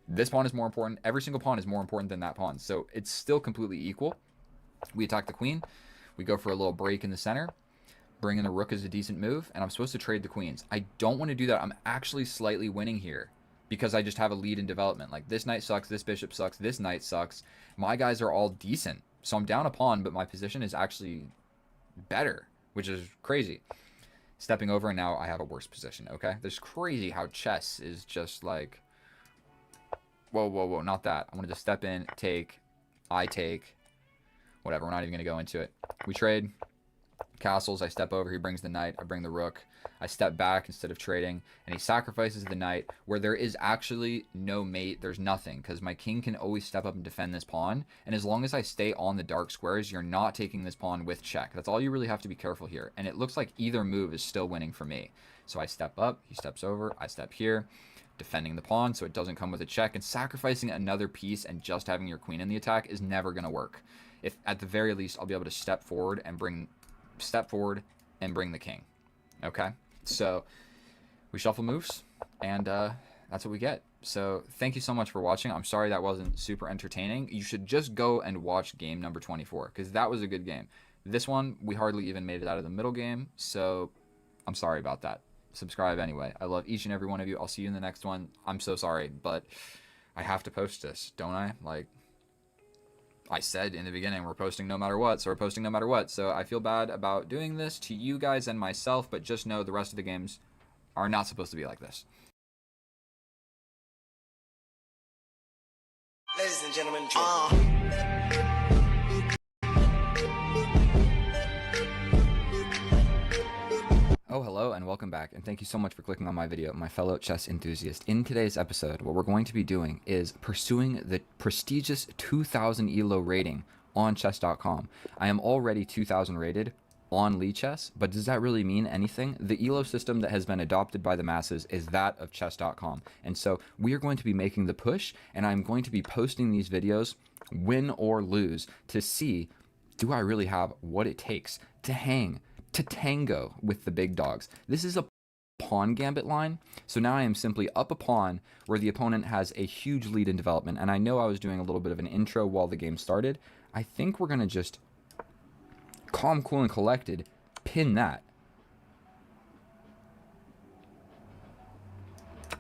[SPEAKER 1] This pawn is more important. Every single pawn is more important than that pawn, so it's still completely equal. We attack the queen. We go for a little break in the center. Bringing the rook is a decent move, and I'm supposed to trade the queens. I don't want to do that. I'm actually slightly winning here because I just have a lead in development. Like, this knight sucks, this bishop sucks, this knight sucks. My guys are all decent. So I'm down a pawn, but my position is actually better, which is crazy. Stepping over, and now I have a worse position, okay? It's crazy how chess is just like, whoa, whoa, whoa, not that. I wanted to step in, take, I take, whatever. We're not even going to go into it. We trade. Castles, I step over, he brings the knight, I bring the rook, I step back instead of trading, and he sacrifices the knight where there is actually no mate, there's nothing, because my king can always step up and defend this pawn, and as long as I stay on the dark squares, you're not taking this pawn with check. That's all you really have to be careful here, and it looks like either move is still winning for me. So I step up, he steps over, I step here, defending the pawn so it doesn't come with a check, and sacrificing another piece and just having your queen in the attack is never going to work. If at the very least I'll be able to step forward and bring the king. Okay, so we shuffle moves, and that's what we get. So thank you so much for watching. I'm sorry that wasn't super entertaining. You should just go and watch game number 24 because that was a good game. This one, we hardly even made it out of the middle game, so I'm sorry about that. Subscribe anyway. I love each and every one of you. I'll see you in the next one. I'm so sorry, but I have to post this, don't I? Like I said in the beginning, we're posting no matter what, so we're posting no matter what. So I feel bad about doing this to you guys and myself, but just know the rest of the games are not supposed to be like this.
[SPEAKER 2] Ladies and gentlemen,
[SPEAKER 1] Oh, hello and welcome back, and thank you so much for clicking on my video, my fellow chess enthusiast. In today's episode, what we're going to be doing is pursuing the prestigious 2000 ELO rating on chess.com. I am already 2000 rated on Lichess, but does that really mean anything? The ELO system that has been adopted by the masses is that of chess.com, and so we are going to be making the push, and I'm going to be posting these videos, win or lose, to see, do I really have what it takes to hang, to tango with the big dogs? This is a pawn gambit line. So now I am simply up a pawn where the opponent has a huge lead in development. And I know I was doing a little bit of an intro while the game started. I think we're going to just calm, cool, and collected pin that.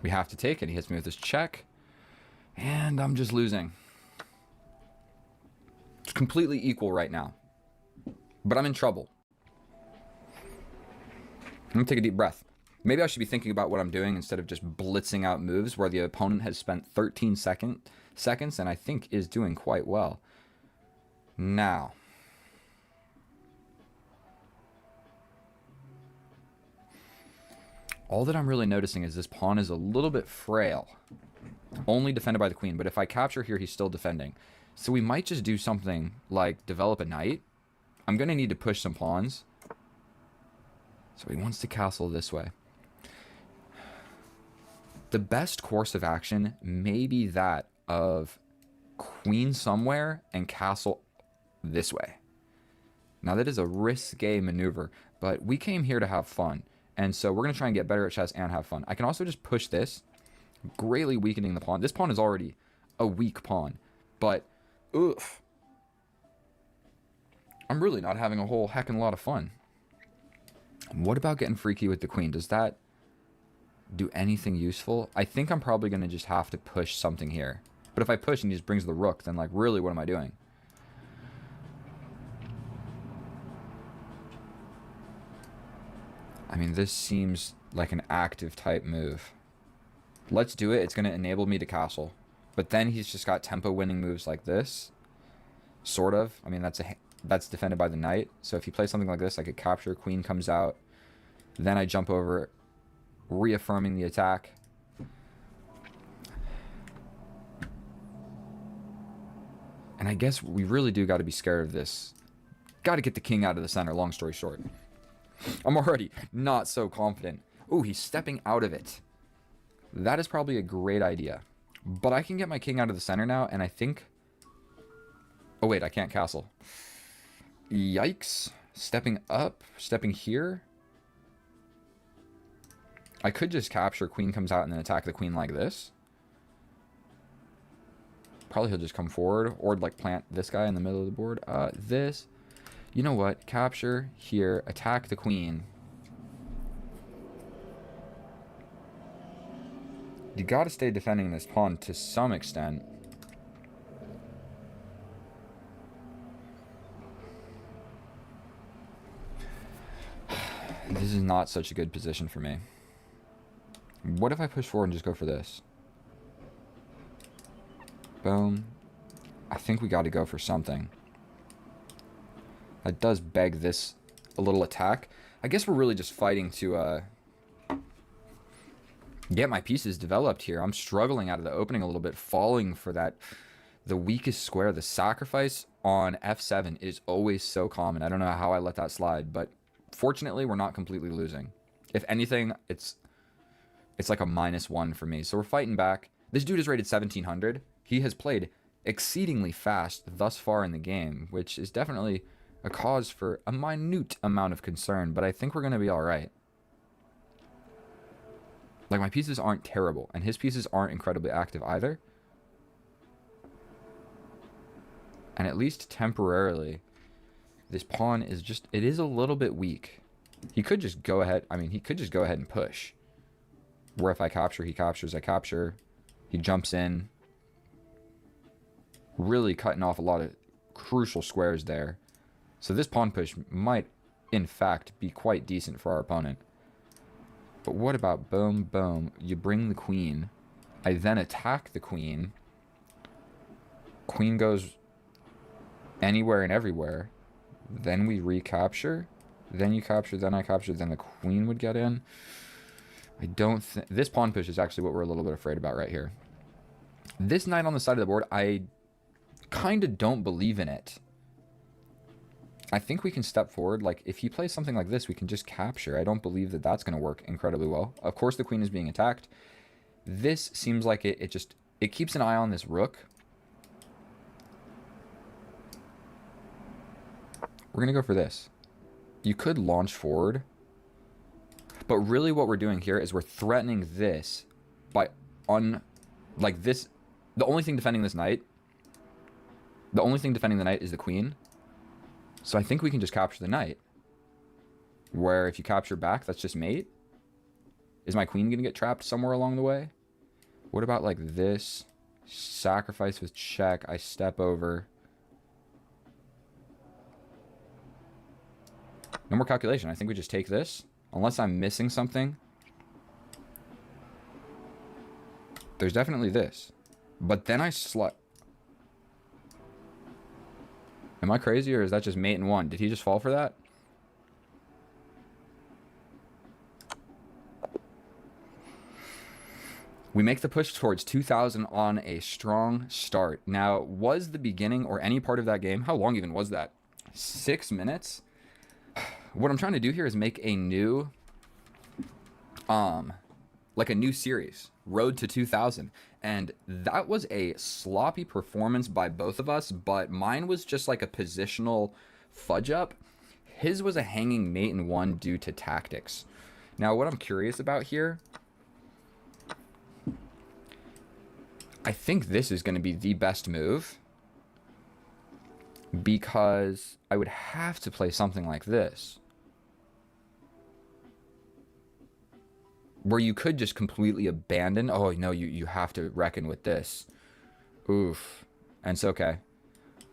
[SPEAKER 1] We have to take it. He hits me with his check. And I'm just losing. It's completely equal right now. But I'm in trouble. I'm going to take a deep breath. Maybe I should be thinking about what I'm doing instead of just blitzing out moves where the opponent has spent 13 seconds and I think is doing quite well. Now. All that I'm really noticing is this pawn is a little bit frail. Only defended by the queen, but if I capture here, he's still defending. So we might just do something like develop a knight. I'm going to need to push some pawns. So he wants to castle this way. The best course of action may be that of queen somewhere and castle this way. Now that is a risque maneuver, but we came here to have fun. And so we're going to try and get better at chess and have fun. I can also just push this, greatly weakening the pawn. This pawn is already a weak pawn, but oof. I'm really not having a whole heckin' lot of fun. What about getting freaky with the queen? Does that do anything useful? I think I'm probably going to just have to push something here. But if I push and he just brings the rook, then like really what am I doing? I mean, this seems like an active type move. Let's do it. It's going to enable me to castle. But then he's just got tempo winning moves like this. Sort of. I mean, that's defended by the knight. So if he plays something like this, I could capture. Queen comes out. Then I jump over, reaffirming the attack. And I guess we really do got to be scared of this. Got to get the king out of the center, long story short. I'm already not so confident. Ooh, he's stepping out of it. That is probably a great idea. But I can get my king out of the center now, and I think... Oh, wait, I can't castle. Yikes. Stepping up, stepping here. I could just capture, queen comes out, and then attack the queen like this. Probably he'll just come forward, or like plant this guy in the middle of the board. This... You know what? Capture here, attack the queen. You gotta stay defending this pawn to some extent. This is not such a good position for me. What if I push forward and just go for this? Boom. I think we gotta go for something. That does beg this a little attack. I guess we're really just fighting to get my pieces developed here. I'm struggling out of the opening a little bit, falling for that. The weakest square, the sacrifice on f7 is always so common. I don't know how I let that slide, but fortunately we're not completely losing. If anything, it's like a -1 for me. So we're fighting back. This dude is rated 1700. He has played exceedingly fast thus far in the game, which is definitely a cause for a minute amount of concern, but I think we're going to be all right. Like, my pieces aren't terrible, and his pieces aren't incredibly active either. And at least temporarily, this pawn is just, it is a little bit weak. He could just go ahead, I mean, he could just go ahead and push. Where if I capture, he captures, I capture. He jumps in. Really cutting off a lot of crucial squares there. So this pawn push might, in fact, be quite decent for our opponent. But what about boom, boom? You bring the queen. I then attack the queen. Queen goes anywhere and everywhere. Then we recapture. Then you capture, then I capture, then the queen would get in. I don't think... This pawn push is actually what we're a little bit afraid about right here. This knight on the side of the board, I kind of don't believe in it. I think we can step forward. Like, if he plays something like this, we can just capture. I don't believe that that's going to work incredibly well. Of course, the queen is being attacked. This seems like it keeps an eye on this rook. We're going to go for this. You could launch forward, But really what we're doing here is we're threatening this by like this. The only thing defending this knight, the only thing defending the knight is the queen. So I think we can just capture the knight. Where if you capture back, that's just mate. Is my queen going to get trapped somewhere along the way? What about like this? Sacrifice with check. I step over. No more calculation. I think we just take this. Unless I'm missing something. There's definitely this. But then I Am I crazy, or is that just mate and one? Did he just fall for that? We make the push towards 2,000 on a strong start. Now, was the beginning or any part of that game, how long even was that? 6 minutes? What I'm trying to do here is make a new, like a new series, Road to 2,000. And that was a sloppy performance by both of us, but mine was just like a positional fudge up. His was a hanging mate and one due to tactics. Now, what I'm curious about here, I think this is going to be the best move because I would have to play something like this, where you could just completely abandon. Oh, no, you have to reckon with this. Oof. And it's okay.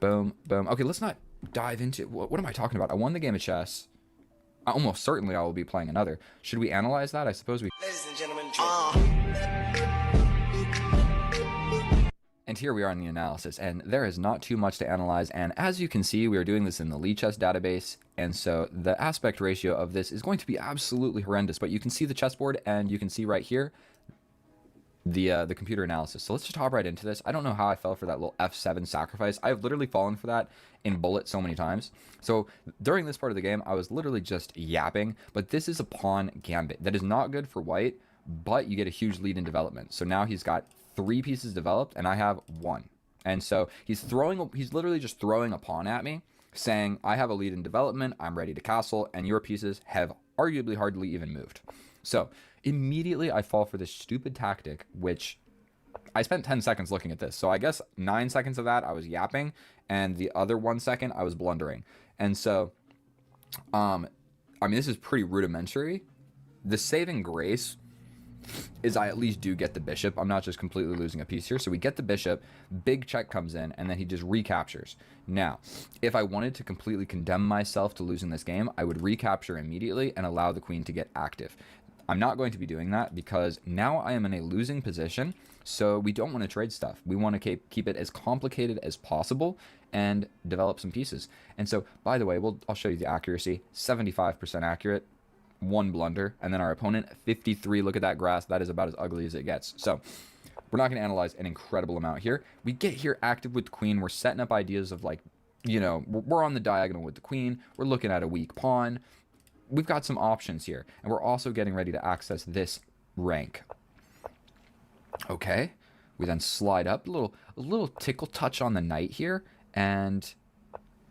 [SPEAKER 1] Boom, boom. Okay, let's not dive into... What am I talking about? I won the game of chess. Almost certainly I will be playing another. Should we analyze that? I suppose we...
[SPEAKER 2] Ladies and gentlemen,
[SPEAKER 1] And here we are in the analysis, and there is not too much to analyze, and as you can see, we are doing this in the Lichess database, and so the aspect ratio of this is going to be absolutely horrendous, but you can see the chessboard, and you can see right here the computer analysis. So let's just hop right into this. I don't know how I fell for that little F7 sacrifice. I've literally fallen for that in Bullet so many times. So during this part of the game, I was literally just yapping, but this is a pawn gambit. That is not good for white, but you get a huge lead in development. So now he's got 3 pieces developed and I have 1. And so he's literally just throwing a pawn at me, saying, I have a lead in development, I'm ready to castle, and your pieces have arguably hardly even moved. So immediately I fall for this stupid tactic, which I spent 10 seconds looking at this. So I guess 9 seconds of that I was yapping, and the other 1 second I was blundering. And so, I mean, this is pretty rudimentary. The saving grace is I at least do get the bishop. I'm not just completely losing a piece here. So we get the bishop, big check comes in, and then he just recaptures. Now, if I wanted to completely condemn myself to losing this game, I would recapture immediately and allow the queen to get active. I'm not going to be doing that because now I am in a losing position, so we don't want to trade stuff. We want to keep it as complicated as possible and develop some pieces. And so, by the way, I'll show you the accuracy. 75% accurate. 1 blunder, and then our opponent 53. Look at that grass. That is about as ugly as it gets. So we're not going to analyze an incredible amount here. We get here active with the queen. We're setting up ideas of, like, you know, we're on the diagonal with the queen. We're looking at a weak pawn. We've got some options here, and we're also getting ready to access this rank. Okay, we then slide up a little tickle touch on the knight here, and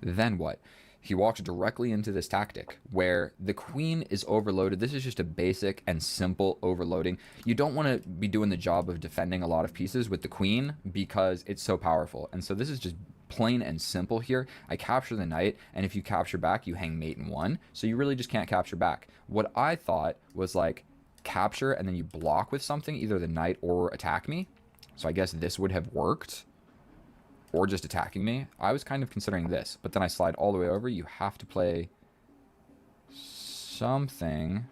[SPEAKER 1] then what? He walks directly into this tactic where the queen is overloaded. This is just a basic and simple overloading. You don't want to be doing the job of defending a lot of pieces with the queen because it's so powerful. And so this is just plain and simple here. I capture the knight, and if you capture back, you hang mate and 1. So you really just can't capture back. What I thought was like capture and then you block with something, either the knight or attack me. So I guess this would have worked. Or just attacking me. I was kind of considering this, but then I slide all the way over. You have to play something.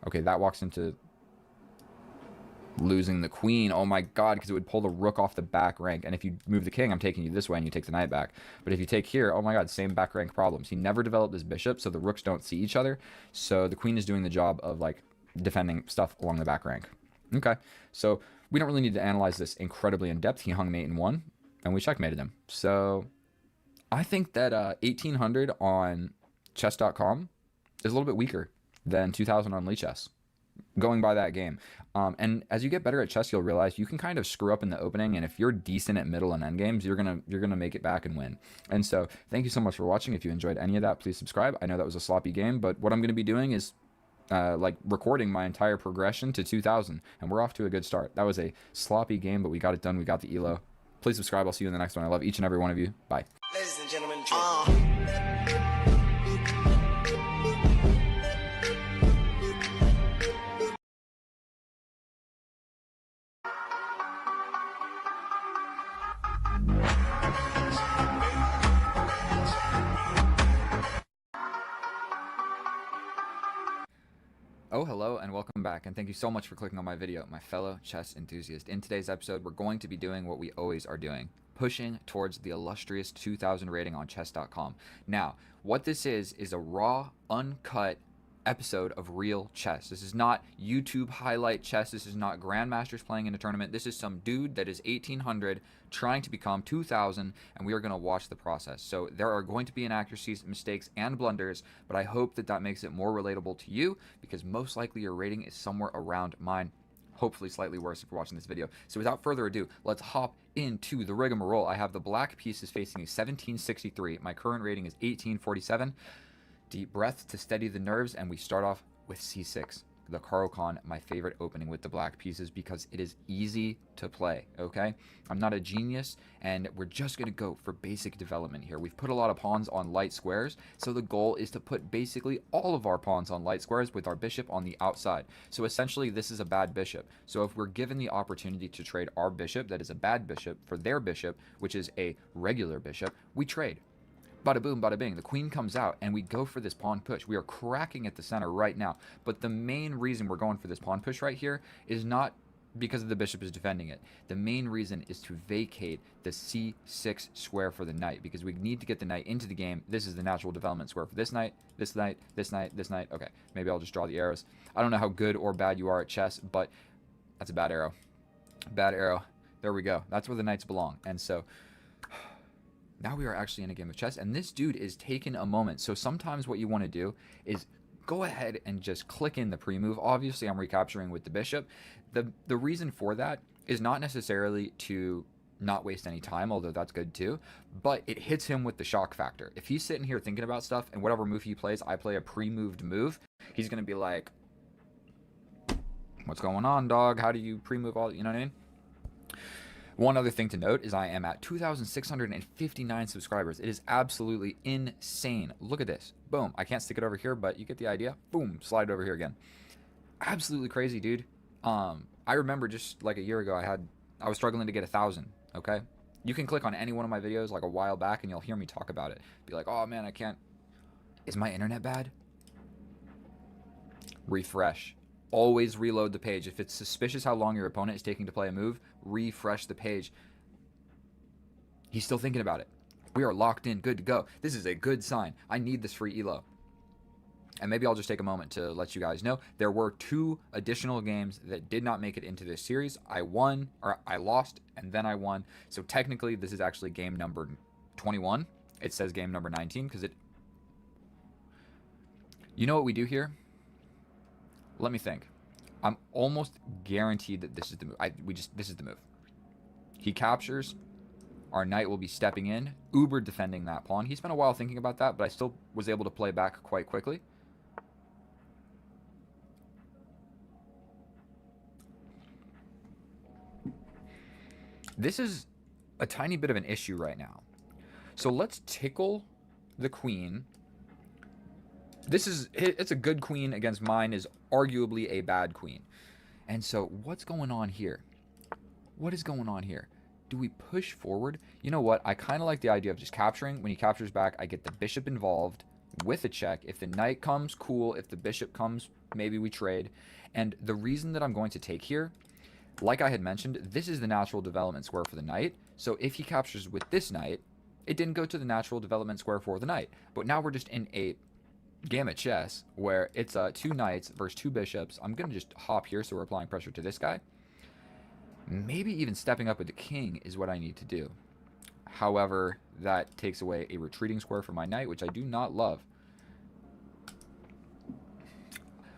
[SPEAKER 1] Okay, that walks into losing the queen. Oh my god, because it would pull the rook off the back rank. And if you move the king, I'm taking you this way and you take the knight back. But if you take here, oh my god, same back rank problems. He never developed this bishop, so the rooks don't see each other. So the queen is doing the job of, like, defending stuff along the back rank. Okay, so we don't really need to analyze this incredibly in depth. He hung mate and 1. And we checkmated him. So I think that 1800 on chess.com is a little bit weaker than 2000 on Lichess, going by that game. And as you get better at chess, you'll realize you can kind of screw up in the opening, and if you're decent at middle and end games, you're gonna make it back and win. And so thank you so much for watching. If you enjoyed any of that, please subscribe. I know that was a sloppy game, but what I'm going to be doing is like recording my entire progression to 2000, and we're off to a good start. That was a sloppy game, but we got it done. We got the elo. Please subscribe. I'll see you in the next one. I love each and every one of you. Bye.
[SPEAKER 2] Ladies and gentlemen,
[SPEAKER 1] Oh, hello and welcome back, and thank you so much for clicking on my video, my fellow chess enthusiast. In today's episode, we're going to be doing what we always are doing, pushing towards the illustrious 2000 rating on chess.com. Now, what this is a raw, uncut episode of real chess. This is not YouTube highlight chess. This is not grandmasters playing in a tournament. This is some dude that is 1800 trying to become 2000, and we are going to watch the process. So there are going to be inaccuracies, mistakes, and blunders, but I hope that that makes it more relatable to you, because most likely your rating is somewhere around mine, hopefully slightly worse if you're watching this video. So without further ado, let's hop into the rigmarole. I have the black pieces facing a 1763. My current rating is 1847. Deep breath to steady the nerves, and we start off with c6, the Caro-Kann, my favorite opening with the black pieces because it is easy to play, okay? I'm not a genius, and we're just going to go for basic development here. We've put a lot of pawns on light squares, so the goal is to put basically all of our pawns on light squares with our bishop on the outside. So essentially, this is a bad bishop. So if we're given the opportunity to trade our bishop, that is a bad bishop, for their bishop, which is a regular bishop, we trade. Bada boom, bada bing. The queen comes out, and we go for this pawn push. We are cracking at the center right now. But the main reason we're going for this pawn push right here is not because the bishop is defending it. The main reason is to vacate the c6 square for the knight, because we need to get the knight into the game. This is the natural development square for this knight, this knight, this knight, this knight. Okay, maybe I'll just draw the arrows. I don't know how good or bad you are at chess, but that's a bad arrow. Bad arrow. There we go. That's where the knights belong. And so now we are actually in a game of chess, and this dude is taking a moment. So sometimes what you want to do is go ahead and just click in the pre-move. Obviously, I'm recapturing with the bishop. The reason for that is not necessarily to not waste any time, although that's good too, but it hits him with the shock factor. If he's sitting here thinking about stuff, and whatever move he plays, I play a pre-moved move, he's going to be like, what's going on, dog? How do you pre-move all, you know what I mean? One other thing to note is I am at 2,659 subscribers. It is absolutely insane. Look at this. Boom. I can't stick it over here, but you get the idea. Boom. Slide it over here again. Absolutely crazy, dude. I remember just like a year ago, I was struggling to get 1,000. Okay. You can click on any one of my videos like a while back, and you'll hear me talk about it. Be like, oh man, I can't. Is my internet bad? Refresh. Always reload the page. If it's suspicious how long your opponent is taking to play a move, refresh the page. He's still thinking about it. We are locked in, good to go. This is a good sign. I need this free elo. And maybe I'll just take a moment to let you guys know there were 2 additional games that did not make it into this series. I lost, and then I won. So technically, this is actually game number 21. It says game number 19 because it... You know what we do here? Let me think. I'm almost guaranteed that this is the move. This is the move. He captures. Our knight will be stepping in, uber defending that pawn. He spent a while thinking about that, but I still was able to play back quite quickly. This is a tiny bit of an issue right now. So let's tickle the queen. It's a good queen against mine is arguably a bad queen. And so what's going on here? What is going on here? Do we push forward? You know what? I kind of like the idea of just capturing. When he captures back, I get the bishop involved with a check. If the knight comes, cool. If the bishop comes, maybe we trade. And the reason that I'm going to take here, like I had mentioned, this is the natural development square for the knight. So if he captures with this knight, it didn't go to the natural development square for the knight. But now we're just in a game of chess where it's 2 knights versus 2 bishops. I'm going to just hop here so we're applying pressure to this guy. Maybe even stepping up with the king is what I need to do. However, that takes away a retreating square for my knight, which I do not love.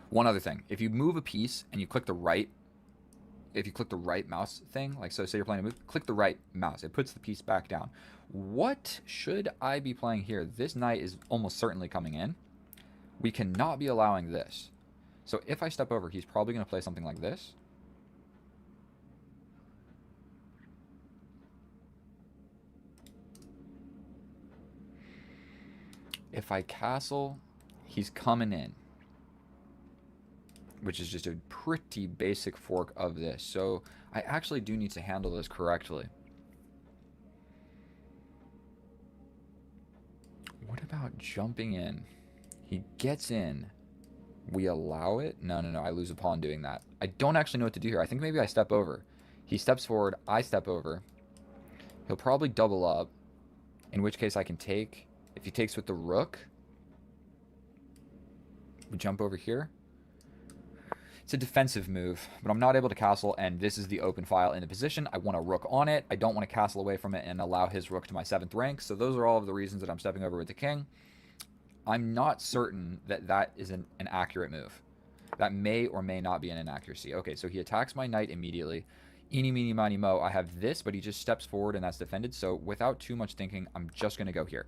[SPEAKER 1] One other thing. If you move a piece and you click the right, mouse thing, like so say you're playing a move, click the right mouse. It puts the piece back down. What should I be playing here? This knight is almost certainly coming in. We cannot be allowing this. So if I step over, he's probably going to play something like this. If I castle, he's coming in, which is just a pretty basic fork of this. So I actually do need to handle this correctly. What about jumping in? He gets in. We allow it? No, no, no. I lose a pawn doing that. I don't actually know what to do here. I think maybe I step over. He steps forward. I step over. He'll probably double up, in which case I can take. If he takes with the rook, we jump over here. It's a defensive move, but I'm not able to castle, and this is the open file in the position. I want a rook on it. I don't want to castle away from it and allow his rook to my 7th rank. So those are all of the reasons that I'm stepping over with the king. I'm not certain that that is an accurate move. That may or may not be an inaccuracy. Okay, so he attacks my knight immediately. Eeny, meeny, miny, mo. I have this, but he just steps forward, and that's defended. So without too much thinking, I'm just going to go here.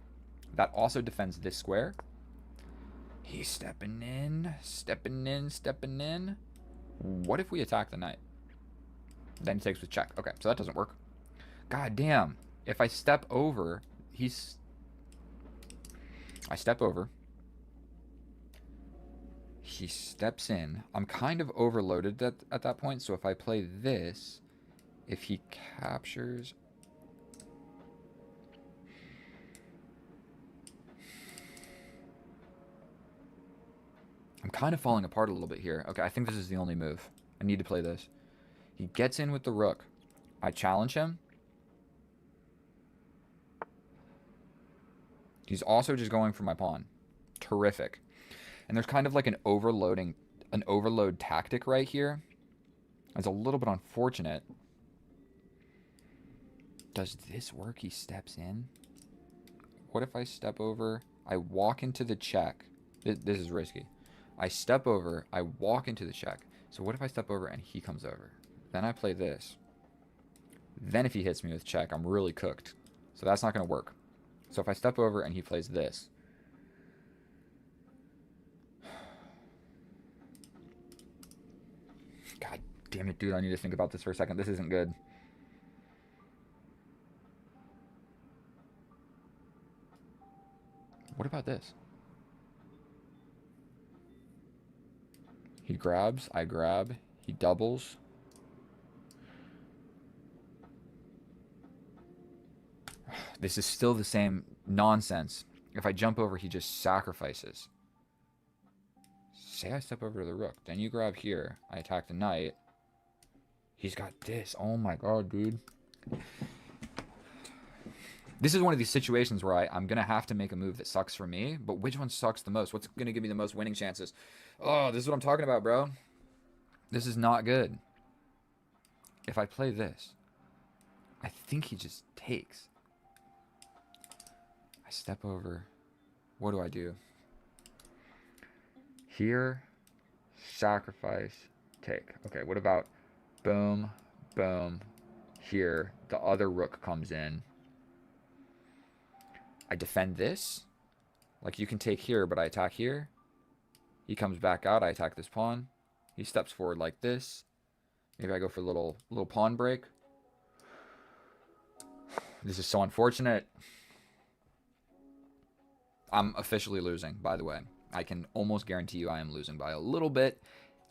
[SPEAKER 1] That also defends this square. He's stepping in, stepping in, stepping in. What if we attack the knight? Then he takes with check. Okay, so that doesn't work. God damn. If I step over, I step over. He steps in. I'm kind of overloaded at that point, so if I play this, if he captures... I'm kind of falling apart a little bit here. Okay, I think this is the only move. I need to play this. He gets in with the rook. I challenge him. He's also just going for my pawn. Terrific. And there's kind of like an overload tactic right here. It's a little bit unfortunate. Does this work? He steps in. What if I step over? I walk into the check. This is risky. I step over, I walk into the check. So what if I step over and he comes over? Then I play this. Then if he hits me with check, I'm really cooked. So that's not going to work. So if I step over and he plays this. God damn it, dude. I need to think about this for a second. This isn't good. What about this? He grabs, I grab, he doubles. This is still the same nonsense. If I jump over, he just sacrifices. Say I step over to the rook. Then you grab here. I attack the knight. He's got this. Oh my god, dude. This is one of these situations where I'm going to have to make a move that sucks for me. But which one sucks the most? What's going to give me the most winning chances? Oh, this is what I'm talking about, bro. This is not good. If I play this, I think he just takes. I step over. What do I do? Here, sacrifice, take. Okay, what about boom, boom, here. The other rook comes in. I defend this. Like, you can take here, but I attack here. He comes back out. I attack this pawn. He steps forward like this. Maybe I go for a little pawn break. This is so unfortunate. I'm officially losing, by the way. I can almost guarantee you I am losing by a little bit.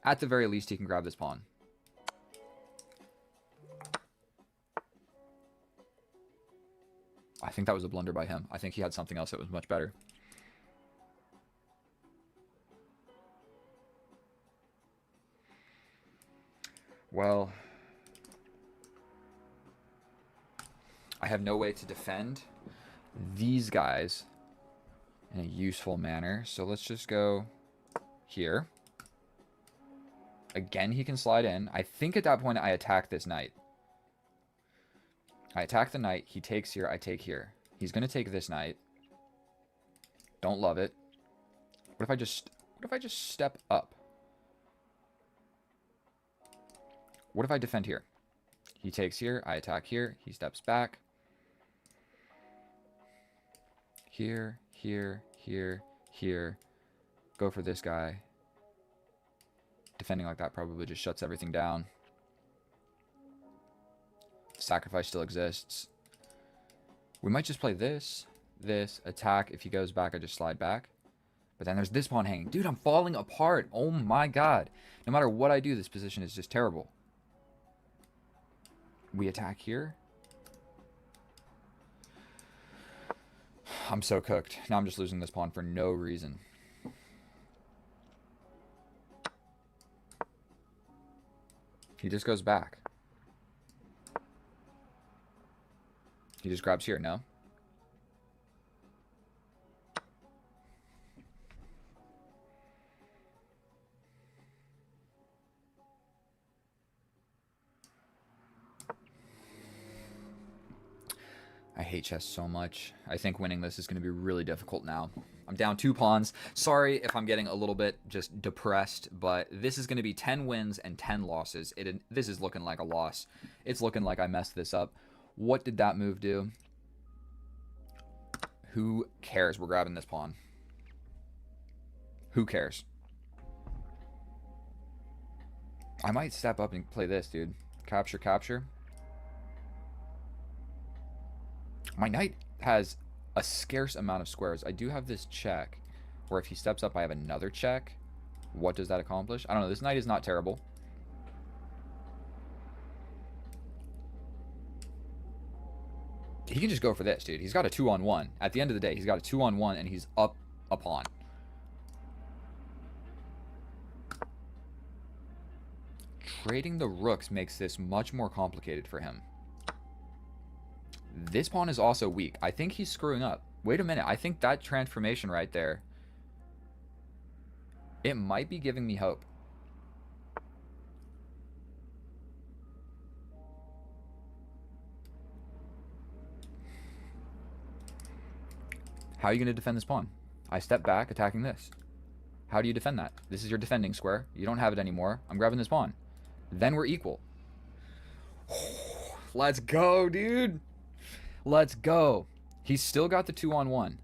[SPEAKER 1] At the very least, he can grab this pawn. I think that was a blunder by him. I think he had something else that was much better. Well, I have no way to defend these guys in a useful manner. So let's just go here. Again, he can slide in. I think at that point I attack this knight. I attack the knight. He takes here. I take here. He's going to take this knight. Don't love it. What if I just step up? What if I defend here? He takes here. I attack here. He steps back. Here, here, here, here. Go for this guy. defending like that probably just shuts everything down. Sacrifice still exists. We might just play this, attack. If he goes back, I just slide back. But then there's this pawn hanging. Dude, I'm falling apart. Oh my god. No matter what I do, this position is just terrible. We attack here. I'm so cooked. Now I'm just losing this pawn for no reason. He just goes back. He just grabs here, no? I hate chess so much. I think winning this is going to be really difficult now. I'm down 2 pawns. Sorry if I'm getting a little bit just depressed, but this is going to be 10 wins and 10 losses. This is looking like a loss. It's looking like I messed this up. What did that move do? Who cares? We're grabbing this pawn. Who cares? I might step up and play this, dude. Capture, capture. My knight has a scarce amount of squares. I do have this check, where if he steps up, I have another check. What does that accomplish? I don't know. This knight is not terrible. He can just go for this, dude. He's got a 2-on-1. At the end of the day, he's got a 2-on-1, and he's up a pawn. Trading the rooks makes this much more complicated for him. This pawn is also weak. I think he's screwing up. Wait a minute. I think that transformation right there, it might be giving me hope. How are you going to defend this pawn? I step back attacking this. How do you defend that? This is your defending square. You don't have it anymore. I'm grabbing this pawn. Then we're equal. Let's go, dude. Let's go. He's still got the 2-on-1.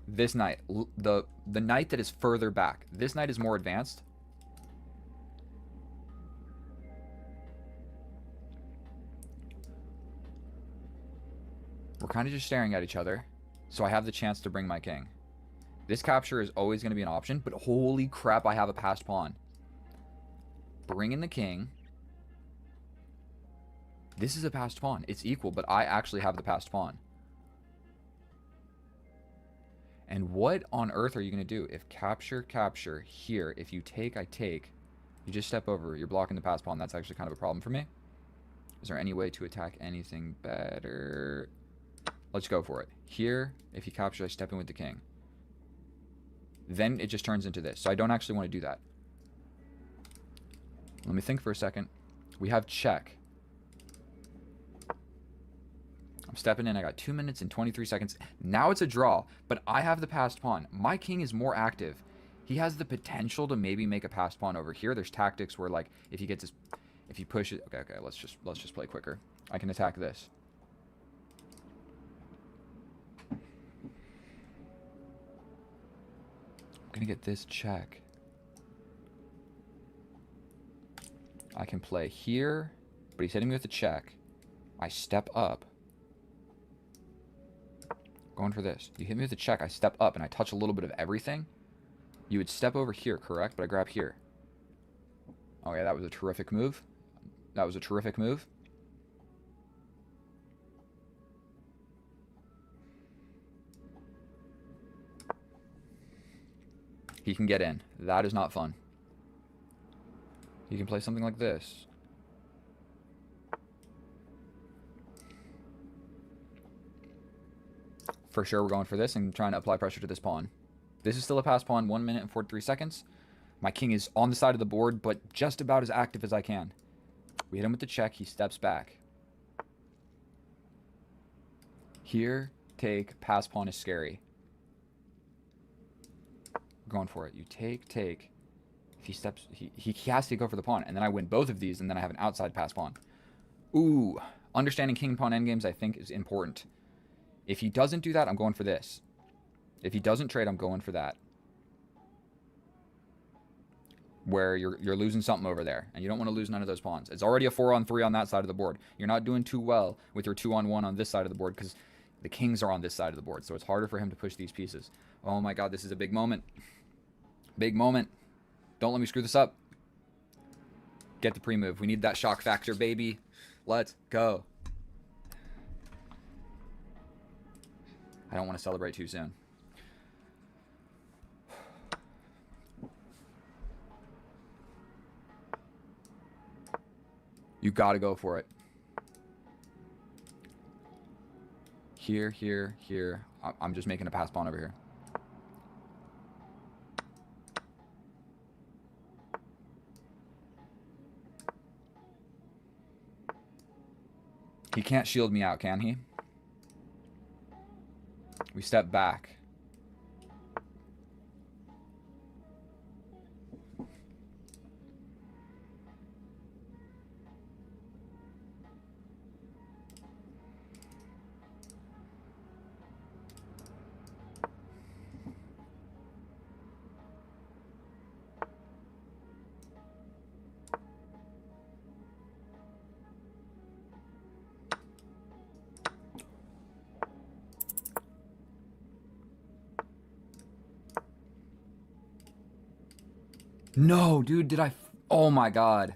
[SPEAKER 1] This knight, the knight that is further back. This knight is more advanced. We're kind of just staring at each other. So I have the chance to bring my king. This capture is always going to be an option, but holy crap, I have a passed pawn. Bring in the king. This is a passed pawn. It's equal, but I actually have the passed pawn. And what on earth are you going to do? If capture, capture, here, if you take, I take, you just step over. You're blocking the passed pawn. That's actually kind of a problem for me. Is there any way to attack anything better? Let's go for it. Here, if you capture, I step in with the king. Then it just turns into this. So I don't actually want to do that. Let me think for a second. We have check. I'm stepping in. I got 2 minutes and 23 seconds. Now it's a draw, but I have the passed pawn. My king is more active. He has the potential to maybe make a passed pawn over here. There's tactics where, like, if he gets his, if he pushes. Okay. Let's just play quicker. I can attack this. I'm gonna get this check. I can play here, but he's hitting me with a check. I step up. Going for this. You hit me with a check, I step up, and I touch a little bit of everything. You would step over here, correct? But I grab here. Oh yeah, that was a terrific move. That was a terrific move. He can get in. That is not fun. He can play something like this. For sure, we're going for this and trying to apply pressure to this pawn. This is still a passed pawn, 1 minute and 43 seconds. My king is on the side of the board, but just about as active as I can. We hit him with the check. He steps back. Here, take, pass pawn is scary. Going for it. You take. If he steps, he has to go for the pawn, and then I win both of these, and then I have an outside pass pawn. Ooh, understanding king pawn endgames I think is important. If he doesn't do that, I'm going for this. If he doesn't trade, I'm going for that. Where you're losing something over there, and you don't want to lose none of those pawns. It's already a 4-on-3 on that side of the board. You're not doing too well with your 2-on-1 on this side of the board because the kings are on this side of the board, so it's harder for him to push these pieces. Oh my god, this is a big moment. Big moment. Don't let me screw this up. Get the pre-move. We need that shock factor, baby. Let's go. I don't want to celebrate too soon. You gotta go for it. Here, here, here. I'm just making a pass pawn over here. He can't shield me out, can he? We step back. No, dude, did I... Oh my god.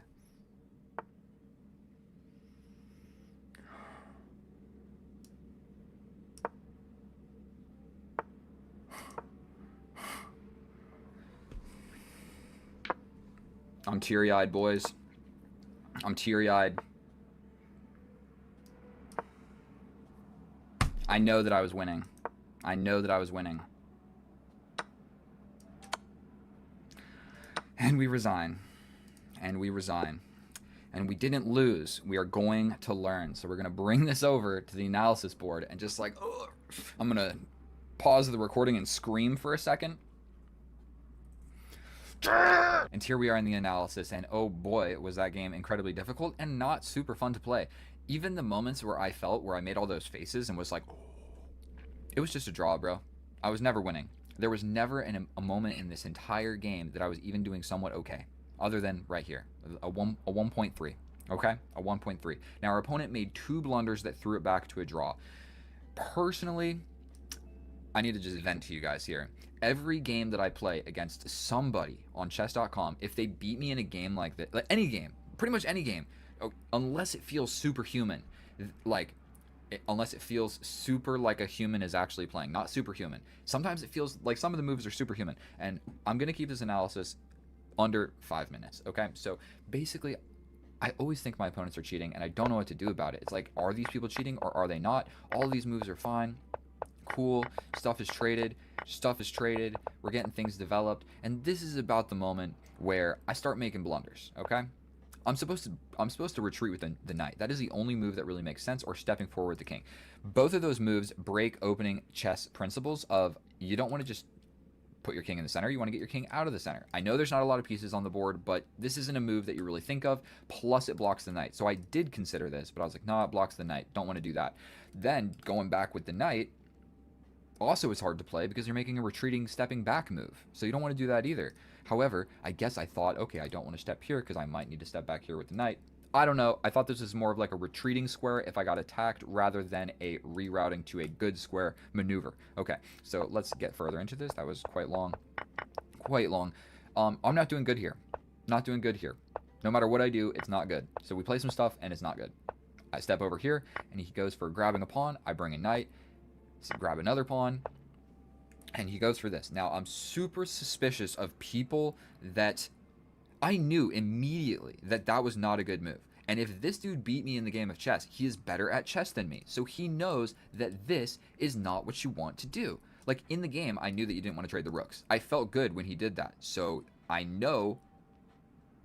[SPEAKER 1] I'm teary-eyed, boys. I'm teary-eyed. I know that I was winning. I know that I was winning. And we resign. And we resign. And we didn't lose. We are going to learn. So we're going to bring this over to the analysis board and just like, ugh. I'm going to pause the recording and scream for a second. And here we are in the analysis, and oh boy, was that game incredibly difficult and not super fun to play. Even the moments where I felt where I made all those faces and was like, it was just a draw, bro. I was never winning. There was never a moment in this entire game that I was even doing somewhat okay, other than right here, a 1.3, okay? A 1.3. Now, our opponent made 2 blunders that threw it back to a draw. Personally, I need to just vent to you guys here. Every game that I play against somebody on chess.com, if they beat me in a game like that, like any game, pretty much any game, unless it feels superhuman, unless it feels super like a human is actually playing, not superhuman. Sometimes it feels like some of the moves are superhuman, and I'm going to keep this analysis under 5 minutes, okay? So basically, I always think my opponents are cheating, and I don't know what to do about it. It's like, are these people cheating or are they not? All of these moves are fine. Cool. Stuff is traded. We're getting things developed, and this is about the moment where I start making blunders, okay? I'm supposed to retreat with the knight. That is the only move that really makes sense, or stepping forward with the king. Both of those moves break opening chess principles of you don't want to just put your king in the center. You want to get your king out of the center. I know there's not a lot of pieces on the board, but this isn't a move that you really think of. Plus, it blocks the knight. So I did consider this, but I was like, nah, it blocks the knight. Don't want to do that. Then going back with the knight, also it's hard to play because you're making a retreating, stepping back move. So you don't want to do that either. However, I guess I thought, okay, I don't want to step here because I might need to step back here with the knight. I don't know. I thought this was more of like a retreating square if I got attacked rather than a rerouting to a good square maneuver. Okay, so let's get further into this. That was quite long. Quite long. I'm not doing good here. Not doing good here. No matter what I do, it's not good. So we play some stuff and it's not good. I step over here and he goes for grabbing a pawn. I bring a knight. So grab another pawn, and he goes for this. Now, I'm super suspicious of people that I knew immediately that was not a good move. And if this dude beat me in the game of chess, he is better at chess than me. So he knows that this is not what you want to do. Like, in the game, I knew that you didn't want to trade the rooks. I felt good when he did that. So I know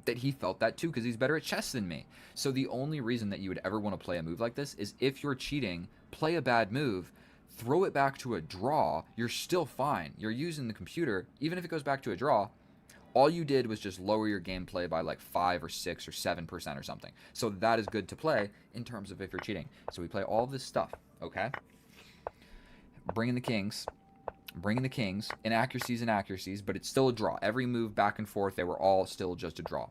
[SPEAKER 1] that he felt that too because he's better at chess than me. So the only reason that you would ever want to play a move like this is if you're cheating, play a bad move, throw it back to a draw, you're still fine. You're using the computer, even if it goes back to a draw, all you did was just lower your gameplay by like 5 or 6 or 7% or something. So that is good to play in terms of if you're cheating. So we play all this stuff, okay? Bringing the kings. bringing the kings, inaccuracies, but it's still a draw. Every move back and forth, they were all still just a draw.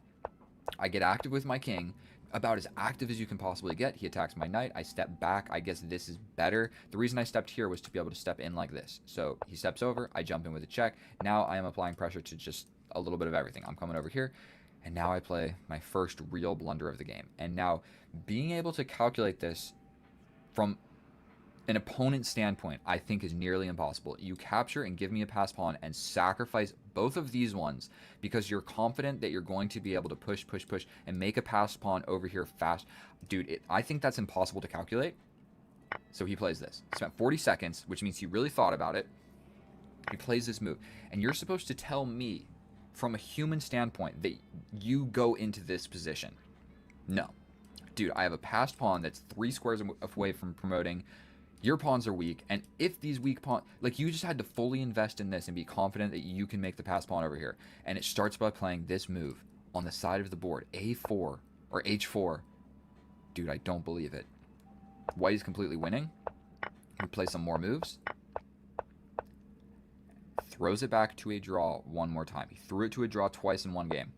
[SPEAKER 1] I get active with my king, about as active as you can possibly get. He attacks my knight. I step back. I guess this is better. The reason I stepped here was to be able to step in like this. So he steps over. I jump in with a check. Now I am applying pressure to just a little bit of everything. I'm coming over here. And now I play my first real blunder of the game. And now being able to calculate this from an opponent's standpoint, I think is nearly impossible. You capture and give me a pass pawn and sacrifice both of these ones because you're confident that you're going to be able to push, and make a pass pawn over here fast. Dude, I think that's impossible to calculate. So he plays this. He spent 40 seconds, which means he really thought about it. He plays this move. And you're supposed to tell me, from a human standpoint, that you go into this position. No. Dude, I have a passed pawn that's 3 squares away from promoting. Your pawns are weak, and if these weak pawns, like, you just had to fully invest in this and be confident that you can make the pass pawn over here. And it starts by playing this move on the side of the board, A4 or H4. Dude, I don't believe it. White is completely winning. We play some more moves. Throws it back to a draw one more time. He threw it to a draw twice in one game.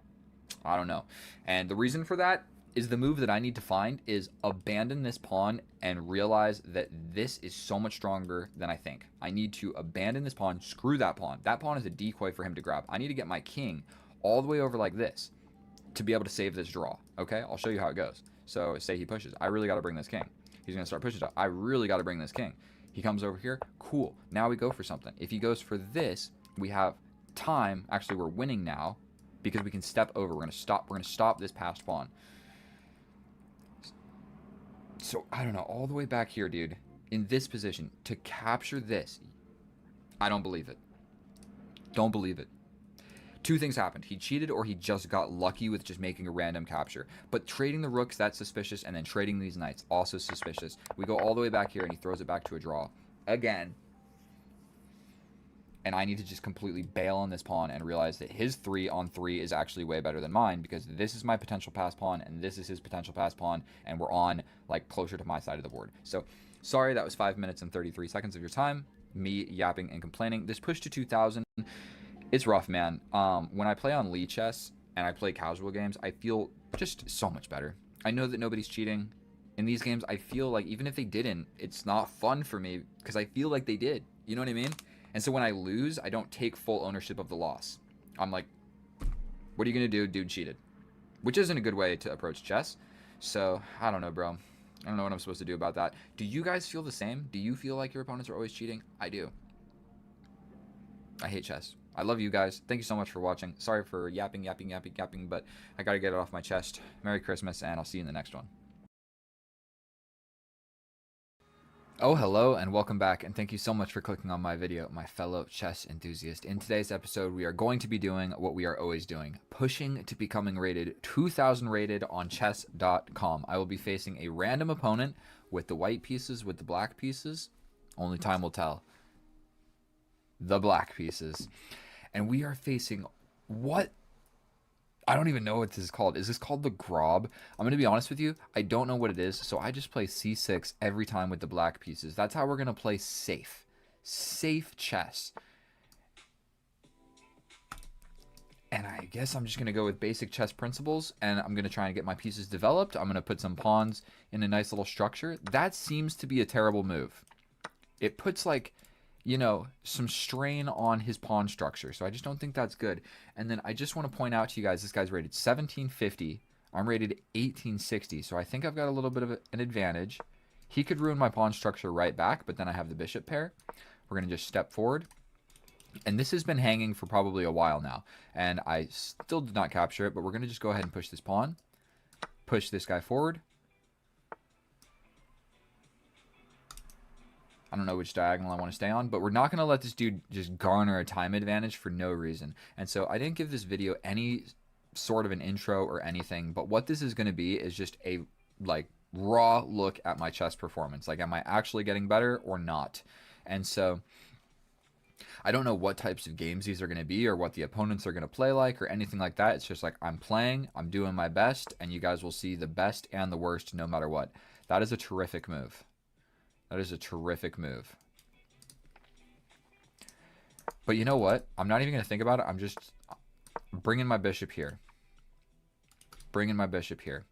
[SPEAKER 1] I don't know. And the reason for that is the move that I need to find is abandon this pawn and realize that this is so much stronger than I think. I need to abandon this pawn, screw that pawn. That pawn is a decoy for him to grab. I need to get my king all the way over like this to be able to save this draw. Okay, I'll show you how it goes. So say he pushes. I really got to bring this king. He's going to start pushing stuff. I really got to bring this king. He comes over here. Cool. Now we go for something. If he goes for this, we have time. Actually, we're winning now because we can step over. We're going to stop. We're going to stop this passed pawn. So, I don't know, all the way back here, dude, in this position, to capture this, I don't believe it. Don't believe it. 2 things happened. He cheated or he just got lucky with just making a random capture. But trading the rooks, that's suspicious, and then trading these knights, also suspicious. We go all the way back here, and he throws it back to a draw. Again. And I need to just completely bail on this pawn and realize that his 3-on-3 is actually way better than mine because this is my potential pass pawn and this is his potential pass pawn, and we're on, like, closer to my side of the board. So, sorry, that was 5 minutes and 33 seconds of your time, me yapping and complaining. This push to 2,000, it's rough, man. When I play on Lee Chess and I play casual games, I feel just so much better. I know that nobody's cheating. In these games, I feel like even if they didn't, it's not fun for me because I feel like they did. You know what I mean? And so when I lose, I don't take full ownership of the loss. I'm like, what are you going to do? Dude cheated. Which isn't a good way to approach chess. So, I don't know, bro. I don't know what I'm supposed to do about that. Do you guys feel the same? Do you feel like your opponents are always cheating? I do. I hate chess. I love you guys. Thank you so much for watching. Sorry for yapping, but I got to get it off my chest. Merry Christmas, and I'll see you in the next one. Oh, hello and welcome back, and thank you so much for clicking on my video, my fellow chess enthusiast. In today's episode, we are going to be doing what we are always doing, pushing to becoming rated 2,000 rated on chess.com. I will be facing a random opponent with the white pieces, with the black pieces. Only time will tell. The black pieces. And we are facing what? I don't even know what this is called. Is this called the Grob? I'm going to be honest with you. I don't know what it is, so I just play c6 every time with the black pieces. That's how we're going to play safe. Safe chess. And I guess I'm just going to go with basic chess principles, and I'm going to try and get my pieces developed. I'm going to put some pawns in a nice little structure. That seems to be a terrible move. It puts, like, you know, some strain on his pawn structure. So I just don't think that's good. And then I just want to point out to you guys, this guy's rated 1750. I'm rated 1860. So I think I've got a little bit of an advantage. He could ruin my pawn structure right back, but then I have the bishop pair. We're going to just step forward. And this has been hanging for probably a while now. And I still did not capture it, but we're going to just go ahead and push this pawn. Push this guy forward. I don't know which diagonal I want to stay on, but we're not going to let this dude just garner a time advantage for no reason. And so I didn't give this video any sort of an intro or anything, but what this is going to be is just a, like, raw look at my chess performance. Like, am I actually getting better or not? And so I don't know what types of games these are going to be or what the opponents are going to play like or anything like that. It's just like, I'm playing, I'm doing my best, and you guys will see the best and the worst no matter what. That is a terrific move. That is a terrific move. But you know what? I'm not even going to think about it. I'm just bringing my bishop here. Bringing my bishop here.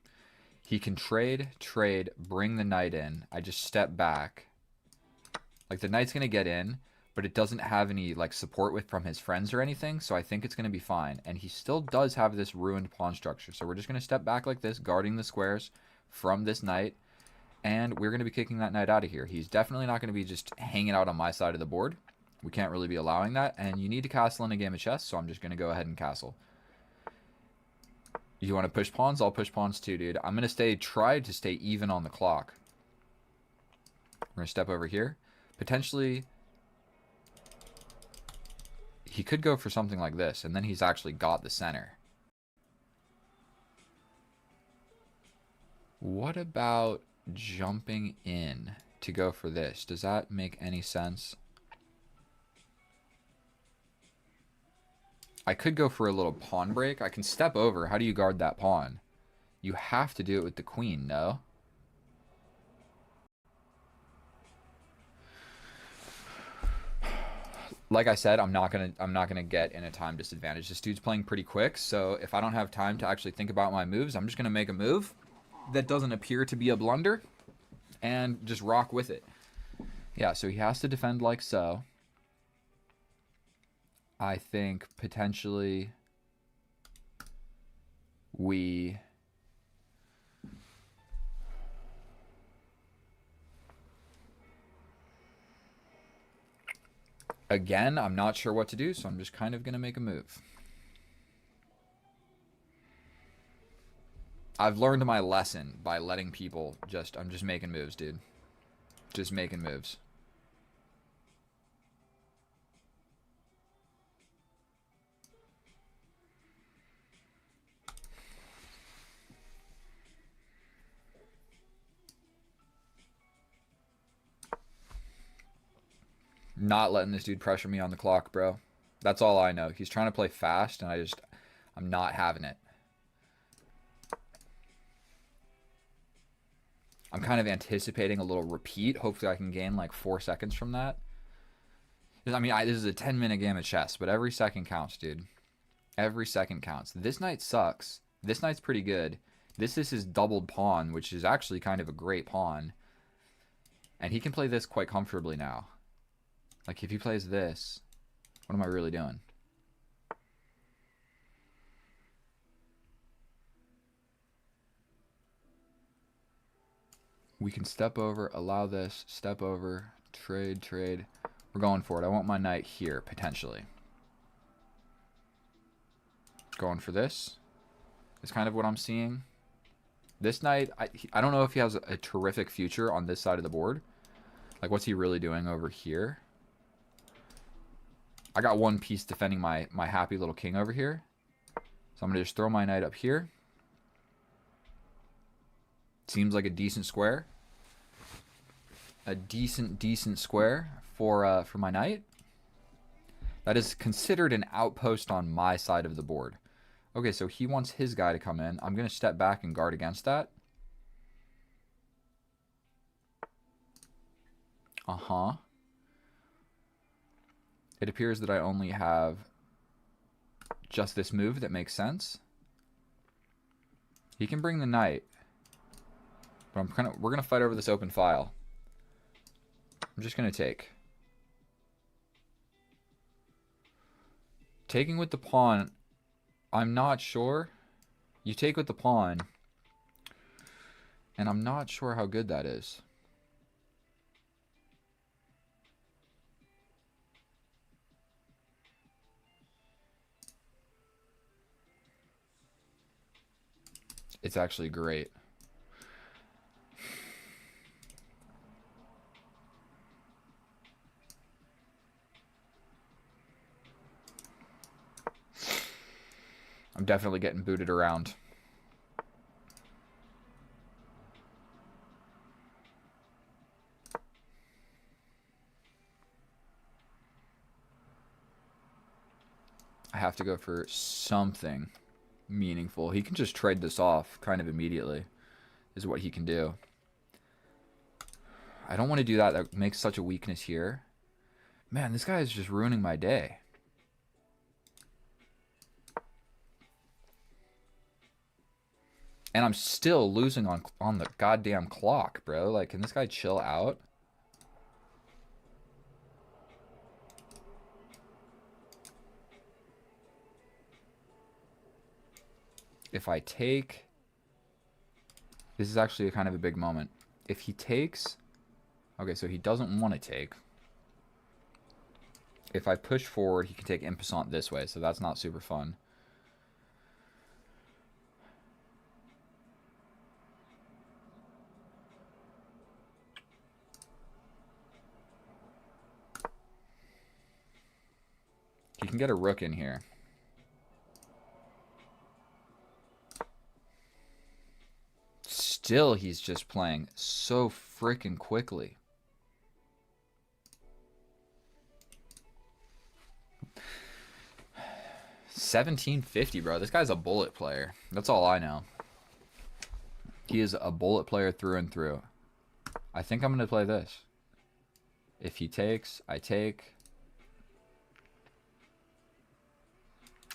[SPEAKER 1] He can trade, bring the knight in. I just step back. Like, the knight's going to get in, but it doesn't have any, like, support with from his friends or anything, so I think it's going to be fine. And he still does have this ruined pawn structure, so we're just going to step back like this, guarding the squares from this knight, and we're going to be kicking that knight out of here. He's definitely not going to be just hanging out on my side of the board. We can't really be allowing that, and you need to castle in a game of chess, so I'm just going to go ahead and castle. You want to push pawns? I'll push pawns too, dude. I'm going to try to stay even on the clock. We're going to step over here. Potentially, he could go for something like this, and then he's actually got the center. What about jumping in to go for this? Does that make any sense? I could go for a little pawn break. I can step over. How do you guard that pawn? You have to do it with the queen, no? Like I said, I'm not gonna get in a time disadvantage. This dude's playing pretty quick, so if I don't have time to actually think about my moves, I'm just gonna make a move that doesn't appear to be a blunder and just rock with it. Yeah, so he has to defend like so. I think potentially we again, I'm not sure what to do, so I'm just kind of going to make a move. I've learned my lesson by letting people I'm just making moves, dude. Just making moves. Not letting this dude pressure me on the clock, bro. That's all I know. He's trying to play fast, and I'm not having it. I'm kind of anticipating a little repeat. Hopefully I can gain like 4 seconds from that. I mean, this is a 10-minute game of chess, but every second counts, dude. Every second counts. This knight sucks. This knight's pretty good. This is his doubled pawn, which is actually kind of a great pawn. And he can play this quite comfortably now. Like, if he plays this, what am I really doing? We can step over, allow this, step over, trade. We're going for it. I want my knight here, potentially. Going for this. Is kind of what I'm seeing. This knight, I don't know if he has a terrific future on this side of the board. Like, what's he really doing over here? I got one piece defending my happy little king over here. So I'm going to just throw my knight up here. Seems like a decent square. A decent square for my knight. That is considered an outpost on my side of the board. Okay, so he wants his guy to come in. I'm going to step back and guard against that. Uh-huh. It appears that I only have just this move that makes sense. He can bring the knight. But we're gonna fight over this open file. I'm just gonna take. Taking with the pawn, I'm not sure. You take with the pawn, and I'm not sure how good that is. It's actually great. I'm definitely getting booted around. I have to go for something meaningful. He can just trade this off kind of immediately, is what he can do. I don't want to do that. That makes such a weakness here. Man, this guy is just ruining my day. And I'm still losing on the goddamn clock, bro. Like, can this guy chill out? If I take... This is actually kind of a big moment. If he takes... Okay, so he doesn't want to take. If I push forward, he can take en passant this way, so that's not super fun. He can get a rook in here. Still, he's just playing so freaking quickly. $17.50, bro. This guy's a bullet player. That's all I know. He is a bullet player through and through. I think I'm going to play this. If he takes, I take.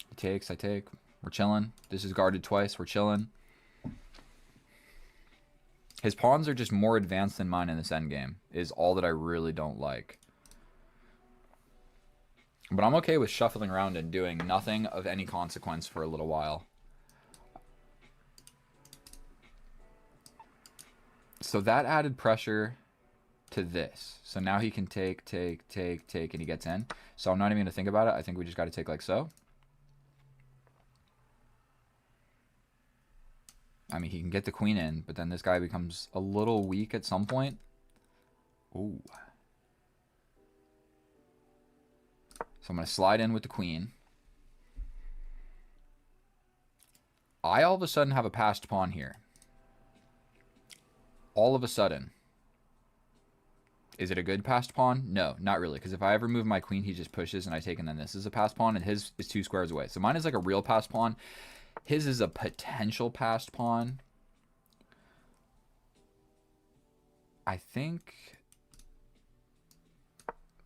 [SPEAKER 1] He takes, I take. We're chilling. This is guarded twice. We're chilling. His pawns are just more advanced than mine in this endgame, is all that I really don't like. But I'm okay with shuffling around and doing nothing of any consequence for a little while. So that added pressure to this. So now he can take, and he gets in. So I'm not even going to think about it. I think we just got to take like so. I mean, he can get the queen in, but then this guy becomes a little weak at some point. Ooh. So I'm going to slide in with the queen. I all of a sudden have a passed pawn here. All of a sudden. Is it a good passed pawn? No, not really. Because if I ever move my queen, he just pushes and I take, and then this is a passed pawn, and his is 2 squares away. So mine is like a real passed pawn. His is a potential passed pawn. I think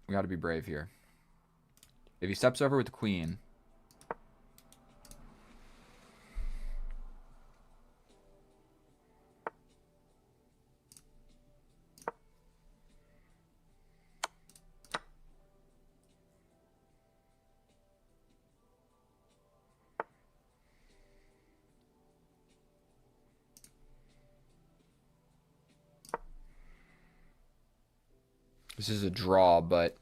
[SPEAKER 1] we got to be brave here. If he steps over with the queen, this is a draw, but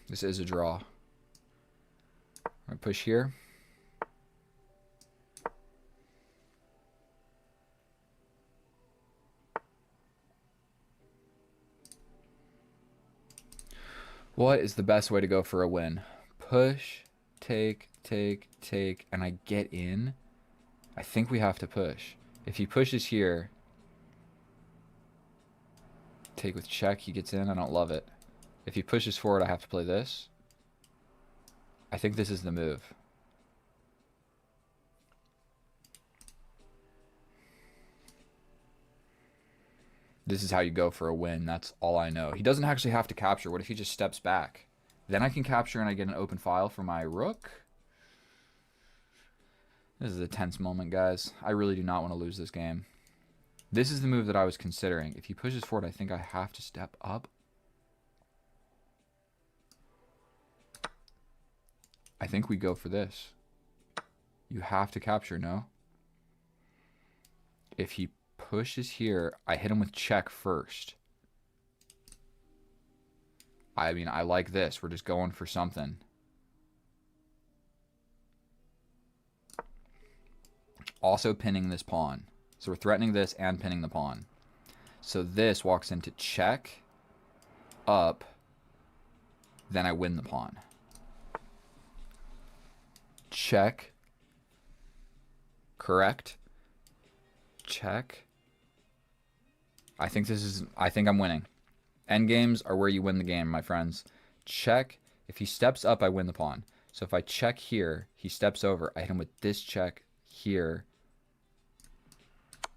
[SPEAKER 1] this is a draw. I push here. What is the best way to go for a win? Push, take, and I get in. I think we have to push. If he pushes here, take with check, he gets in. I don't love it. If he pushes forward, I have to play this. I think this is the move. This is how you go for a win. That's all I know. He doesn't actually have to capture. What if he just steps back? Then I can capture and I get an open file for my rook. This is a tense moment, guys. I really do not want to lose this game. This is the move that I was considering. If he pushes forward, I think I have to step up. I think we go for this. You have to capture, no? If he pushes here, I hit him with check first. I mean, I like this. We're just going for something. Also pinning this pawn. So we're threatening this and pinning the pawn. So this walks into check, up, then I win the pawn. Check. Correct. Check. I think I'm winning. Endgames are where you win the game, my friends. Check. If he steps up, I win the pawn. So if I check here, he steps over. I hit him with this check here.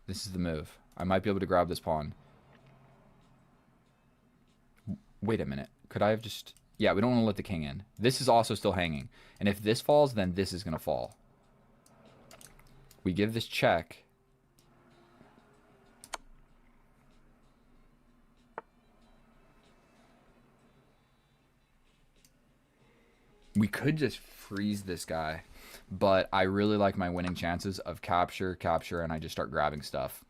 [SPEAKER 1] This is the move. I might be able to grab this pawn. Wait a minute. Could I have just... Yeah, we don't want to let the king in. This is also still hanging. And if this falls, then this is going to fall. We give this check. We could just freeze this guy. But I really like my winning chances of capture, and I just start grabbing stuff.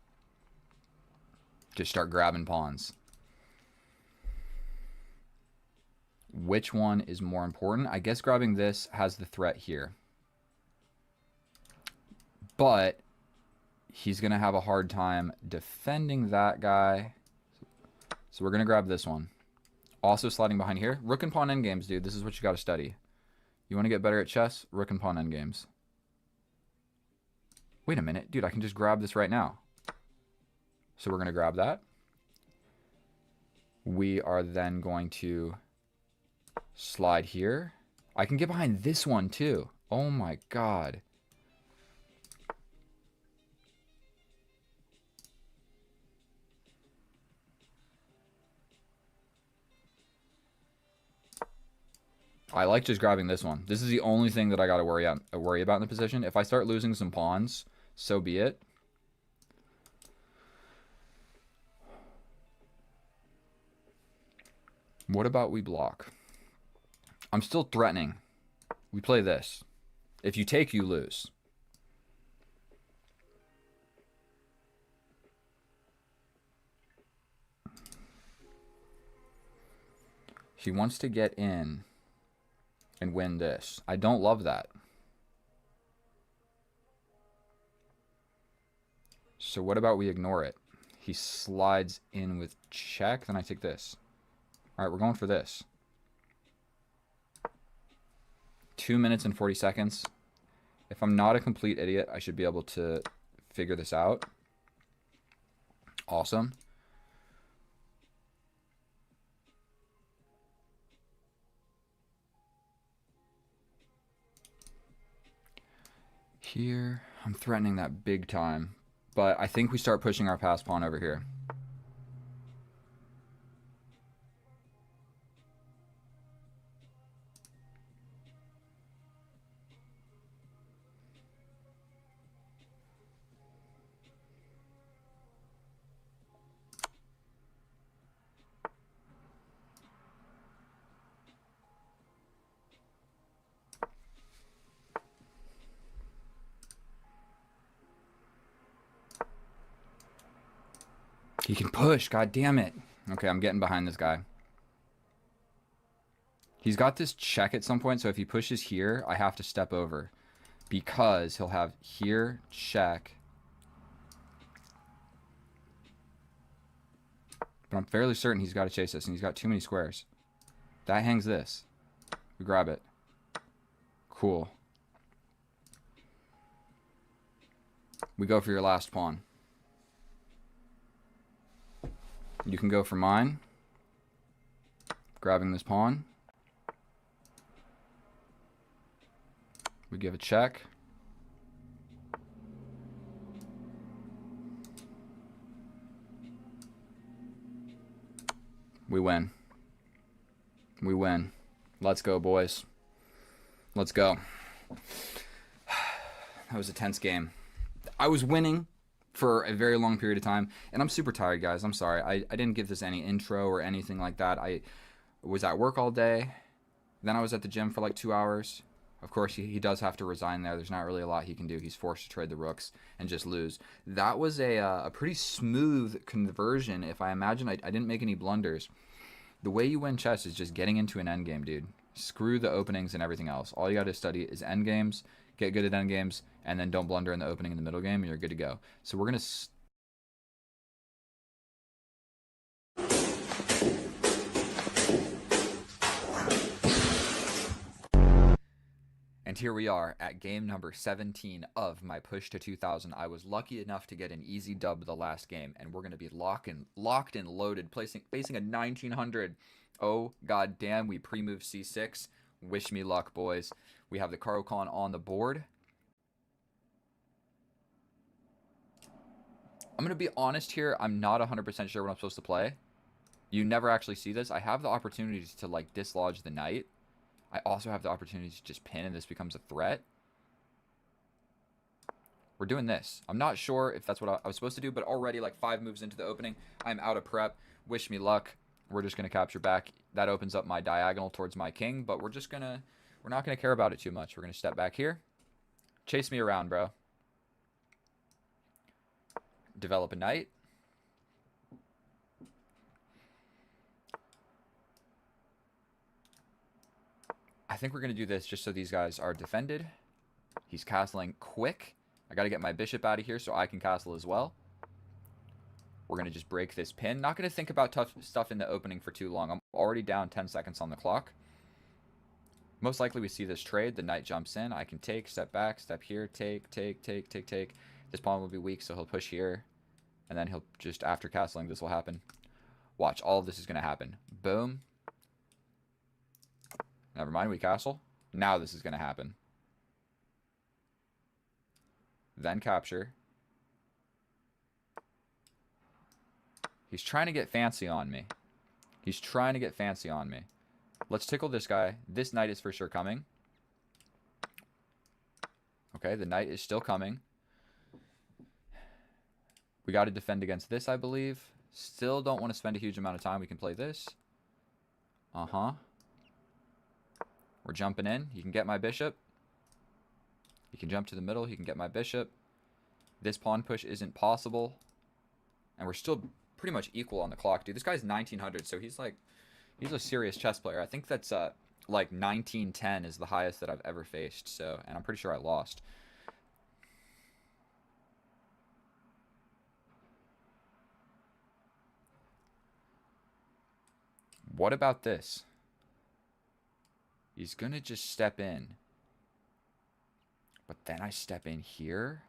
[SPEAKER 1] Just start grabbing pawns. Which one is more important? I guess grabbing this has the threat here. But he's going to have a hard time defending that guy. So we're going to grab this one. Also sliding behind here. Rook and pawn endgames, dude. This is what you got to study. You want to get better at chess? Rook and pawn endgames. Wait a minute. Dude, I can just grab this right now. So we're going to grab that. We are then going to slide here. I can get behind this one too. Oh my god. I like just grabbing this one. This is the only thing that I got to worry about in the position. If I start losing some pawns, so be it. What about we block? I'm still threatening. We play this. If you take, you lose. He wants to get in and win this. I don't love that. So what about we ignore it? He slides in with check, then I take this. All right, we're going for this. 2 minutes and 40 seconds. If I'm not a complete idiot, I should be able to figure this out. Awesome. Here, I'm threatening that big time, but I think we start pushing our pass pawn over here. He can push, god damn it. Okay, I'm getting behind this guy. He's got this check at some point, so if he pushes here, I have to step over. Because he'll have here, check. But I'm fairly certain he's got to chase us, and he's got too many squares. That hangs this. We grab it. Cool. We go for your last pawn. You can go for mine. Grabbing this pawn. We give a check. We win. We win. Let's go, boys. Let's go. That was a tense game. I was winning for a very long period of time, and I'm super tired, guys. I'm sorry. I didn't give this any intro or anything like that. I was at work all day. Then I was at the gym for like 2 hours. Of course, he does have to resign there. There's not really a lot he can do. He's forced to trade the rooks and just lose. That was a pretty smooth conversion. If I imagine I didn't make any blunders. The way you win chess is just getting into an endgame, dude. Screw the openings and everything else. All you got to study is endgames, get good at endgames, and then don't blunder in the opening and the middle game, and you're good to go. So we're going to... And here we are at game number 17 of my push to 2000. I was lucky enough to get an easy dub the last game, and we're going to be locked and loaded, facing a 1900. Oh, god damn, we pre-moved c6. Wish me luck, boys. We have the Caro-Kann on the board. I'm going to be honest here. I'm not 100% sure what I'm supposed to play. You never actually see this. I have the opportunities to, like, dislodge the knight. I also have the opportunity to just pin, and this becomes a threat. We're doing this. I'm not sure if that's what I was supposed to do, but already, like, 5 moves into the opening, I'm out of prep. Wish me luck. We're just going to capture back. That opens up my diagonal towards my king, but we're not going to care about it too much. We're going to step back here. Chase me around, bro. Develop a knight. I think we're going to do this just so these guys are defended. He's castling quick. I got to get my bishop out of here so I can castle as well. We're going to just break this pin. Not going to think about tough stuff in the opening for too long. I'm already down 10 seconds on the clock. Most likely we see this trade. The knight jumps in. I can take, step back, step here, take. This pawn will be weak, so he'll push here. And then he'll just, after castling, this will happen. Watch, all of this is going to happen. Boom. Never mind, we castle. Now this is going to happen. Then capture. He's trying to get fancy on me. Let's tickle this guy. This knight is for sure coming. Okay, the knight is still coming. We got to defend against this, I believe. Still don't want to spend a huge amount of time. We can play this. Uh-huh. We're jumping in. He can get my bishop. He can jump to the middle. He can get my bishop. This pawn push isn't possible. And we're still pretty much equal on the clock. Dude, this guy's 1900, so he's a serious chess player. I think that's like 1910 is the highest that I've ever faced. So, and I'm pretty sure I lost. What about this? He's going to just step in. But then I step in here.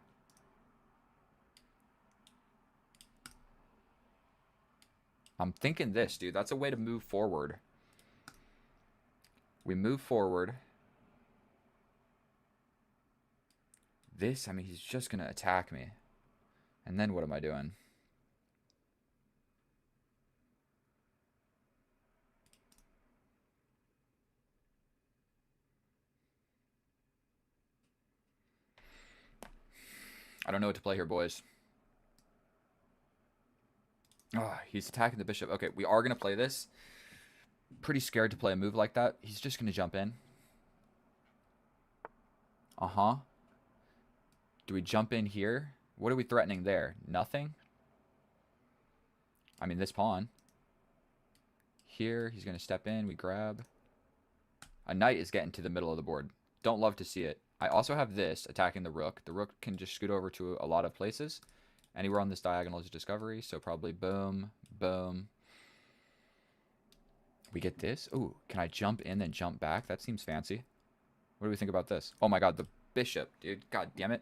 [SPEAKER 1] I'm thinking this, dude. That's a way to move forward. We move forward. This, I mean, he's just going to attack me. And then what am I doing? I don't know what to play here, boys. Oh, he's attacking the bishop. Okay, we are going to play this. Pretty scared to play a move like that. He's just going to jump in. Uh-huh. Do we jump in here? What are we threatening there? Nothing? I mean, this pawn. Here, he's going to step in. We grab. A knight is getting to the middle of the board. Don't love to see it. I also have this attacking the rook. The rook can just scoot over to a lot of places. Anywhere on this diagonal is discovery, so probably boom, boom. We get this. Ooh, can I jump in and jump back? That seems fancy. What do we think about this? Oh my god, the bishop, dude. God damn it.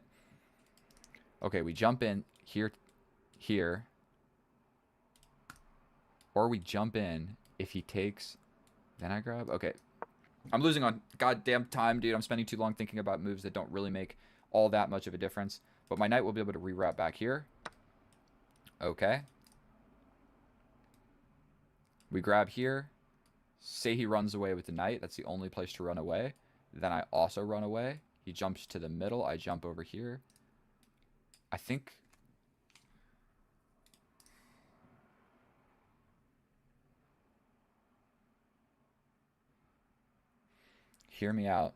[SPEAKER 1] Okay, we jump in here, here. Or we jump in. If he takes, then I grab. Okay. I'm losing on goddamn time, dude. I'm spending too long thinking about moves that don't really make all that much of a difference. But my knight will be able to reroute back here. Okay. We grab here. Say he runs away with the knight. That's the only place to run away. Then I also run away. He jumps to the middle. I jump over here. I think... Hear me out.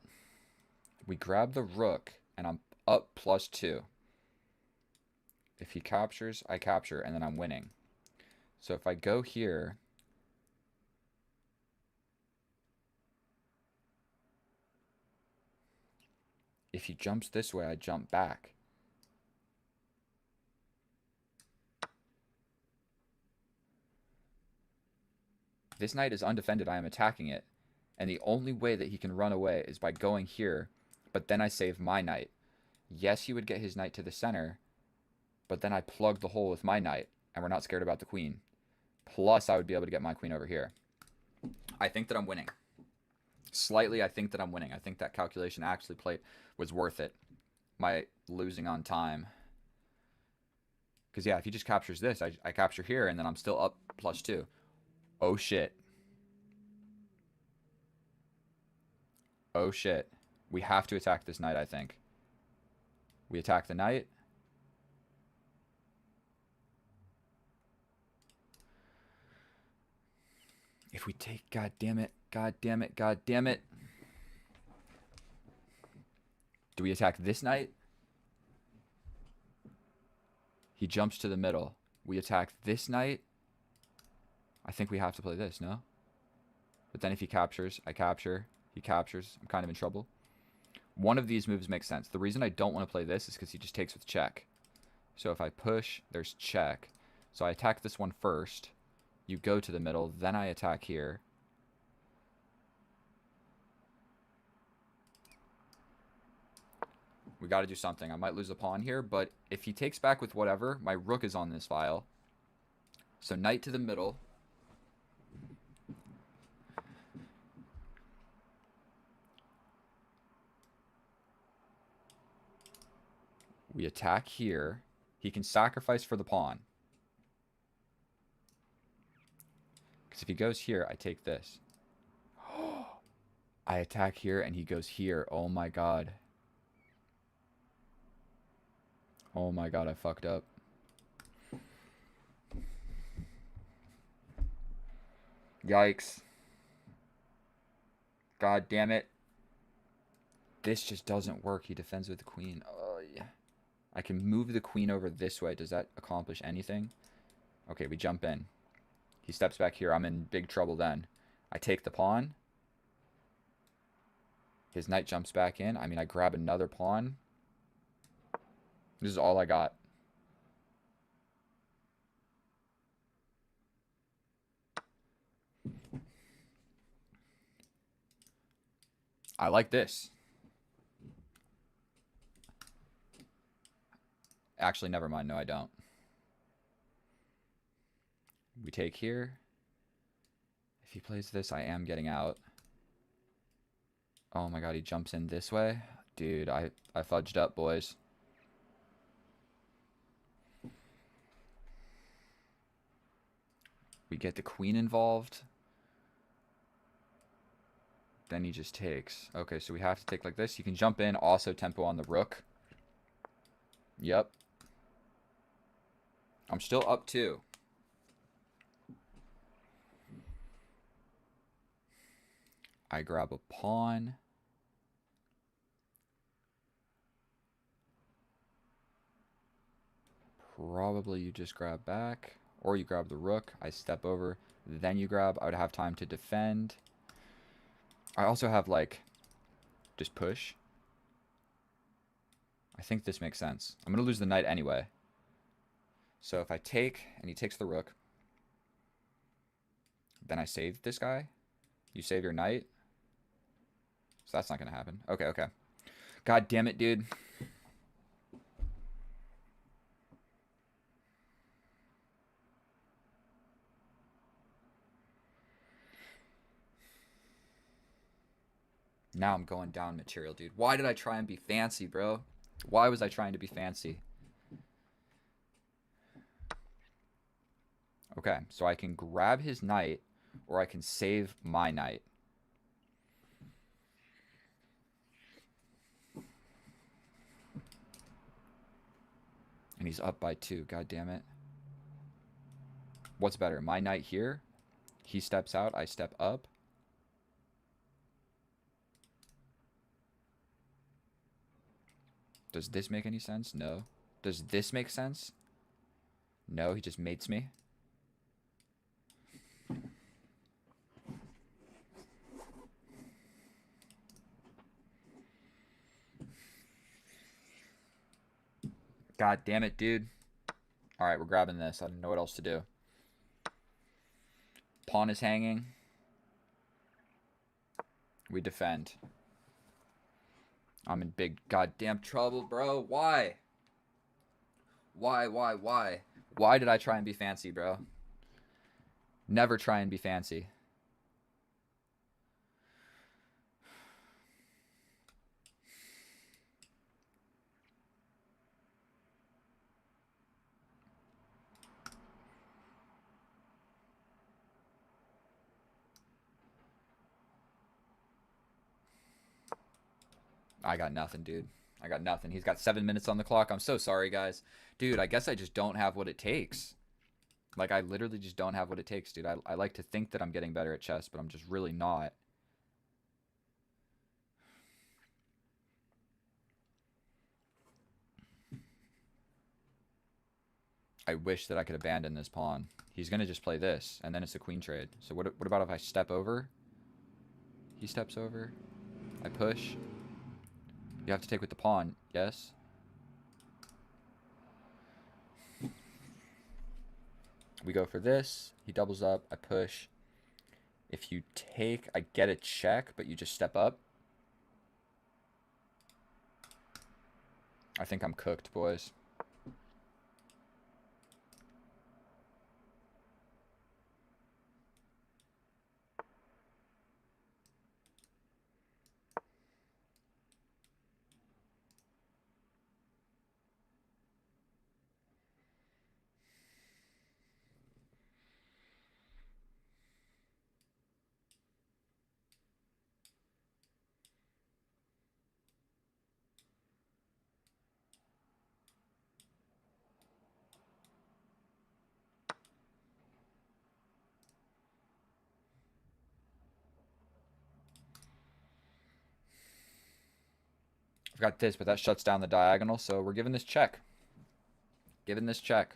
[SPEAKER 1] We grab the rook, and I'm up +2. If he captures, I capture, and then I'm winning. So if I go here... If he jumps this way, I jump back. This knight is undefended. I am attacking it. And the only way that he can run away is by going here. But then I save my knight. Yes, he would get his knight to the center. But then I plug the hole with my knight. And we're not scared about the queen. Plus, I would be able to get my queen over here. I think that I'm winning. Slightly, I think that I'm winning. I think that calculation actually was worth it. My losing on time. Because, yeah, if he just captures this, I capture here, and then I'm still up +2. Oh, shit. Oh, shit. We have to attack this knight, I think. We attack the knight. If we take... God damn it. God damn it. God damn it. Do we attack this knight? He jumps to the middle. We attack this knight. I think we have to play this, no? But then if he captures, I capture. He captures. I'm kind of in trouble. One of these moves makes sense. The reason I don't want to play this is because he just takes with check. So if I push, there's check. So I attack this one first. You go to the middle, then I attack here. We got to do something. I might lose a pawn here, but if he takes back with whatever, my rook is on this file. So knight to the middle. We attack here. He can sacrifice for the pawn. Because if he goes here, I take this. I attack here and he goes here. Oh my god. Oh my god, I fucked up. Yikes. God damn it. This just doesn't work. He defends with the queen. Oh, yeah. I can move the queen over this way. Does that accomplish anything? Okay, we jump in. He steps back here. I'm in big trouble then. I take the pawn. His knight jumps back in. I mean, I grab another pawn. This is all I got. I like this. Actually, never mind. No, I don't. We take here. If he plays this, I am getting out. Oh my god, he jumps in this way. Dude, I fudged up, boys. We get the queen involved. Then he just takes. Okay, so we have to take like this. You can jump in, also tempo on the rook. Yep. I'm still up 2. I grab a pawn. Probably you just grab back. Or you grab the rook. I step over. Then you grab. I would have time to defend. I also have, like, just push. I think this makes sense. I'm going to lose the knight anyway. So if I take, and he takes the rook, then I save this guy. You save your knight. So that's not going to happen. Okay, okay. God damn it, dude. Now I'm going down material, dude. Why did I try and be fancy, bro? Why was I trying to be fancy? Okay, so I can grab his knight, or I can save my knight. And he's up by 2. God damn it. What's better? My knight here? He steps out. I step up. Does this make any sense? No. Does this make sense? No, he just mates me. God damn it, dude. Alright, we're grabbing this. I don't know what else to do. Pawn is hanging. We defend. I'm in big goddamn trouble, bro. Why? Why? Why did I try and be fancy, bro? Never try and be fancy. I got nothing, dude. I got nothing. He's got 7 minutes on the clock. I'm so sorry, guys. Dude, I guess I just don't have what it takes. Like, I literally just don't have what it takes, dude. I like to think that I'm getting better at chess, but I'm just really not. I wish that I could abandon this pawn. He's going to just play this, and then it's a queen trade. So what about if I step over? He steps over. I push. You have to take with the pawn, yes? We go for this. He doubles up. I push. If you take, I get a check, but you just step up. I think I'm cooked, boys. I've got this, but that shuts down the diagonal, so we're giving this check. Giving this check.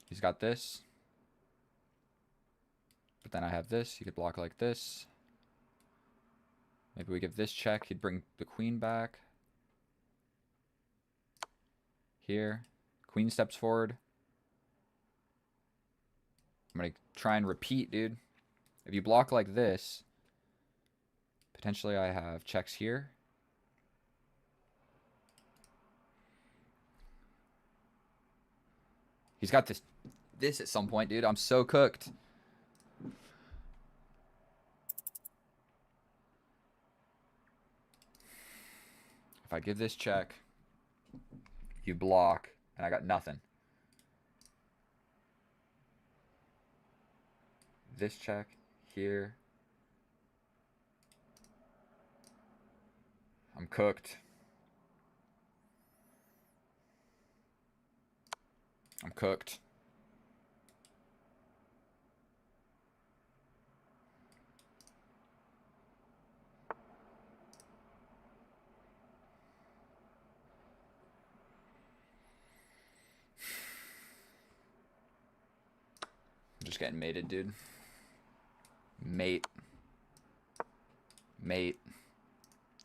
[SPEAKER 1] He's got this. But then I have this. He could block like this. Maybe we give this check. He'd bring the queen back. Here. Queen steps forward. I'm going to try and repeat, dude. If you block like this, potentially I have checks here. He's got this at some point, dude. I'm so cooked. If I give this check, you block, and I got nothing. This check here. I'm cooked. I'm cooked. I'm just getting mated, dude. Mate. Mate.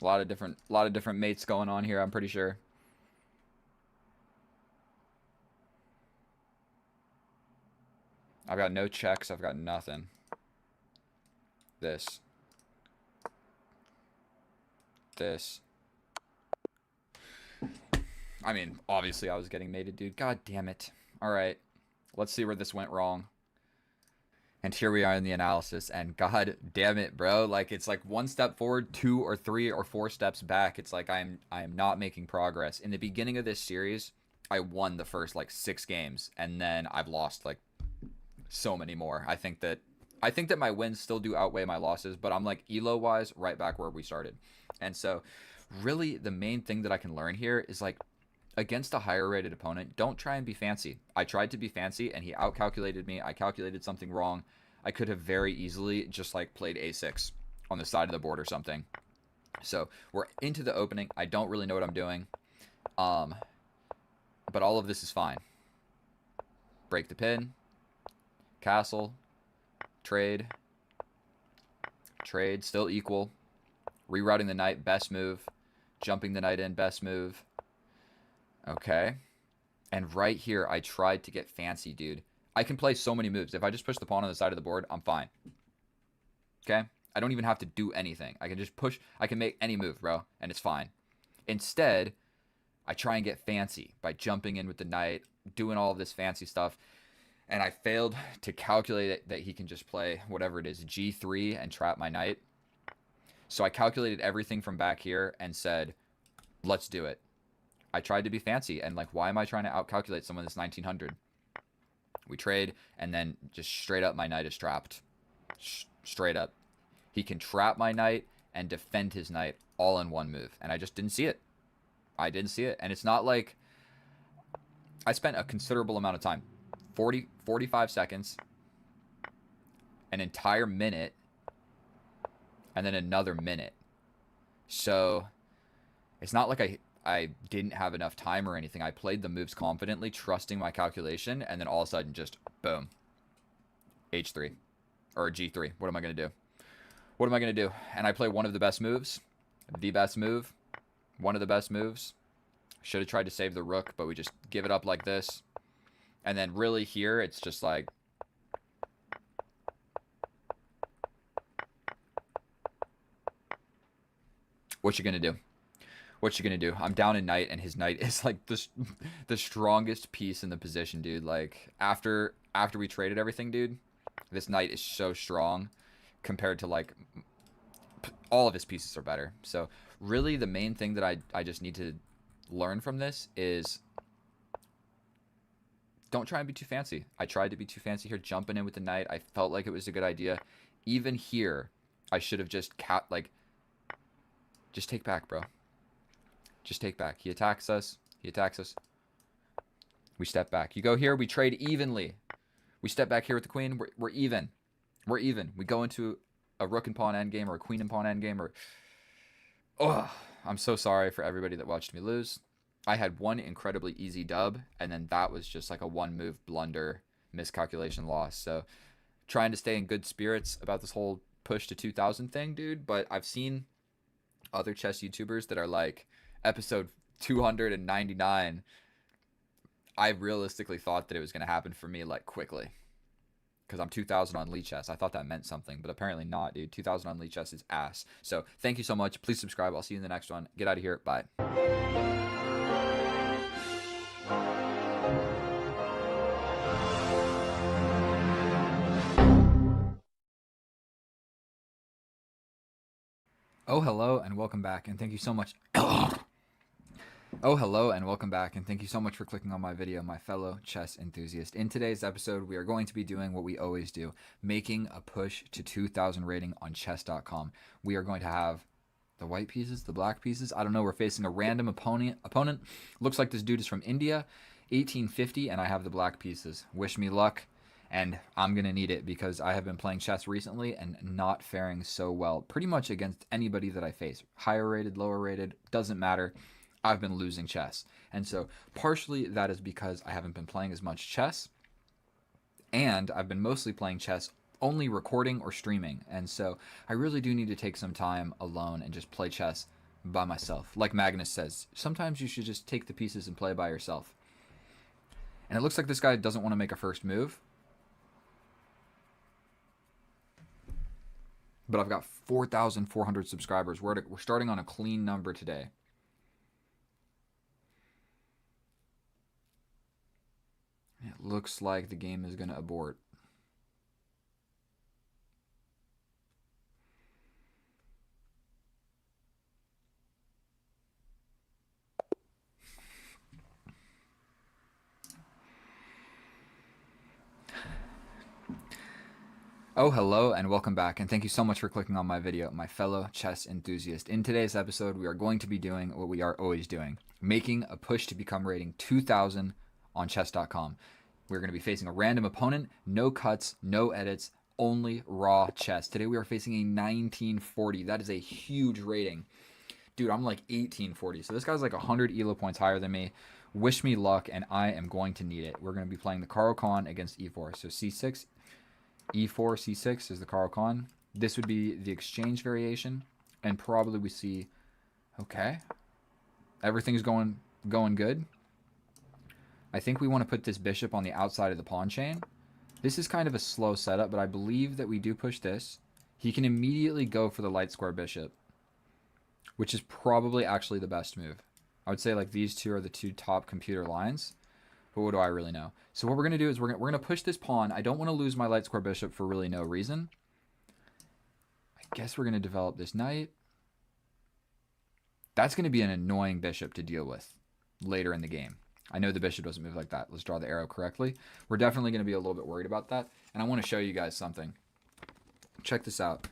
[SPEAKER 1] A lot of different mates going on here, I'm pretty sure. I've got no checks, I've got nothing. This. This. I mean, obviously I was getting mated, dude. God damn it. Alright. Let's see where this went wrong. And here we are in the analysis, and god damn it, bro. Like, it's like one step forward, 2 or 3 or 4 steps back. It's like I am not making progress. In the beginning of this series, I won the first like 6 games, and then I've lost like so many more. I think that my wins still do outweigh my losses, but I'm like elo wise right back where we started. And so really the main thing that I can learn here is like, against a higher rated opponent, don't try and be fancy. I tried to be fancy and he outcalculated me. I calculated something wrong. I could have very easily just like played a6 on the side of the board or something. So we're into the opening. I don't really know what I'm doing. But all of this is fine. Break the pin. Castle. Trade. Trade, still equal. Rerouting the knight, best move. Jumping the knight in, best move. Okay. And right here, I tried to get fancy, dude. I can play so many moves. If I just push the pawn on the side of the board, I'm fine. Okay? I don't even have to do anything. I can just push. I can make any move, bro, and it's fine. Instead, I try and get fancy by jumping in with the knight, doing all of this fancy stuff, and I failed to calculate that he can just play whatever it is, g3, and trap my knight. So I calculated everything from back here and said, let's do it. I tried to be fancy, and like, why am I trying to outcalculate someone that's 1900? We trade, and then just straight up my knight is trapped. Straight up. He can trap my knight and defend his knight all in one move. And I just didn't see it. I didn't see it. And it's not like I spent a considerable amount of time. 45 seconds. An entire minute. And then another minute. So it's not like I didn't have enough time or anything. I played the moves confidently, trusting my calculation. And then all of a sudden just boom. H3. Or G3. What am I going to do? What am I going to do? And I play one of the best moves. The best move. One of the best moves. Should have tried to save the rook, but we just give it up like this. And then really here, it's just like... What you going to do? What you going to do? I'm down a knight, and his knight is like the strongest piece in the position, dude. Like, after we traded everything, dude, this knight is so strong compared to, like, all of his pieces are better. So, really, the main thing that I just need to learn from this is don't try and be too fancy. I tried to be too fancy here, jumping in with the knight. I felt like it was a good idea. Even here, I should have just just take back, bro. Just take back. He attacks us. He attacks us. We step back. You go here, we trade evenly. We step back here with the queen. We're even. We're even. We go into a rook and pawn endgame or a queen and pawn endgame or... Oh, I'm so sorry for everybody that watched me lose. I had one incredibly easy dub, and then that was just like a one-move blunder, miscalculation loss. So trying to stay in good spirits about this whole push to 2,000 thing, dude. But I've seen other chess YouTubers that are like episode 299. I realistically thought that it was going to happen for me like quickly. Because I'm 2,000 on Lee Chess. I thought that meant something, but apparently not, dude. 2,000 on Lee Chess is ass. So thank you so much. Please subscribe. I'll see you in the next one. Get out of here. Bye. Oh, hello, and welcome back, and thank you so much. Oh, hello, and welcome back, and thank you so much for clicking on my video, my fellow chess enthusiast. In today's episode, we are going to be doing what we always do, making a push to 2,000 rating on chess.com. We are going to have the white pieces, the black pieces. I don't know, we're facing a random opponent. Looks like this dude is from India, 1850, and I have the black pieces. Wish me luck. And I'm going to need it because I have been playing chess recently and not faring so well. Pretty much against anybody that I face. Higher rated, lower rated, doesn't matter. I've been losing chess. And so partially that is because I haven't been playing as much chess. And I've been mostly playing chess only recording or streaming. And so I really do need to take some time alone and just play chess by myself. Like Magnus says, sometimes you should just take the pieces and play by yourself. And it looks like this guy doesn't want to make a first move. But I've got 4,400 subscribers. We're starting on a clean number today. It looks like the game is going to abort. Oh, hello, and welcome back, and thank you so much for clicking on my video, my fellow chess enthusiast. In today's episode, we are going to be doing what we are always doing, making a push to become rating 2,000 on chess.com. We're going to be facing a random opponent, no cuts, no edits, only raw chess. Today we are facing a 1940. That is a huge rating. Dude, I'm like 1840, so this guy's like 100 ELO points higher than me. Wish me luck, and I am going to need it. We're going to be playing the Caro-Kann against e4, so c6, e4, c6 is the Caro-Kann. This would be the exchange variation, and probably we see, okay, everything's going good. I think we want to put this bishop on the outside of the pawn chain. This is kind of a slow setup, but I believe that we do push this. He can immediately go for the light square bishop, which is probably actually the best move. I would say like these two are the two top computer lines. But what do I really know? So what we're going to do is we're going to push this pawn. I don't want to lose my light square bishop for really no reason. I guess we're going to develop this knight. That's going to be an annoying bishop to deal with later in the game. I know the bishop doesn't move like that. Let's draw the arrow correctly. We're definitely going to be a little bit worried about that. And I want to show you guys something. check this out.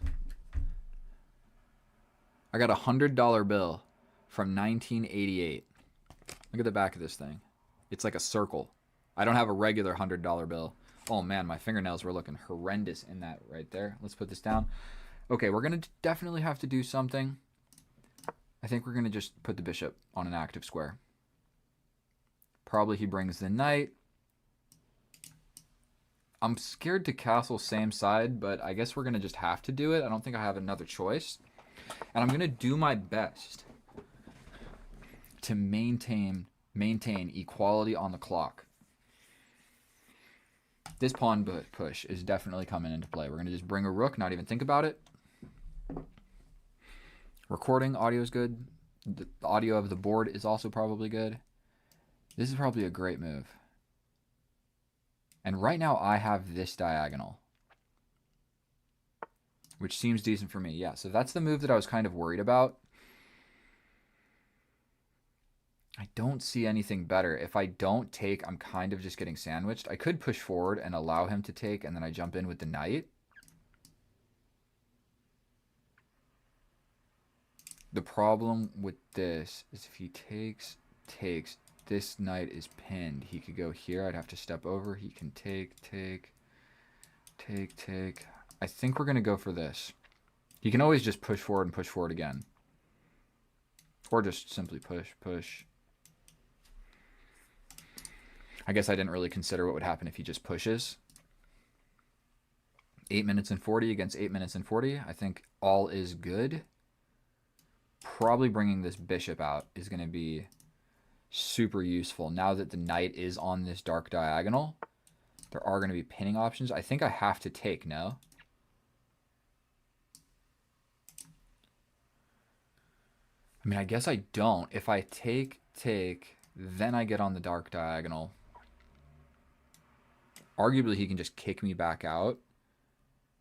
[SPEAKER 1] I got a $100 bill from 1988. Look at the back of this thing. It's like a circle. I don't have a regular $100 bill. Oh man, my fingernails were looking horrendous in that right there. Let's put this down. Okay, we're going to definitely have to do something. I think we're going to just put the bishop on an active square. Probably he brings the knight. I'm scared to castle same side, but I guess we're going to just have to do it. I don't think I have another choice. And I'm going to do my best to maintain equality on the clock. This pawn push is definitely coming into play. We're going to just bring a rook, not even think about it. Recording audio is good. The audio of the board is also probably good. This is probably a great move. And right now I have this diagonal, which seems decent for me. Yeah, so that's the move that I was kind of worried about. I don't see anything better. If I don't take, I'm kind of just getting sandwiched. I could push forward and allow him to take, and then I jump in with the knight. The problem with this is if he takes, this knight is pinned. He could go here. I'd have to step over. He can take. I think we're going to go for this. He can always just push forward and push forward again. Or just simply push. I guess I didn't really consider what would happen if he just pushes. 8 minutes and 40 against 8 minutes and 40. I think all is good. Probably bringing this bishop out is going to be super useful. Now that the knight is on this dark diagonal, there are going to be pinning options. I think I have to take, no? I mean, I guess I don't. If I take, then I get on the dark diagonal. Arguably, he can just kick me back out.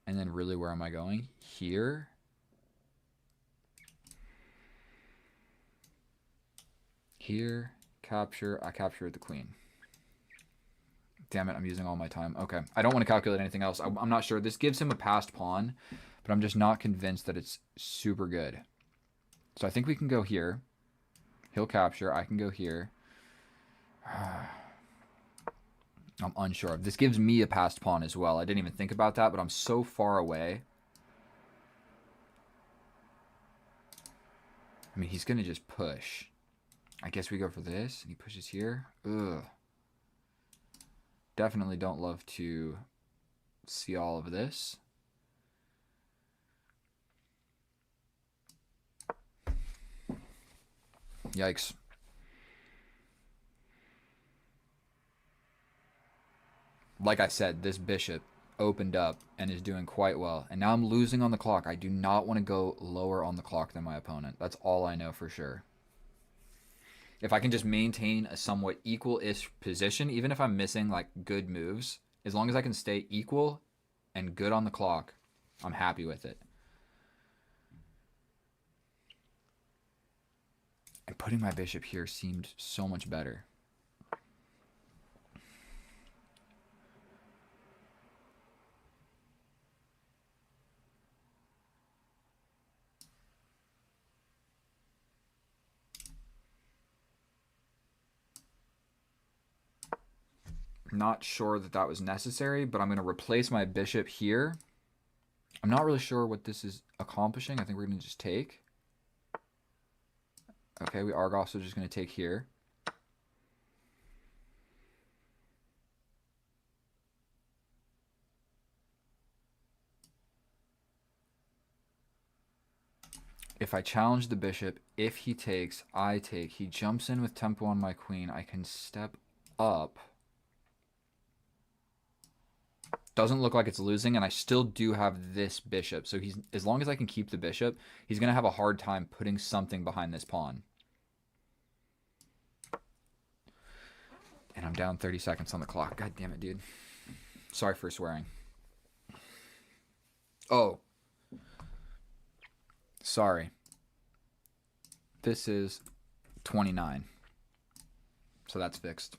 [SPEAKER 1] And then really, where am I going? Here. Here. Capture. I capture the queen. Damn it, I'm using all my time. Okay, I don't want to calculate anything else. I'm not sure. This gives him a passed pawn, but I'm just not convinced that it's super good. So I think we can go here. He'll capture. I can go here. I'm unsure. This gives me a passed pawn as well. I didn't even think about that, but I'm so far away. I mean, he's going to just push. I guess we go for this, and he pushes here. Ugh. Definitely don't love to see all of this. Yikes. Like I said, this bishop opened up and is doing quite well. And now I'm losing on the clock. I do not want to go lower on the clock than my opponent. That's all I know for sure. If I can just maintain a somewhat equal-ish position, even if I'm missing like good moves, as long as I can stay equal and good on the clock, I'm happy with it. And putting my bishop here seemed so much better. Not sure that that was necessary, but I'm going to replace my bishop here. I'm not really sure what this is accomplishing. I think we're going to just take. Okay, we are also just going to take here. If I challenge the bishop, if he takes, I take. He jumps in with tempo on my queen. I can step up. Doesn't look like it's losing, and I still do have this bishop. So he's, as long as I can keep the bishop, he's going to have a hard time putting something behind this pawn. And I'm down 30 seconds on the clock. God damn it, dude. Sorry for swearing. Oh. Sorry. This is 29. So that's fixed.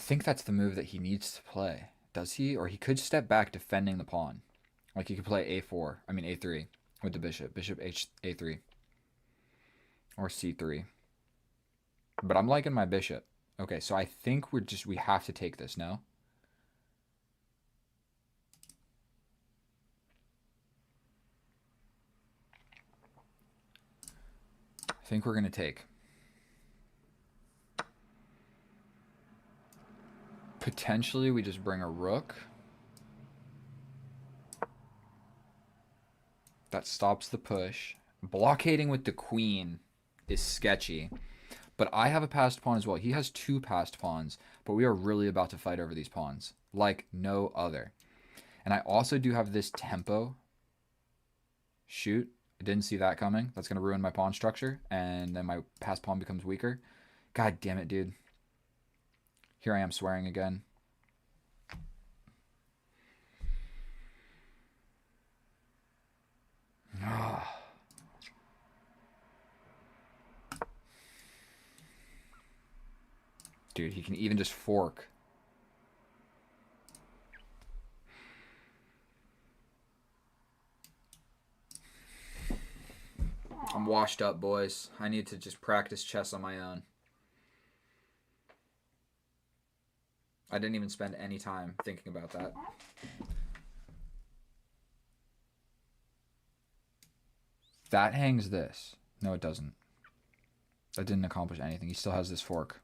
[SPEAKER 1] think that's the move that he needs to play. Does he? Or he could step back defending the pawn. Like he could play a4. I mean a3 with the bishop. Bishop a3. Or c3. But I'm liking my bishop. Okay, so I think we have to take this, no? I think we're going to take. Potentially, we just bring a rook. That stops the push. Blockading with the queen is sketchy. But I have a passed pawn as well. He has 2 passed pawns, but we are really about to fight over these pawns like no other. And I also do have this tempo. Shoot. I didn't see that coming. That's going to ruin my pawn structure, and then my passed pawn becomes weaker. God damn it, dude. Here I am swearing again. Dude, he can even just fork. I'm washed up, boys. I need to just practice chess on my own. I didn't even spend any time thinking about that. That hangs this. No, it doesn't. That didn't accomplish anything. He still has this fork.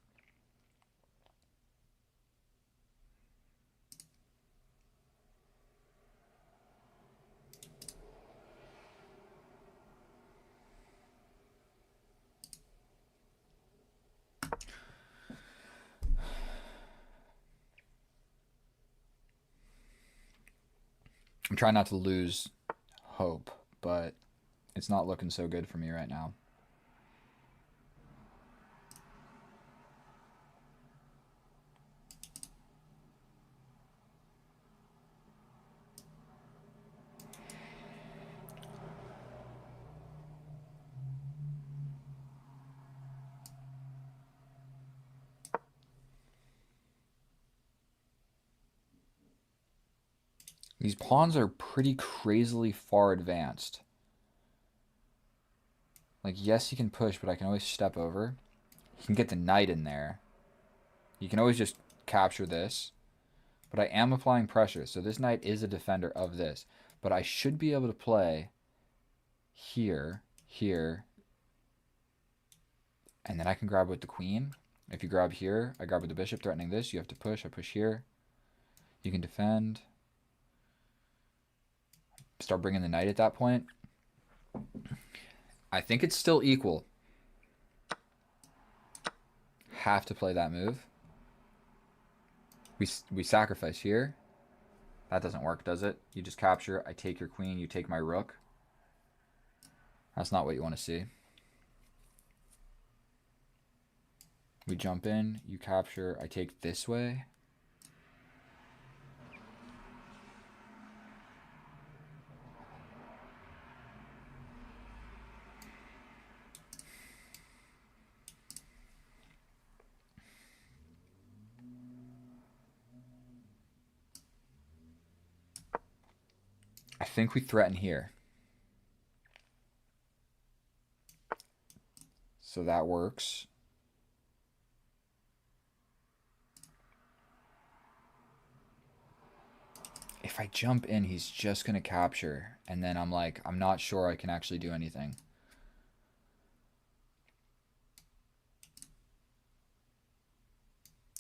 [SPEAKER 1] I'm trying not to lose hope, but it's not looking so good for me right now. These pawns are pretty crazily far advanced. Like, yes, he can push, but I can always step over. He can get the knight in there. You can always just capture this. But I am applying pressure, so this knight is a defender of this. But I should be able to play here, here. And then I can grab with the queen. If you grab here, I grab with the bishop, threatening this. You have to push. I push here. You can defend. Start bringing the knight at that point. I think it's still equal. Have to play that move. We sacrifice here. That doesn't work, does it? You just capture. I take your queen. You take my rook. That's not what you want to see. We jump in. You capture. I take this way. I think we threaten here. So that works. If I jump in, he's just going to capture. And then I'm like, I'm not sure I can actually do anything.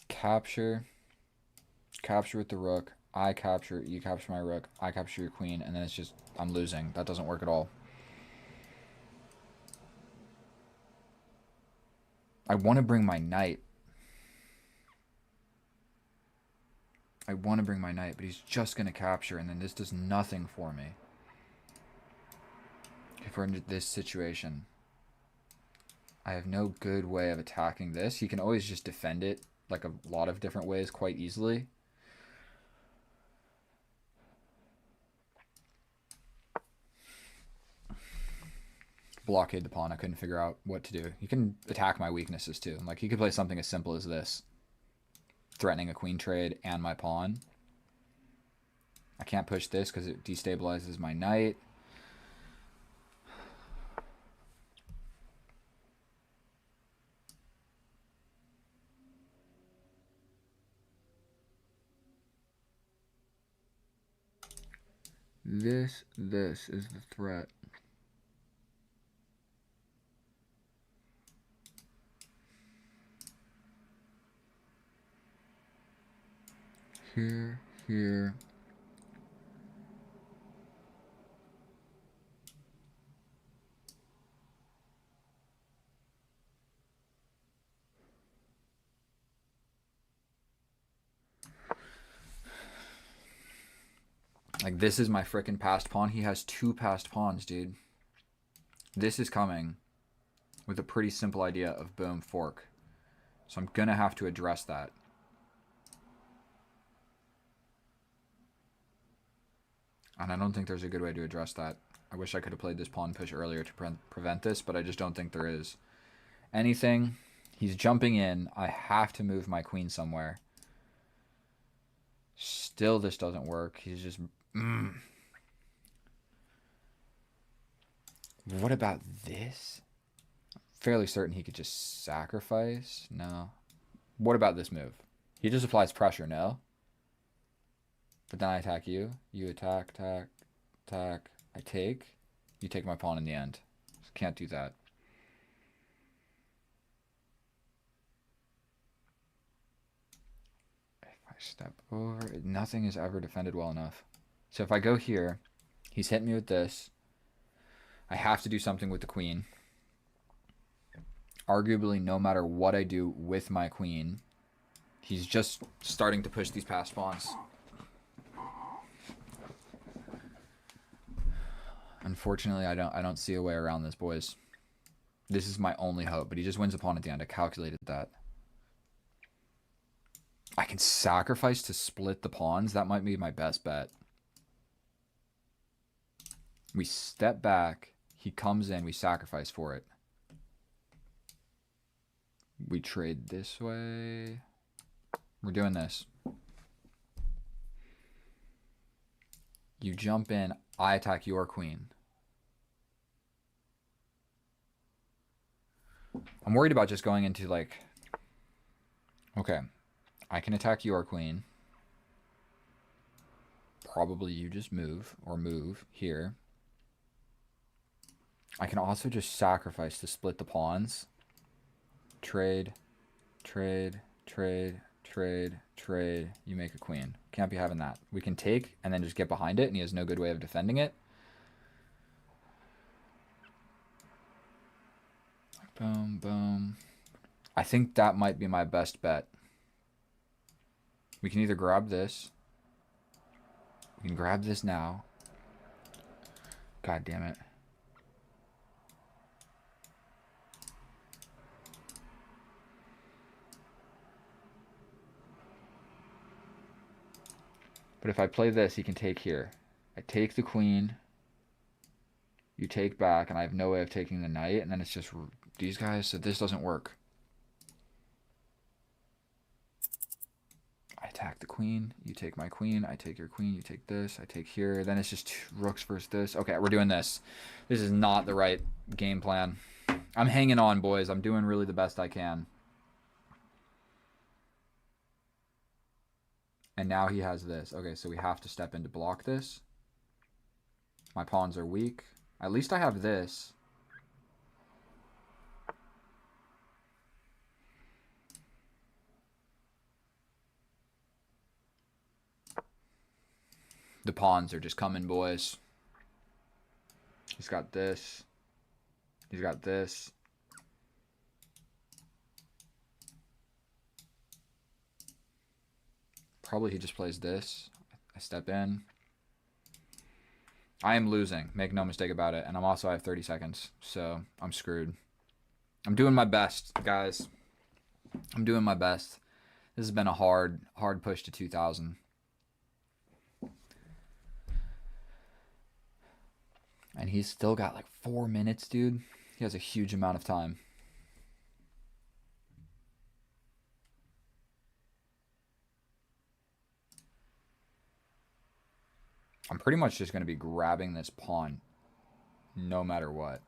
[SPEAKER 1] Capture. Capture with the rook. I capture, you capture my rook, I capture your queen, and then it's just, I'm losing. That doesn't work at all. I want to bring my knight. I want to bring my knight, but he's just going to capture, and then this does nothing for me. If we're in this situation, I have no good way of attacking this. He can always just defend it, like a lot of different ways, quite easily. Blockade the pawn. I couldn't figure out what to do. He can attack my weaknesses too. Like, he could play something as simple as this. threatening a queen trade and my pawn. I can't push this because it destabilizes my knight. This is the threat. Here. Like, this is my frickin' passed pawn. He has 2 passed pawns, dude. This is coming with a pretty simple idea of boom, fork. So I'm gonna have to address that. And I don't think there's a good way to address that. I wish I could have played this pawn push earlier to prevent this, but I just don't think there is. Anything. He's jumping in. I have to move my queen somewhere. Still, this doesn't work. He's just... What about this? I'm fairly certain he could just sacrifice. No. What about this move? He just applies pressure, no? But then I attack you. You attack, attack. I take. You take my pawn in the end. Can't do that. If I step over... Nothing is ever defended well enough. So if I go here, he's hitting me with this. I have to do something with the queen. Arguably, no matter what I do with my queen, he's just starting to push these passed pawns. Unfortunately, I don't see a way around this, boys. This is my only hope, but he just wins a pawn at the end. I calculated that. I can sacrifice to split the pawns. That might be my best bet. We step back. He comes in. We sacrifice for it. We trade this way. We're doing this. You jump in. I attack your queen. I'm worried about just going into like... Okay. I can attack your queen. Probably you just move. Or move here. I can also just sacrifice to split the pawns. Trade. Trade. Trade. Trade. Trade. You make a queen. Can't be having that. We can take and then just get behind it, and he has no good way of defending it. Boom, boom. I think that might be my best bet. We can either grab this. We can grab this now. God damn it. But if I play this, he can take here. I take the queen. You take back, and I have no way of taking the knight, and then it's just these guys, so this doesn't work. I attack the queen. You take my queen. I take your queen. You take this. I take here. Then it's just rooks versus this. Okay, we're doing this. This is not the right game plan. I'm hanging on, boys. I'm doing really the best I can. And now he has this. Okay, so we have to step in to block this. My pawns are weak. At least I have this. The pawns are just coming, boys. He's got this. He's got this. Probably he just plays this. I step in. I am losing. Make no mistake about it. And I have 30 seconds. So I'm screwed. I'm doing my best, guys. I'm doing my best. This has been a hard push to 2,000. And he's still got like 4 minutes, dude. He has a huge amount of time. I'm pretty much just going to be grabbing this pawn no matter what.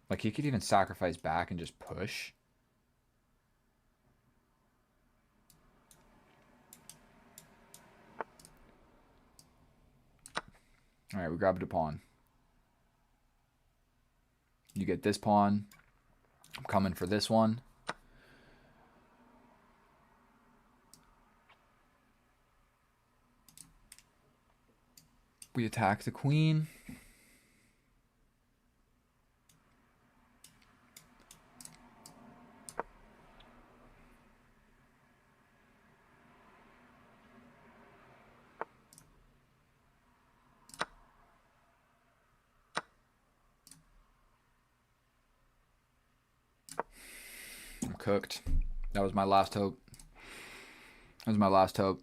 [SPEAKER 1] Like, he could even sacrifice back and just push. Alright, we grabbed a pawn. You get this pawn. I'm coming for this one. We attack the queen. I'm cooked. That was my last hope. That was my last hope.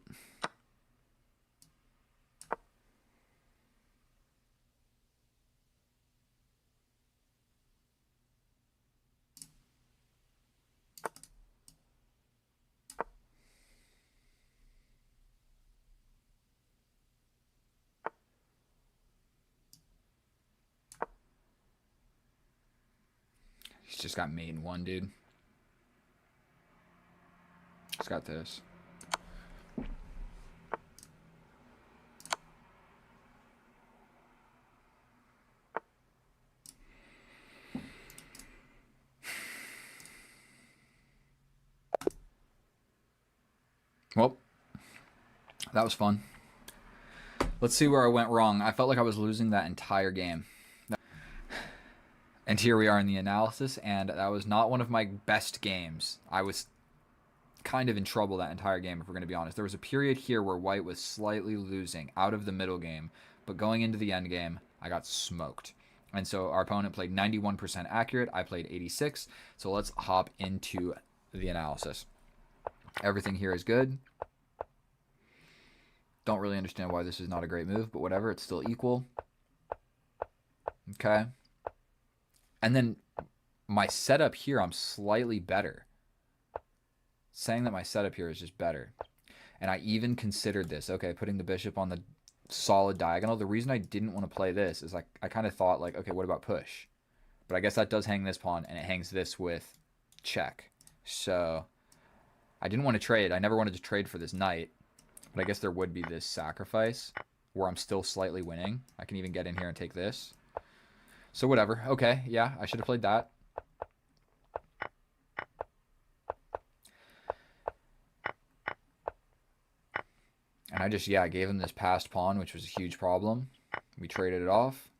[SPEAKER 1] He's just got mate in one, dude. He's got this. Well, that was fun. Let's see where I went wrong. I felt like I was losing that entire game. And here we are in the analysis, and that was not one of my best games. I was kind of in trouble that entire game, if we're going to be honest. There was a period here where white was slightly losing out of the middle game, but going into the end game, I got smoked. And so our opponent played 91% accurate. I played 86. So let's hop into the analysis. Everything here is good. Don't really understand why this is not a great move, but whatever. It's still equal. Okay. And then my setup here, I'm slightly better. Saying that my setup here is just better. And I even considered this. Okay, putting the bishop on the solid diagonal. The reason I didn't want to play this is like I kind of thought like, okay, what about push? But I guess that does hang this pawn, and it hangs this with check. So I didn't want to trade. I never wanted to trade for this knight. But I guess there would be this sacrifice where I'm still slightly winning. I can even get in here and take this. So whatever. Okay, yeah, I should have played that. And I just, yeah, I gave him this passed pawn, which was a huge problem. We traded it off.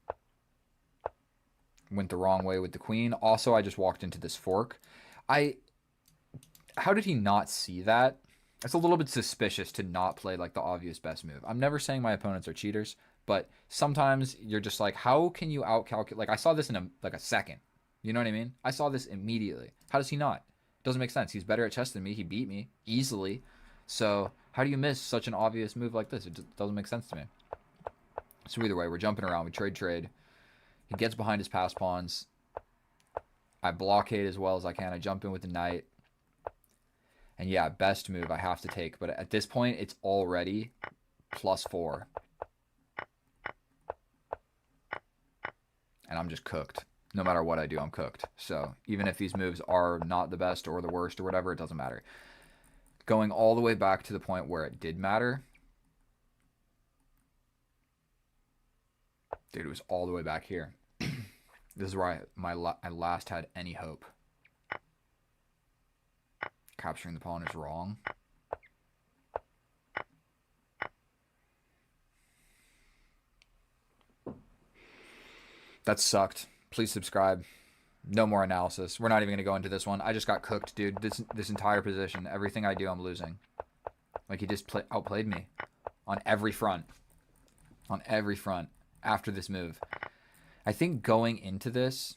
[SPEAKER 1] Went the wrong way with the queen. Also, I just walked into this fork. How did he not see that? It's a little bit suspicious to not play like the obvious best move. I'm never saying my opponents are cheaters, but sometimes you're just like, how can you outcalculate? Like I saw this in a second. You know what I mean? I saw this immediately. How does he not? Doesn't make sense. He's better at chess than me. He beat me easily. So how do you miss such an obvious move like this? It just doesn't make sense to me. So either way, we're jumping around. We trade. He gets behind his pass pawns. I blockade as well as I can. I jump in with the knight. And yeah, best move I have to take. But at this point, it's already +4. And I'm just cooked. No matter what I do, I'm cooked. So even if these moves are not the best or the worst or whatever, it doesn't matter. Going all the way back to the point where it did matter. Dude, it was all the way back here. This is where I last had any hope. Capturing the pawn is wrong. That sucked. Please subscribe. No more analysis. We're not even going to go into this one. I just got cooked, dude. This entire position. Everything I do, I'm losing. Like, he just outplayed me. On every front. On every front. After this move. I think going into this...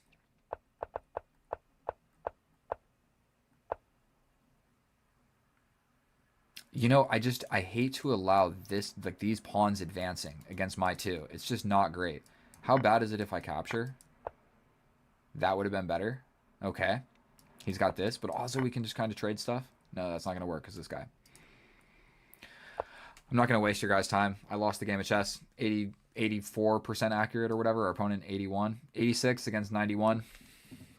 [SPEAKER 1] You know, I hate to allow this, like these pawns advancing against my two. It's just not great. How bad is it if I capture? That would have been better. Okay. He's got this, but also we can just kind of trade stuff. No, that's not going to work because this guy. I'm not going to waste your guys' time. I lost the game of chess. 84% accurate or whatever. Our opponent 81. 86 against 91.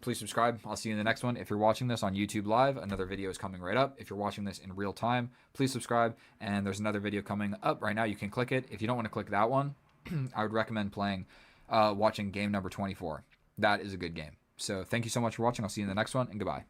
[SPEAKER 1] Please subscribe. I'll see you in the next one. If you're watching this on YouTube Live, another video is coming right up. If you're watching this in real time, please subscribe. And there's another video coming up right now. You can click it. If you don't want to click that one, I would recommend watching game number 24. That is a good game. So thank you so much for watching. I'll see you in the next one, and goodbye.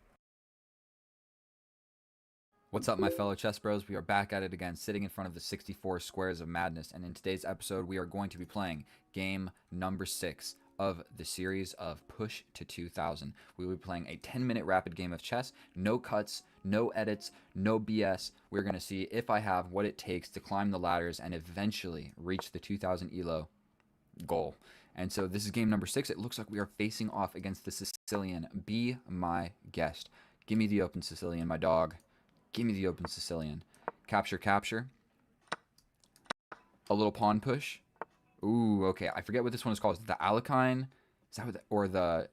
[SPEAKER 1] What's up, my fellow chess bros? We are back at it again, sitting in front of the 64 squares of madness. And in today's episode, we are going to be playing game number 6 of the series of Push to 2000. We will be playing a 10-minute rapid game of chess. No cuts, no edits, no BS. We're going to see if I have what it takes to climb the ladders and eventually reach the 2000 ELO goal. And so this is game number 6. It looks like we are facing off against the Sicilian. Be my guest. Give me the open Sicilian, my dog. Give me the open Sicilian. Capture, capture. A little pawn push. Ooh, okay. I forget what this one is called. Is it the Caro-Kann? Is that what or the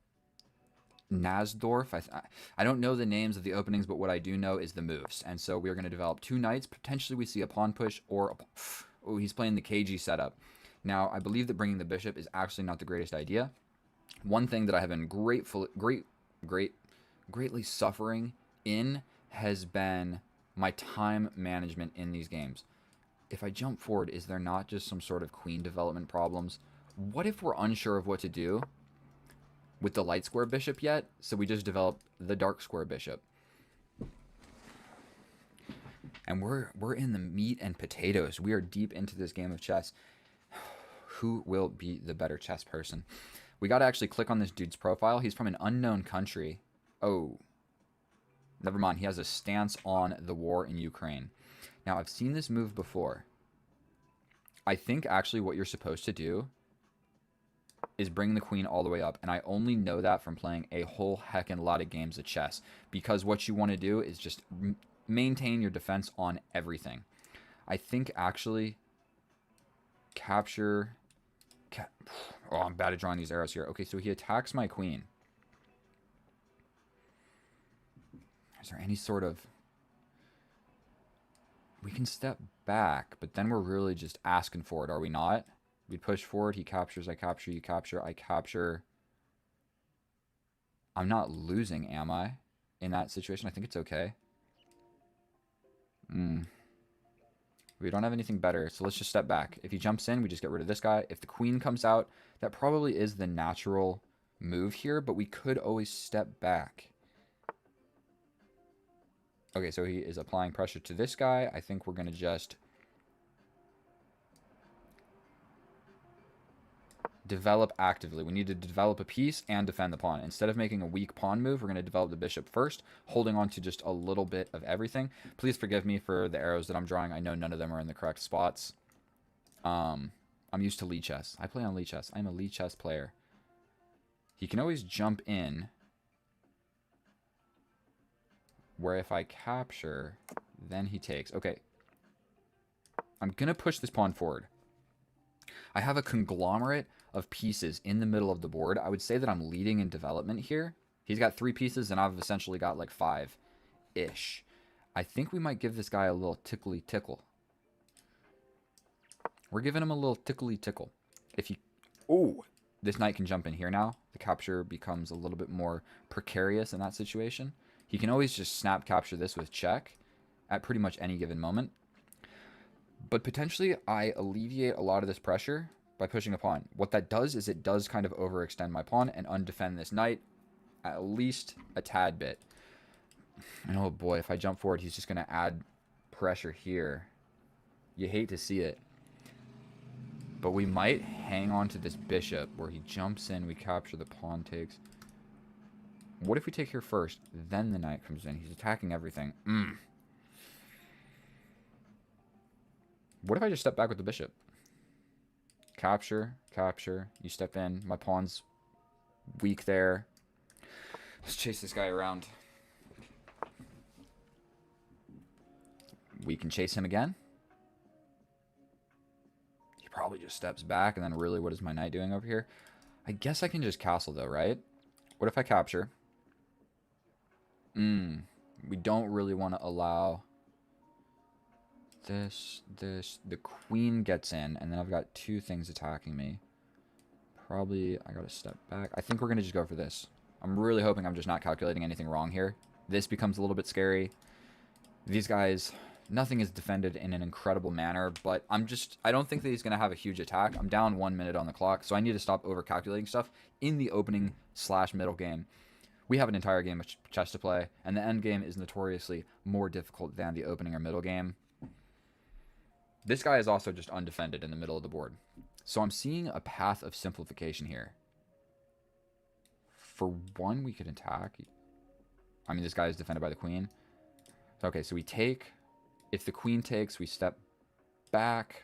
[SPEAKER 1] Nasdorf? I don't know the names of the openings, but what I do know is the moves. And so we're going to develop 2 knights. Potentially we see a pawn push or oh, he's playing the KG setup. Now, I believe that bringing the bishop is actually not the greatest idea. One thing that I have been greatly suffering in has been my time management in these games. If I jump forward, is there not just some sort of queen development problems? What if we're unsure of what to do with the light square bishop yet? So we just develop the dark square bishop. And we're in the meat and potatoes. We are deep into this game of chess. Who will be the better chess person? We got to actually click on this dude's profile. He's from an unknown country. Oh, never mind. He has a stance on the war in Ukraine. Now, I've seen this move before. I think actually what you're supposed to do is bring the queen all the way up. And I only know that from playing a whole heckin' lot of games of chess. Because what you want to do is just maintain your defense on everything. I think actually capture... Oh, I'm bad at drawing these arrows here. Okay, so he attacks my queen. Is there any sort of... We can step back, but then we're really just asking for it, are we not? We push forward, he captures, I capture, you capture, I capture. I'm not losing, am I? In that situation, I think it's okay. We don't have anything better, so let's just step back. If he jumps in, we just get rid of this guy. If the queen comes out, that probably is the natural move here, but we could always step back. Okay, so he is applying pressure to this guy. I think we're going to just develop actively. We need to develop a piece and defend the pawn. Instead of making a weak pawn move, we're going to develop the bishop first, holding on to just a little bit of everything. Please forgive me for the arrows that I'm drawing. I know none of them are in the correct spots. I'm used to lead chess. I play on lead chess. I'm a lead chess player. He can always jump in, where if I capture, then he takes. Okay. I'm going to push this pawn forward. I have a conglomerate of pieces in the middle of the board. I would say that I'm leading in development here. He's got 3 pieces, and I've essentially got like 5-ish. I think we might give this guy a little tickly tickle. We're giving him a little tickly tickle. If he... Oh! This knight can jump in here now. The capture becomes a little bit more precarious in that situation. He can always just snap capture this with check at pretty much any given moment. But potentially, I alleviate a lot of this pressure by pushing a pawn. What that does is it does kind of overextend my pawn and undefend this knight at least a tad bit. And oh boy, if I jump forward, he's just going to add pressure here. You hate to see it. But we might hang on to this bishop where he jumps in, we capture, the pawn takes. What if we take here first, then the knight comes in? He's attacking everything. What if I just step back with the bishop? Capture, capture. You step in. My pawn's weak there. Let's chase this guy around. We can chase him again. He probably just steps back, and then really, what is my knight doing over here? I guess I can just castle, though, right? What if I capture? We don't really want to allow The queen gets in, and then I've got 2 things attacking me. Probably, I gotta step back. I think we're gonna just go for this. I'm really hoping I'm just not calculating anything wrong here. This becomes a little bit scary. These guys, nothing is defended in an incredible manner, but I don't think that he's gonna have a huge attack. I'm down 1 minute on the clock, so I need to stop over calculating stuff in the opening / middle game. We have an entire game of chess to play, and the end game is notoriously more difficult than the opening or middle game. This guy is also just undefended in the middle of the board. So I'm seeing a path of simplification here. For one, we could attack. I mean, this guy is defended by the queen. Okay, so we take. If the queen takes, we step back.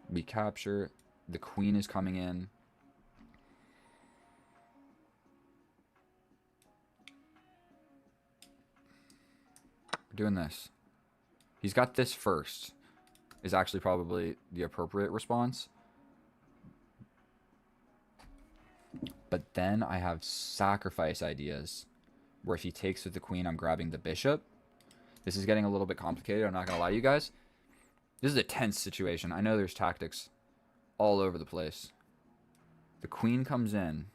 [SPEAKER 1] We capture. The queen is coming in. We're doing this. He's got this first. Is actually probably the appropriate response. But then I have sacrifice ideas. Where if he takes with the queen, I'm grabbing the bishop. This is getting a little bit complicated. I'm not going to lie to you guys. This is a tense situation. I know there's tactics all over the place. The queen comes in.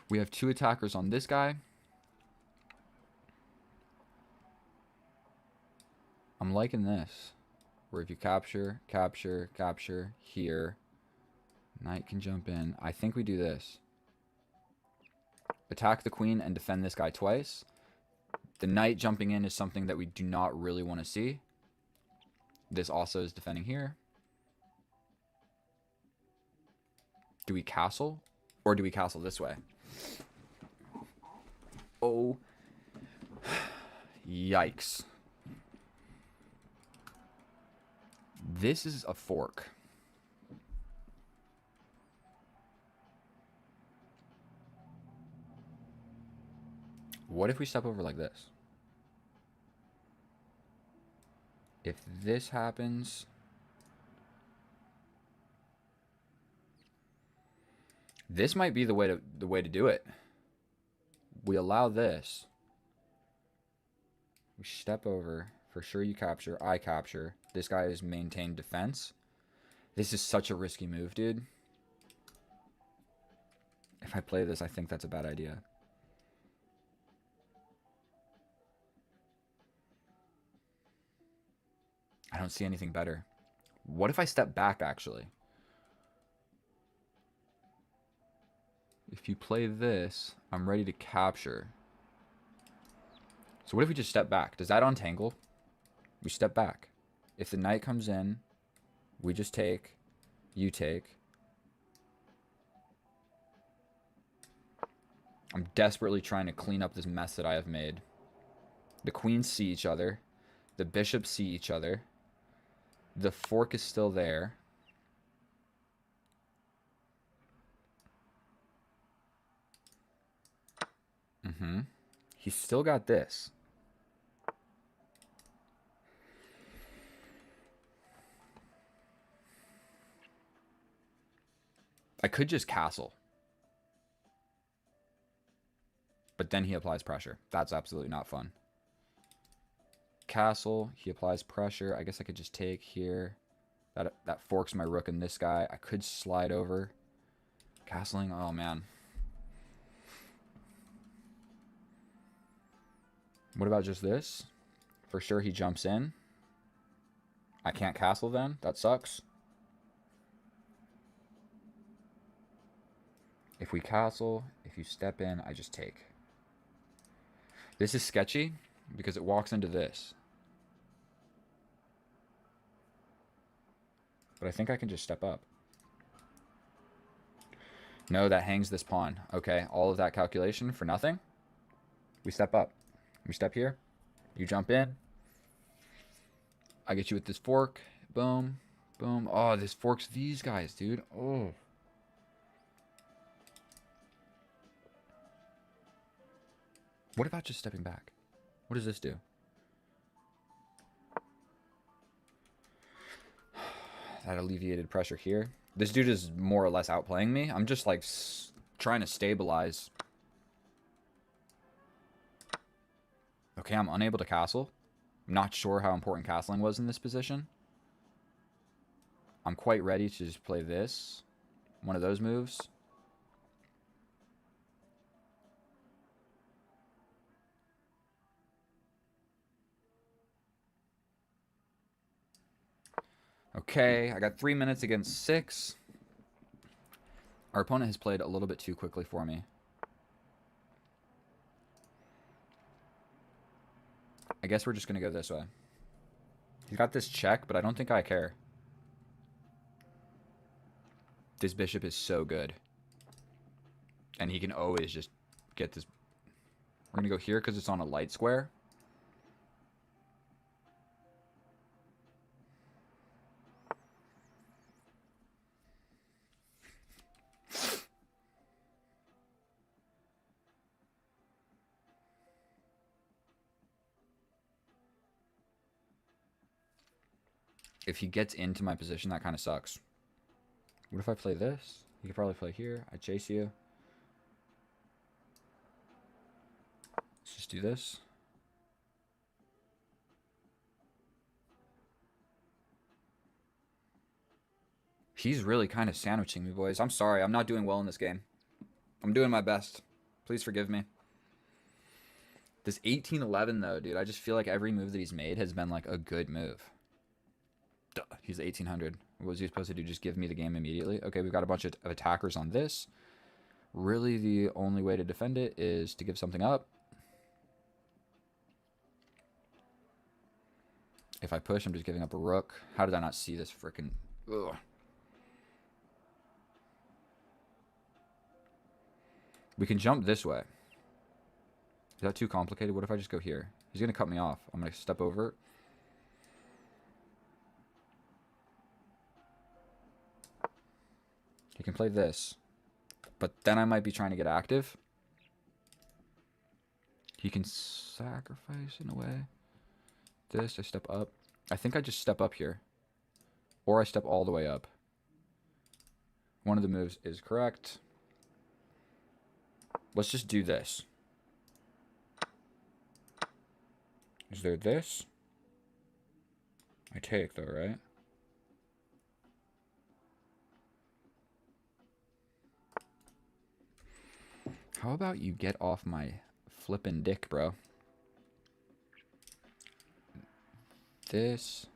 [SPEAKER 1] We have 2 attackers on this guy. I'm liking this. Where if you capture, capture, capture here, knight can jump in. I think we do this. Attack the queen and defend this guy twice. The knight jumping in is something that we do not really want to see. This also is defending here. Do we castle? Or do we castle this way? Oh. Yikes. This is a fork. What if we step over like this? If this happens, this might be the way to do it. We allow this. We step over. For sure you capture. I capture. This guy is maintained defense. This is such a risky move, dude. If I play this, I think that's a bad idea. I don't see anything better. What if I step back, actually? If you play this, I'm ready to capture. So what if we just step back? Does that untangle? We step back. If the knight comes in, we just take. You take. I'm desperately trying to clean up this mess that I have made. The queens see each other. The bishops see each other. The fork is still there. He's still got this. I could just castle. But then he applies pressure. That's absolutely not fun. Castle, he applies pressure. I guess I could just take here. That forks my rook in this guy. I could slide over. Castling, oh man. What about just this? For sure he jumps in. I can't castle then. That sucks. If we castle, if you step in, I just take. This is sketchy because it walks into this. But I think I can just step up. No, that hangs this pawn. Okay, all of that calculation for nothing. We step up. We step here. You jump in. I get you with this fork. Boom. Boom. Oh, this forks these guys, dude. Oh. What about just stepping back? What does this do? That alleviated pressure here. This dude is more or less outplaying me. I'm just like trying to stabilize. Okay, I'm unable to castle. I'm not sure how important castling was in this position. I'm quite ready to just play this. One of those moves. Okay, I got 3 minutes against 6. Our opponent has played a little bit too quickly for me. I guess we're just going to go this way. He's got this check, but I don't think I care. This bishop is so good. And he can always just get this. We're going to go here because it's on a light square. If he gets into my position, that kind of sucks. What if I play this? You could probably play here. I chase you. Let's just do this. He's really kind of sandwiching me, boys. I'm sorry. I'm not doing well in this game. I'm doing my best. Please forgive me. This 18-11, though, dude, I just feel like every move that he's made has been, like, a good move. Duh, he's 1800. What was he supposed to do? Just give me the game immediately? Okay, we've got a bunch of attackers on this. Really, the only way to defend it is to give something up. If I push, I'm just giving up a rook. How did I not see this frickin'... Ugh. We can jump this way. Is that too complicated? What if I just go here? He's going to cut me off. I'm going to step over. He can play this. But then I might be trying to get active. He can sacrifice in a way. This, I step up. I think I just step up here. Or I step all the way up. One of the moves is correct. Let's just do this. Is there this? I take though, right? How about you get off my flippin' dick, bro? This.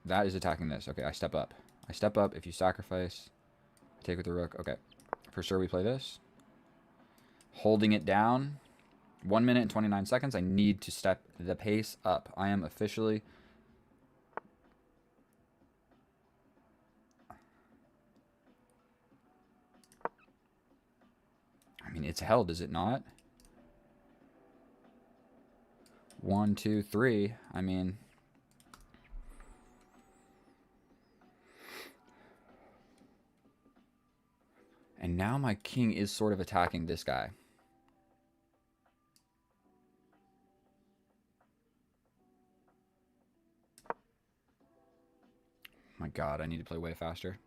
[SPEAKER 1] That is attacking this. Okay, I step up. I step up. If you sacrifice, I take with the rook. Okay. For sure we play this. Holding it down. 1 minute and 29 seconds. I need to step the pace up. I am officially... I mean, it's held, is it not? 1, 2, 3. I mean... And now my king is sort of attacking this guy. My God, I need to play way faster.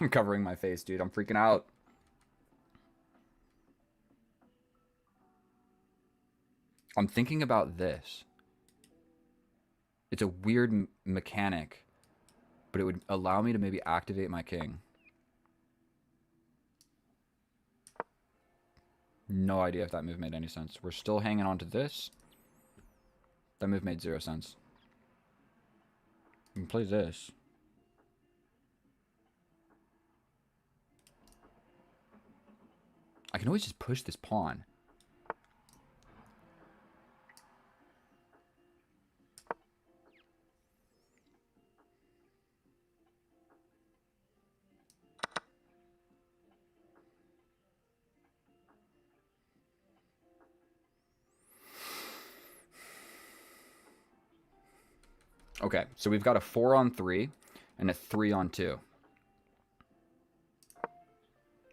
[SPEAKER 1] I'm covering my face, dude. I'm freaking out. I'm thinking about this. It's a weird mechanic, but it would allow me to maybe activate my king. No idea if that move made any sense. We're still hanging on to this. That move made 0 sense. We can play this. I can always just push this pawn. Okay, so we've got a 4-on-3 and a 3-on-2.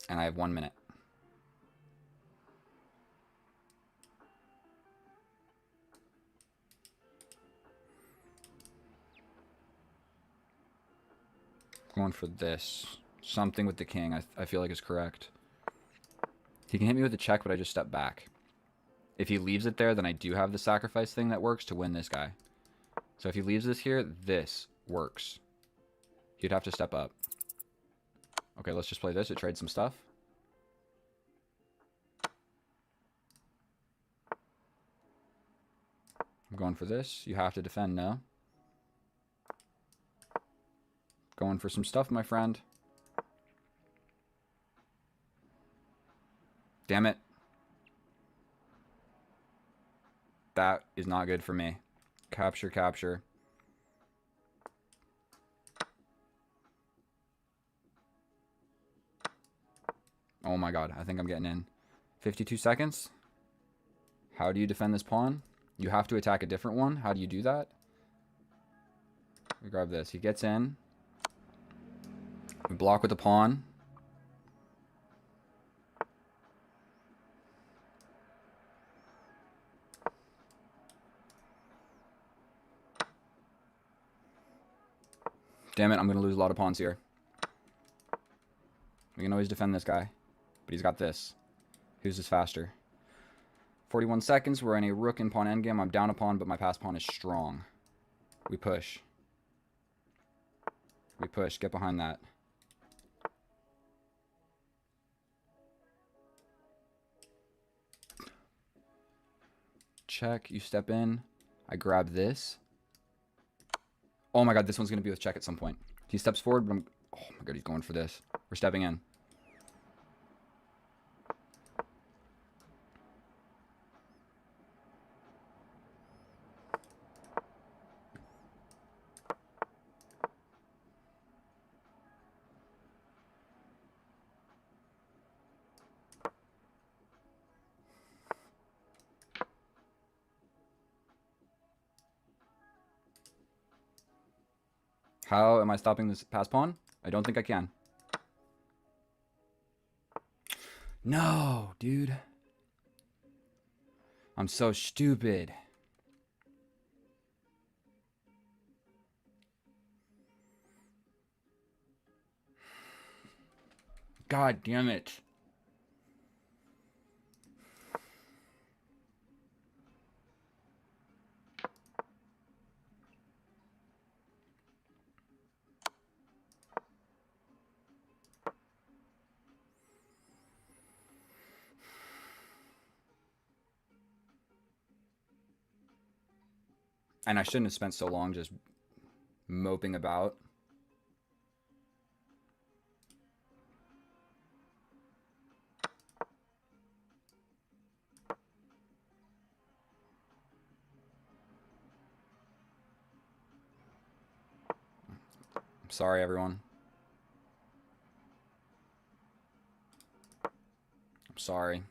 [SPEAKER 1] And I have 1 minute. Going for this. Something with the king, I feel like is correct. He can hit me with a check, but I just step back. If he leaves it there, then I do have the sacrifice thing that works to win this guy. So if he leaves this here, this works. He'd have to step up. Okay, let's just play this to trade some stuff. I'm going for this. You have to defend, no? Going for some stuff, my friend. Damn it. That is not good for me. Capture, capture. Oh my god, I think I'm getting in. 52 seconds. How do you defend this pawn? You have to attack a different one. How do you do that? We grab this. He gets in. We block with the pawn. Damn it, I'm going to lose a lot of pawns here. We can always defend this guy. But he's got this. Who's this faster? 41 seconds. We're in a rook and pawn endgame. I'm down a pawn, but my passed pawn is strong. We push. We push. Get behind that. Check. You step in. I grab this. Oh my god, this one's going to be with check at some point. He steps forward, but oh my god, he's going for this. We're stepping in. How am I stopping this pass pawn? I don't think I can. No, dude. I'm so stupid. God damn it. And I shouldn't have spent so long just moping about. I'm sorry, everyone. I'm sorry.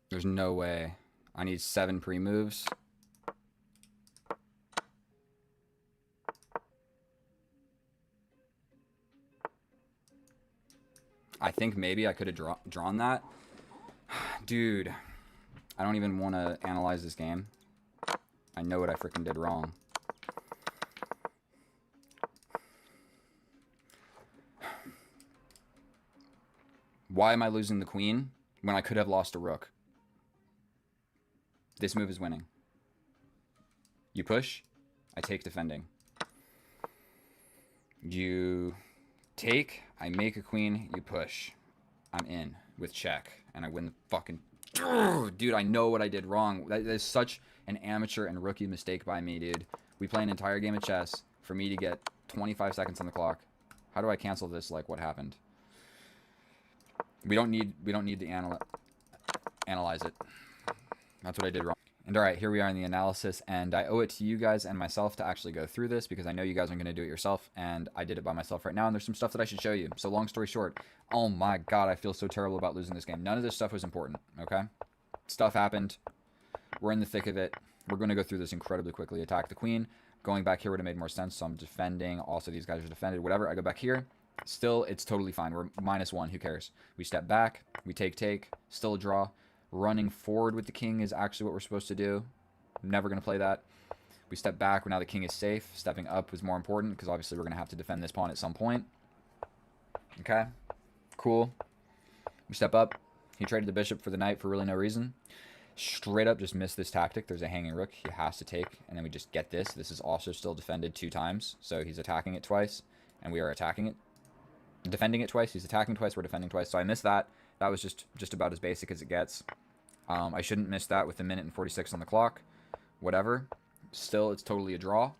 [SPEAKER 1] There's no way. I need 7 pre-moves. I think maybe I could have drawn that. Dude, I don't even want to analyze this game. I know what I freaking did wrong. Why am I losing the queen when I could have lost a rook? This move is winning. You push, I take defending. You take, I make a queen, you push. I'm in with check, and I win the fucking... Dude, I know what I did wrong. That is such an amateur and rookie mistake by me, dude. We play an entire game of chess for me to get 25 seconds on the clock. How do I cancel this, like, what happened? We don't need to analyze it. That's what I did wrong. And all right, here we are in the analysis, and I owe it to you guys and myself to actually go through this because I know you guys aren't going to do it yourself, and I did it by myself right now, and there's some stuff that I should show you. So long story short, oh my god, I feel so terrible about losing this game. None of this stuff was important, okay? Stuff happened. We're in the thick of it. We're going to go through this incredibly quickly. Attack the queen. Going back here would have made more sense, so I'm defending. Also, these guys are defended. Whatever, I go back here. Still, it's totally fine. We're -1. Who cares? We step back. We take. Still a draw. Running forward with the king is actually what we're supposed to do. I'm never going to play that. We step back. Now the king is safe. Stepping up was more important because obviously we're going to have to defend this pawn at some point. Okay. Cool. We step up. He traded the bishop for the knight for really no reason. Straight up just missed this tactic. There's a hanging rook. He has to take. And then we just get this. This is also still defended 2 times. So he's attacking it twice. And we are attacking it. Defending it twice. He's attacking twice. We're defending twice. So I missed that. That was just about as basic as it gets. I shouldn't miss that with 1:46 on the clock. Whatever. Still, it's totally a draw.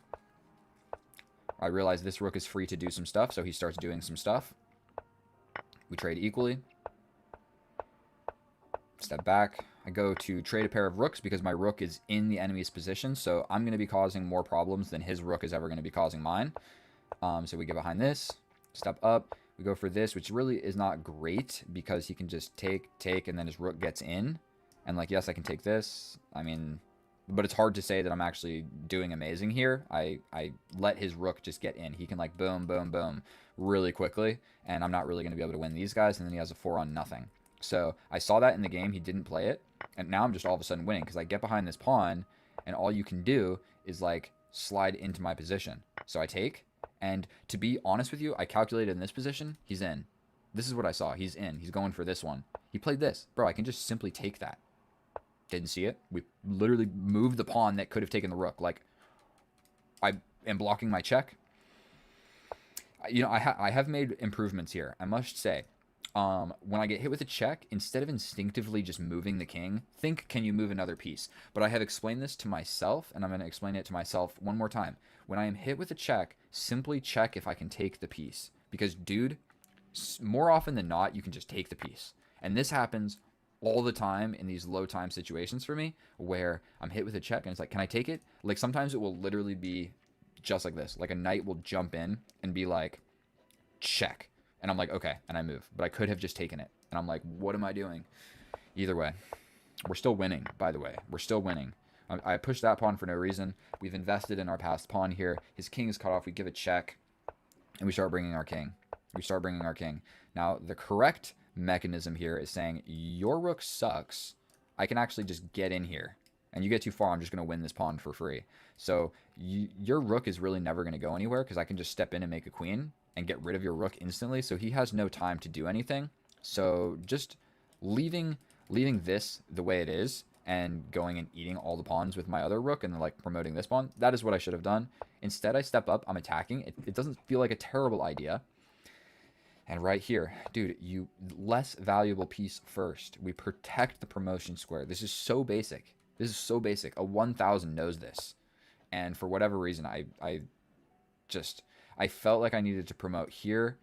[SPEAKER 1] I realize this rook is free to do some stuff, so he starts doing some stuff. We trade equally. Step back. I go to trade a pair of rooks because my rook is in the enemy's position, so I'm going to be causing more problems than his rook is ever going to be causing mine. So we get behind this. Step up. We go for this, which really is not great because he can just take, and then his rook gets in. And, like, yes, I can take this. I mean, but it's hard to say that I'm actually doing amazing here. I let his rook just get in. He can, like, boom, boom, boom really quickly, and I'm not really going to be able to win these guys, and then he has a 4-on-0. So I saw that in the game. He didn't play it, and now I'm just all of a sudden winning because I get behind this pawn, and all you can do is, like, slide into my position. So I take, and to be honest with you, I calculated in this position, he's in. This is what I saw. He's in. He's going for this one. He played this. Bro, I can just simply take that. Didn't see it. We literally moved the pawn that could have taken the rook. Like, I am blocking my check. You know, I have made improvements here, I must say. When I get hit with a check, instead of instinctively just moving the king, think, can you move another piece? But I have explained this to myself, and I'm going to explain it to myself one more time. When I am hit with a check, simply check if I can take the piece. Because, dude, more often than not, you can just take the piece. And this happens all the time in these low time situations for me where I'm hit with a check and it's like, can I take it? Like, sometimes it will literally be just like this. Like, a knight will jump in and be like, check. And I'm like, okay, and I move. But I could have just taken it. And I'm like, what am I doing? Either way, we're still winning, by the way. We're still winning. I pushed that pawn for no reason. We've invested in our passed pawn here. His king is cut off. We give a check, and we start bringing our king. Now, the correct mechanism here is saying, your rook sucks. I can actually just get in here. And you get too far, I'm just going to win this pawn for free. So your rook is really never going to go anywhere because I can just step in and make a queen and get rid of your rook instantly. So he has no time to do anything. So just leaving this the way it is and going and eating all the pawns with my other rook and then, like, promoting this pawn, that is what I should have done. Instead, I step up. I'm attacking. It doesn't feel like a terrible idea. And right here, dude, you less valuable piece first. We protect the promotion square. This is so basic. This is so basic. A 1000 knows this. And for whatever reason, I felt like I needed to promote here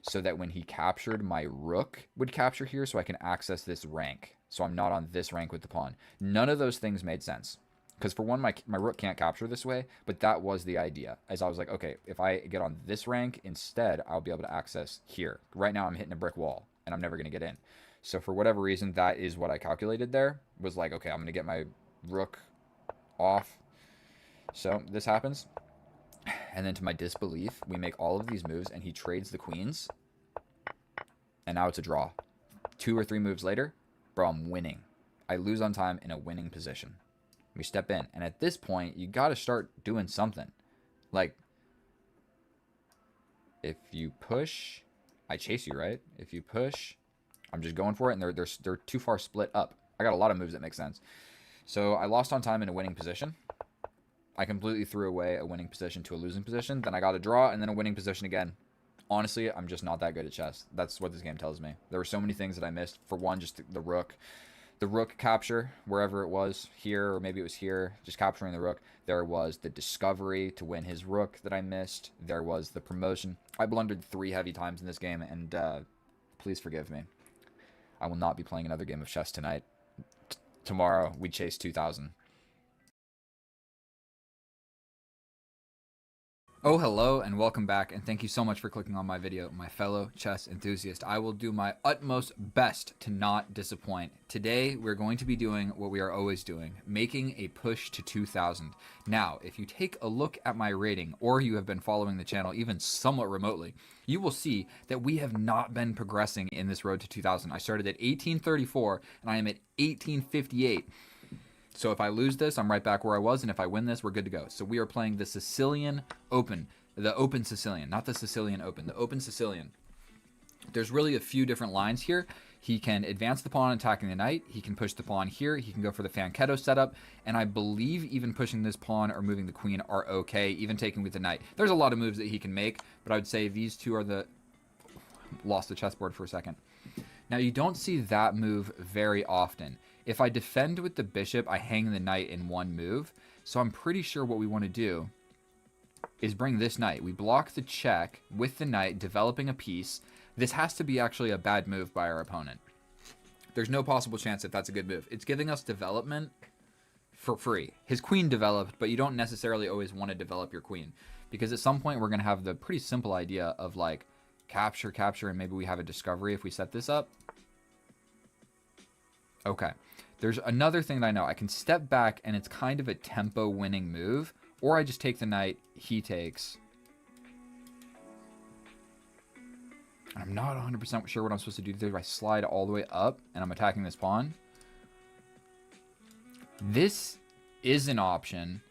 [SPEAKER 1] so that when he captured, my rook would capture here so I can access this rank. So I'm not on this rank with the pawn. None of those things made sense. Because for one, my rook can't capture this way, but that was the idea. As I was like, okay, if I get on this rank instead, I'll be able to access here. Right now I'm hitting a brick wall, and I'm never going to get in. So for whatever reason, that is what I calculated there. Was like, okay, I'm going to get my rook off. So this happens. And then to my disbelief, we make all of these moves, and he trades the queens. And now it's a draw. 2 or 3 moves later, bro, I'm winning. I lose on time in a winning position. We step in. And at this point, you got to start doing something. Like, if you push, I chase you, right? If you push, I'm just going for it, and they're too far split up. I got a lot of moves that make sense. So I lost on time in a winning position. I completely threw away a winning position to a losing position. Then I got a draw, and then a winning position again. Honestly, I'm just not that good at chess. That's what this game tells me. There were so many things that I missed. For one, just the rook. The rook capture, wherever it was, here, or maybe it was here, just capturing the rook. There was the discovery to win his rook that I missed. There was the promotion. I blundered 3 heavy times in this game, and please forgive me. I will not be playing another game of chess tonight. Tomorrow, we chase 2000. Oh, hello and welcome back, and thank you so much for clicking on my video, my fellow chess enthusiast. I will do my utmost best to not disappoint. Today, we're going to be doing what we are always doing, making a push to 2,000. Now, if you take a look at my rating, or you have been following the channel even somewhat remotely, you will see that we have not been progressing in this road to 2,000. I started at 1834, and I am at 1858. So if I lose this, I'm right back where I was, and if I win this, we're good to go. So we are playing the Sicilian Open, the Open Sicilian, not the Sicilian Open, the Open Sicilian. There's really a few different lines here. He can advance the pawn attacking the knight. He can push the pawn here. He can go for the Fianchetto setup. And I believe even pushing this pawn or moving the queen are okay, even taking with the knight. There's a lot of moves that he can make, but I would say these two are the... Lost the chessboard for a second. Now, you don't see that move very often. If I defend with the bishop, I hang the knight in one move. So I'm pretty sure what we want to do is bring this knight. We block the check with the knight, developing a piece. This has to be actually a bad move by our opponent. There's no possible chance that that's a good move. It's giving us development for free. His queen developed, but you don't necessarily always want to develop your queen. Because at some point, we're going to have the pretty simple idea of like capture, capture, and maybe we have a discovery if we set this up. Okay. There's another thing that I know. I can step back, and it's kind of a tempo-winning move. Or I just take the knight, he takes. I'm not 100% sure what I'm supposed to do there. I slide all the way up, and I'm attacking this pawn. This is an option,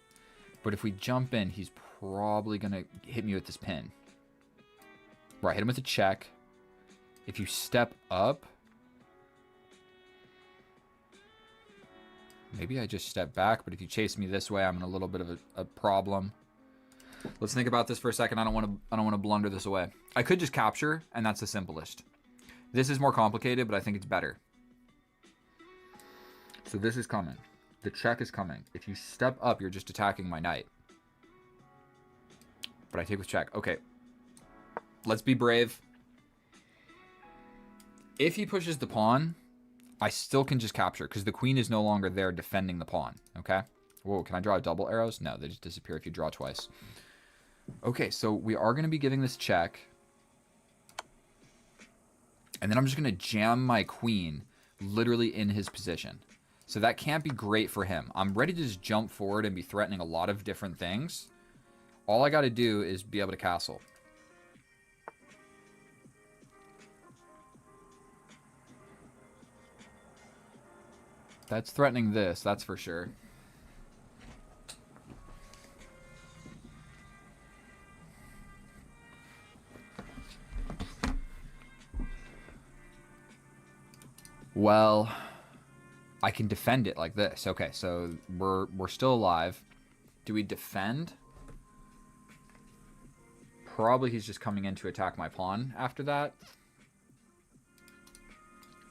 [SPEAKER 1] but if we jump in, he's probably going to hit me with this pin. Right, hit him with a check. If you step up... Maybe I just step back, but if you chase me this way, I'm in a little bit of a problem. Let's think about this for a second. I don't want to blunder this away. I could just capture, and that's the simplest. This is more complicated, but I think it's better. So this is coming. The check is coming. If you step up, you're just attacking my knight. But I take with check. Okay. Let's be brave. If he pushes the pawn, I still can just capture because the queen is no longer there defending the pawn. Okay. Whoa, can I draw double arrows? No, they just disappear if you draw twice. Okay, so we are going to be giving this check. And then I'm just going to jam my queen literally in his position. So that can't be great for him. I'm ready to just jump forward and be threatening a lot of different things. All I got to do is be able to castle. That's threatening this, that's for sure. Well, I can defend it like this. Okay, so we're still alive. Do we defend? Probably he's just coming in to attack my pawn after that.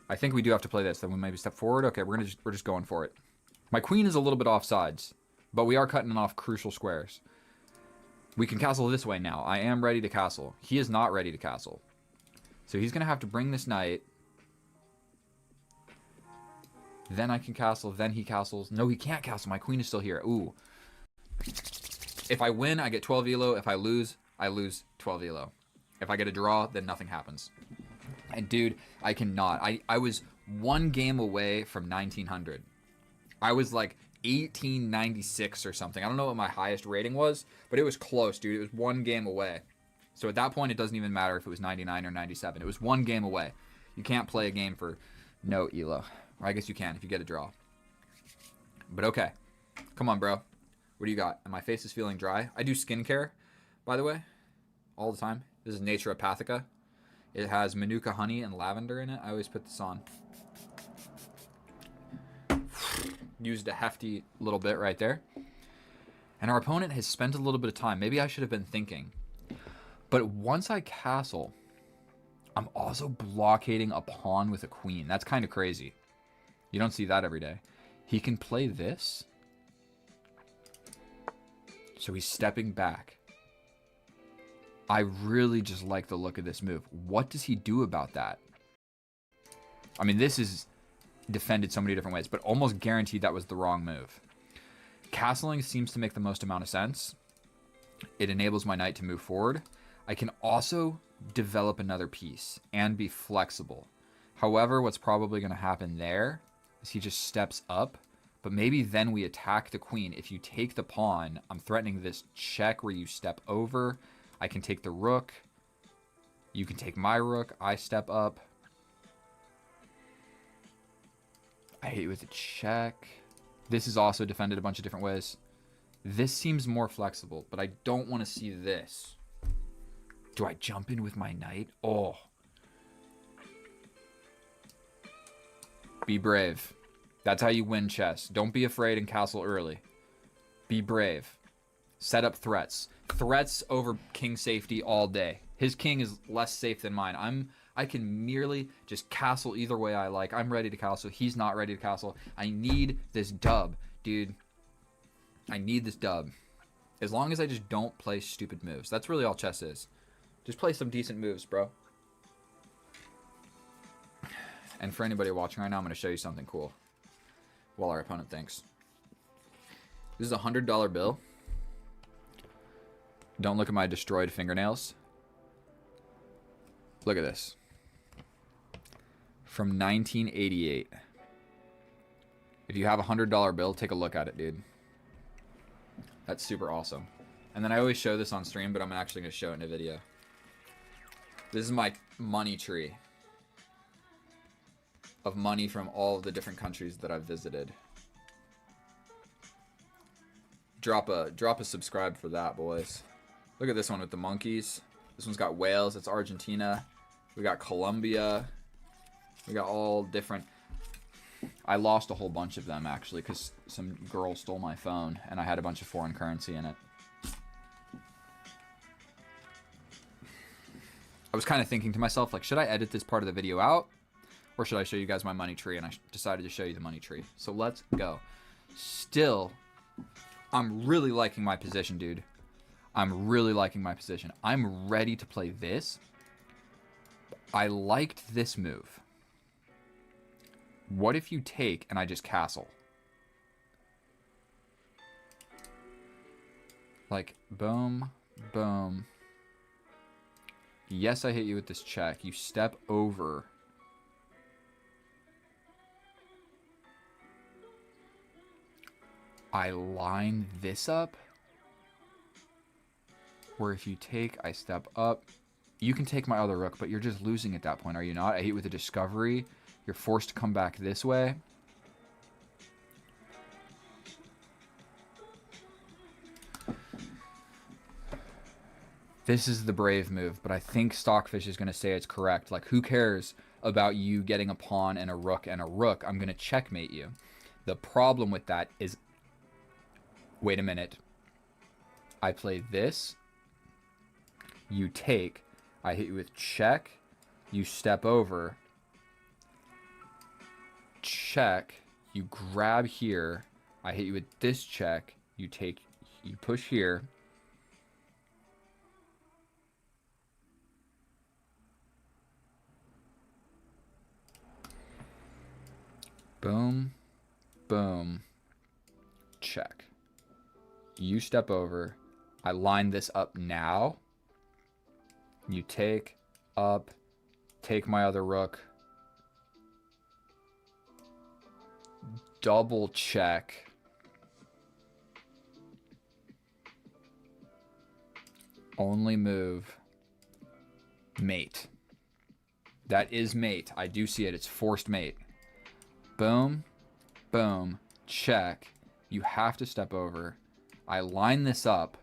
[SPEAKER 1] I think we do have to play this. Then we maybe step forward. Okay, we're just going for it. My queen is a little bit offsides, but we are cutting off crucial squares. We can castle this way now. I am ready to castle. He is not ready to castle. So he's going to have to bring this knight. Then I can castle. Then he castles. No, he can't castle. My queen is still here. Ooh. If I win, I get 12 elo. If I lose 12 elo. If I get a draw, then nothing happens. And dude, I cannot. I was one game away from 1900. I was like 1896 or something. I don't know what my highest rating was, but it was close, dude. It was one game away. So at that point, it doesn't even matter if it was 99 or 97. It was one game away. You can't play a game for no elo. Or I guess you can if you get a draw. But okay. Come on, bro. What do you got? And my face is feeling dry. I do skincare, by the way, all the time. This is Naturopathica. It has Manuka honey and lavender in it. I always put this on. Used a hefty little bit right there. And our opponent has spent a little bit of time. Maybe I should have been thinking. But once I castle, I'm also blockading a pawn with a queen. That's kind of crazy. You don't see that every day. He can play this. So he's stepping back. I really just like the look of this move. What does he do about that? I mean, this is defended so many different ways, but almost guaranteed that was the wrong move. Castling seems to make the most amount of sense. It enables my knight to move forward. I can also develop another piece and be flexible. However, what's probably going to happen there is he just steps up, but maybe then we attack the queen. If you take the pawn, I'm threatening this check where you step over. I can take the rook. You can take my rook. I step up. I hit you with a check. This is also defended a bunch of different ways. This seems more flexible, but I don't want to see this. Do I jump in with my knight? Oh. Be brave. That's how you win chess. Don't be afraid and castle early. Be brave. Set up threats. Threats over king safety all day. His king is less safe than mine. I can merely just castle either way I like. I'm ready to castle. He's not ready to castle. I need this dub, dude. I need this dub. As long as I just don't play stupid moves. That's really all chess is. Just play some decent moves, bro. And for anybody watching right now, I'm going to show you something cool while our opponent thinks. This is a $100 bill. Don't look at my destroyed fingernails. Look at this. From 1988. If you have a $100 bill, take a look at it, dude. That's super awesome. And then I always show this on stream, but I'm actually going to show it in a video. This is my money tree of money from all of the different countries that I've visited. Drop a subscribe for that, boys. Look at this one with the monkeys. This one's got Wales. It's Argentina. We got Colombia. We got all different. I lost a whole bunch of them, actually, because some girl stole my phone, and I had a bunch of foreign currency in it. I was kind of thinking to myself, like, should I edit this part of the video out? Or should I show you guys my money tree? And I decided to show you the money tree. So let's go. Still, I'm really liking my position, dude. I'm really liking my position. I'm ready to play this. I liked this move. What if you take and I just castle? Like, boom, boom. Yes, I hit you with this check. You step over. I line this up. Where if you take, I step up. You can take my other rook, but you're just losing at that point, are you not? I hit you with a discovery. You're forced to come back this way. This is the brave move, but I think Stockfish is going to say it's correct. Like, who cares about you getting a pawn and a rook and a rook? I'm going to checkmate you. The problem with that is, wait a minute. I play this. You take. I hit you with check. You step over. Check. You grab here. I hit you with this check. You take. You push here. Boom. Boom. Check. You step over. I line this up now. You take up. Take my other rook. Double check. Only move. Mate. That is mate. I do see it. It's forced mate. Boom. Boom. Check. You have to step over. I line this up.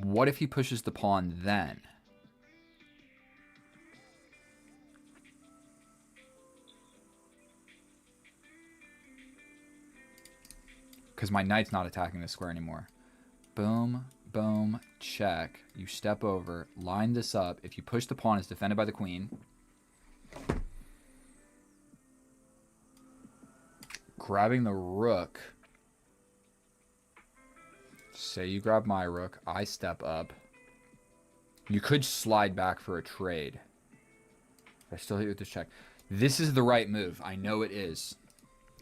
[SPEAKER 1] What if he pushes the pawn then? Because my knight's not attacking this square anymore. Boom, boom, check. You step over, line this up. If you push the pawn, it's defended by the queen. Grabbing the rook. Say you grab my rook, I step up. You could slide back for a trade. I still hit you with this check. This is the right move. I know it is.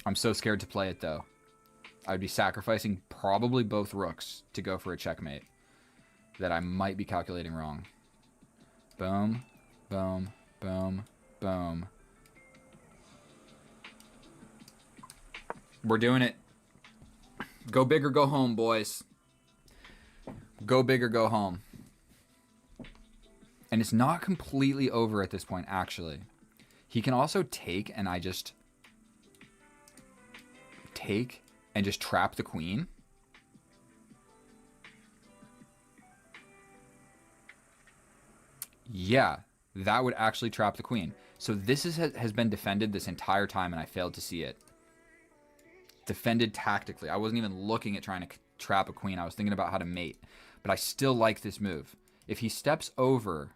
[SPEAKER 1] I'm so scared to play it, though. I'd be sacrificing probably both rooks to go for a checkmate that I might be calculating wrong. Boom, boom, boom, boom. We're doing it. Go big or go home, boys. Go big or go home. And it's not completely over at this point, actually. He can also take, and I just... take and just trap the queen. Yeah, that would actually trap the queen. So this has been defended this entire time, and I failed to see it. Defended tactically. I wasn't even looking at trying to trap a queen. I was thinking about how to mate. But I still like this move. If he steps over...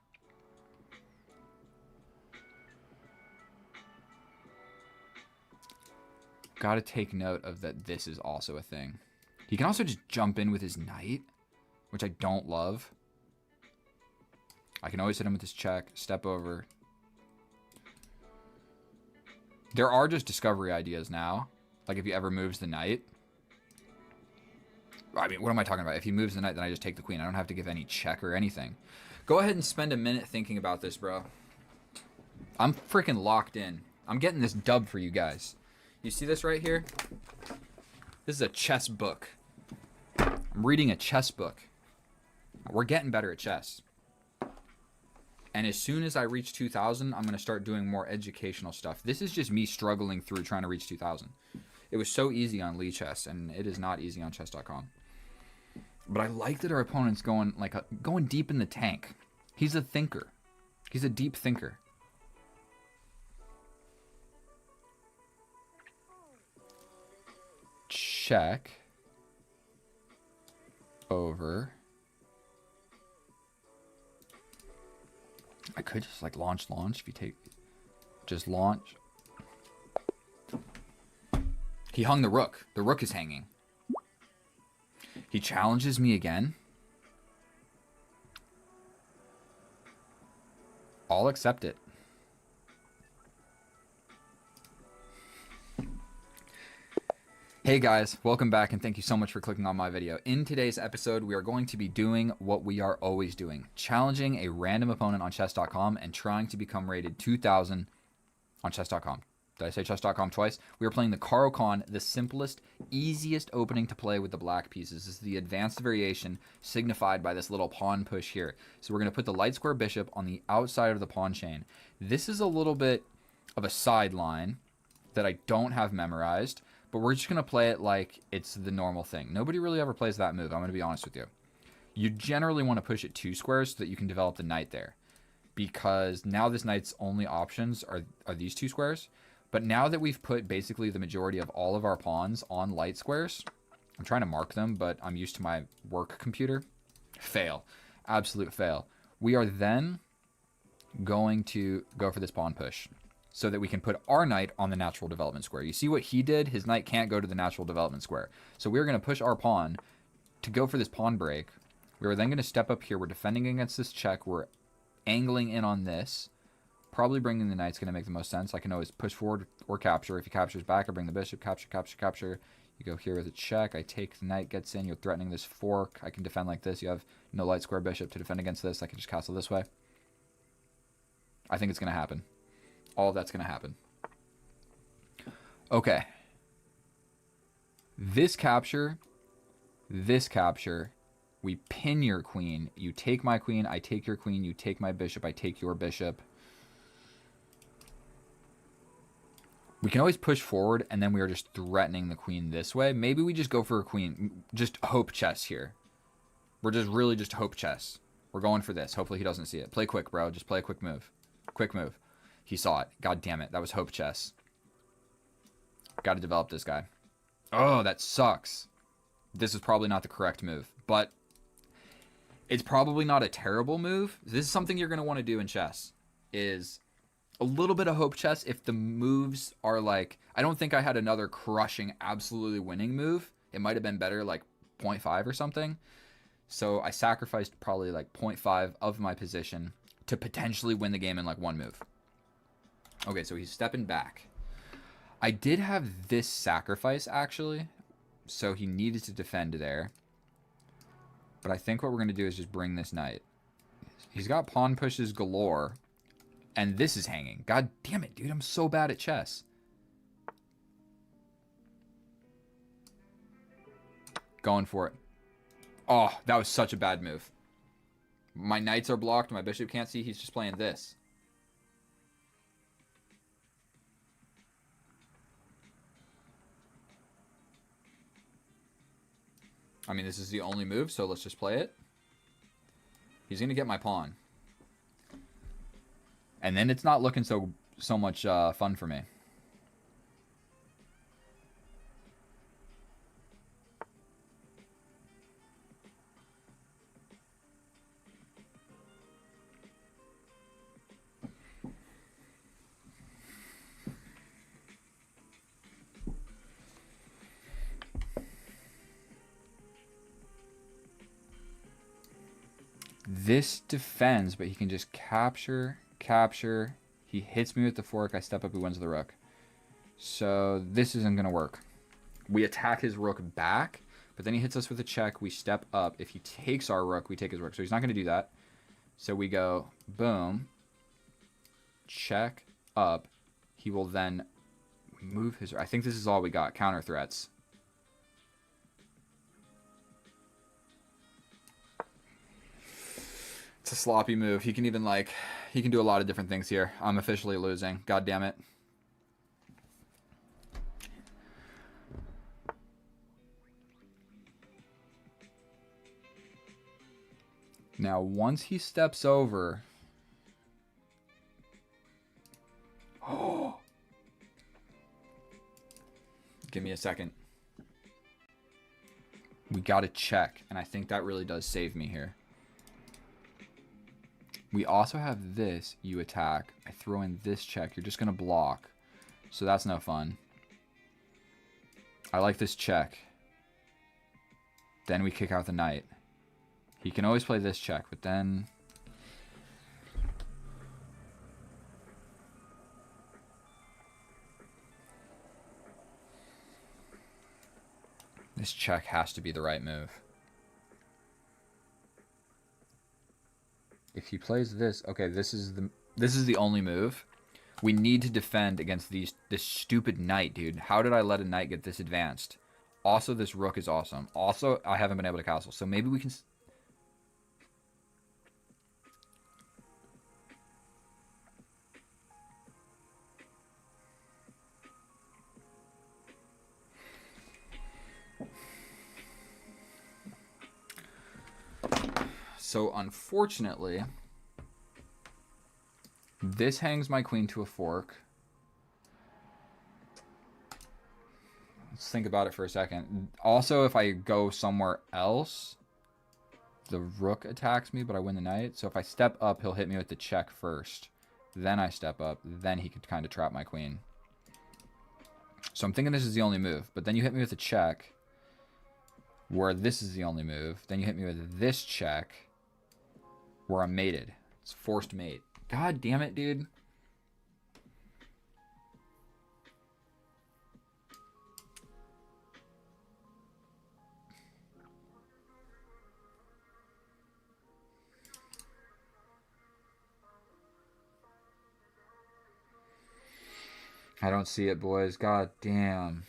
[SPEAKER 1] Gotta take note of that this is also a thing. He can also just jump in with his knight, which I don't love. I can always hit him with his check, step over. There are just discovery ideas now. Like if he ever moves the knight. I mean, what am I talking about? If he moves the knight, then I just take the queen. I don't have to give any check or anything. Go ahead and spend a minute thinking about this, bro. I'm freaking locked in. I'm getting this dub for you guys. You see this right here? This is a chess book. I'm reading a chess book. We're getting better at chess. And as soon as I reach 2,000, I'm going to start doing more educational stuff. This is just me struggling through trying to reach 2,000. It was so easy on Lee Chess, and it is not easy on chess.com. But I like that our opponent's going deep in the tank. He's a thinker. He's a deep thinker. Check. Over. I could just like launch if you take just launch. He hung the rook. The rook is hanging. He challenges me again. I'll accept it. Hey guys, welcome back and thank you so much for clicking on my video. In today's episode, we are going to be doing what we are always doing. Challenging a random opponent on chess.com and trying to become rated 2,000 on chess.com. Did I say chess.com twice? We are playing the Caro-Kann, the simplest, easiest opening to play with the black pieces. This is the advanced variation signified by this little pawn push here. So we're going to put the light square bishop on the outside of the pawn chain. This is a little bit of a sideline that I don't have memorized, but we're just going to play it like it's the normal thing. Nobody really ever plays that move, I'm going to be honest with you. You generally want to push it 2 squares so that you can develop the knight there. Because now this knight's only options are these 2 squares. But now that we've put basically the majority of all of our pawns on light squares, I'm trying to mark them, but I'm used to my work computer. Fail. Absolute fail. We are then going to go for this pawn push so that we can put our knight on the natural development square. You see what he did? His knight can't go to the natural development square. So we're going to push our pawn to go for this pawn break. We're then going to step up here. We're defending against this check. We're angling in on this. Probably bringing the knight's going to make the most sense. I can always push forward or capture. If he captures back, I bring the bishop. Capture, capture, capture. You go here with a check. I take the knight, gets in. You're threatening this fork. I can defend like this. You have no light square bishop to defend against this. I can just castle this way. I think it's going to happen. All of that's going to happen. Okay. This capture. We pin your queen. You take my queen. I take your queen. You take my bishop. I take your bishop. We can always push forward, and then we are just threatening the queen this way. Maybe we just go for a queen. Just hope chess here. We're just really just hope chess. We're going for this. Hopefully he doesn't see it. Play quick, bro. Just play a quick move. Quick move. He saw it. God damn it. That was hope chess. Got to develop this guy. Oh, that sucks. This is probably not the correct move, but it's probably not a terrible move. This is something you're going to want to do in chess, is a little bit of hope chess. If the moves are like, I don't think I had another crushing, absolutely winning move. It might have been better, like 0.5 or something. So I sacrificed probably like 0.5 of my position to potentially win the game in like 1 move. Okay, so he's stepping back. I did have this sacrifice, actually. So he needed to defend there. But I think what we're going to do is just bring this knight. He's got pawn pushes galore. And this is hanging. God damn it, dude. I'm so bad at chess. Going for it. Oh, that was such a bad move. My knights are blocked. My bishop can't see. He's just playing this. I mean, this is the only move, so let's just play it. He's going to get my pawn. And then it's not looking so much fun for me. This defends, but he can just capture. He hits me with the fork. I step up. He wins the rook. So this isn't going to work. We attack his rook back, but then he hits us with a check. We step up. If he takes our rook, we take his rook. So he's not going to do that. So we go boom. Check up. He will then move his... I think this is all we got. Counter threats. It's a sloppy move. He can even, like, he can do a lot of different things here. I'm officially losing. God damn it. Now, once he steps over... Oh! Give me a second. We got to check, and I think that really does save me here. We also have this, you attack. I throw in this check. You're just going to block. So that's no fun. I like this check. Then we kick out the knight. He can always play this check, but then... This check has to be the right move. If he plays this, okay, this is the only move. We need to defend against this stupid knight, dude. How did I let a knight get this advanced? Also, this rook is awesome. Also, I haven't been able to castle, so maybe we can... So, unfortunately, this hangs my queen to a fork. Let's think about it for a second. Also, if I go somewhere else, the rook attacks me, but I win the knight. So if I step up, he'll hit me with the check first. Then I step up. Then he could kind of trap my queen. So I'm thinking this is the only move. But then you hit me with a check, where this is the only move. Then you hit me with this check, where I'm mated. It's forced mate. God damn it, dude. I don't see it, boys. God damn.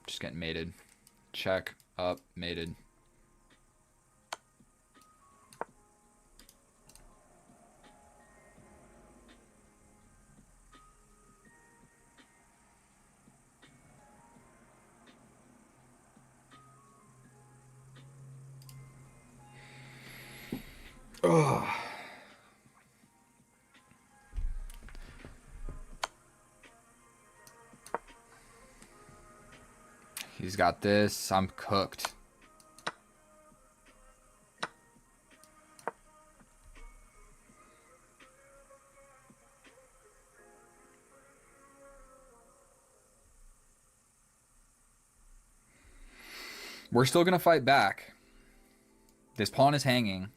[SPEAKER 1] Just getting mated. Check. Up. Mated. Ugh. He's got this. I'm cooked. We're still going to fight back. This pawn is hanging.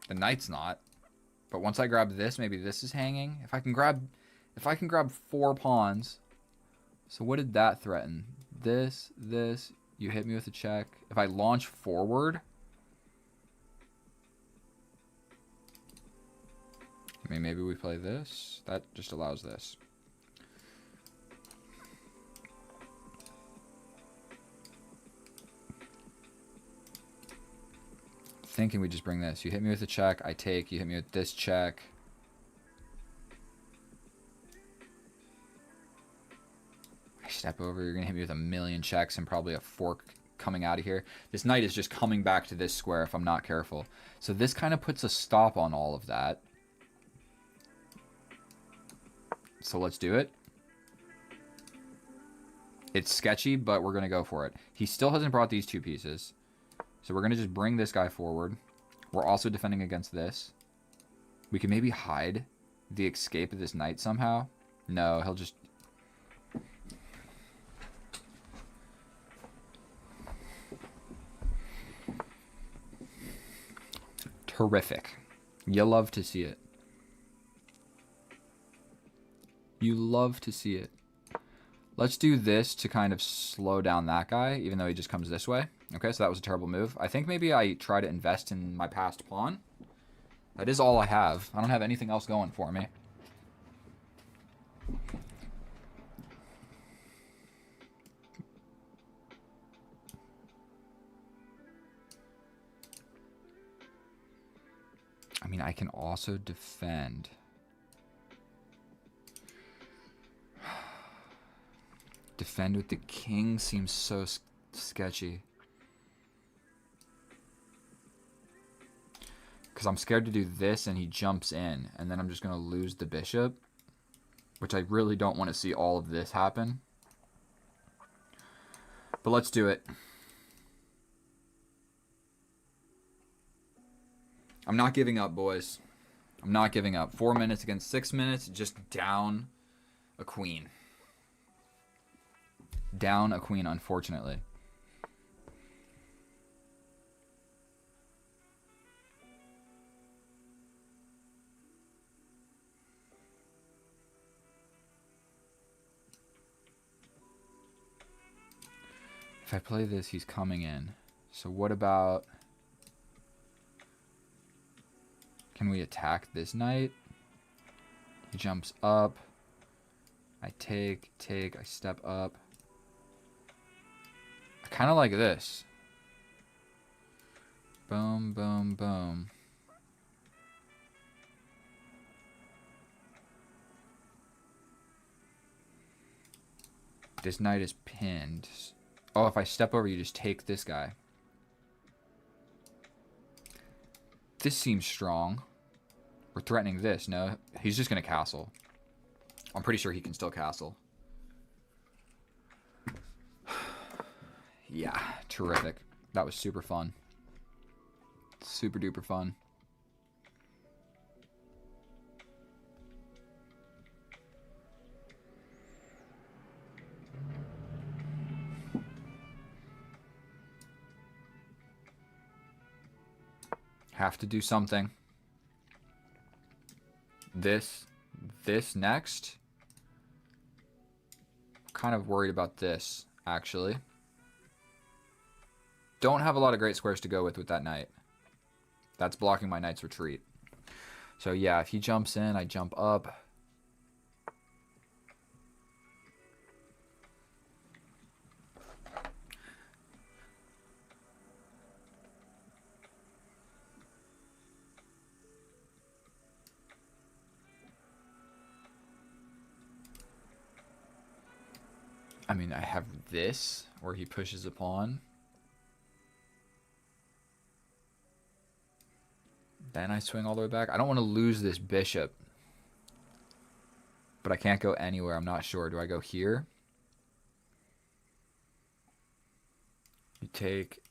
[SPEAKER 1] The knight's not. But once I grab this, maybe this is hanging. If I can grab If I can grab 4 pawns, so what did that threaten? This, you hit me with a check. If I launch forward, I mean, maybe we play this. That just allows this. Thinking we just bring this. You hit me with a check, I take. You hit me with this check. I step over, you're going to hit me with a million checks and probably a fork coming out of here. This knight is just coming back to this square if I'm not careful. So this kind of puts a stop on all of that. So let's do it. It's sketchy, but we're going to go for it. He still hasn't brought these 2 pieces. So we're going to just bring this guy forward. We're also defending against this. We can maybe hide the escape of this knight somehow. No, he'll just... Terrific. You love to see it. You love to see it. Let's do this to kind of slow down that guy, even though he just comes this way. Okay, so that was a terrible move. I think maybe I try to invest in my passed pawn. That is all I have. I don't have anything else going for me. I mean, I can also defend. Defend with the king seems so sketchy. Because I'm scared to do this and he jumps in. And then I'm just going to lose the bishop. Which I really don't want to see all of this happen. But let's do it. I'm not giving up, boys. I'm not giving up. 4 minutes against 6 minutes. Just down a queen. Down a queen, unfortunately. If I play this, he's coming in. So what about... Can we attack this knight? He jumps up. I take, I step up. I kind of like this. Boom, boom, boom. This knight is pinned. Oh, if I step over, you just take this guy. This seems strong. We're threatening this. No, he's just going to castle. I'm pretty sure he can still castle. Yeah, terrific. That was super fun. Super duper fun. Have to do something. This next. Kind of worried about this, actually. Don't have a lot of great squares to go with that knight. That's blocking my knight's retreat. So yeah, if he jumps in, I jump up. I mean, I have this, where he pushes a pawn. Then I swing all the way back. I don't want to lose this bishop. But I can't go anywhere. I'm not sure. Do I go here? You take,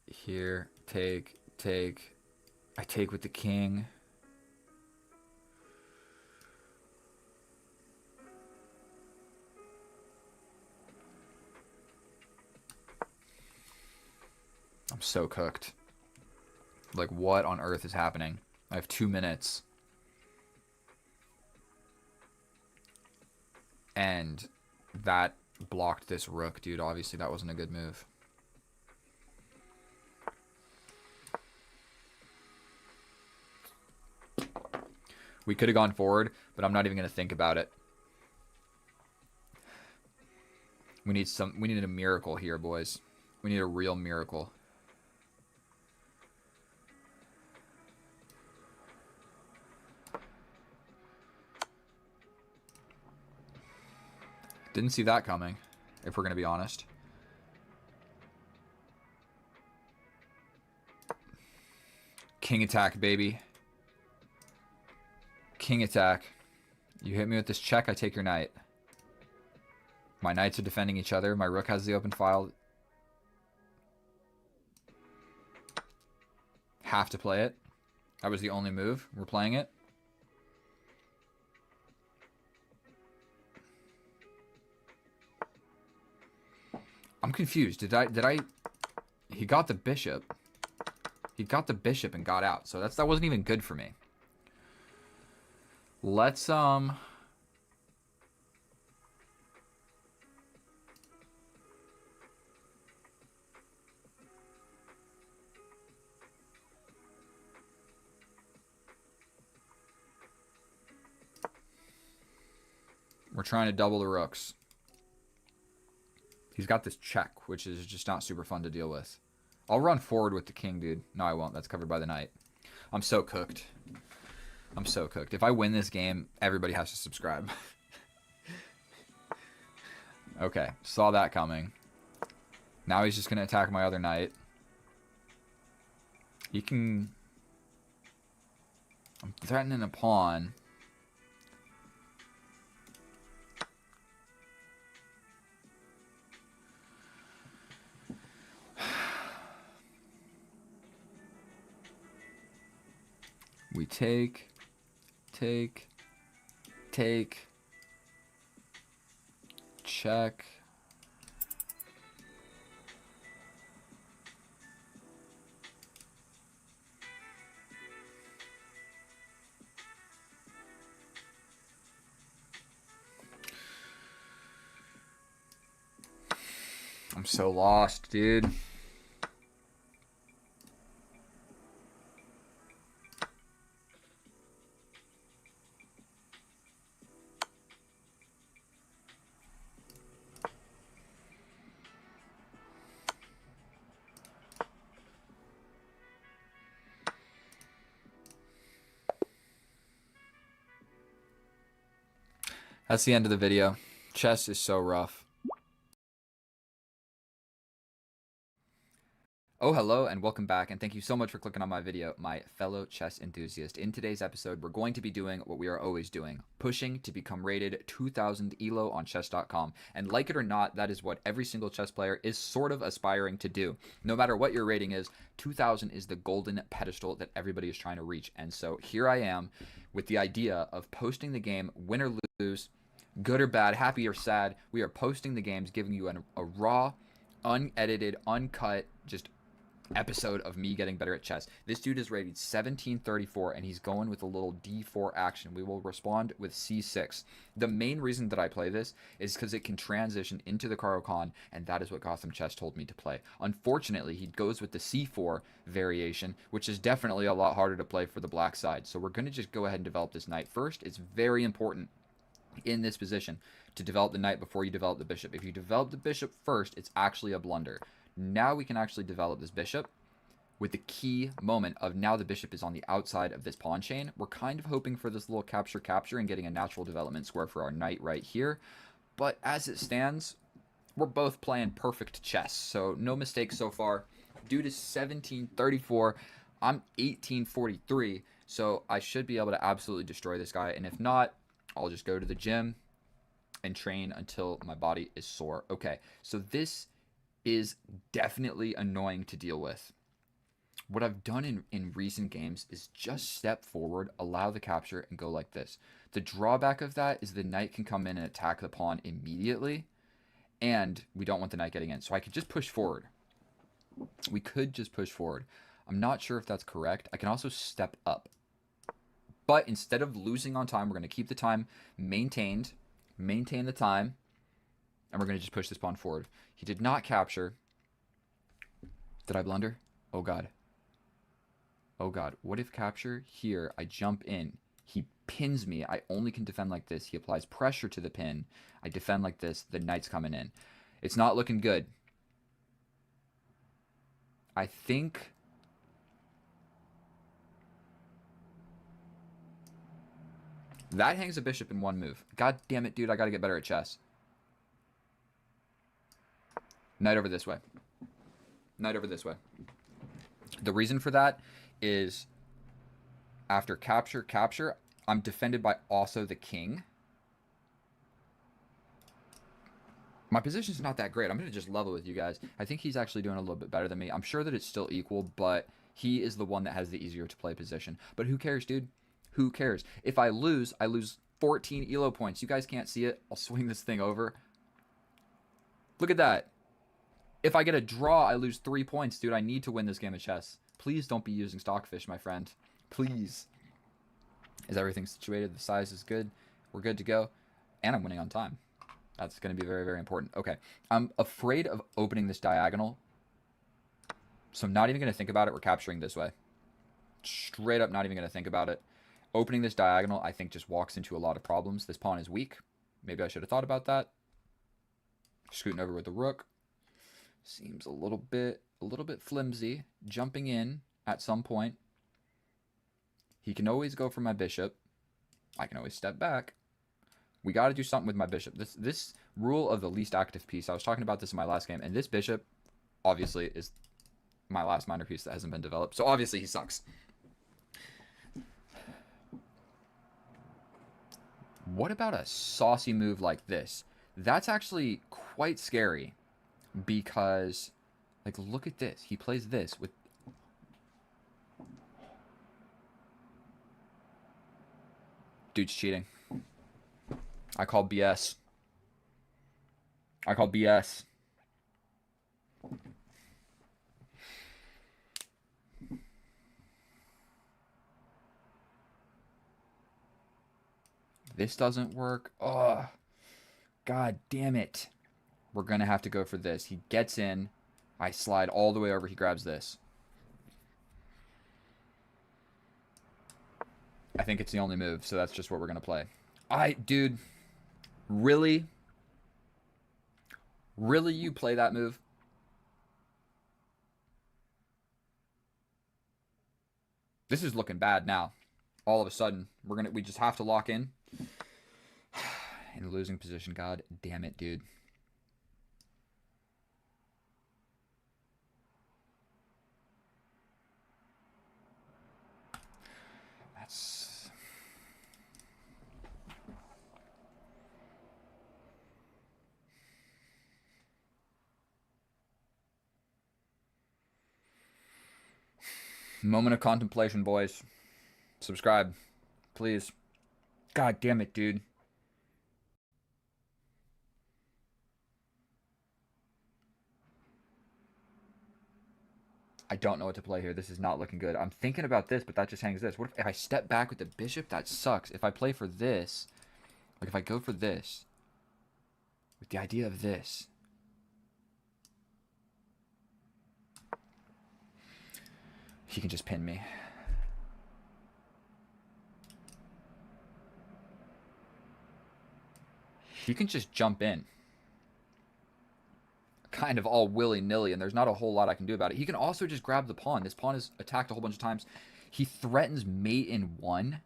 [SPEAKER 1] here, take. I take with the king. I'm so cooked. Like, what on earth is happening? I have 2 minutes. And that blocked this rook, dude. Obviously, that wasn't a good move. We could have gone forward, but I'm not even going to think about it. We need a miracle here, boys. We need a real miracle. Didn't see that coming, if we're going to be honest. King attack, baby. King attack. You hit me with this check, I take your knight. My knights are defending each other. My rook has the open file. Have to play it. That was the only move. We're playing it. I'm confused. Did I he got the bishop. He got the bishop and got out. So that wasn't even good for me. Let's we're trying to double the rooks. He's got this check, which is just not super fun to deal with. I'll run forward with the king, dude. No, I won't. That's covered by the knight. I'm so cooked. I'm so cooked. If I win this game, everybody has to subscribe. Okay, saw that coming. Now he's just going to attack my other knight. He can... I'm threatening a pawn. We take, check. I'm so lost, dude. That's the end of the video. Chess is so rough. Oh, hello, and welcome back, and thank you so much for clicking on my video, my fellow chess enthusiast. In today's episode, we're going to be doing what we are always doing, pushing to become rated 2000 ELO on chess.com. And like it or not, that is what every single chess player is sort of aspiring to do. No matter what your rating is, 2000 is the golden pedestal that everybody is trying to reach. And so here I am with the idea of posting the game, win or lose, good or bad, happy or sad. We are posting the games, giving you a raw, unedited, uncut, just episode of me getting better at chess. This dude is rated 1734 and he's going with a little d4 action. We will respond with c6. The main reason that I play this is because it can transition into the Caro-Kann, and that is what Gotham Chess told me to play. Unfortunately, he goes with the c4 variation, which is definitely a lot harder to play for the black side. So we're going to just go ahead and develop this knight first. It's very important in this position to develop the knight before you develop the bishop. If you develop the bishop first, it's actually a blunder. Now we can actually develop this bishop with the key moment of now the bishop is on the outside of this pawn chain. We're kind of hoping for this little capture and getting a natural development square for our knight right here. But as it stands, we're both playing perfect chess. So no mistakes so far. Dude is 1734. I'm 1843. So I should be able to absolutely destroy this guy. And if not, I'll just go to the gym and train until my body is sore. Okay, so this is definitely annoying to deal with. What I've done in recent games is just step forward, allow the capture, and go like this. The drawback of that is the knight can come in and attack the pawn immediately, and we don't want the knight getting in. So I could just push forward. We could just push forward. I'm not sure if that's correct. I can also step up. But instead of losing on time, we're going to keep the time maintained, maintain the time, and we're going to just push this pawn forward. He did not capture. Did I blunder? Oh, God. Oh, God. What if capture? Here, I jump in. He pins me. I only can defend like this. He applies pressure to the pin. I defend like this. The knight's coming in. It's not looking good. I think... that hangs a bishop in one move. God damn it, dude. I got to get better at chess. Knight over this way. Knight over this way. The reason for that is after capture, I'm defended by also the king. My position's not that great. I'm going to just level with you guys. I think he's actually doing a little bit better than me. I'm sure that it's still equal, but he is the one that has the easier to play position. But who cares, dude? Who cares? If I lose 14 elo points. You guys can't see it. I'll swing this thing over. Look at that. If I get a draw, I lose 3 points. Dude, I need to win this game of chess. Please don't be using stockfish, my friend. Please. Is everything situated? The size is good. We're good to go. And I'm winning on time. That's going to be very, very important. Okay. I'm afraid of opening this diagonal. So I'm not even going to think about it. We're capturing this way. Straight up not even going to think about it. Opening this diagonal, I think, just walks into a lot of problems. This pawn is weak. Maybe I should have thought about that. Scooting over with the rook. Seems a little bit flimsy. Jumping in at some point. He can always go for my bishop. I can always step back. We got to do something with my bishop. This rule of the least active piece, I was talking about this in my last game, and this bishop, obviously, is my last minor piece that hasn't been developed. So obviously he sucks. What about a saucy move like this? That's actually quite scary because, like, look at this. He plays this with... Dude's cheating. I call BS. I call BS. This doesn't work. Oh, God damn it. We're going to have to go for this. He gets in. I slide all the way over. He grabs this. I think it's the only move, so that's just what we're going to play. Dude, really? Really, you play that move? This is looking bad now. All of a sudden, we just have to lock in. In a losing position, God damn it, dude. That's... Moment of contemplation, boys. Subscribe, please. God damn it, dude. I don't know what to play here. This is not looking good. I'm thinking about this, but that just hangs this. What if I step back with the bishop? That sucks. If I play for this, like if I go for this, with the idea of this. He can just pin me. He can just jump in. Kind of all willy-nilly, and there's not a whole lot I can do about it. He can also just grab the pawn. This pawn is attacked a whole bunch of times. He threatens mate in 1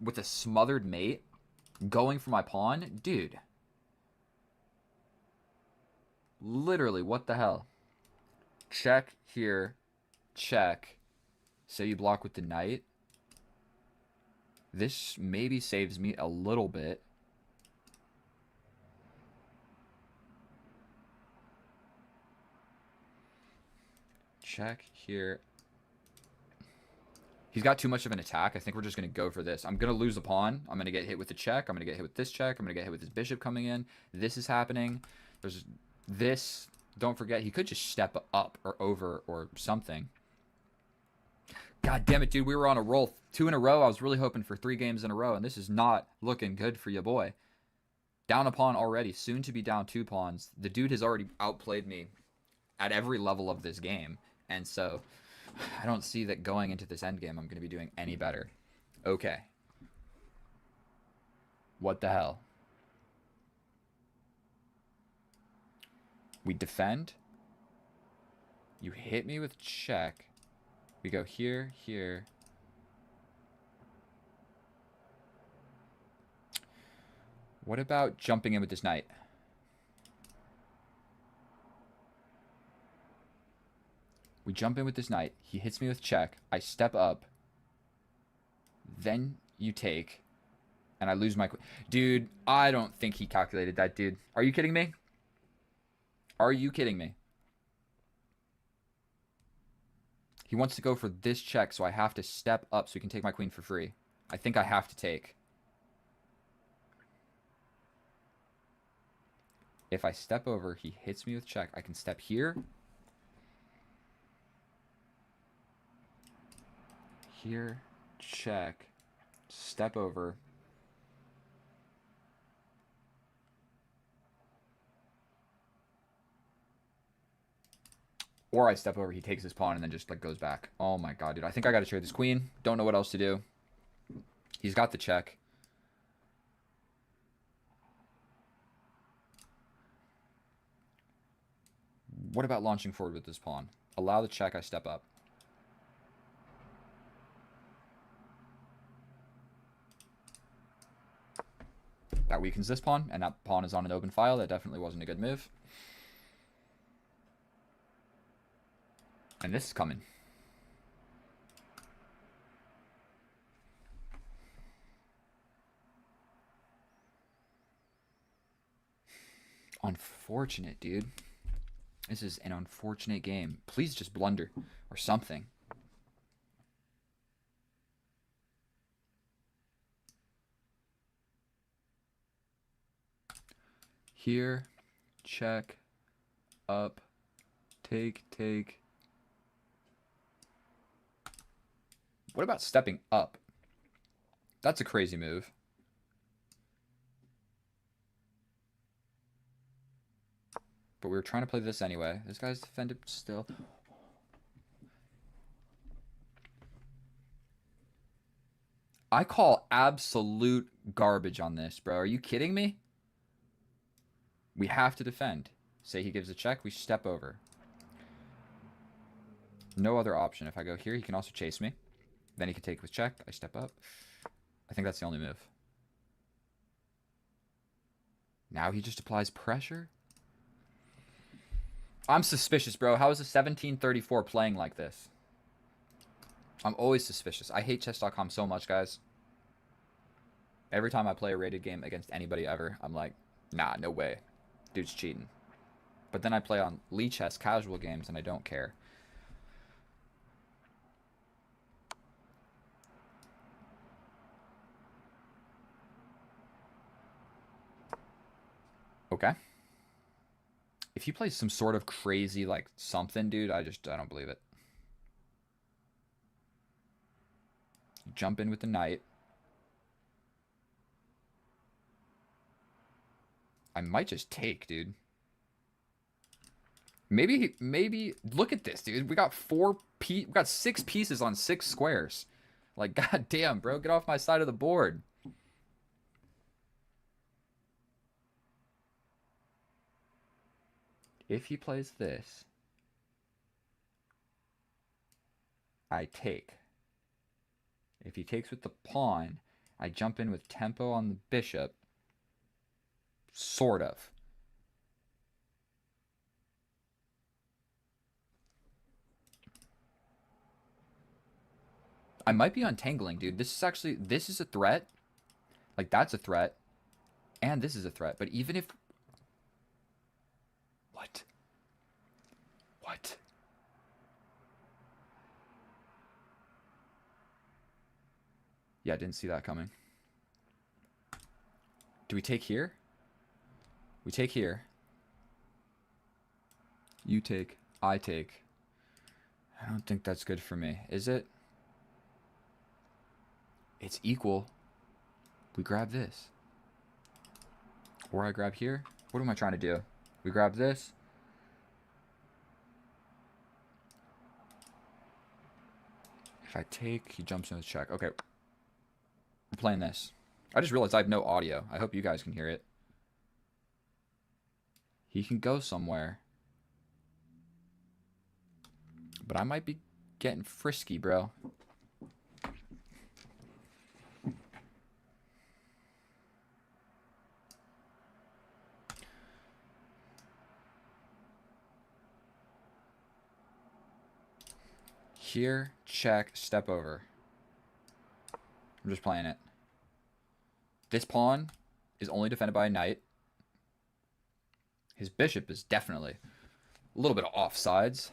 [SPEAKER 1] with a smothered mate going for my pawn. Dude. Literally, what the hell? Check here. Check. Say you block with the knight. This maybe saves me a little bit. Check here. He's got too much of an attack. I think we're just going to go for this. I'm going to lose a pawn. I'm going to get hit with the check. I'm going to get hit with this check. I'm going to get hit with his bishop coming in. This is happening. There's this. Don't forget, he could just step up or over or something. God damn it, dude. We were on a roll. 2 in a row. I was really hoping for 3 games in a row, and this is not looking good for your boy. Down a pawn already. Soon to be down 2 pawns. The dude has already outplayed me at every level of this game. And so I don't see that going into this endgame I'm going to be doing any better. Okay. What the hell? We defend. You hit me with check. We go here, here. What about jumping in with this knight? We jump in with this knight. He hits me with check. I step up. Then you take. And I lose my... Dude, I don't think he calculated that, dude. Are you kidding me? Are you kidding me? He wants to go for this check, so I have to step up so he can take my queen for free. I think I have to take. If I step over, he hits me with check. I can step here. Here, check. Step over. Or I step over, he takes his pawn, and then just, like, goes back. Oh, my God, dude. I think I got to trade this queen. Don't know what else to do. He's got the check. What about launching forward with this pawn? Allow the check, I step up. That weakens this pawn, and that pawn is on an open file. That definitely wasn't a good move. And this is coming. Unfortunate, dude. This is an unfortunate game. Please just blunder or something. Here, check, up, take. What about stepping up? That's a crazy move. But we were trying to play this anyway. This guy's defended still. I call absolute garbage on this, bro. Are you kidding me? We have to defend. Say he gives a check, we step over. No other option. If I go here, he can also chase me. Then he can take with check. I step up. I think that's the only move. Now he just applies pressure. I'm suspicious, bro. How is a 1734 playing like this? I'm always suspicious. I hate chess.com so much, guys. Every time I play a rated game against anybody ever, I'm like, nah, no way. Dude's cheating. But then I play on Lee Chess casual games, and I don't care. Okay. If he plays some sort of crazy, like, something, dude, I don't believe it. Jump in with the knight. I might just take, dude. Maybe, look at this, dude. We got we got 6 pieces on 6 squares. Like, goddamn, bro, get off my side of the board. If he plays this, I take. If he takes with the pawn, I jump in with tempo on the bishop. Sort of. I might be untangling, dude. This is a threat. Like, that's a threat. And this is a threat. But even if... What? What? Yeah, I didn't see that coming. Do we take here? We take here. You take. I take. I don't think that's good for me. Is it? It's equal. We grab this. Or I grab here. What am I trying to do? We grab this. If I take, he jumps in the check. Okay. We're playing this. I just realized I have no audio. I hope you guys can hear it. He can go somewhere. But I might be getting frisky, bro. Here, check, step over. I'm just playing it. This pawn is only defended by a knight. His bishop is definitely a little bit of offsides.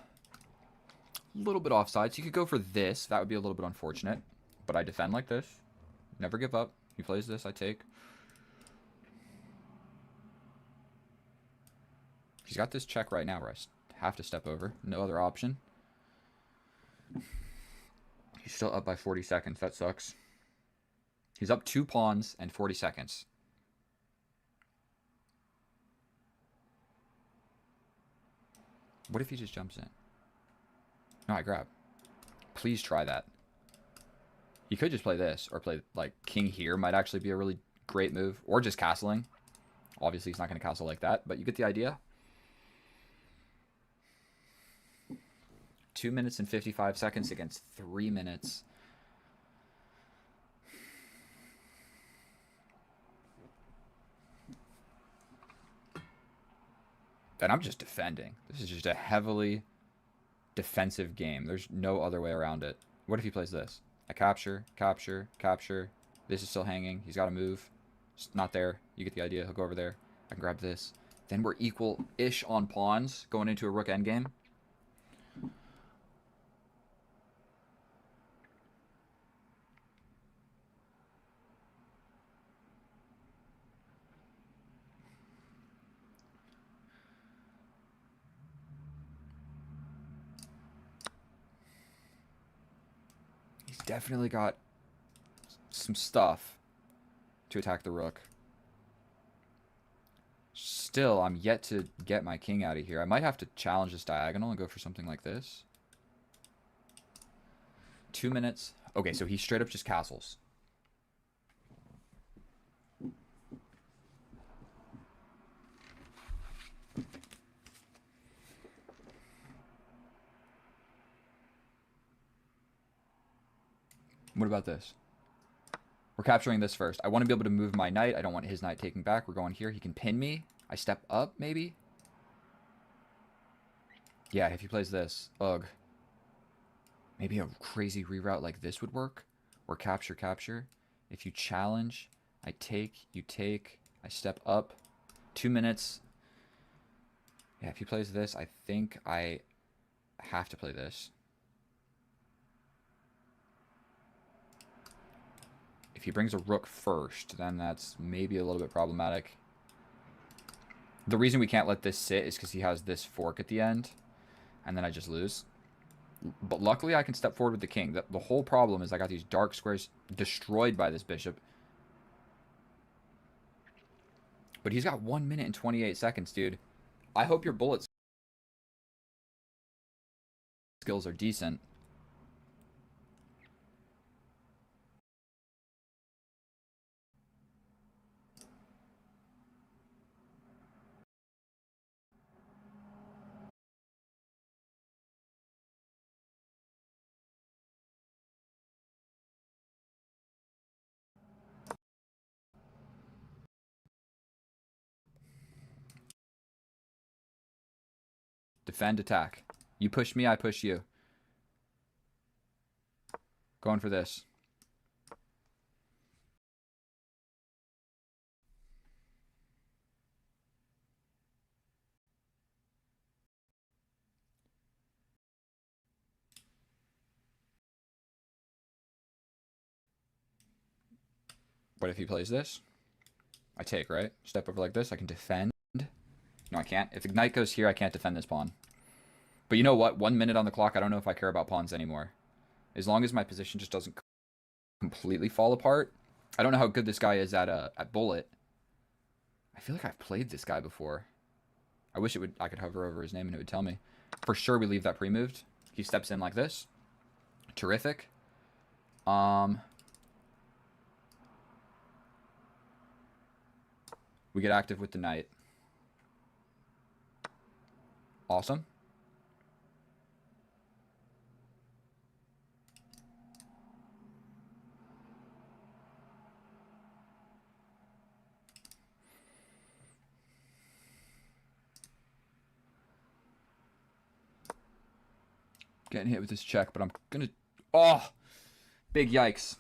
[SPEAKER 1] A little bit offsides. He could go for this. That would be a little bit unfortunate. But I defend like this. Never give up. He plays this, I take. He's got this check right now where I have to step over. No other option. He's still up by 40 seconds. That sucks. He's up 2 pawns and 40 seconds. What if he just jumps in? No, I grab. Please try that. He could just play this, or play, like, king here might actually be a really great move. Or just castling. Obviously, he's not going to castle like that, but you get the idea. 2 minutes and 55 seconds against 3 minutes. And I'm just defending. This is just a heavily defensive game. There's no other way around it. What if he plays this? I capture, capture, capture. This is still hanging. He's got to move. It's not there. You get the idea. He'll go over there. I can grab this. Then we're equal-ish on pawns going into a rook endgame. Definitely got some stuff to attack the rook. Still, I'm yet to get my king out of here. I might have to challenge this diagonal and go for something like this. 2 minutes. Okay, so he straight up just castles. What about this? We're capturing this first. I want to be able to move my knight. I don't want his knight taking back. We're going here. He can pin me. I step up, maybe? Yeah, if he plays this. Ugh. Maybe a crazy reroute like this would work. Or capture, capture. If you challenge, I take, you take. I step up. 2 minutes. Yeah, if he plays this, I think I have to play this. If he brings a rook first, then that's maybe a little bit problematic. The reason we can't let this sit is because he has this fork at the end. And then I just lose. But luckily I can step forward with the king. The whole problem is I got these dark squares destroyed by this bishop. But he's got 1 minute and 28 seconds, dude. I hope your bullet skills are decent. Defend, attack. You push me, I push you. Going for this. What if he plays this? I take, right? Step over like this. I can defend. No, I can't. If the knight goes here, I can't defend this pawn. But you know what? 1 minute on the clock. I don't know if I care about pawns anymore. As long as my position just doesn't completely fall apart. I don't know how good this guy is at bullet. I feel like I've played this guy before. I wish I could hover over his name and it would tell me. For sure we leave that pre-moved. He steps in like this. Terrific. We get active with the knight. Awesome. Getting hit with this check, but I'm gonna... Oh! Big yikes.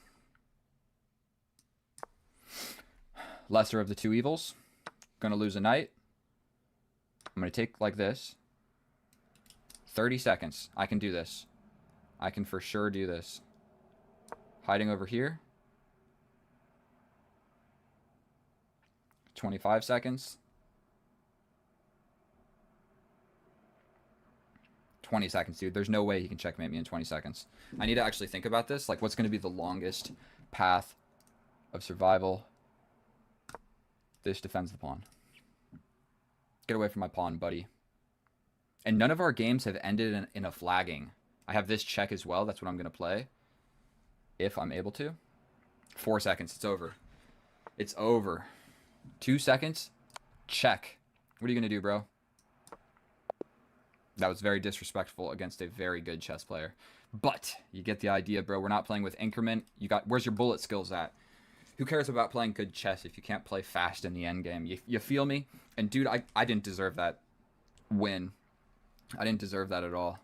[SPEAKER 1] Lesser of the two evils. Gonna lose a knight. I'm gonna take like this. 30 seconds. I can do this. I can for sure do this. Hiding over here. 25 seconds. 20 seconds, dude. There's no way he can checkmate me in 20 seconds. I need to actually think about this. Like, what's going to be the longest path of survival? This defends the pawn. Get away from my pawn, buddy. And none of our games have ended in a flagging. I have this check as well. That's what I'm going to play. If I'm able to. 4 seconds. It's over. It's over. 2 seconds. Check. What are you going to do, bro? That was very disrespectful against a very good chess player. But you get the idea, bro. We're not playing with increment. Where's your bullet skills at? Who cares about playing good chess if you can't play fast in the end game? You feel me? And dude, I didn't deserve that win. I didn't deserve that at all.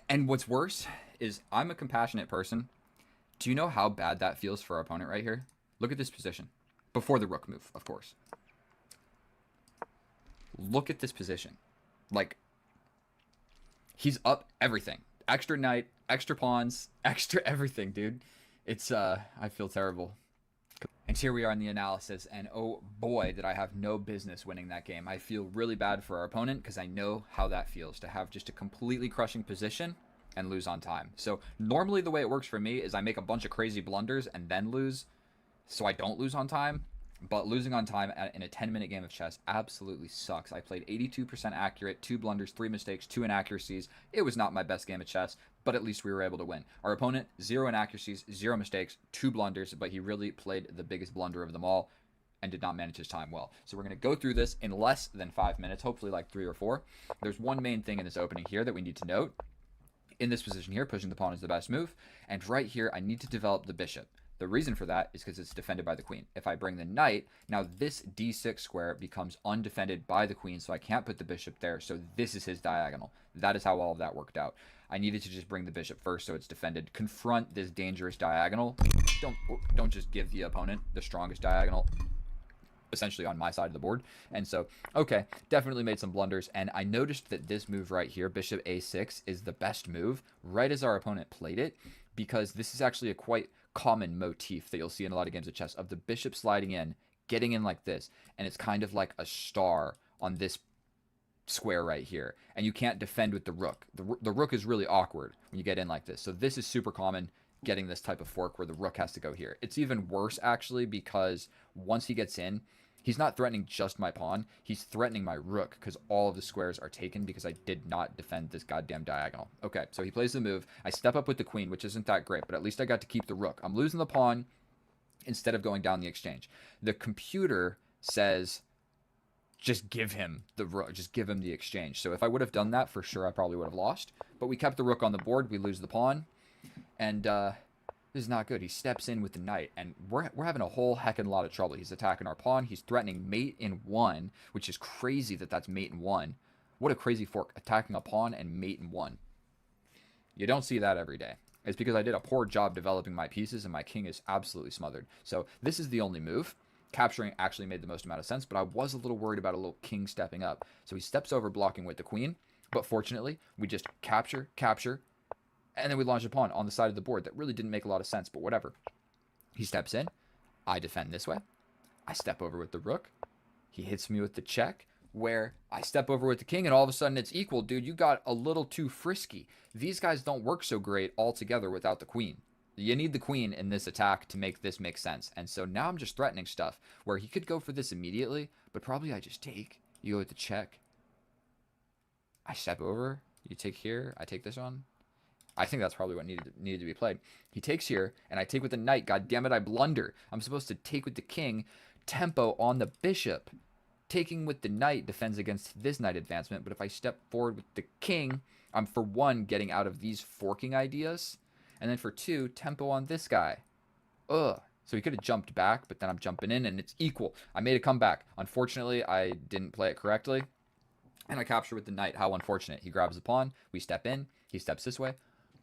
[SPEAKER 1] And what's worse is I'm a compassionate person. Do you know how bad that feels for our opponent right here? Look at this position. Before the rook move, of course. Look at this position. Like, he's up everything. Extra knight, extra pawns, extra everything, dude. It's, I feel terrible. And here we are in the analysis, and oh boy, did I have no business winning that game. I feel really bad for our opponent because I know how that feels to have just a completely crushing position and lose on time. So normally the way it works for me is I make a bunch of crazy blunders and then lose, so I don't lose on time. But losing on time in a 10-minute game of chess absolutely sucks. I played 82% accurate, 2 blunders, 3 mistakes, 2 inaccuracies. It was not my best game of chess, but at least we were able to win. Our opponent, 0 inaccuracies, 0 mistakes, 2 blunders, but he really played the biggest blunder of them all and did not manage his time well. So we're going to go through this in less than 5 minutes, hopefully like 3 or 4. There's one main thing in this opening here that we need to note. In this position here, pushing the pawn is the best move. And right here, I need to develop the bishop. The reason for that is because it's defended by the queen. If I bring the knight, now this d6 square becomes undefended by the queen, so I can't put the bishop there. So this is his diagonal. That is how all of that worked out. I needed to just bring the bishop first so it's defended. Confront this dangerous diagonal. Don't just give the opponent the strongest diagonal, essentially on my side of the board. And so, okay, definitely made some blunders. And I noticed that this move right here, bishop a6, is the best move right as our opponent played it, because this is actually a quite common motif that you'll see in a lot of games of chess, of the bishop sliding in, getting in like this, and it's kind of like a star on this square right here, and you can't defend with the rook. The rook is really awkward when you get in like this. So this is super common, getting this type of fork where the rook has to go here. It's even worse actually, because once he gets in, he's not threatening just my pawn, he's threatening my rook, because all of the squares are taken because I did not defend this goddamn diagonal. Okay, so he plays the move. I step up with the queen, which isn't that great, but at least I got to keep the rook. I'm losing the pawn instead of going down the exchange. The computer says, just give him the rook, just give him the exchange. So if I would have done that, for sure I probably would have lost. But we kept the rook on the board, we lose the pawn, and this is not good. He steps in with the knight, and we're having a whole heckin' lot of trouble. He's attacking our pawn. He's threatening mate in 1, which is crazy that that's mate in 1. What a crazy fork, attacking a pawn and mate in 1. You don't see that every day. It's because I did a poor job developing my pieces, and my king is absolutely smothered. So this is the only move. Capturing actually made the most amount of sense, but I was a little worried about a little king stepping up. So he steps over, blocking with the queen, but fortunately, we just capture, and then we launch a pawn on the side of the board that really didn't make a lot of sense, but whatever. He steps in. I defend this way. I step over with the rook. He hits me with the check, where I step over with the king, and all of a sudden it's equal. Dude, you got a little too frisky. These guys don't work so great all together without the queen. You need the queen in this attack to make this make sense. And so now I'm just threatening stuff where he could go for this immediately, but probably I just take. You go with the check. I step over. You take here. I take this one. I think that's probably what needed to be played. He takes here, and I take with the knight. God damn it, I blunder. I'm supposed to take with the king. Tempo on the bishop. Taking with the knight defends against this knight advancement, but if I step forward with the king, I'm for one getting out of these forking ideas, and then for two, tempo on this guy. Ugh. So he could have jumped back, but then I'm jumping in, and it's equal. I made a comeback. Unfortunately, I didn't play it correctly, and I capture with the knight. How unfortunate. He grabs the pawn. We step in. He steps this way.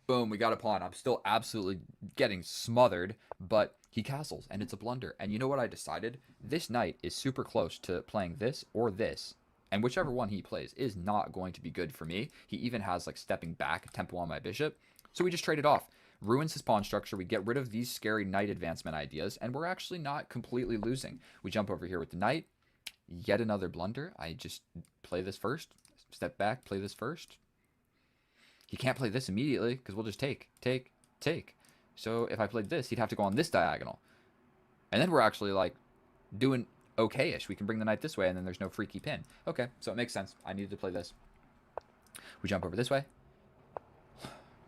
[SPEAKER 1] Boom, we got a pawn. I'm still absolutely getting smothered, but he castles, and it's a blunder. And you know what I decided? This knight is super close to playing this or this, and whichever one he plays is not going to be good for me. He even has, like, stepping back, tempo on my bishop. So we just trade it off. Ruins his pawn structure. We get rid of these scary knight advancement ideas, and we're actually not completely losing. We jump over here with the knight. Yet another blunder. I just play this first. Step back, play this first. He can't play this immediately because we'll just take. So if I played this, he'd have to go on this diagonal. And then we're actually, like, doing okay-ish. We can bring the knight this way, and then there's no freaky pin. Okay, so it makes sense. I needed to play this. We jump over this way.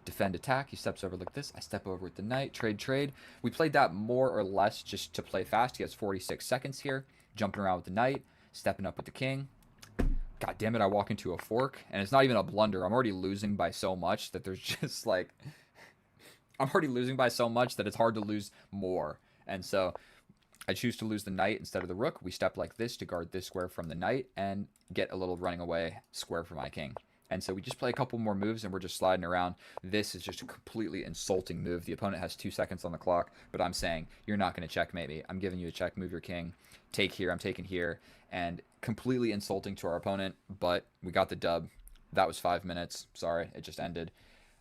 [SPEAKER 1] Defend, attack. He steps over like this. I step over with the knight. Trade. We played that more or less just to play fast. He has 46 seconds here. Jumping around with the knight. Stepping up with the king. God damn it, I walk into a fork. And it's not even a blunder. I'm already losing by so much that there's just like... I'm already losing by so much that it's hard to lose more. And so I choose to lose the knight instead of the rook. We step like this to guard this square from the knight and get a little running away square for my king. And so we just play a couple more moves, and we're just sliding around. This is just a completely insulting move. The opponent has 2 seconds on the clock, but I'm saying, you're not going to checkmate me. I'm giving you a check, move your king. Take here, I'm taking here. And completely insulting to our opponent, but we got the dub. That was 5 minutes. Sorry, it just ended.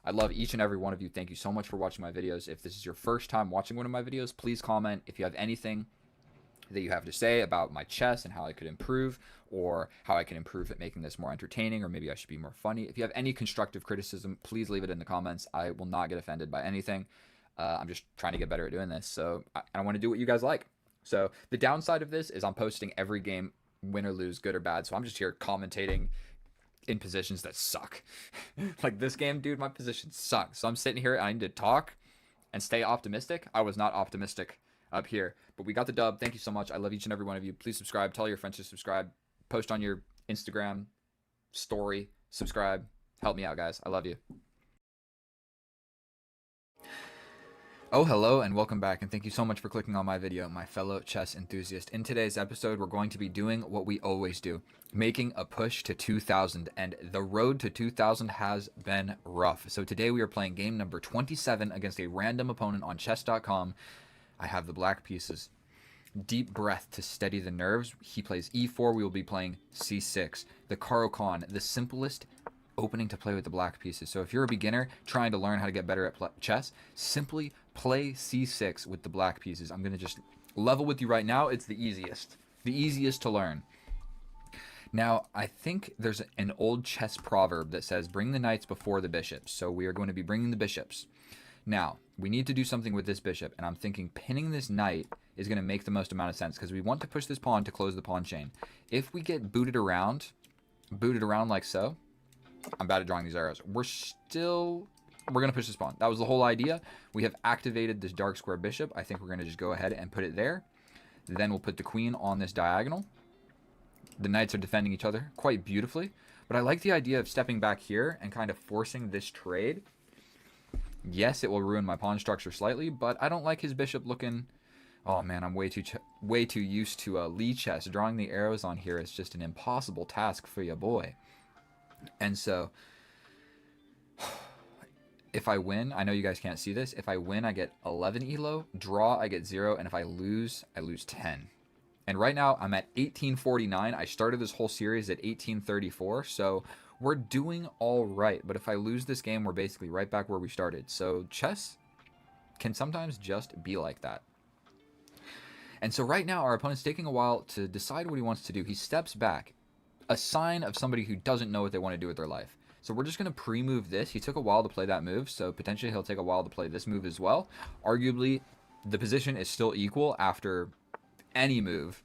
[SPEAKER 1] I love each and every one of you. Thank you so much for watching my videos. If this is your first time watching one of my videos, please comment. If you have anything that you have to say about my chess and how I could improve, or how I can improve at making this more entertaining, or maybe I should be more funny. If you have any constructive criticism, please leave it in the comments. I will not get offended by anything. I'm just trying to get better at doing this, so I want to do what you guys like. So the downside of this is I'm posting every game, win or lose, good or bad, so I'm just here commentating in positions that suck. Like this game, dude, my position sucks. So I'm sitting here and I need to talk and stay optimistic. I was not optimistic up here, but we got the dub. Thank you so much. I love each and every one of you. Please subscribe. Tell your friends to subscribe. Post on your Instagram story. Subscribe. Help me out, guys. I love you. Oh, hello and welcome back, and thank you so much for clicking on my video, my fellow chess enthusiast. In today's episode, we're going to be doing what we always do, making a push to 2,000, and the road to 2,000 has been rough. So today we are playing game number 27 against a random opponent on chess.com. I have the black pieces. Deep breath to steady the nerves. He plays e4. We will be playing c6. The Caro-Kann, the simplest opening to play with the black pieces. So if you're a beginner trying to learn how to get better at chess, simply play c6 with the black pieces. I'm going to just level with you right now. It's the easiest to learn. Now, I think there's an old chess proverb that says, bring the knights before the bishops. So we are going to be bringing the bishops. Now, we need to do something with this bishop, and I'm thinking pinning this knight is going to make the most amount of sense because we want to push this pawn to close the pawn chain. If we get booted around like so, I'm bad at drawing these arrows. We're going to push this pawn. That was the whole idea. We have activated this dark square bishop. I think we're going to just go ahead and put it there. Then we'll put the queen on this diagonal. The knights are defending each other quite beautifully, but I like the idea of stepping back here and kind of forcing this trade. Yes, it will ruin my pawn structure slightly, but I don't like his bishop looking... Oh man, I'm way too used to Lee chess. Drawing the arrows on here is just an impossible task for your boy. And so, if I win, I know you guys can't see this. If I win, I get 11 elo. Draw, I get 0. And if I lose 10. And right now, I'm at 1849. I started this whole series at 1834. So we're doing all right. But if I lose this game, we're basically right back where we started. So chess can sometimes just be like that. And so right now, our opponent's taking a while to decide what he wants to do. He steps back, a sign of somebody who doesn't know what they want to do with their life. So we're just going to pre-move this. He took a while to play that move, so potentially he'll take a while to play this move as well. Arguably, the position is still equal after any move,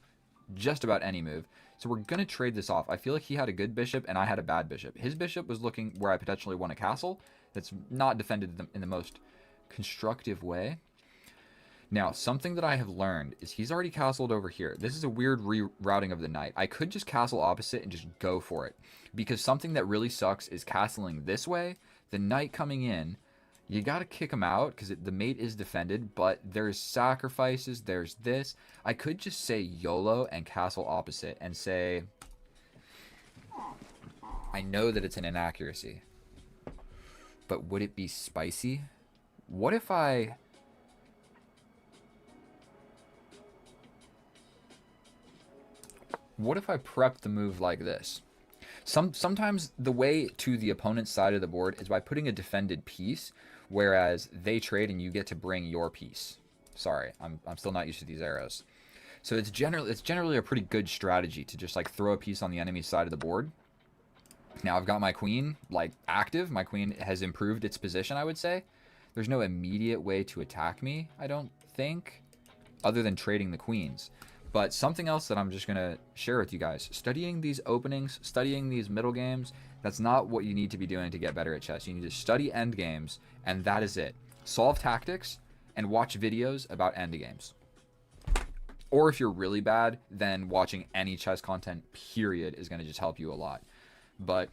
[SPEAKER 1] just about any move. So we're going to trade this off. I feel like he had a good bishop and I had a bad bishop. His bishop was looking where I potentially won a castle. That's not defended in the most constructive way. Now, something that I have learned is he's already castled over here. This is a weird rerouting of the knight. I could just castle opposite and just go for it. Because something that really sucks is castling this way. The knight coming in, you got to kick him out because the mate is defended, but there's sacrifices, there's this. I could just say YOLO and castle opposite and say, I know that it's an inaccuracy, but would it be spicy? What if I... What if I prep the move like this? Sometimes the way to the opponent's side of the board is by putting a defended piece, whereas they trade and you get to bring your piece. Sorry, I'm still not used to these arrows. So it's generally a pretty good strategy to just like throw a piece on the enemy's side of the board. Now I've got my queen like active. My queen has improved its position, I would say. There's no immediate way to attack me, I don't think, other than trading the queens. But something else that I'm just going to share with you guys, studying these openings, studying these middle games, that's not what you need to be doing to get better at chess. You need to study end games, and that is it. Solve tactics and watch videos about end games. Or if you're really bad, then watching any chess content, period, is going to just help you a lot. But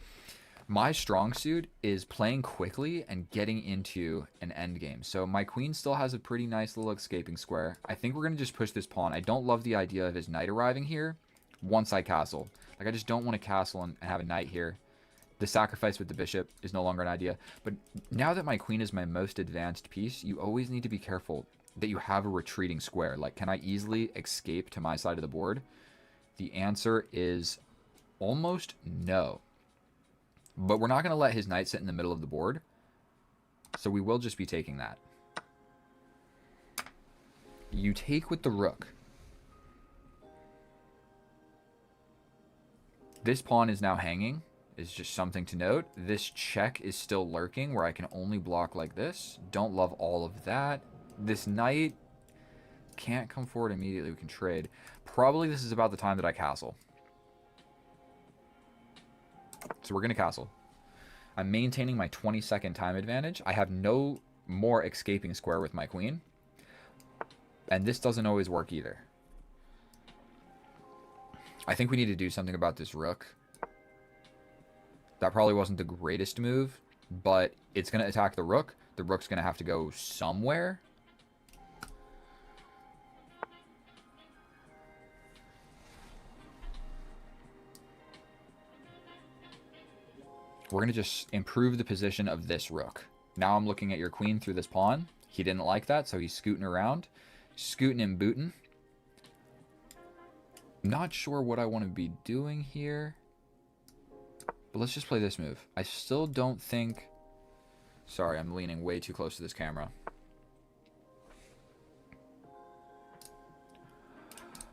[SPEAKER 1] my strong suit is playing quickly and getting into an end game. So my queen still has a pretty nice little escaping square. I think we're going to just push this pawn. I don't love the idea of his knight arriving here once I castle. Like, I just don't want to castle and have a knight here. The sacrifice with the bishop is no longer an idea. But now that my queen is my most advanced piece, you always need to be careful that you have a retreating square. Like, can I easily escape to my side of the board? The answer is almost no. But we're not going to let his knight sit in the middle of the board. So we will just be taking that. You take with the rook. This pawn is now hanging. Is just something to note. This check is still lurking where I can only block like this. Don't love all of that. This knight can't come forward immediately. We can trade. Probably this is about the time that I castle. So we're going to castle. I'm maintaining my 20-second time advantage. I have no more escaping square with my queen. And this doesn't always work either. I think we need to do something about this rook. That probably wasn't the greatest move, but it's going to attack the rook. The rook's going to have to go somewhere. We're going to just improve the position of this rook. Now I'm looking at your queen through this pawn. He didn't like that, so he's scooting around. Scooting and booting. Not sure what I want to be doing here. But let's just play this move. I still don't think... Sorry, I'm leaning way too close to this camera.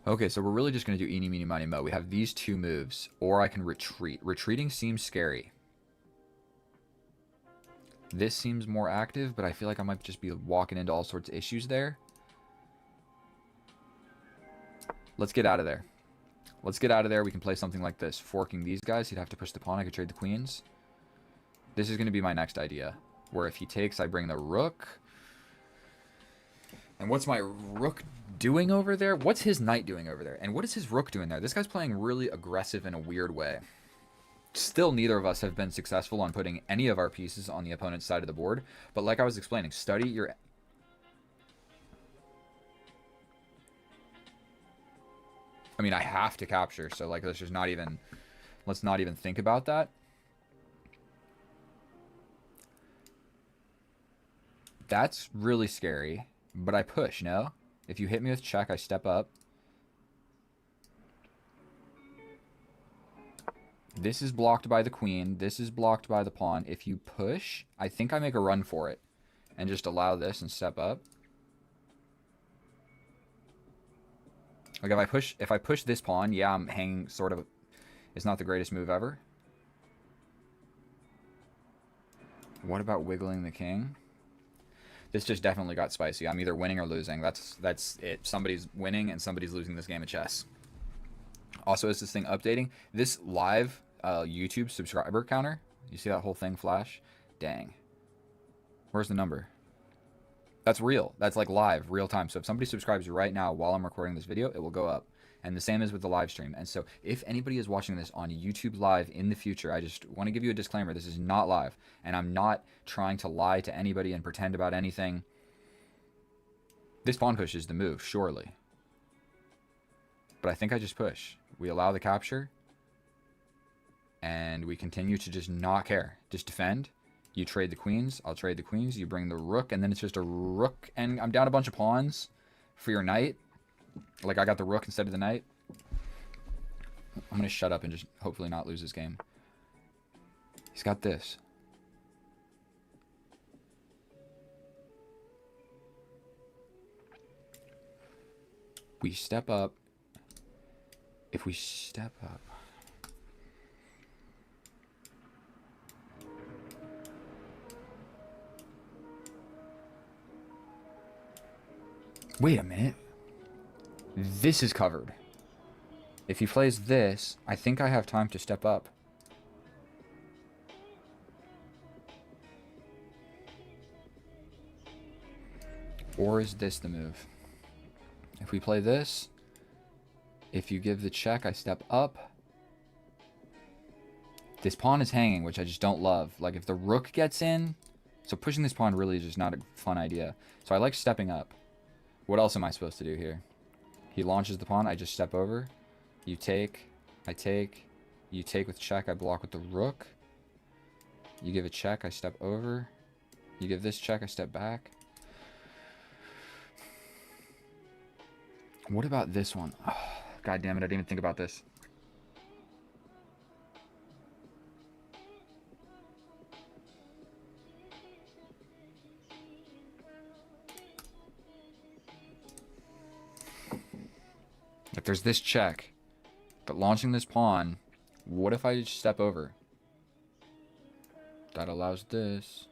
[SPEAKER 1] Okay, so we're really just going to do eeny, meeny, miny, mo. We have these two moves, or I can retreat. Retreating seems scary. This seems more active, but I feel like I might just be walking into all sorts of issues there. Let's get out of there. Let's get out of there. We can play something like this. Forking these guys. He'd have to push the pawn. I could trade the queens. This is going to be my next idea. Where if he takes, I bring the rook. And what's my rook doing over there? What's his knight doing over there? And what is his rook doing there? This guy's playing really aggressive in a weird way. Still, neither of us have been successful on putting any of our pieces on the opponent's side of the board. But like I was explaining, study your... I mean, I have to capture, so like let's just not even... Let's not even think about that. That's really scary. But I push, no? If you hit me with check, I step up. This is blocked by the queen. This is blocked by the pawn. If you push, I think I make a run for it. And just allow this and step up. Like if I push this pawn, yeah, I'm hanging sort of... It's not the greatest move ever. What about wiggling the king? This just definitely got spicy. I'm either winning or losing. That's it. Somebody's winning and somebody's losing this game of chess. Also, is this thing updating? This live YouTube subscriber counter, you see that whole thing flash? Dang. Where's the number? That's real. That's like live, real time. So if somebody subscribes right now while I'm recording this video, it will go up. And the same is with the live stream. And so if anybody is watching this on YouTube Live in the future, I just want to give you a disclaimer. This is not live. And I'm not trying to lie to anybody and pretend about anything. This pawn push is the move, surely. But I think I just push. We allow the capture. And we continue to just not care. Just defend. You trade the queens. I'll trade the queens. You bring the rook. And then it's just a rook. And I'm down a bunch of pawns for your knight. Like, I got the rook instead of the knight. I'm going to shut up and just hopefully not lose this game. He's got this. We step up. If we step up. Wait a minute. This is covered. If he plays this, I think I have time to step up. Or is this the move? If we play this, if you give the check, I step up. This pawn is hanging, which I just don't love. Like, if the rook gets in, so pushing this pawn really is just not a fun idea. So I like stepping up. What else am I supposed to do here? He launches the pawn, I just step over. You take, I take. You take with check, I block with the rook. You give a check, I step over. You give this check, I step back. What about this one? Oh, God damn it, I didn't even think about this. If there's this check, but launching this pawn, what if I just step over? That allows this,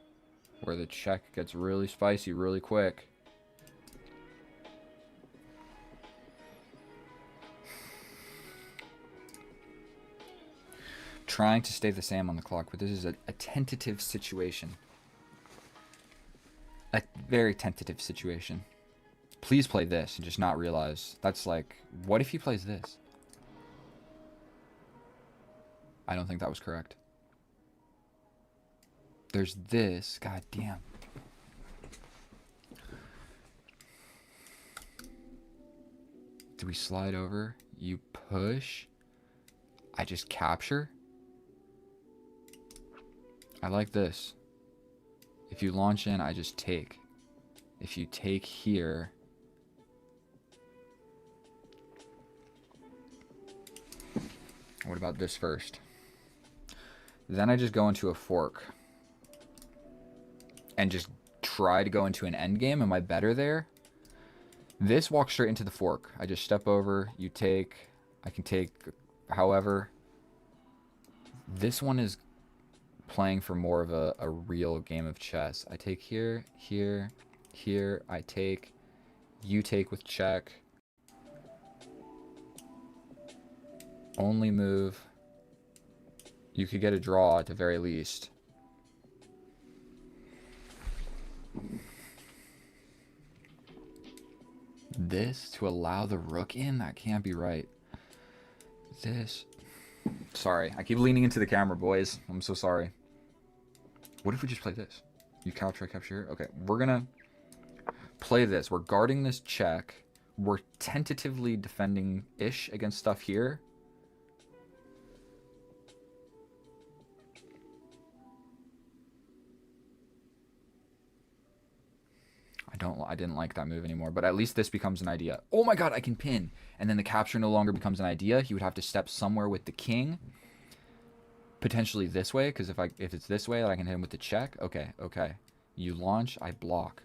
[SPEAKER 1] where the check gets really spicy really quick. Trying to stay the same on the clock, but this is a tentative situation. A very tentative situation. Please play this and just not realize. That's like, what if he plays this? I don't think that was correct. There's this. God damn. Do we slide over? You push. I just capture. I like this. If you launch in, I just take. If you take here... What about this first? Then I just go into a fork. And just try to go into an endgame. Am I better there? This walks straight into the fork. I just step over. You take. I can take however. This one is playing for more of a real game of chess. I take here, here, here. I take. You take with check. Only move. You could get a draw at the very least. This to allow the rook in? That can't be right. This. Sorry, I keep leaning into the camera, boys. I'm so sorry. What if we just play this? You capture, I capture. Okay, we're gonna play this. We're guarding this check. We're tentatively defending-ish against stuff here. I didn't like that move anymore, but at least this becomes an idea. Oh my god, I can pin. And then the capture no longer becomes an idea. He would have to step somewhere with the king. Potentially this way, because if it's this way, I can hit him with the check. Okay, okay. You launch, I block.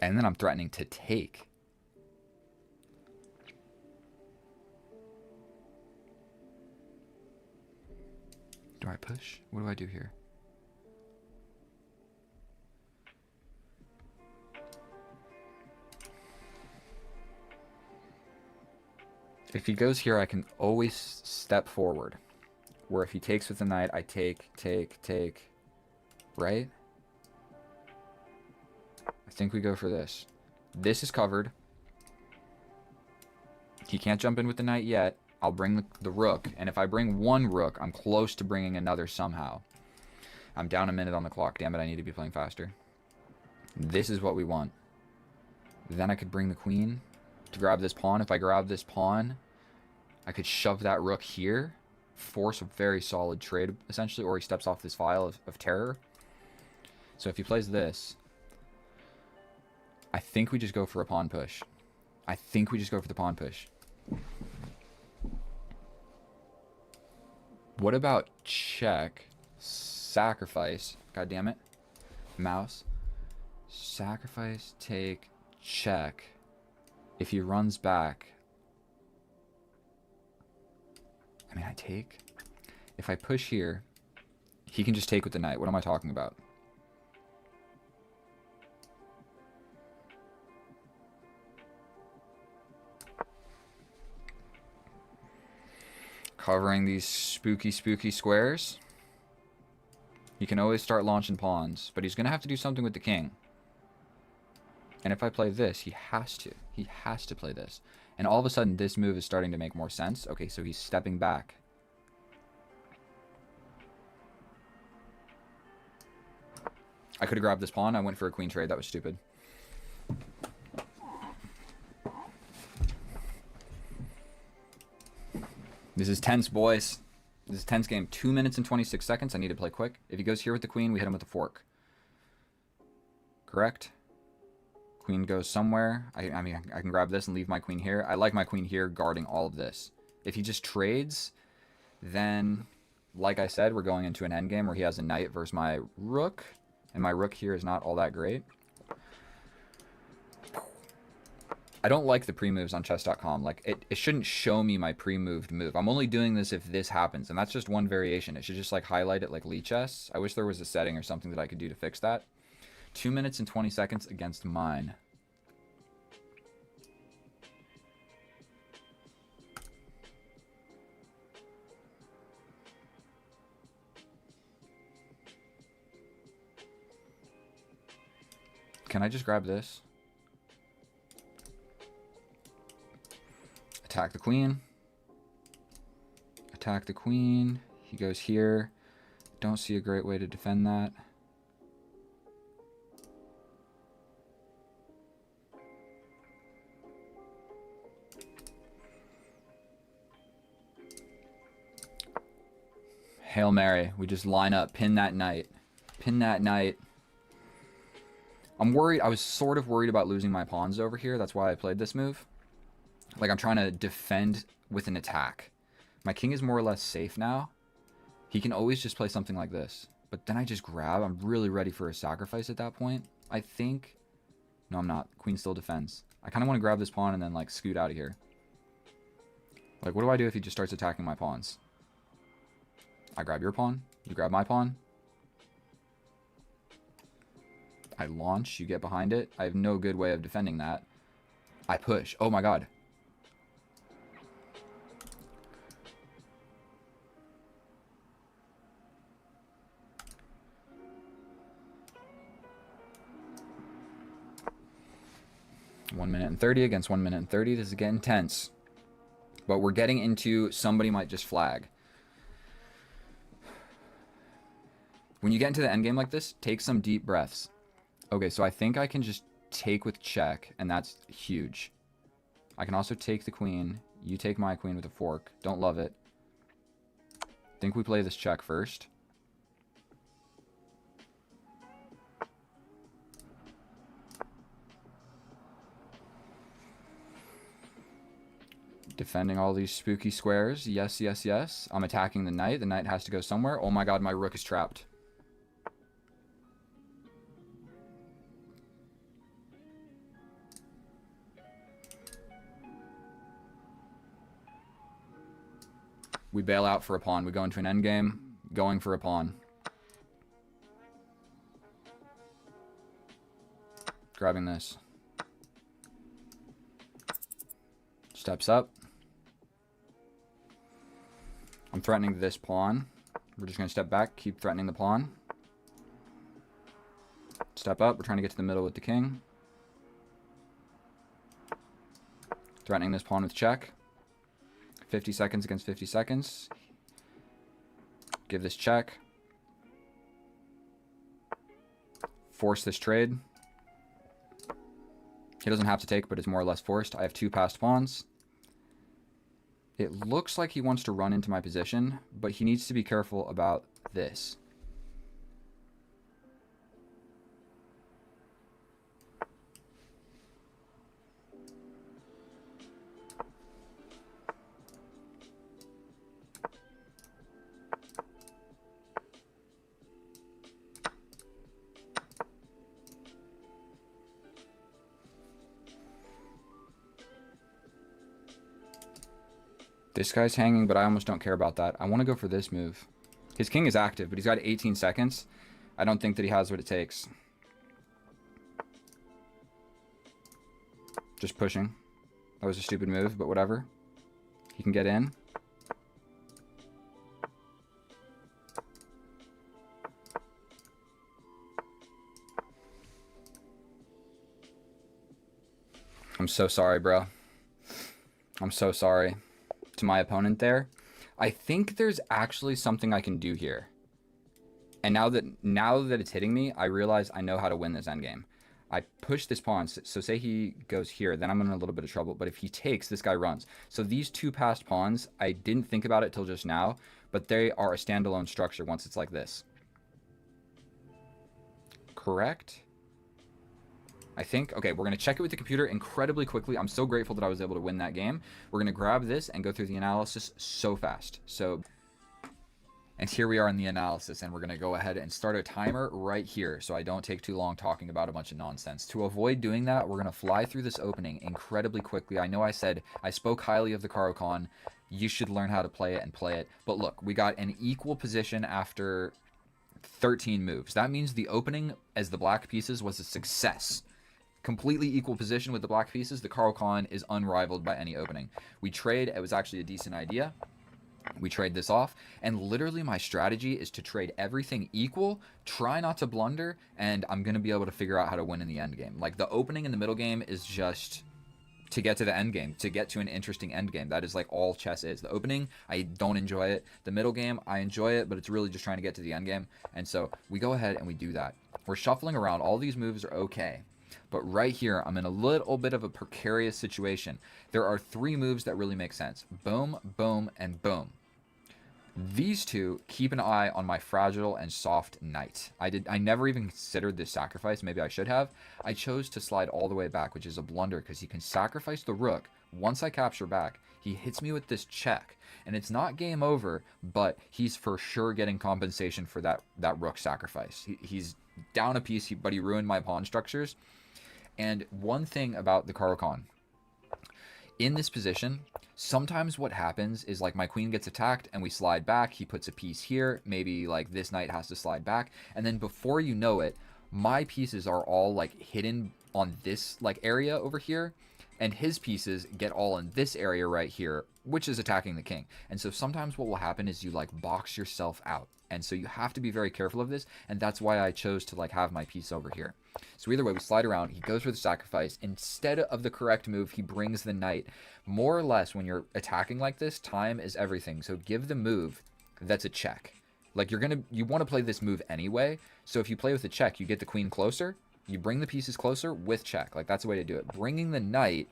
[SPEAKER 1] And then I'm threatening to take. Do I push? What do I do here? If he goes here, I can always step forward. Where if he takes with the knight, I take. Right? I think we go for this. This is covered. He can't jump in with the knight yet. I'll bring the rook. And if I bring one rook, I'm close to bringing another somehow. I'm down a minute on the clock. Damn it, I need to be playing faster. This is what we want. Then I could bring the queen to grab this pawn. If I grab this pawn, I could shove that rook here. Force a very solid trade, essentially. Or he steps off this file of terror. So if he plays this, I think we just go for a pawn push. I think we just go for the pawn push. What about check? Sacrifice. God damn it. Mouse. Sacrifice, take, check. If he runs back. I mean, I take. If I push here, he can just take with the knight. What am I talking about? Covering these spooky squares. He can always start launching pawns, but he's going to have to do something with the king. And if I play this, he has to. He has to play this. And all of a sudden, this move is starting to make more sense. Okay, so he's stepping back. I could have grabbed this pawn. I went for a queen trade. That was stupid. This is tense, boys. This is a tense game. 2 minutes and 26 seconds. I need to play quick. If he goes here with the queen, we hit him with the fork. Correct? Queen goes somewhere. I mean, I can grab this and leave my queen here. I like my queen here guarding all of this. If he just trades, then, like I said, we're going into an endgame where he has a knight versus my rook. And my rook here is not all that great. I don't like the pre-moves on chess.com. Like, it shouldn't show me my pre-moved move. I'm only doing this if this happens, and that's just one variation. It should just, like, highlight it like Lee Chess. I wish there was a setting or something that I could do to fix that. 2 minutes and 20 seconds against mine. Can I just grab this? Attack the queen. Attack the queen. He goes here. Don't see a great way to defend that. Hail Mary. We just line up. Pin that knight. Pin that knight. I'm worried. I was sort of worried about losing my pawns over here. That's why I played this move. Like, I'm trying to defend with an attack. My king is more or less safe now. He can always just play something like this. But then I just grab. I'm really ready for a sacrifice at that point. I think... No, I'm not. Queen still defends. I kind of want to grab this pawn and then, like, scoot out of here. Like, what do I do if he just starts attacking my pawns? I grab your pawn. You grab my pawn. I launch. You get behind it. I have no good way of defending that. I push. Oh, my God. One minute and 30 against 1 minute and 30. This is getting tense. But we're getting into somebody might just flag. When you get into the endgame like this, take some deep breaths. Okay, so I think I can just take with check, and that's huge. I can also take the queen. You take my queen with a fork. Don't love it. Think we play this check first. Defending all these spooky squares. Yes, yes, yes. I'm attacking the knight. The knight has to go somewhere. Oh my God, my rook is trapped. We bail out for a pawn. We go into an endgame. going for a pawn. Grabbing this. Steps up. I'm threatening this pawn. We're just going to step back, keep threatening the pawn. Step up. We're trying to get to the middle with the king. Threatening this pawn with check. 50 seconds against 50 seconds. Give this check. Force this trade. He doesn't have to take, but it's more or less forced. I have 2 passed pawns. It looks like he wants to run into my position, but he needs to be careful about this. This guy's hanging, but I almost don't care about that. I want to go for this move. His king is active, but he's got 18 seconds. I don't think that he has what it takes. Just pushing. That was a stupid move, but whatever. He can get in. I'm so sorry, bro. I'm so sorry to my opponent there. I think there's actually something I can do here. And now that it's hitting me, I realize I know how to win this endgame. I push this pawn, so say he goes here, then I'm in a little bit of trouble. But if he takes, this guy runs. So these 2 passed pawns, I didn't think about it till just now, but they are a standalone structure once it's like this. Correct? I think. Okay, we're going to check it with the computer incredibly quickly. I'm so grateful that I was able to win that game. We're going to grab this and go through the analysis so fast. And here we are in the analysis, and we're going to go ahead and start a timer right here so I don't take too long talking about a bunch of nonsense. To avoid doing that, we're going to fly through this opening incredibly quickly. I know I said I spoke highly of the Caro-Kann. You should learn how to play it and play it. But look, we got an equal position after 13 moves. That means the opening as the black pieces was a success. Completely equal position with the black pieces. The Caro-Kann is unrivaled by any opening. We trade. It was actually a decent idea. We trade this off, and literally my strategy is to trade everything equal, try not to blunder, and I'm going to be able to figure out how to win in the end game. Like, the opening and the middle game is just to get to the end game, to get to an interesting end game. That is like all chess is. The opening, I don't enjoy it. The middle game, I enjoy it, but it's really just trying to get to the end game. And so we go ahead and we do that. We're shuffling around. All these moves are okay. But right here, I'm in a little bit of a precarious situation. There are 3 moves that really make sense. Boom, boom, and boom. These 2 keep an eye on my fragile and soft knight. I never even considered this sacrifice. Maybe I should have. I chose to slide all the way back, which is a blunder because he can sacrifice the rook. Once I capture back, he hits me with this check. And it's not game over, but he's for sure getting compensation for that rook sacrifice. He's down a piece, but he ruined my pawn structures. And one thing about the Caro-Kann, in this position, sometimes what happens is like my queen gets attacked and we slide back. He puts a piece here. Maybe like this knight has to slide back. And then before you know it, my pieces are all like hidden on this like area over here. And his pieces get all in this area right here, which is attacking the king. And so sometimes what will happen is you like box yourself out. And so you have to be very careful of this. And that's why I chose to like have my piece over here. So either way, we slide around. He goes for the sacrifice. Instead of the correct move, he brings the knight. More or less, when you're attacking like this, time is everything. So give the move that's a check. Like you want to play this move anyway. So if you play with a check, you get the queen closer. You bring the pieces closer with check. Like that's the way to do it. Bringing the knight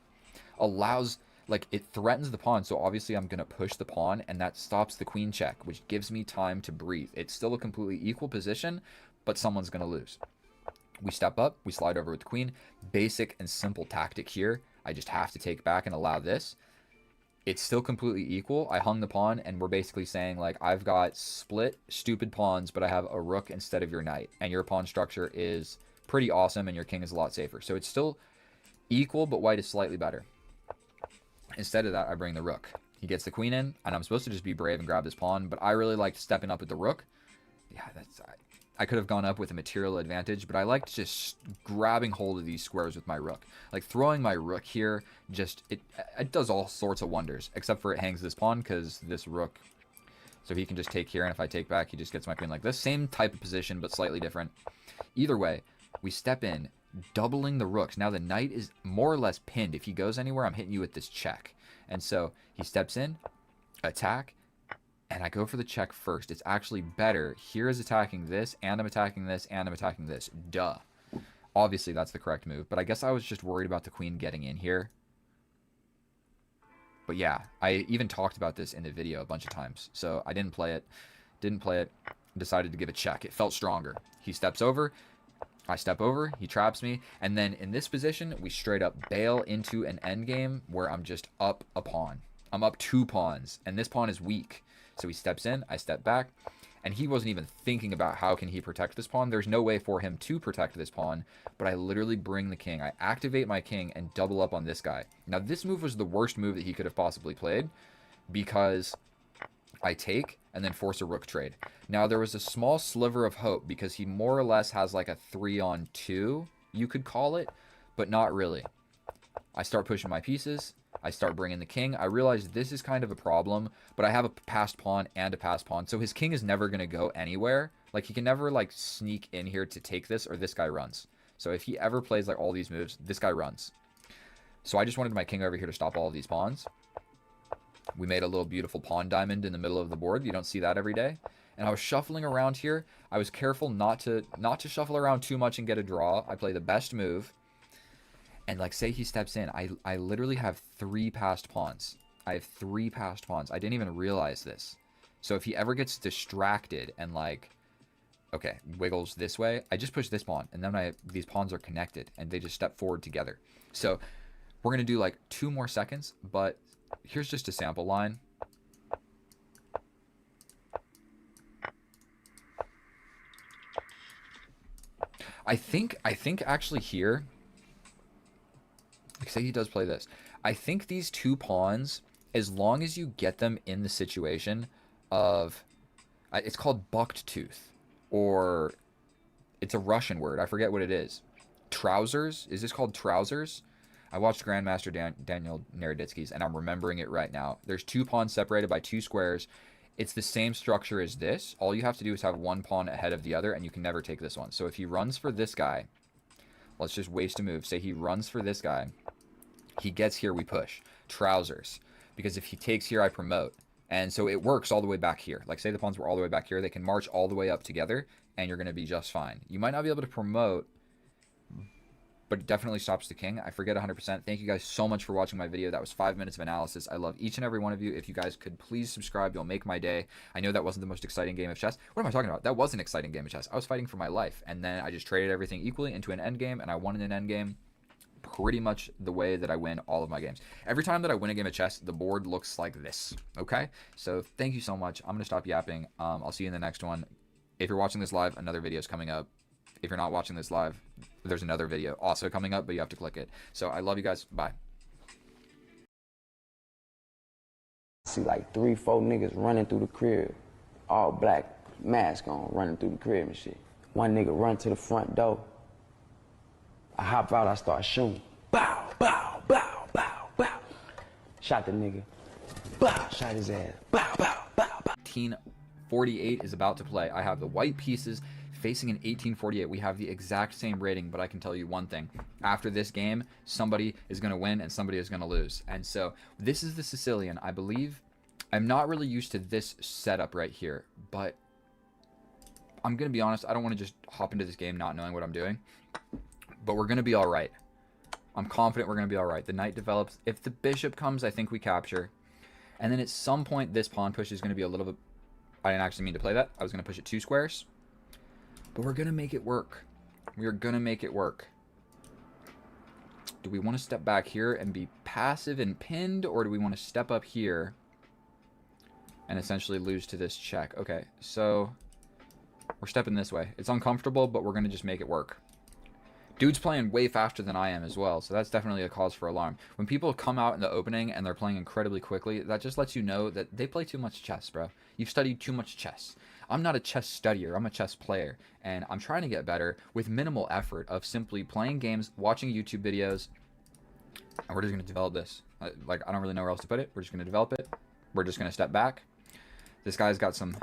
[SPEAKER 1] allows, like, it threatens the pawn. So obviously I'm going to push the pawn, and that stops the queen check, which gives me time to breathe. It's still a completely equal position, but someone's going to lose. We step up, we slide over with the queen. Basic and simple tactic here. I just have to take back and allow this. It's still completely equal. I hung the pawn, and we're basically saying, like, I've got split, stupid pawns, but I have a rook instead of your knight. And your pawn structure is pretty awesome, and your king is a lot safer. So it's still equal, but white is slightly better. Instead of that, I bring the rook. He gets the queen in, and I'm supposed to just be brave and grab this pawn, but I really liked stepping up with the rook. yeah, I could have gone up with a material advantage, but I like just grabbing hold of these squares with my rook. Like throwing my rook here, just it does all sorts of wonders, except for it hangs this pawn because this rook, so he can just take here, and if I take back, he just gets my queen like this. Same type of position, but slightly different. Either way, we step in, doubling the rooks. Now the knight is more or less pinned. If he goes anywhere, I'm hitting you with this check. And so he steps in, attack, and I go for the check first. It's actually better. Here is attacking this, and I'm attacking this, and I'm attacking this. Duh. Obviously, that's the correct move, but I guess I was just worried about the queen getting in here. But yeah, I even talked about this in the video a bunch of times. So I didn't play it. Decided to give a check. It felt stronger. He steps over. I step over. He traps me. And then in this position, we straight up bail into an endgame where I'm just up a pawn. I'm up 2 pawns, and this pawn is weak. So he steps in, I step back, and he wasn't even thinking about how can he protect this pawn. There's no way for him to protect this pawn, but I literally bring the king. I activate my king and double up on this guy. Now, this move was the worst move that he could have possibly played because I take and then force a rook trade. Now, there was a small sliver of hope because he more or less has like a 3-on-2, you could call it, but not really. I start pushing my pieces. I start bringing the king. I realize this is kind of a problem, but I have a passed pawn and a passed pawn, so his king is never going to go anywhere. Like, he can never, like, sneak in here to take this, or this guy runs. So if he ever plays, like, all these moves, this guy runs. So I just wanted my king over here to stop all of these pawns. We made a little beautiful pawn diamond in the middle of the board. You don't see that every day. And I was shuffling around here. I was careful not to shuffle around too much and get a draw. I play the best move. And, like, say he steps in. I literally have 3 passed pawns. I have 3 passed pawns. I didn't even realize this. So if he ever gets distracted and, like, okay, wiggles this way, I just push this pawn. And then these pawns are connected. And they just step forward together. So we're going to do, like, 2 more seconds. But here's just a sample line. I think actually here... say he does play this. I think these 2 pawns, as long as you get them in the situation of, it's called bucked tooth, or it's a Russian word. I forget what it is. Trousers? Is this called trousers? I watched Grandmaster Daniel Naroditsky's, and I'm remembering it right now. There's 2 pawns separated by 2 squares. It's the same structure as this. All you have to do is have 1 pawn ahead of the other, and you can never take this one. So if he runs for this guy, let's just waste a move. Say he runs for this guy. He gets here, we push. Trousers. Because if he takes here, I promote. And so it works all the way back here. Like, say the pawns were all the way back here. They can march all the way up together, and you're going to be just fine. You might not be able to promote, but it definitely stops the king. I forget 100%. Thank you guys so much for watching my video. That was 5 minutes of analysis. I love each and every one of you. If you guys could please subscribe, you'll make my day. I know that wasn't the most exciting game of chess. What am I talking about? That was an exciting game of chess. I was fighting for my life, and then I just traded everything equally into an endgame, and I won in an endgame. Pretty much the way that I win all of my games. Every time that I win a game of chess, the board looks like this. Okay? So thank you so much. I'm going to stop yapping. I'll see you in the next one. If you're watching this live, another video is coming up. If you're not watching this live, there's another video also coming up, but you have to click it. So I love you guys. Bye.
[SPEAKER 10] See like 3, 4 niggas running through the crib. All black, mask on, running through the crib and shit. One nigga run to the front door. I hop out, I start shooting. Bow, bow, bow, bow, bow. Shot the nigga. Bow, shot his ass. Bow, bow, bow, bow.
[SPEAKER 1] 1848 is about to play. I have the white pieces facing an 1848. We have the exact same rating, but I can tell you one thing. After this game, somebody is going to win and somebody is going to lose. And so this is the Sicilian. I believe I'm not really used to this setup right here, but I'm going to be honest. I don't want to just hop into this game not knowing what I'm doing. But we're going to be all right. I'm confident we're going to be all right. The knight develops. If the bishop comes, I think we capture. And then at some point, this pawn push is going to be a little bit... I didn't actually mean to play that. I was going to push it 2 squares. But we're going to make it work. We are going to make it work. Do we want to step back here and be passive and pinned? Or do we want to step up here and essentially lose to this check? Okay, so we're stepping this way. It's uncomfortable, but we're going to just make it work. Dude's playing way faster than I am as well, so that's definitely a cause for alarm. When people come out in the opening and they're playing incredibly quickly, that just lets you know that they play too much chess, bro. You've studied too much chess. I'm not a chess studier, I'm a chess player, and I'm trying to get better with minimal effort of simply playing games, watching YouTube videos, and we're just going to develop this. Like, I don't really know where else to put it. We're just going to develop it. We're just going to step back. This guy's got some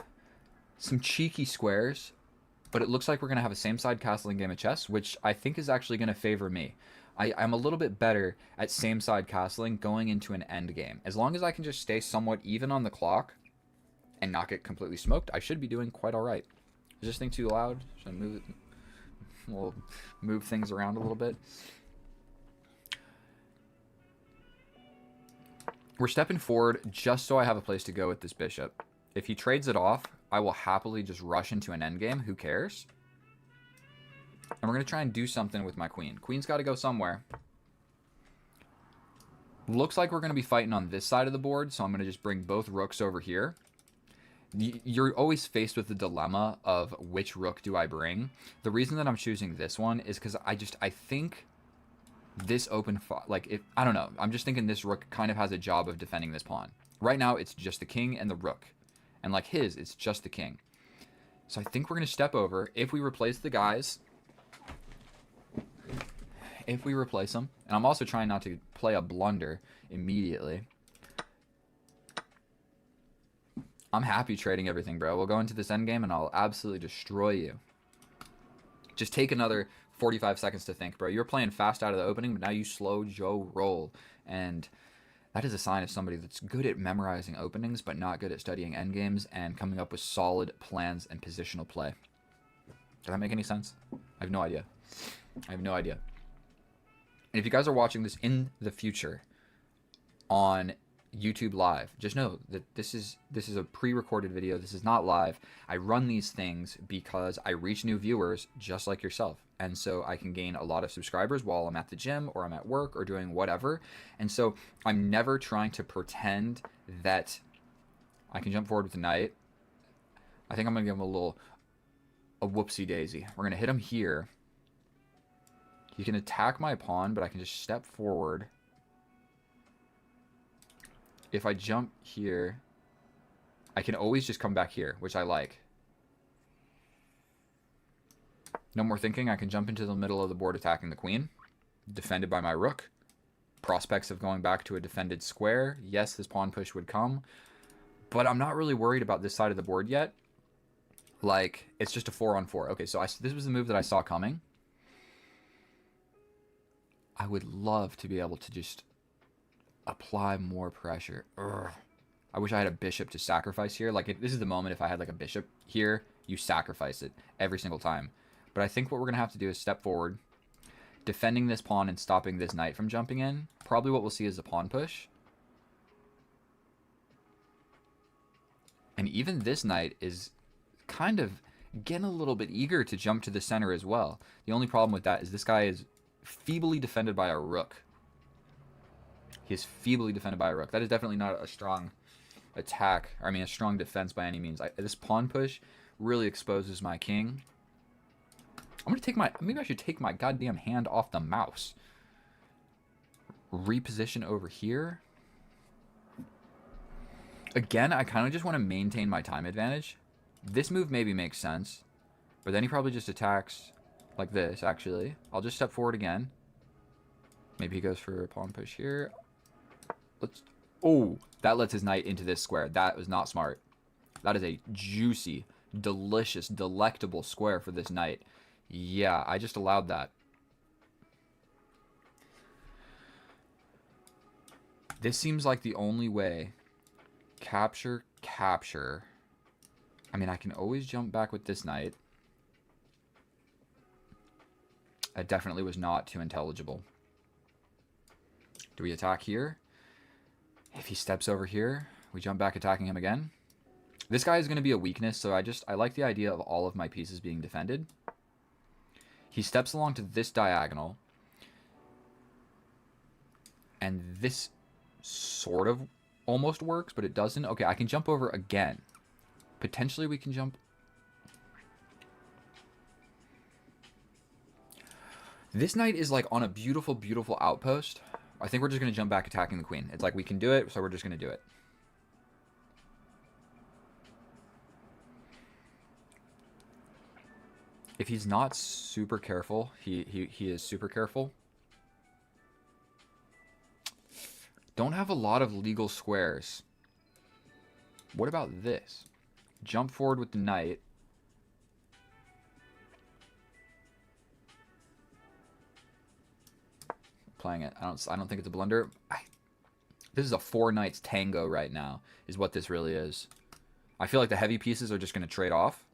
[SPEAKER 1] cheeky squares, but it looks like we're going to have a same-side castling game of chess, which I think is actually going to favor me. I'm a little bit better at same-side castling going into an end game. As long as I can just stay somewhat even on the clock and not get completely smoked, I should be doing quite all right. Is this thing too loud? Should I move it? We'll move things around a little bit. We're stepping forward just so I have a place to go with this bishop. If he trades it off, I will happily just rush into an endgame. Who cares? And we're going to try and do something with my queen. Queen's got to go somewhere. Looks like we're going to be fighting on this side of the board, so I'm going to just bring both rooks over here. You're always faced with the dilemma of which rook do I bring. The reason that I'm choosing this one is because I think this I don't know. I'm just thinking this rook kind of has a job of defending this pawn. Right now, it's just the king and the rook. And like his, it's just the king. So I think we're going to step over. If we replace the guys, if we replace them, and I'm also trying not to play a blunder immediately. I'm happy trading everything, bro. We'll go into this endgame and I'll absolutely destroy you. Just take another 45 seconds to think, bro. You were playing fast out of the opening, but now you slow Joe roll. And that is a sign of somebody that's good at memorizing openings, but not good at studying endgames and coming up with solid plans and positional play. Does that make any sense? I have no idea. I have no idea. And if you guys are watching this in the future on YouTube Live, just know that this is a pre-recorded video. This is not live. I run these things because I reach new viewers just like yourself. And so I can gain a lot of subscribers while I'm at the gym or I'm at work or doing whatever. And so I'm never trying to pretend that I can jump forward with the knight. I think I'm going to give him a whoopsie daisy. We're going to hit him here. He can attack my pawn, but I can just step forward. If I jump here, I can always just come back here, which I like. No more thinking. I can jump into the middle of the board attacking the queen. Defended by my rook. Prospects of going back to a defended square. Yes, this pawn push would come. But I'm not really worried about this side of the board yet. Like, it's just a 4-on-4. Okay, so this was the move that I saw coming. I would love to be able to just apply more pressure. Ugh. I wish I had a bishop to sacrifice here. Like, this is the moment if I had like a bishop here, you sacrifice it every single time. But I think what we're going to have to do is step forward, defending this pawn and stopping this knight from jumping in. Probably what we'll see is a pawn push. And even this knight is kind of getting a little bit eager to jump to the center as well. The only problem with that is this guy is feebly defended by a rook. He is feebly defended by a rook. That is definitely not a strong attack. I mean, a strong defense by any means. This pawn push really exposes my king. I'm going to take my... Maybe I should take my goddamn hand off the mouse. Reposition over here. Again, I kind of just want to maintain my time advantage. This move maybe makes sense. But then he probably just attacks like this, actually. I'll just step forward again. Maybe he goes for a pawn push here. Oh, that lets his knight into this square. That was not smart. That is a juicy, delicious, delectable square for this knight. Yeah, I just allowed that. This seems like the only way. Capture, capture. I mean, I can always jump back with this knight. That definitely was not too intelligible. Do we attack here? If he steps over here, we jump back attacking him again. This guy is going to be a weakness, so I like the idea of all of my pieces being defended. He steps along to this diagonal. And this sort of almost works, but it doesn't. Okay, I can jump over again. Potentially we can jump. This knight is like on a beautiful, beautiful outpost. I think we're just going to jump back attacking the queen. It's like we can do it, so we're just going to do it. If he's not super careful, he is super careful. Don't have a lot of legal squares. What about this? Jump forward with the knight. Playing it. I don't think it's a blunder. This is a 4 knights tango right now, is what this really is. I feel like the heavy pieces are just going to trade off,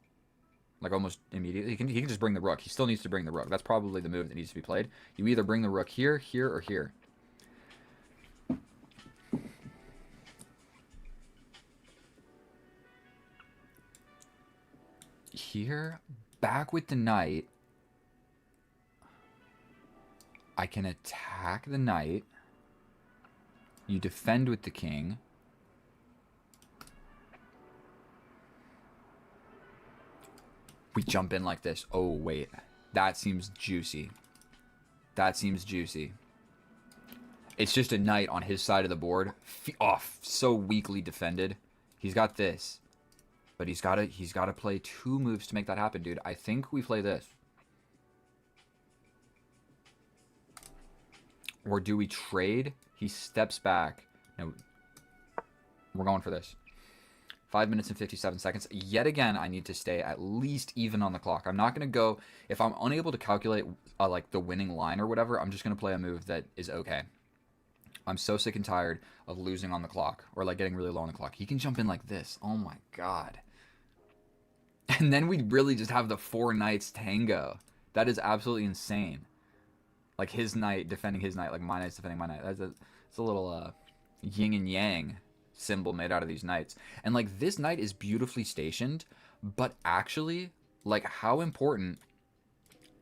[SPEAKER 1] like almost immediately. He can just bring the rook. He still needs to bring the rook. That's probably the move that needs to be played. You either bring the rook here, here, or here. Here, back with the knight. I can attack the knight. You defend with the king. We jump in like this. Oh, wait. That seems juicy. That seems juicy. It's just a knight on his side of the board. Off. So weakly defended. He's got this. But he's got to play 2 moves to make that happen, dude. I think we play this. Or do we trade? He steps back. No. We're going for this. 5 minutes and 57 seconds. Yet again, I need to stay at least even on the clock. I'm not going to go... If I'm unable to calculate like the winning line or whatever, I'm just going to play a move that is okay. I'm so sick and tired of losing on the clock. Or like getting really low on the clock. He can jump in like this. Oh my god. And then we really just have the 4 knights tango. That is absolutely insane. Like his knight defending his knight, like my knight's defending my knight. It's a little yin and yang symbol made out of these knights. And like this knight is beautifully stationed, but actually, like how important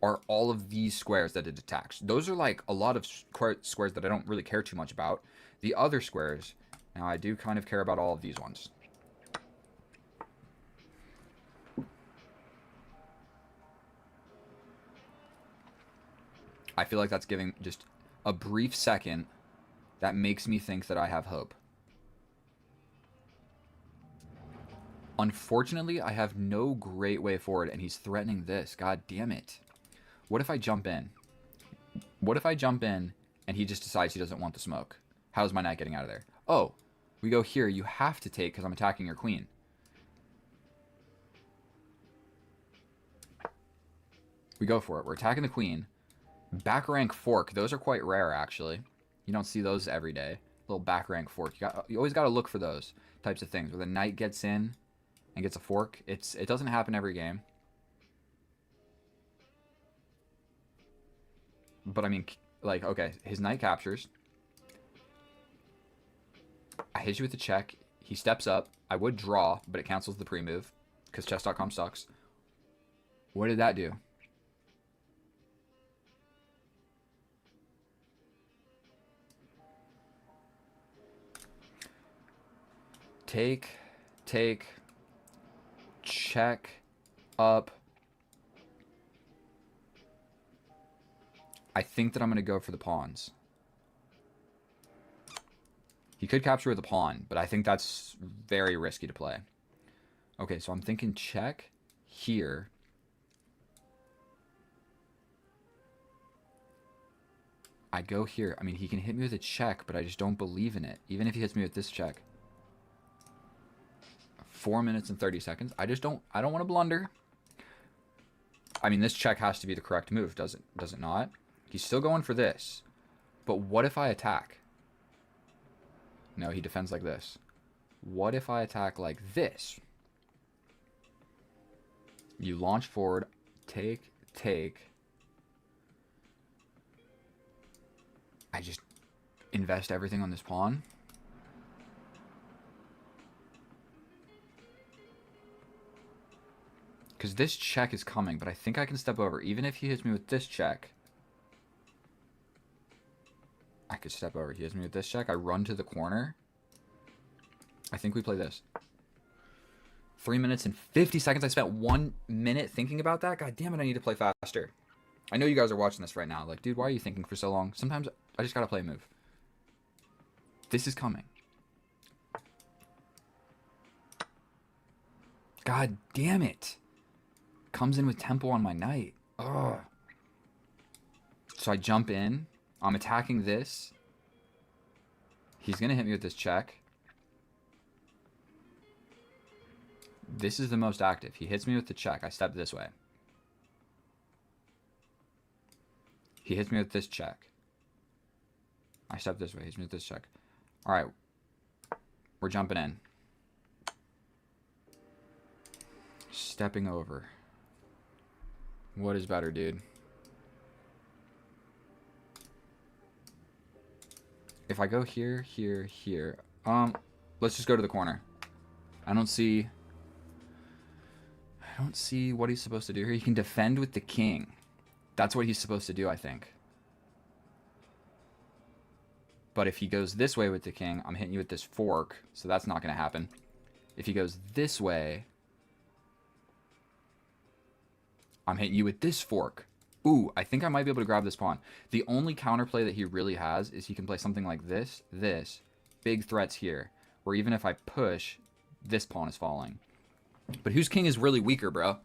[SPEAKER 1] are all of these squares that it attacks? Those are like a lot of squares that I don't really care too much about. The other squares, now I do kind of care about all of these ones. I feel like that's giving just a brief second that makes me think that I have hope. Unfortunately, I have no great way forward, and he's threatening this. God damn it. What if I jump in? What if I jump in, and he just decides he doesn't want the smoke? How's my knight getting out of there? Oh, we go here. You have to take, because I'm attacking your queen. We go for it. We're attacking the queen. Back rank fork. Those are quite rare, actually. You don't see those every day. Little back rank fork. You always got to look for those types of things. Where the knight gets in and gets a fork. It doesn't happen every game. But, I mean, like, okay. His knight captures. I hit you with a check. He steps up. I would draw, but it cancels the pre-move. Because chess.com sucks. What did that do? Take, check, up. I think that I'm going to go for the pawns. He could capture with a pawn, but I think that's very risky to play. Okay, so I'm thinking check here. I go here. I mean, he can hit me with a check, but I just don't believe in it. Even if he hits me with this check. 4 minutes and 30 seconds. I don't want to blunder. I mean, this check has to be the correct move, does it not? He's still going for this. But what if I attack? No, he defends like this. What if I attack like this? You launch forward, take. I just invest everything on this pawn. Because this check is coming, but I think I can step over. Even if he hits me with this check, I could step over. He hits me with this check. I run to the corner. I think we play this. 3 minutes and 50 seconds. I spent 1 minute thinking about that. God damn it, I need to play faster. I know you guys are watching this right now. Like, dude, why are you thinking for so long? Sometimes I just gotta play a move. This is coming. God damn it. comes in with tempo on my knight. Ugh. So I jump in. I'm attacking this. He's going to hit me with this check. This is the most active. He hits me with the check. I step this way. He hits me with this check. I step this way. He hits me with this check. All right. We're jumping in. Stepping over. What is better, dude? If I go here, here, here. Let's just go to the corner. I don't see what he's supposed to do here. He can defend with the king. That's what he's supposed to do, I think. But if he goes this way with the king, I'm hitting you with this fork, so that's not going to happen. If he goes this way, I'm hitting you with this fork. Ooh, I think I might be able to grab this pawn. The only counterplay that he really has is he can play something like this, this. Big threats here, where even if I push, this pawn is falling. But whose king is really weaker, bro?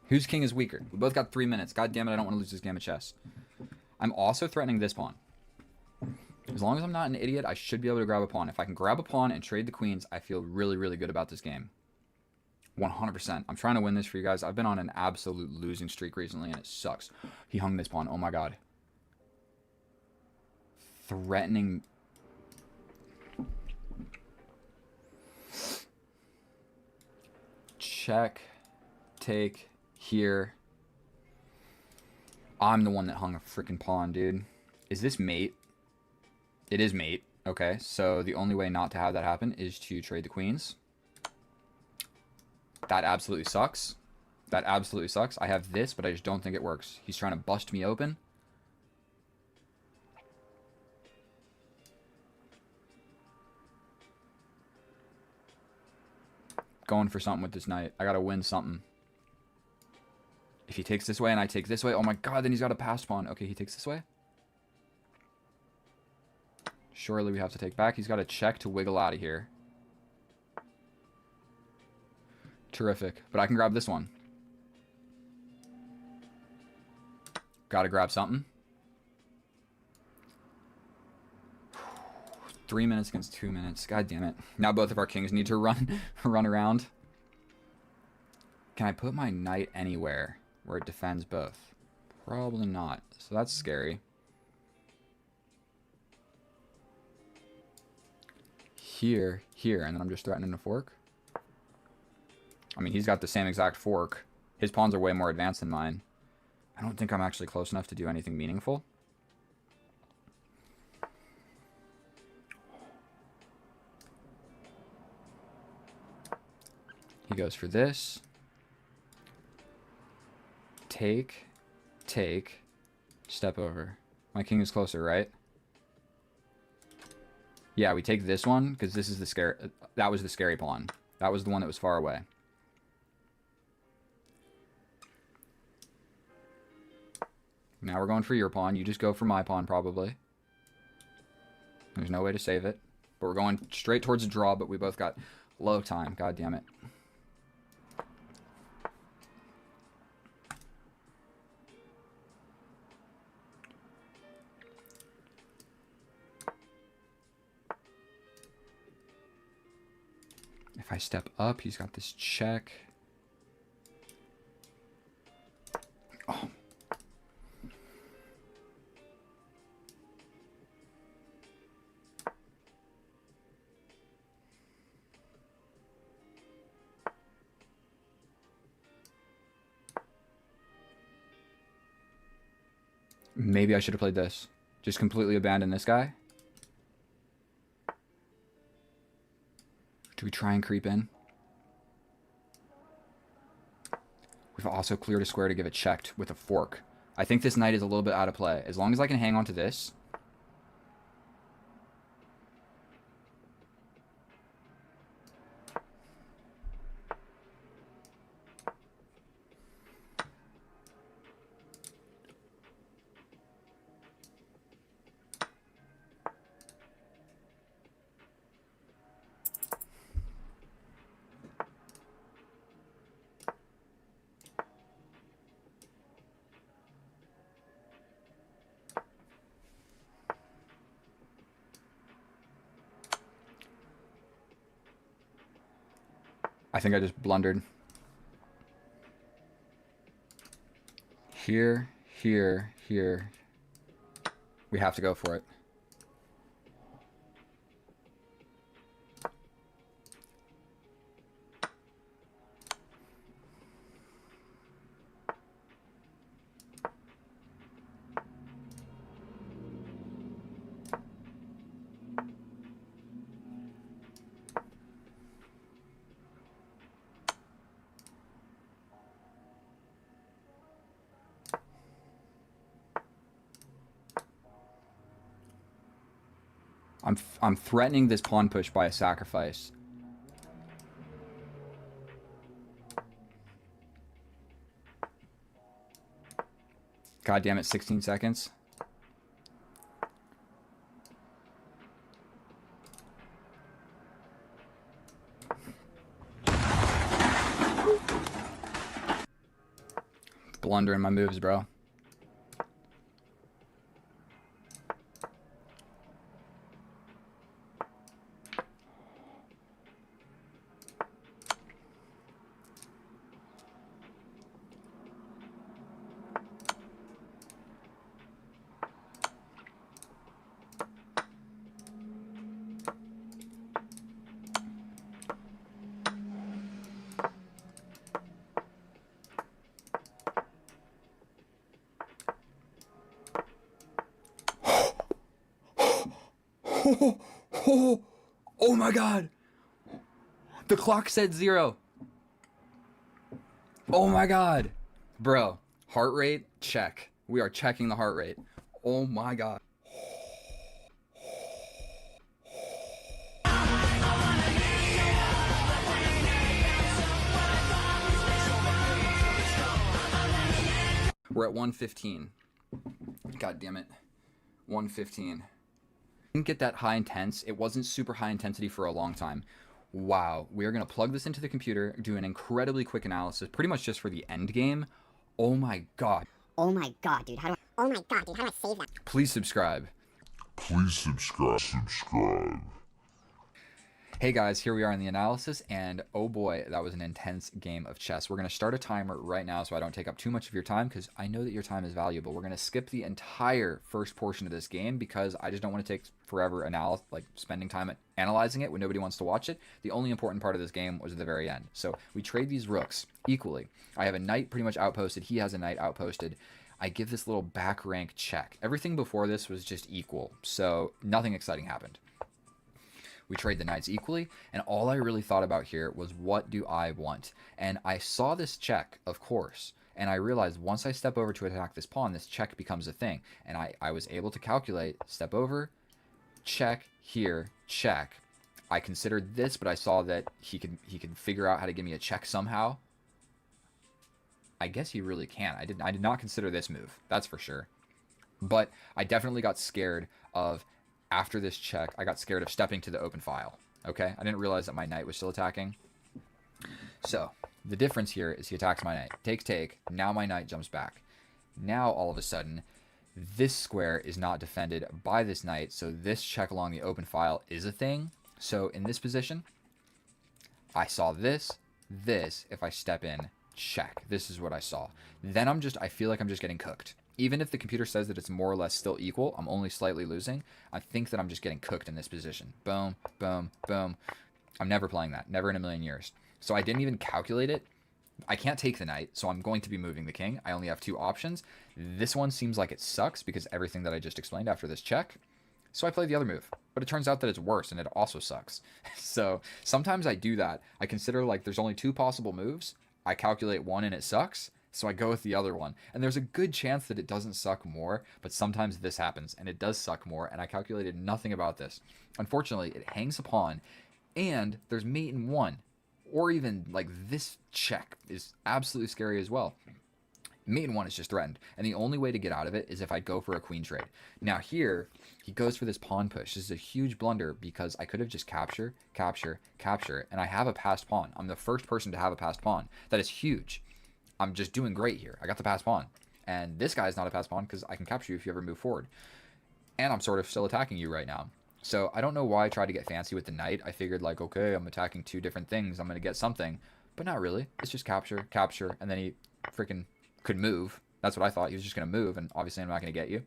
[SPEAKER 1] Whose king is weaker? We both got 3 minutes. God damn it, I don't want to lose this game of chess. I'm also threatening this pawn. As long as I'm not an idiot, I should be able to grab a pawn. If I can grab a pawn and trade the queens, I feel really, really good about this game. 100%. I'm trying to win this for you guys. I've been on an absolute losing streak recently, and it sucks. He hung this pawn. Oh, my God. Threatening. Check. Take. Here. I'm the one that hung a freaking pawn, dude. Is this mate? It is mate. Okay, so the only way not to have that happen is to trade the queens. That absolutely sucks. That absolutely sucks. I have this, but I just don't think it works. He's trying to bust me open. Going for something with this knight. I gotta win something. If he takes this way and I take this way, oh my God, then he's got a passed pawn. Okay, he takes this way. Surely we have to take back. He's got a check to wiggle out of here. Terrific. But I can grab this one. Gotta grab something. 3 minutes against 2 minutes. God damn it. Now both of our kings need to run around. Can I put my knight anywhere where it defends both? Probably not. So that's scary. Here, and then I'm just threatening a fork. I mean, he's got the same exact fork. His pawns are way more advanced than mine. I don't think I'm actually close enough to do anything meaningful. He goes for this. Take, step over. My king is closer, right? Yeah, we take this one, because this is the scary... That was the scary pawn. That was the one that was far away. Now we're going for your pawn. You just go for my pawn, probably. There's no way to save it. But we're going straight towards a draw, but we both got low time. God damn it. If I step up, he's got this check. Oh. Maybe I should have played this. Just completely abandon this guy. Do we try and creep in? We've also cleared a square to give it checked with a fork. I think this knight is a little bit out of play. As long as I can hang on to this. I think I just blundered. Here, here, here. We have to go for it. I'm threatening this pawn push by a sacrifice. God damn it, 16 seconds. Blundering my moves, bro. Oh my god. The clock said 0. Oh my god. Bro, heart rate, check. We are checking the heart rate. Oh my god. We're at 115. God damn it. 115. Didn't get that high intense. It wasn't super high intensity for a long time. Wow. We are going to plug this into the computer, do an incredibly quick analysis, pretty much just for the end game. Oh my god.
[SPEAKER 11] Oh my god, dude. How do I save that?
[SPEAKER 1] Please subscribe.
[SPEAKER 12] Please subscribe.
[SPEAKER 1] Hey guys, here we are in the analysis, and oh boy, that was an intense game of chess. We're going to start a timer right now so I don't take up too much of your time, because I know that your time is valuable. We're going to skip the entire first portion of this game because I just don't want to take forever spending time analyzing it when nobody wants to watch it. The only important part of this game was at the very end. So we trade these rooks equally. I have a knight pretty much outposted. He has a knight outposted. I give this little back rank check. Everything before this was just equal, so nothing exciting happened. We trade the knights equally, and all I really thought about here was, what do I want? And I saw this check, of course, and I realized once I step over to attack this pawn, this check becomes a thing. And I was able to calculate, step over, check, here, check. I considered this, but I saw that he could figure out how to give me a check somehow. I guess he really can. I did not consider this move, that's for sure. But I definitely got scared of, after this check, I got scared of stepping to the open file. Okay? I didn't realize that my knight was still attacking. So, the difference here is he attacks my knight. Takes take. Now my knight jumps back. Now, all of a sudden, this square is not defended by this knight, so this check along the open file is a thing. So, in this position, I saw this. If I step in, check. This is what I saw. Then I feel like I'm just getting cooked. Even if the computer says that it's more or less still equal, I'm only slightly losing, I think that I'm just getting cooked in this position. Boom, boom, boom. I'm never playing that. Never in a million years. So I didn't even calculate it. I can't take the knight, so I'm going to be moving the king. I only have 2 options. This one seems like it sucks because everything that I just explained after this check. So I play the other move. But it turns out that it's worse, and it also sucks. So sometimes I do that. I consider there's only 2 possible moves. I calculate one and it sucks. So I go with the other one. And there's a good chance that it doesn't suck more, but sometimes this happens, and it does suck more, and I calculated nothing about this. Unfortunately, it hangs a pawn, and there's mate in 1. Or even, this check is absolutely scary as well. Mate in 1 is just threatened, and the only way to get out of it is if I go for a queen trade. Now here, he goes for this pawn push. This is a huge blunder because I could have just capture, and I have a passed pawn. I'm the first person to have a passed pawn. That is huge. I'm just doing great here. I got the passed pawn. And this guy's not a passed pawn because I can capture you if you ever move forward. And I'm sort of still attacking you right now. So I don't know why I tried to get fancy with the knight. I figured like, okay, I'm attacking 2 different things. I'm going to get something. But not really. It's just capture, capture, and then he freaking could move. That's what I thought. He was just going to move, and obviously I'm not going to get you.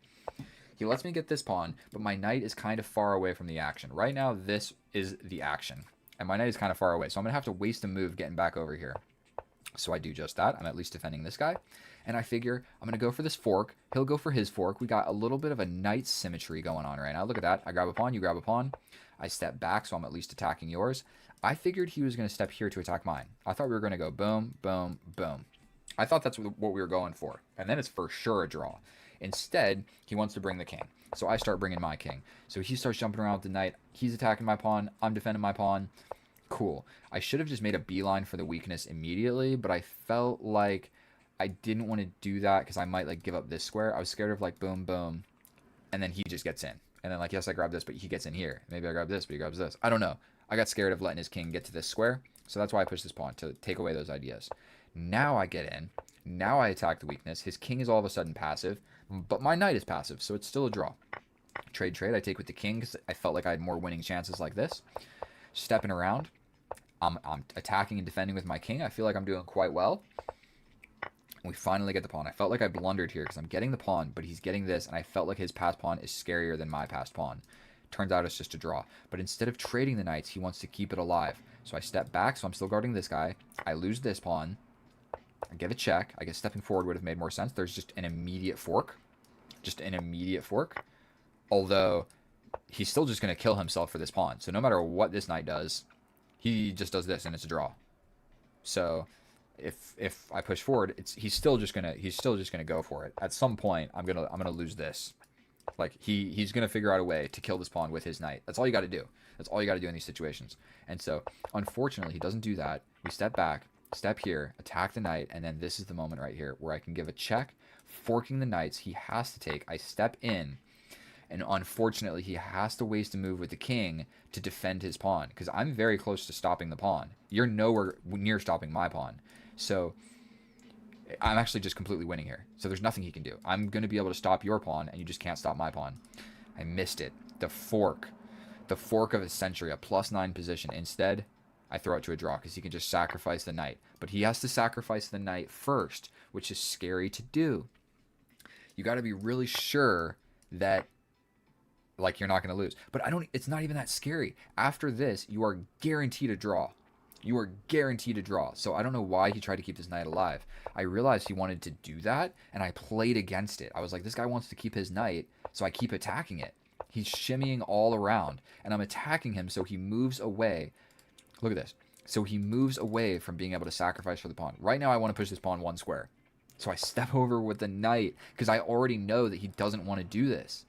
[SPEAKER 1] He lets me get this pawn, but my knight is kind of far away from the action. Right now, this is the action, and my knight is kind of far away. So I'm going to have to waste a move getting back over here. So I do just that. I'm at least defending this guy. And I figure I'm going to go for this fork. He'll go for his fork. We got a little bit of a knight symmetry going on right now. Look at that. I grab a pawn. You grab a pawn. I step back, so I'm at least attacking yours. I figured he was going to step here to attack mine. I thought we were going to go boom, boom, boom. I thought that's what we were going for. And then it's for sure a draw. Instead, he wants to bring the king. So I start bringing my king. So he starts jumping around with the knight. He's attacking my pawn. I'm defending my pawn. Cool. I should have just made a beeline for the weakness immediately, but I felt like I didn't want to do that because I might like give up this square. I was scared of like boom, boom, and then he just gets in. And then like, yes, I grab this, but he gets in here. Maybe I grab this, but he grabs this. I don't know. I got scared of letting his king get to this square, so that's why I pushed this pawn to take away those ideas. Now I get in. Now I attack the weakness. His king is all of a sudden passive, but my knight is passive, so it's still a draw. Trade, I take with the king because I felt like I had more winning chances like this. Stepping around. I'm attacking and defending with my king. I feel like I'm doing quite well. We finally get the pawn. I felt like I blundered here because I'm getting the pawn, but he's getting this, and I felt like his passed pawn is scarier than my passed pawn. Turns out it's just a draw. But instead of trading the knights, he wants to keep it alive. So I step back, so I'm still guarding this guy. I lose this pawn. I get a check. I guess stepping forward would have made more sense. There's just an immediate fork. Just an immediate fork. Although, he's still just going to kill himself for this pawn. So no matter what this knight does, he just does this, and it's a draw. So if I push forward, he's still just gonna go for it. At some point, I'm gonna lose this. Like he's gonna figure out a way to kill this pawn with his knight. That's all you got to do. That's all you got to do in these situations. And so, unfortunately, he doesn't do that. We step back, step here, attack the knight, and then this is the moment right here where I can give a check, forking the knights. He has to take. I step in. And unfortunately, he has to waste a move with the king to defend his pawn. Because I'm very close to stopping the pawn. You're nowhere near stopping my pawn. So, I'm actually just completely winning here. So, there's nothing he can do. I'm going to be able to stop your pawn, and you just can't stop my pawn. I missed it. The fork. The fork of a century. A +9 position. Instead, I throw it to a draw. Because he can just sacrifice the knight. But he has to sacrifice the knight first. Which is scary to do. You got to be really sure that like you're not going to lose. But it's not even that scary. After this, you are guaranteed a draw. You are guaranteed a draw. So I don't know why he tried to keep this knight alive. I realized he wanted to do that, and I played against it. I was like, this guy wants to keep his knight, so I keep attacking it. He's shimmying all around, and I'm attacking him so he moves away. Look at this. So he moves away from being able to sacrifice for the pawn. Right now, I want to push this pawn 1 square. So I step over with the knight, because I already know that he doesn't want to do this.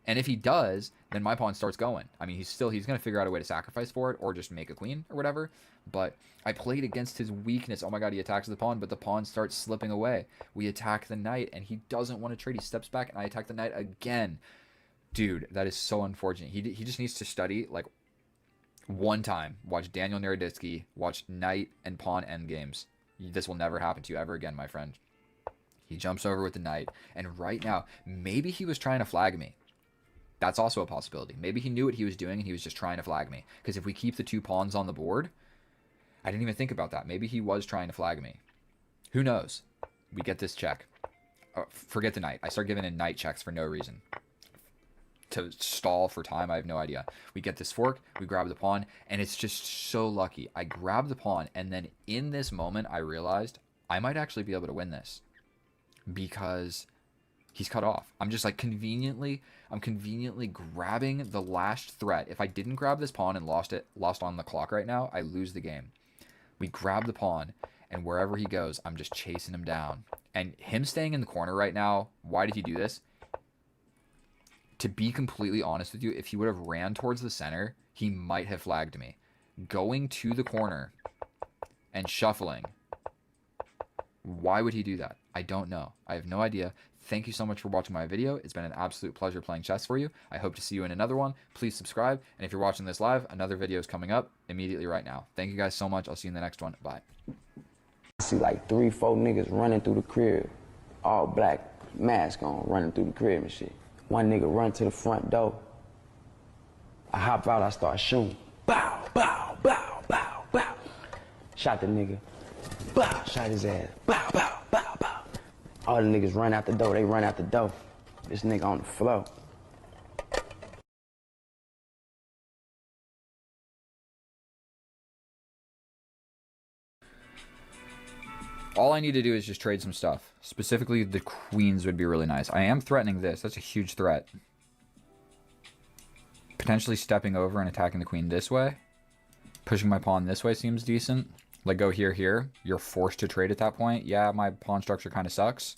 [SPEAKER 1] And if he does, then my pawn starts going. I mean, he's going to figure out a way to sacrifice for it or just make a queen or whatever. But I played against his weakness. Oh my god, he attacks the pawn, but the pawn starts slipping away. We attack the knight, and he doesn't want to trade. He steps back, and I attack the knight again. Dude, that is so unfortunate. He just needs to study, like, one time. Watch Daniel Naroditsky. Watch knight and pawn endgames. This will never happen to you ever again, my friend. He jumps over with the knight, and right now, maybe he was trying to flag me. That's also a possibility. Maybe he knew what he was doing and he was just trying to flag me. Because if we keep the 2 pawns on the board, I didn't even think about that. Maybe he was trying to flag me. Who knows? We get this check. Forget the knight. I start giving in knight checks for no reason. To stall for time, I have no idea. We get this fork, we grab the pawn, and it's just so lucky. I grab the pawn, and then in this moment, I realized I might actually be able to win this. Because he's cut off. I'm just like conveniently grabbing the last threat. If I didn't grab this pawn and lost on the clock right now, I lose the game. We grab the pawn, and wherever he goes, I'm just chasing him down. And him staying in the corner right now, why did he do this? To be completely honest with you, if he would have ran towards the center, he might have flagged me. Going to the corner and shuffling. Why would he do that? I don't know. I have no idea. Thank you so much for watching my video. It's been an absolute pleasure playing chess for you. I hope to see you in another one. Please subscribe. And if you're watching this live, another video is coming up immediately right now. Thank you guys so much. I'll see you in the next one. Bye.
[SPEAKER 10] I see like 3, 4 niggas running through the crib. All black, mask on, running through the crib and shit. One nigga run to the front door. I hop out, I start shooting. Bow, bow, bow, bow, bow. Shot the nigga. Bow, shot his ass. Bow, bow, bow, bow. All the niggas run out the door. They run out the door. This nigga on the floor.
[SPEAKER 1] All I need to do is just trade some stuff. Specifically, the queens would be really nice. I am threatening this. That's a huge threat. Potentially stepping over and attacking the queen this way. Pushing my pawn this way seems decent. Like, go here, here. You're forced to trade at that point. Yeah, my pawn structure kind of sucks.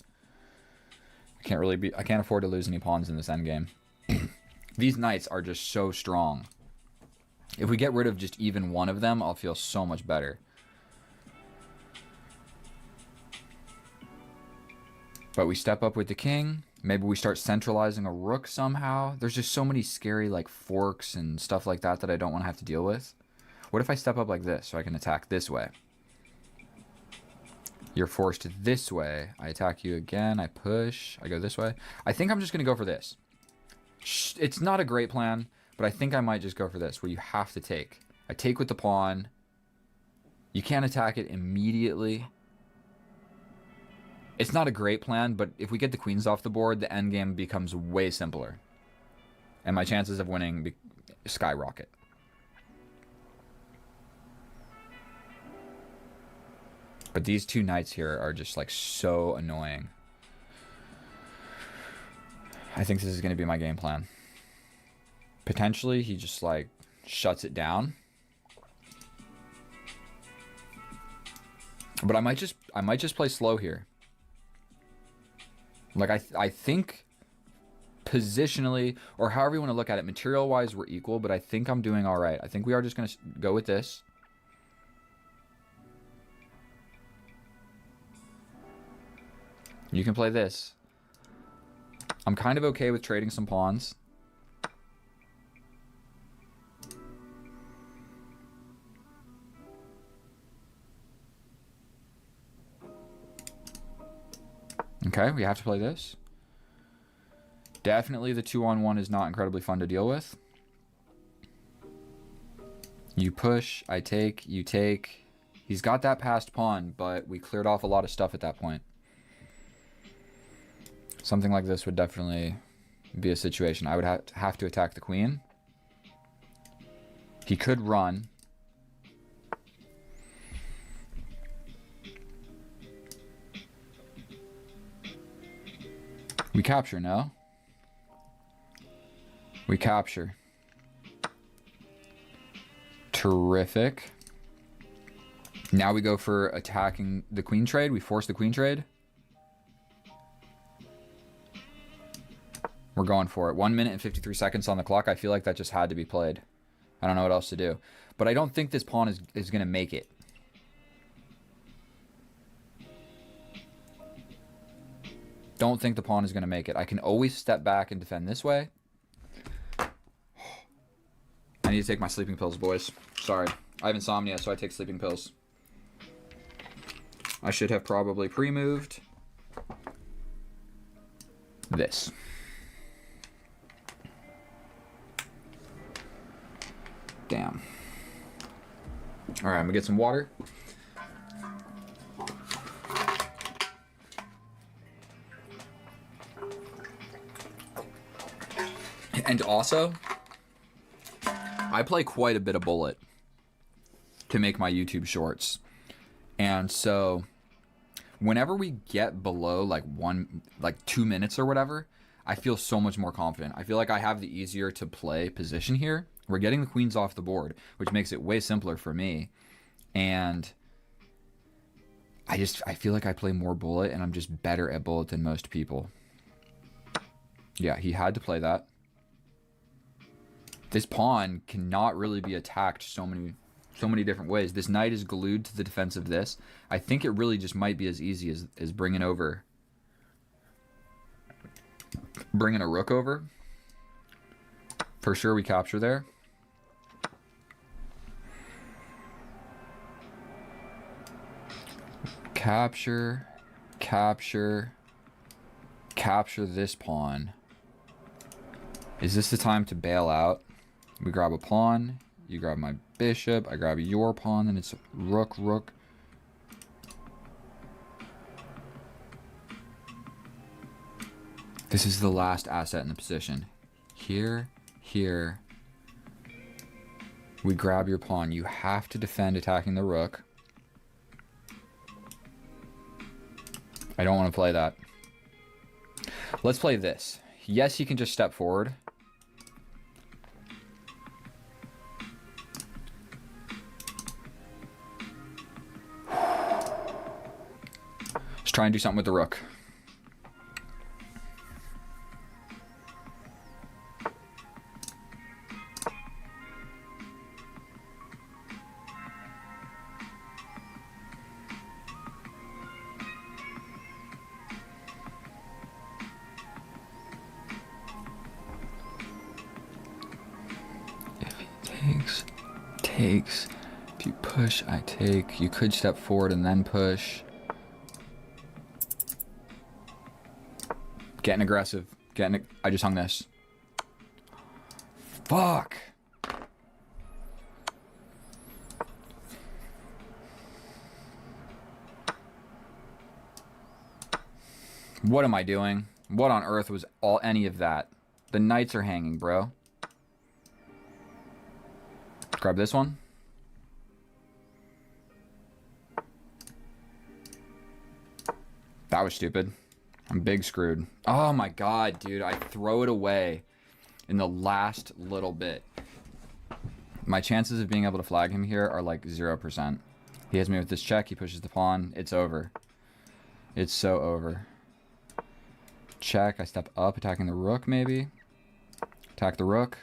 [SPEAKER 1] I can't afford to lose any pawns in this endgame. These knights are just so strong. If we get rid of just even one of them, I'll feel so much better. But we step up with the king. Maybe we start centralizing a rook somehow. There's just so many scary like forks and stuff like that that I don't want to have to deal with. What if I step up like this so I can attack this way? You're forced this way. I attack you again. I push. I go this way. I think I'm just going to go for this. It's not a great plan, but I think I might just go for this where you have to take. I take with the pawn. You can't attack it immediately. It's not a great plan, but if we get the queens off the board, the endgame becomes way simpler. And my chances of winning skyrocket. But these two knights here are just like so annoying. I think this is going to be my game plan. Potentially, he just like shuts it down. But I might just play slow here. Like, I think positionally, or however you want to look at it, material-wise, we're equal, but I think I'm doing all right. I think we are just going to go with this. You can play this. I'm kind of okay with trading some pawns. Okay, we have to play this. Definitely the 2-on-1 is not incredibly fun to deal with. You push, I take, you take. He's got that passed pawn, but we cleared off a lot of stuff at that point. Something like this would definitely be a situation. I would have to attack the queen. He could run. We capture, no? We capture. Terrific. Now we go for attacking the queen trade. We force the queen trade. We're going for it. 1 minute and 53 seconds on the clock. I feel like that just had to be played. I don't know what else to do. But I don't think this pawn is going to make it. Don't think the pawn is going to make it. I can always step back and defend this way. I need to take my sleeping pills, boys. Sorry. I have insomnia, so I take sleeping pills. I should have probably pre-moved this. Damn. All right, I'm going to get some water. And also, I play quite a bit of bullet to make my YouTube shorts. And so whenever we get below like 2 minutes or whatever, I feel so much more confident. I feel like I have the easier to play position here. We're getting the queens off the board, which makes it way simpler for me. And I feel like I play more bullet and I'm just better at bullet than most people. Yeah, he had to play that. This pawn cannot really be attacked so many different ways. This knight is glued to the defense of this. I think it really just might be as easy as bringing a rook over. For sure we capture there. Capture, capture, capture this pawn. Is this the time to bail out? We grab a pawn. You grab my bishop. I grab your pawn. Then it's rook, rook. This is the last asset in the position. Here, here. We grab your pawn. You have to defend attacking the rook. I don't want to play that. Let's play this. Yes, he can just step forward. Let's try and do something with the rook. Takes. If you push, I take. You could step forward and then push. Getting aggressive. I just hung this. Fuck. What am I doing? What on earth was any of that? The knights are hanging, bro. Grab this one. That was stupid. I'm big screwed. Oh my god, dude. I throw it away in the last little bit. My chances of being able to flag him here are like 0%. He hits me with this check. He pushes the pawn. It's over. It's so over. Check. I step up, attacking the rook maybe. Attack the rook.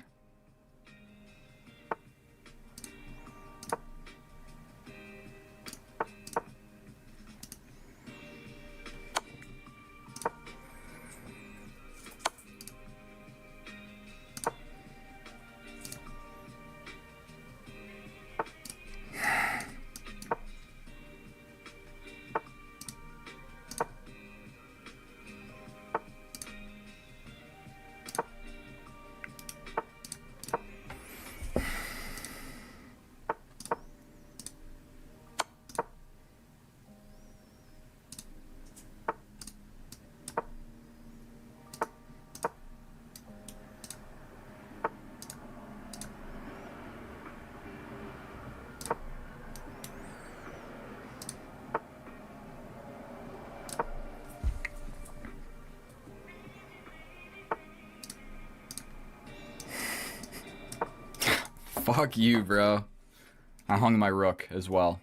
[SPEAKER 1] Fuck you, bro. I hung my rook as well.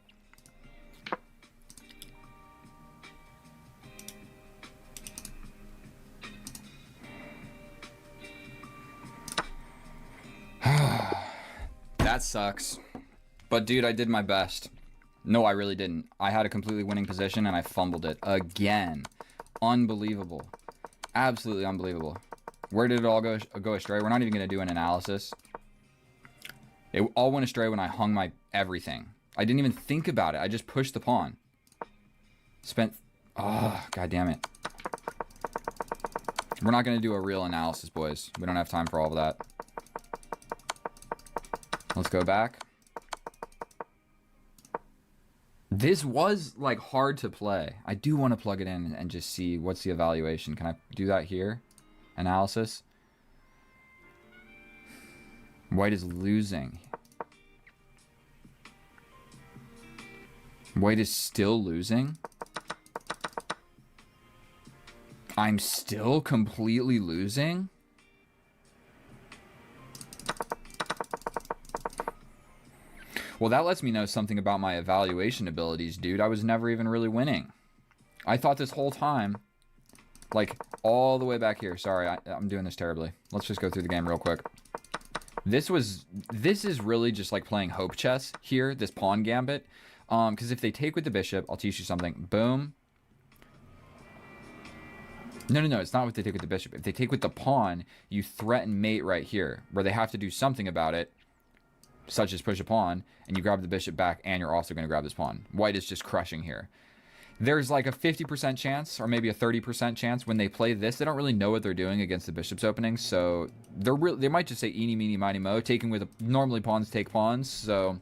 [SPEAKER 1] That sucks. But dude, I did my best. No, I really didn't. I had a completely winning position and I fumbled it again. Unbelievable. Absolutely unbelievable. Where did it all go astray? We're not even going to do an analysis. It all went astray when I hung my everything. I didn't even think about it. I just pushed the pawn. Oh, god damn it. We're not going to do a real analysis, boys. We don't have time for all of that. Let's go back. This was, like, hard to play. I do want to plug it in and just see what's the evaluation. Can I do that here? Analysis. White is losing. White is still losing. I'm still completely losing. Well, that lets me know something about my evaluation abilities, dude. I was never even really winning. I thought this whole time, like, all the way back here. Sorry, I'm doing this terribly. Let's just go through the game real quick. This is really just like playing hope chess here, this pawn gambit. Because if they take with the bishop, I'll teach you something. Boom. No, it's not what they take with the bishop. If they take with the pawn, you threaten mate right here, where they have to do something about it, such as push a pawn, and you grab the bishop back, and you're also going to grab this pawn. White is just crushing here. There's like a 50% chance or maybe a 30% chance when they play this, they don't really know what they're doing against the bishop's opening. So they might just say eeny, meeny, miny, mo, taking with normally pawns take pawns. So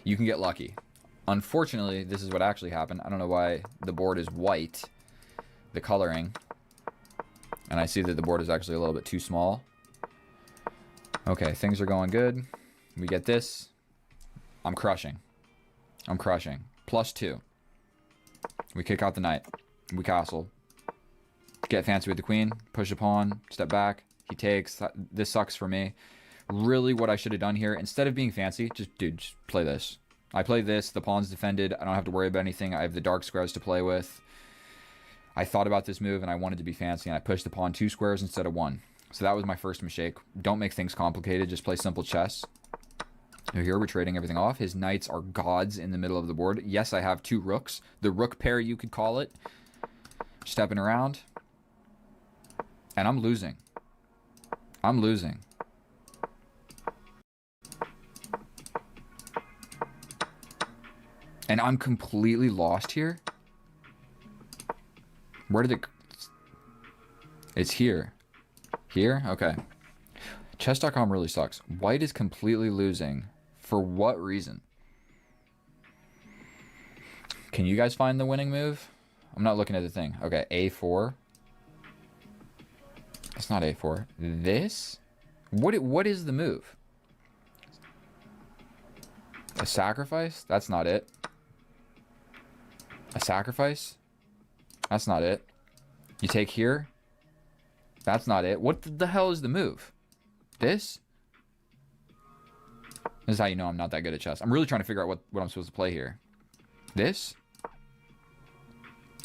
[SPEAKER 1] you can get lucky. Unfortunately, this is what actually happened. I don't know why the board is white, the coloring. And I see that the board is actually a little bit too small. Okay, things are going good. We get this. I'm crushing. I'm crushing. +2. We kick out the knight. We castle. Get fancy with the queen. Push a pawn. Step back. He takes. This sucks for me. Really what I should have done here, instead of being fancy, just play this. I play this. The pawn's defended. I don't have to worry about anything. I have the dark squares to play with. I thought about this move and I wanted to be fancy, and I pushed the pawn 2 squares instead of 1. So that was my first mistake. Don't make things complicated. Just play simple chess. Here we're trading everything off. His knights are gods in the middle of the board. Yes, I have 2 rooks. The rook pair, you could call it. Stepping around. And I'm losing. I'm losing. And I'm completely lost here. Where did it... It's here. Here? Okay. Chess.com really sucks. White is completely losing. For what reason? Can you guys find the winning move? I'm not looking at the thing. Okay, A4. It's not A4. This? What is the move? A sacrifice? That's not it. A sacrifice? That's not it. You take here? That's not it. What the hell is the move? This? This is how you know I'm not that good at chess. I'm really trying to figure out what I'm supposed to play here. This?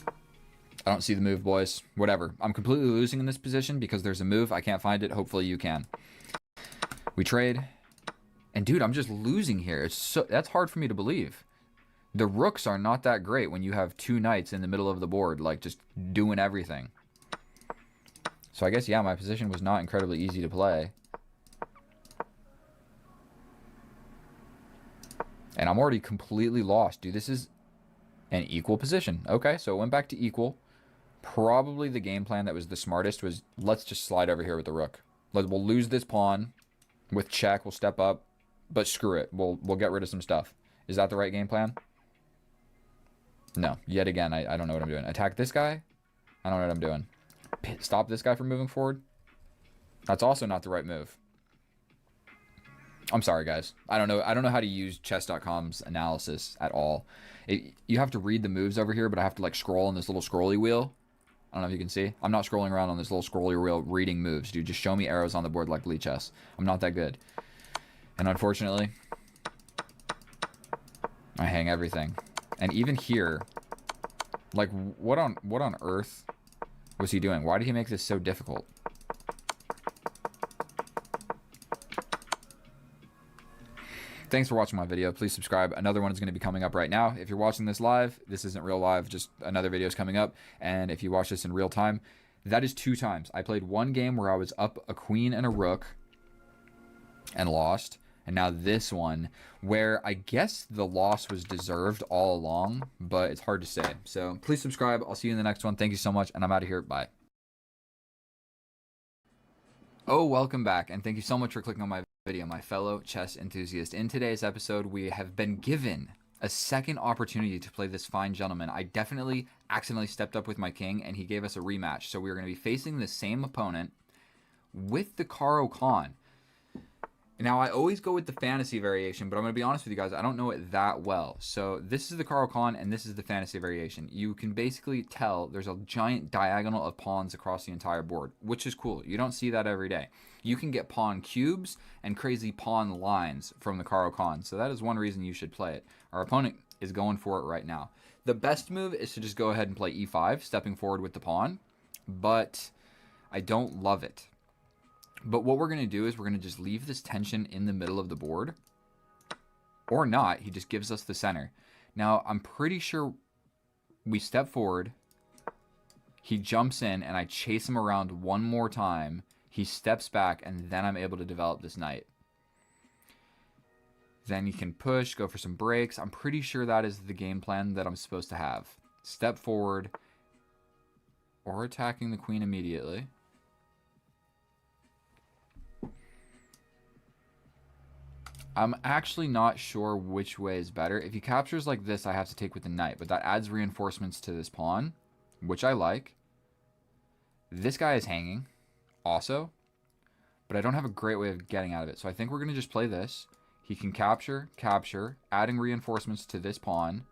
[SPEAKER 1] I don't see the move, boys. Whatever. I'm completely losing in this position because there's a move. I can't find it. Hopefully you can. We trade. And dude, I'm just losing here. That's hard for me to believe. The rooks are not that great when you have 2 knights in the middle of the board, like just doing everything. So I guess, yeah, my position was not incredibly easy to play. And I'm already completely lost. Dude, this is an equal position. Okay, so it went back to equal. Probably the game plan that was the smartest was, let's just slide over here with the rook. We'll lose this pawn with check. We'll step up. But screw it. We'll get rid of some stuff. Is that the right game plan? No. Yet again, I don't know what I'm doing. Attack this guy? I don't know what I'm doing. Stop this guy from moving forward? That's also not the right move. I'm sorry, guys. I don't know how to use chess.com's analysis at all. You have to read the moves over here, but I have to like scroll on this little scrolly wheel. I don't know if you can see. I'm not scrolling around on this little scrolly wheel reading moves, dude. Just show me arrows on the board like Blitz chess. I'm not that good. And unfortunately, I hang everything. And even here, like what on earth was he doing? Why did he make this so difficult? Thanks for watching my video. Please subscribe. Another one is going to be coming up right now. If you're watching this live, this isn't real live, just another video is coming up. And if you watch this in real time, that is 2 times. I played one game where I was up a queen and a rook and lost. And now this one where I guess the loss was deserved all along, but it's hard to say. So please subscribe. I'll see you in the next one. Thank you so much. And I'm out of here. Bye. Oh, welcome back. And thank you so much for clicking on my video, my fellow chess enthusiast. In today's episode, we have been given a second opportunity to play this fine gentleman. I definitely accidentally stepped up with my king, and he gave us a rematch. So we're going to be facing the same opponent with the Caro-Kann. Now, I always go with the fantasy variation, but I'm going to be honest with you guys, I don't know it that well. So this is the Caro-Kann, and this is the fantasy variation. You can basically tell there's a giant diagonal of pawns across the entire board, which is cool. You don't see that every day. You can get pawn cubes and crazy pawn lines from the Caro-Kann, so that is one reason you should play it. Our opponent is going for it right now. The best move is to just go ahead and play e5, stepping forward with the pawn, but I don't love it. But what we're going to do is we're going to just leave this tension in the middle of the board. Or not. He just gives us the center. Now, I'm pretty sure we step forward. He jumps in, and I chase him around one more time. He steps back, and then I'm able to develop this knight. Then he can push, go for some breaks. I'm pretty sure that is the game plan that I'm supposed to have. step forward, or attacking the queen immediately. I'm actually not sure which way is better. If he captures like this, I have to take with the knight, but that adds reinforcements to this pawn, which I like. This guy is hanging also, but I don't have a great way of getting out of it. So I think we're going to just play this. He can capture, adding reinforcements to this pawn,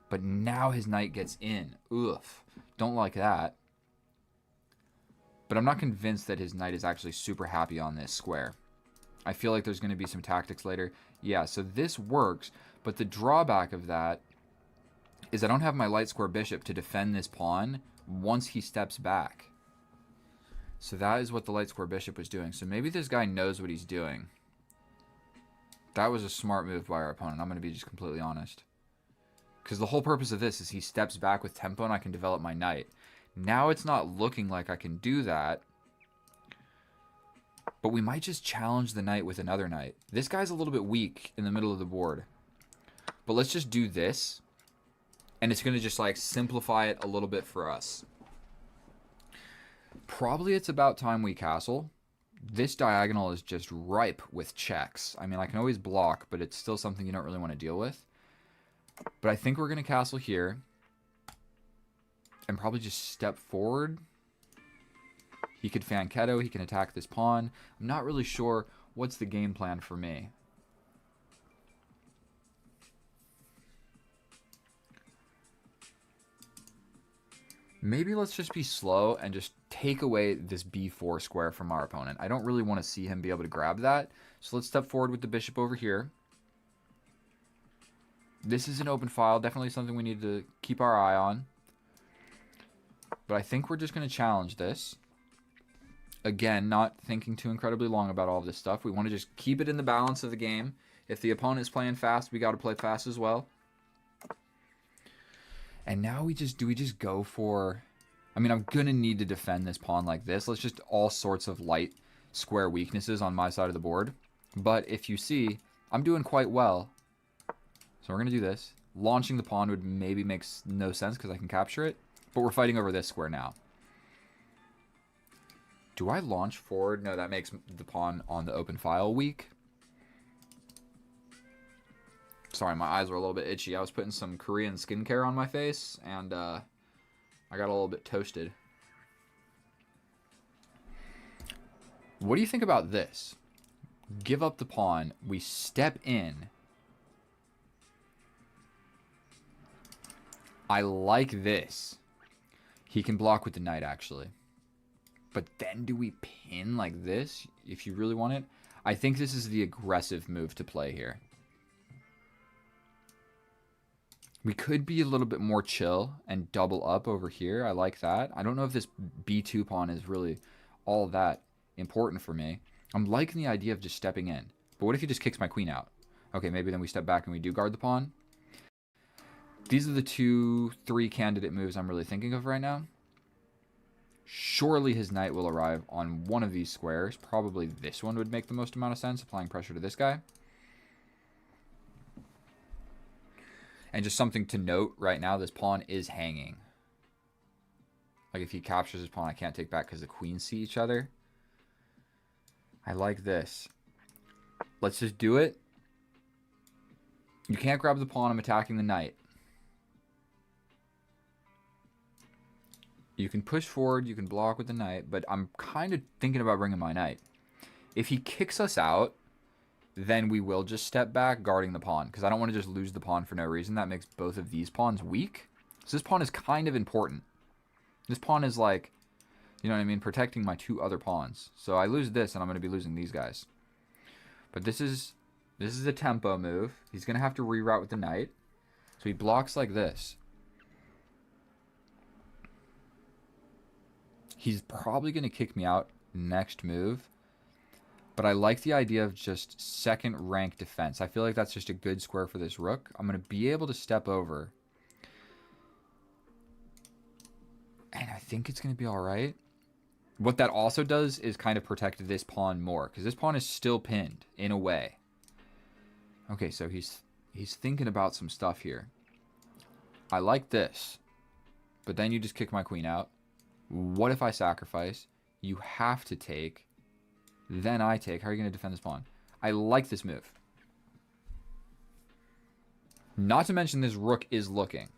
[SPEAKER 1] but now his knight gets in. Oof. Don't like that. But I'm not convinced that his knight is actually super happy on this square. I feel like there's going to be some tactics later. Yeah, so this works, but the drawback of that is I don't have my light square bishop to defend this pawn once he steps back. So that is what the light square bishop was doing. So maybe this guy knows what he's doing. That was a smart move by our opponent. I'm going to be just completely honest. Because the whole purpose of this is he steps back with tempo and I can develop my knight. Now it's not looking like I can do that. But we might just challenge the knight with another knight. This guy's a little bit weak in the middle of the board. But let's just do this. And it's going to just like simplify it a little bit for us. Probably it's about time we castle. This diagonal is just ripe with checks. I mean, I can always block, but it's still something you don't really want to deal with. But I think we're going to castle here. And probably just step forward. He could Fanketto, he can attack this pawn. I'm not really sure what's the game plan for me. Maybe let's just be slow and just take away this b4 square from our opponent. I don't really want to see him be able to grab that. So let's step forward with the bishop over here. This is an open file, definitely something we need to keep our eye on. But I think we're just going to challenge this. Again, not thinking too incredibly long about all of this stuff. We want to just keep it in the balance of the game. If the opponent is playing fast, we got to play fast as well. And now we just go for... I mean, I'm going to need to defend this pawn like this. Let's just all sorts of light square weaknesses on my side of the board. But if you see, I'm doing quite well. So we're going to do this. Launching the pawn would maybe make no sense because I can capture it. But we're fighting over this square now. Do I launch forward? No, that makes the pawn on the open file weak. Sorry, my eyes were a little bit itchy. I was putting some Korean skincare on my face, and I got a little bit toasted. What do you think about this? Give up the pawn. We step in. I like this. He can block with the knight, actually. But then do we pin like this if you really want it? I think this is the aggressive move to play here. We could be a little bit more chill and double up over here. I like that. I don't know if this b2 pawn is really all that important for me. I'm liking the idea of just stepping in. But what if he just kicks my queen out? Okay, maybe then we step back and we do guard the pawn. These are the 2-3 candidate moves I'm really thinking of right now. Surely his knight will arrive on one of these squares. Probably this one would make the most amount of sense, applying pressure to this guy. And just something to note right now, this pawn is hanging. Like if he captures his pawn, I can't take back because the queens see each other. I like this. Let's just do it. You can't grab the pawn, I'm attacking the knight. You can push forward, you can block with the knight, but I'm kind of thinking about bringing my knight. If he kicks us out, then we will just step back guarding the pawn, because I don't want to just lose the pawn for no reason. That makes both of these pawns weak. So this pawn is kind of important. This pawn is like, you know what I mean, protecting my two other pawns. So I lose this, and I'm going to be losing these guys. But this is a tempo move. He's going to have to reroute with the knight. So he blocks like this. He's probably going to kick me out next move. But I like the idea of just second rank defense. I feel like that's just a good square for this rook. I'm going to be able to step over. And I think it's going to be all right. What that also does is kind of protect this pawn more. Because this pawn is still pinned in a way. Okay, so he's thinking about some stuff here. I like this. but then you just kick my queen out. What if I sacrifice? You have to take. Then I take. How are you going to defend this pawn? I like this move. Not to mention this rook is looking.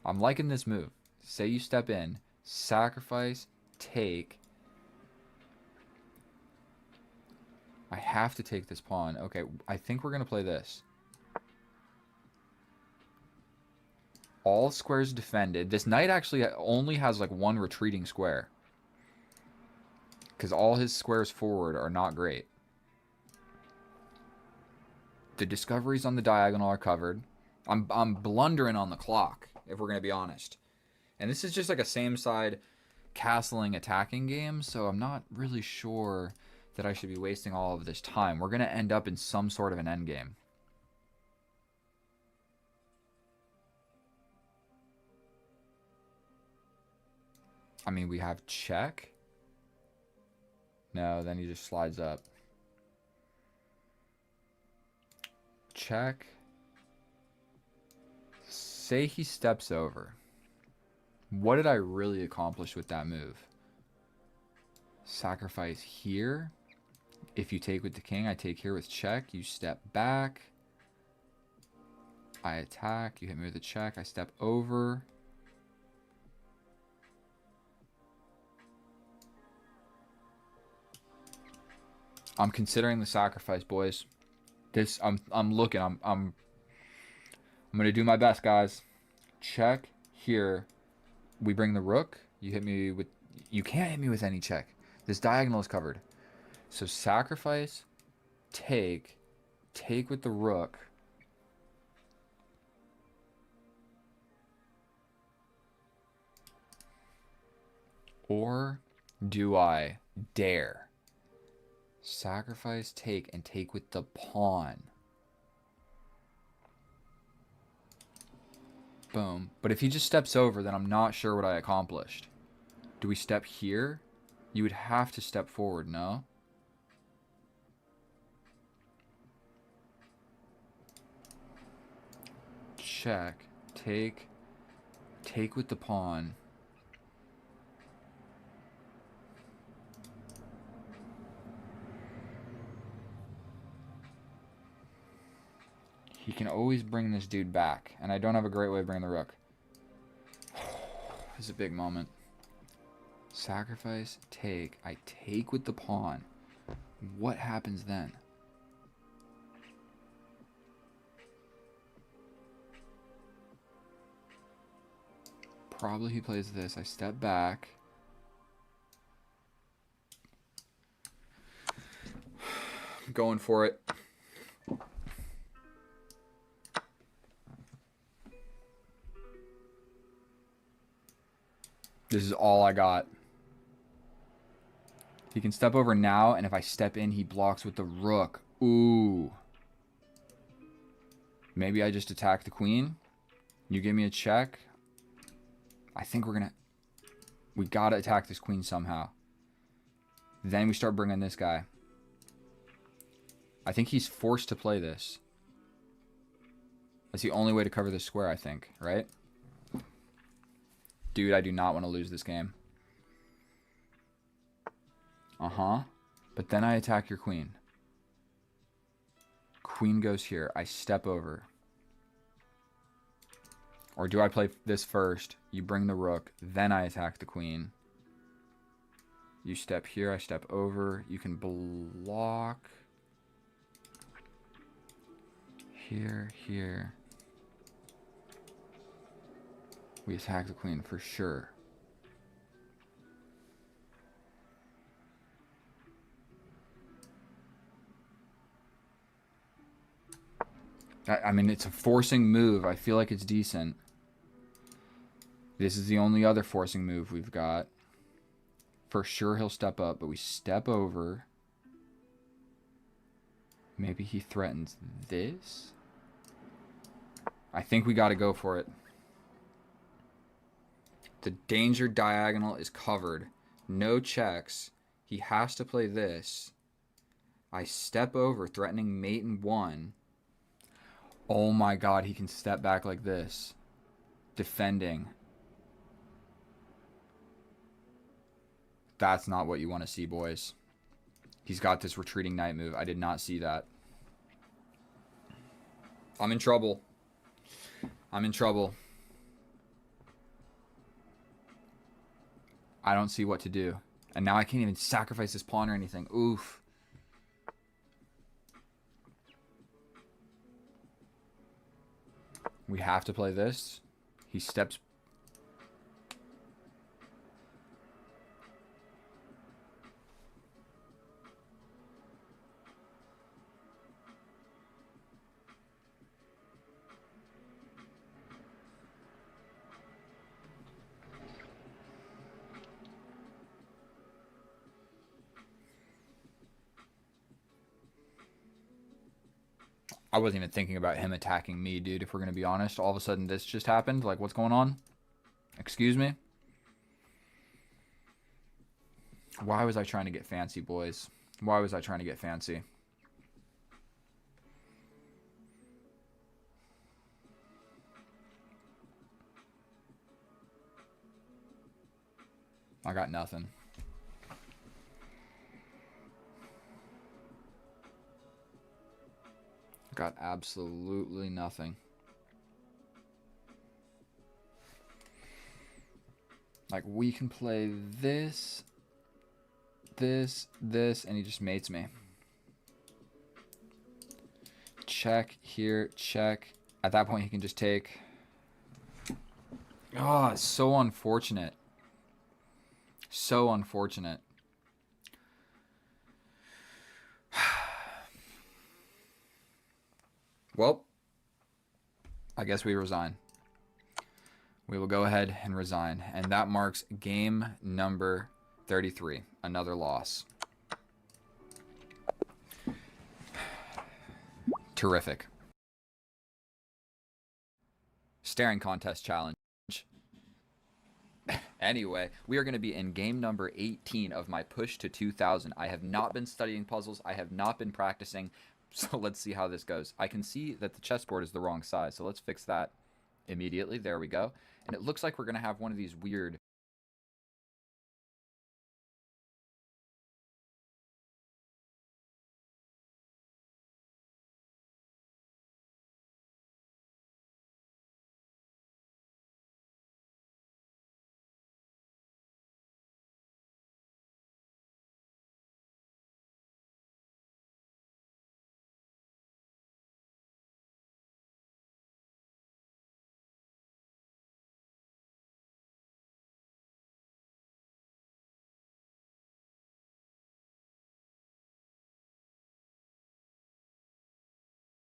[SPEAKER 1] I'm liking this move. Say you step in, sacrifice, take. I have to take this pawn. Okay, I think we're going to play this. All squares defended. This knight actually only has like one retreating square. Because all his squares forward are not great. The discoveries on the diagonal are covered. I'm blundering on the clock, if we're going to be honest. And this is just like a same side castling attacking game, so I'm not really sure that I should be wasting all of this time. We're going to end up in some sort of an endgame. I mean, we have check. No, then he just slides up. Check. Say he steps over. What did I really accomplish with that move? Sacrifice here. If you take with the king, I take here with check. You step back. I attack. You hit me with a check. I step over. I'm considering the sacrifice, boys. This I'm looking. I'm gonna do my best, guys. Check here. We bring the rook. You hit me with. You can't hit me with any check. This diagonal is covered. So sacrifice, take with the rook. Or do I dare? Sacrifice, take, and take with the pawn. Boom. But if he just steps over, then I'm not sure what I accomplished. Do we step here? You would have to step forward, no? Check. Take with the pawn. He can always bring this dude back. And I don't have a great way of bringing the rook. This is a big moment. Sacrifice, take. I take with the pawn. What happens then? Probably he plays this. I step back. I'm going for it. This is all I got. He can step over now, and if I step in, he blocks with the rook. Ooh. Maybe I just attack the queen. You give me a check. I think we're gonna... We gotta attack this queen somehow. Then we start bringing this guy. I think he's forced to play this. That's the only way to cover this square, I think, right? Dude, I do not want to lose this game. Uh-huh. But then I attack your queen. Queen goes here. I step over. Or do I play this first? You bring the rook. Then I attack the queen. You step here. I step over. You can block. Here, here. We attack the queen for sure. I mean, it's a forcing move. I feel like it's decent. This is the only other forcing move we've got. For sure he'll step up, but we step over. Maybe he threatens this? I think we got to go for it. The danger diagonal is covered. No checks. He has to play this. I step over, threatening mate in 1. Oh my god, he can step back like this. Defending. That's not what you want to see, boys. He's got this retreating knight move. I did not see that. I'm in trouble. I'm in trouble. I don't see what to do. And now I can't even sacrifice this pawn or anything. Oof. We have to play this. He steps... I wasn't even thinking about him attacking me, dude, if we're going to be honest. All of a sudden, this just happened. Like, what's going on? Excuse me? Why was I trying to get fancy, boys? Why was I trying to get fancy? I got nothing. Got absolutely nothing. Like, we can play this, this, and he just mates me. Check here, check. At that point, he can just take. Oh, it's so unfortunate. So unfortunate. Well, I guess we resign. We will go ahead and resign. And that marks game number 33. Another loss. Terrific. Staring contest challenge. Anyway, we are going to be in game number 18 of my push to 2000. I have not been studying puzzles. I have not been practicing. So let's see how this goes. I can see that the chessboard is the wrong size, so let's fix that immediately. There we go. And it looks like we're going to have one of these weird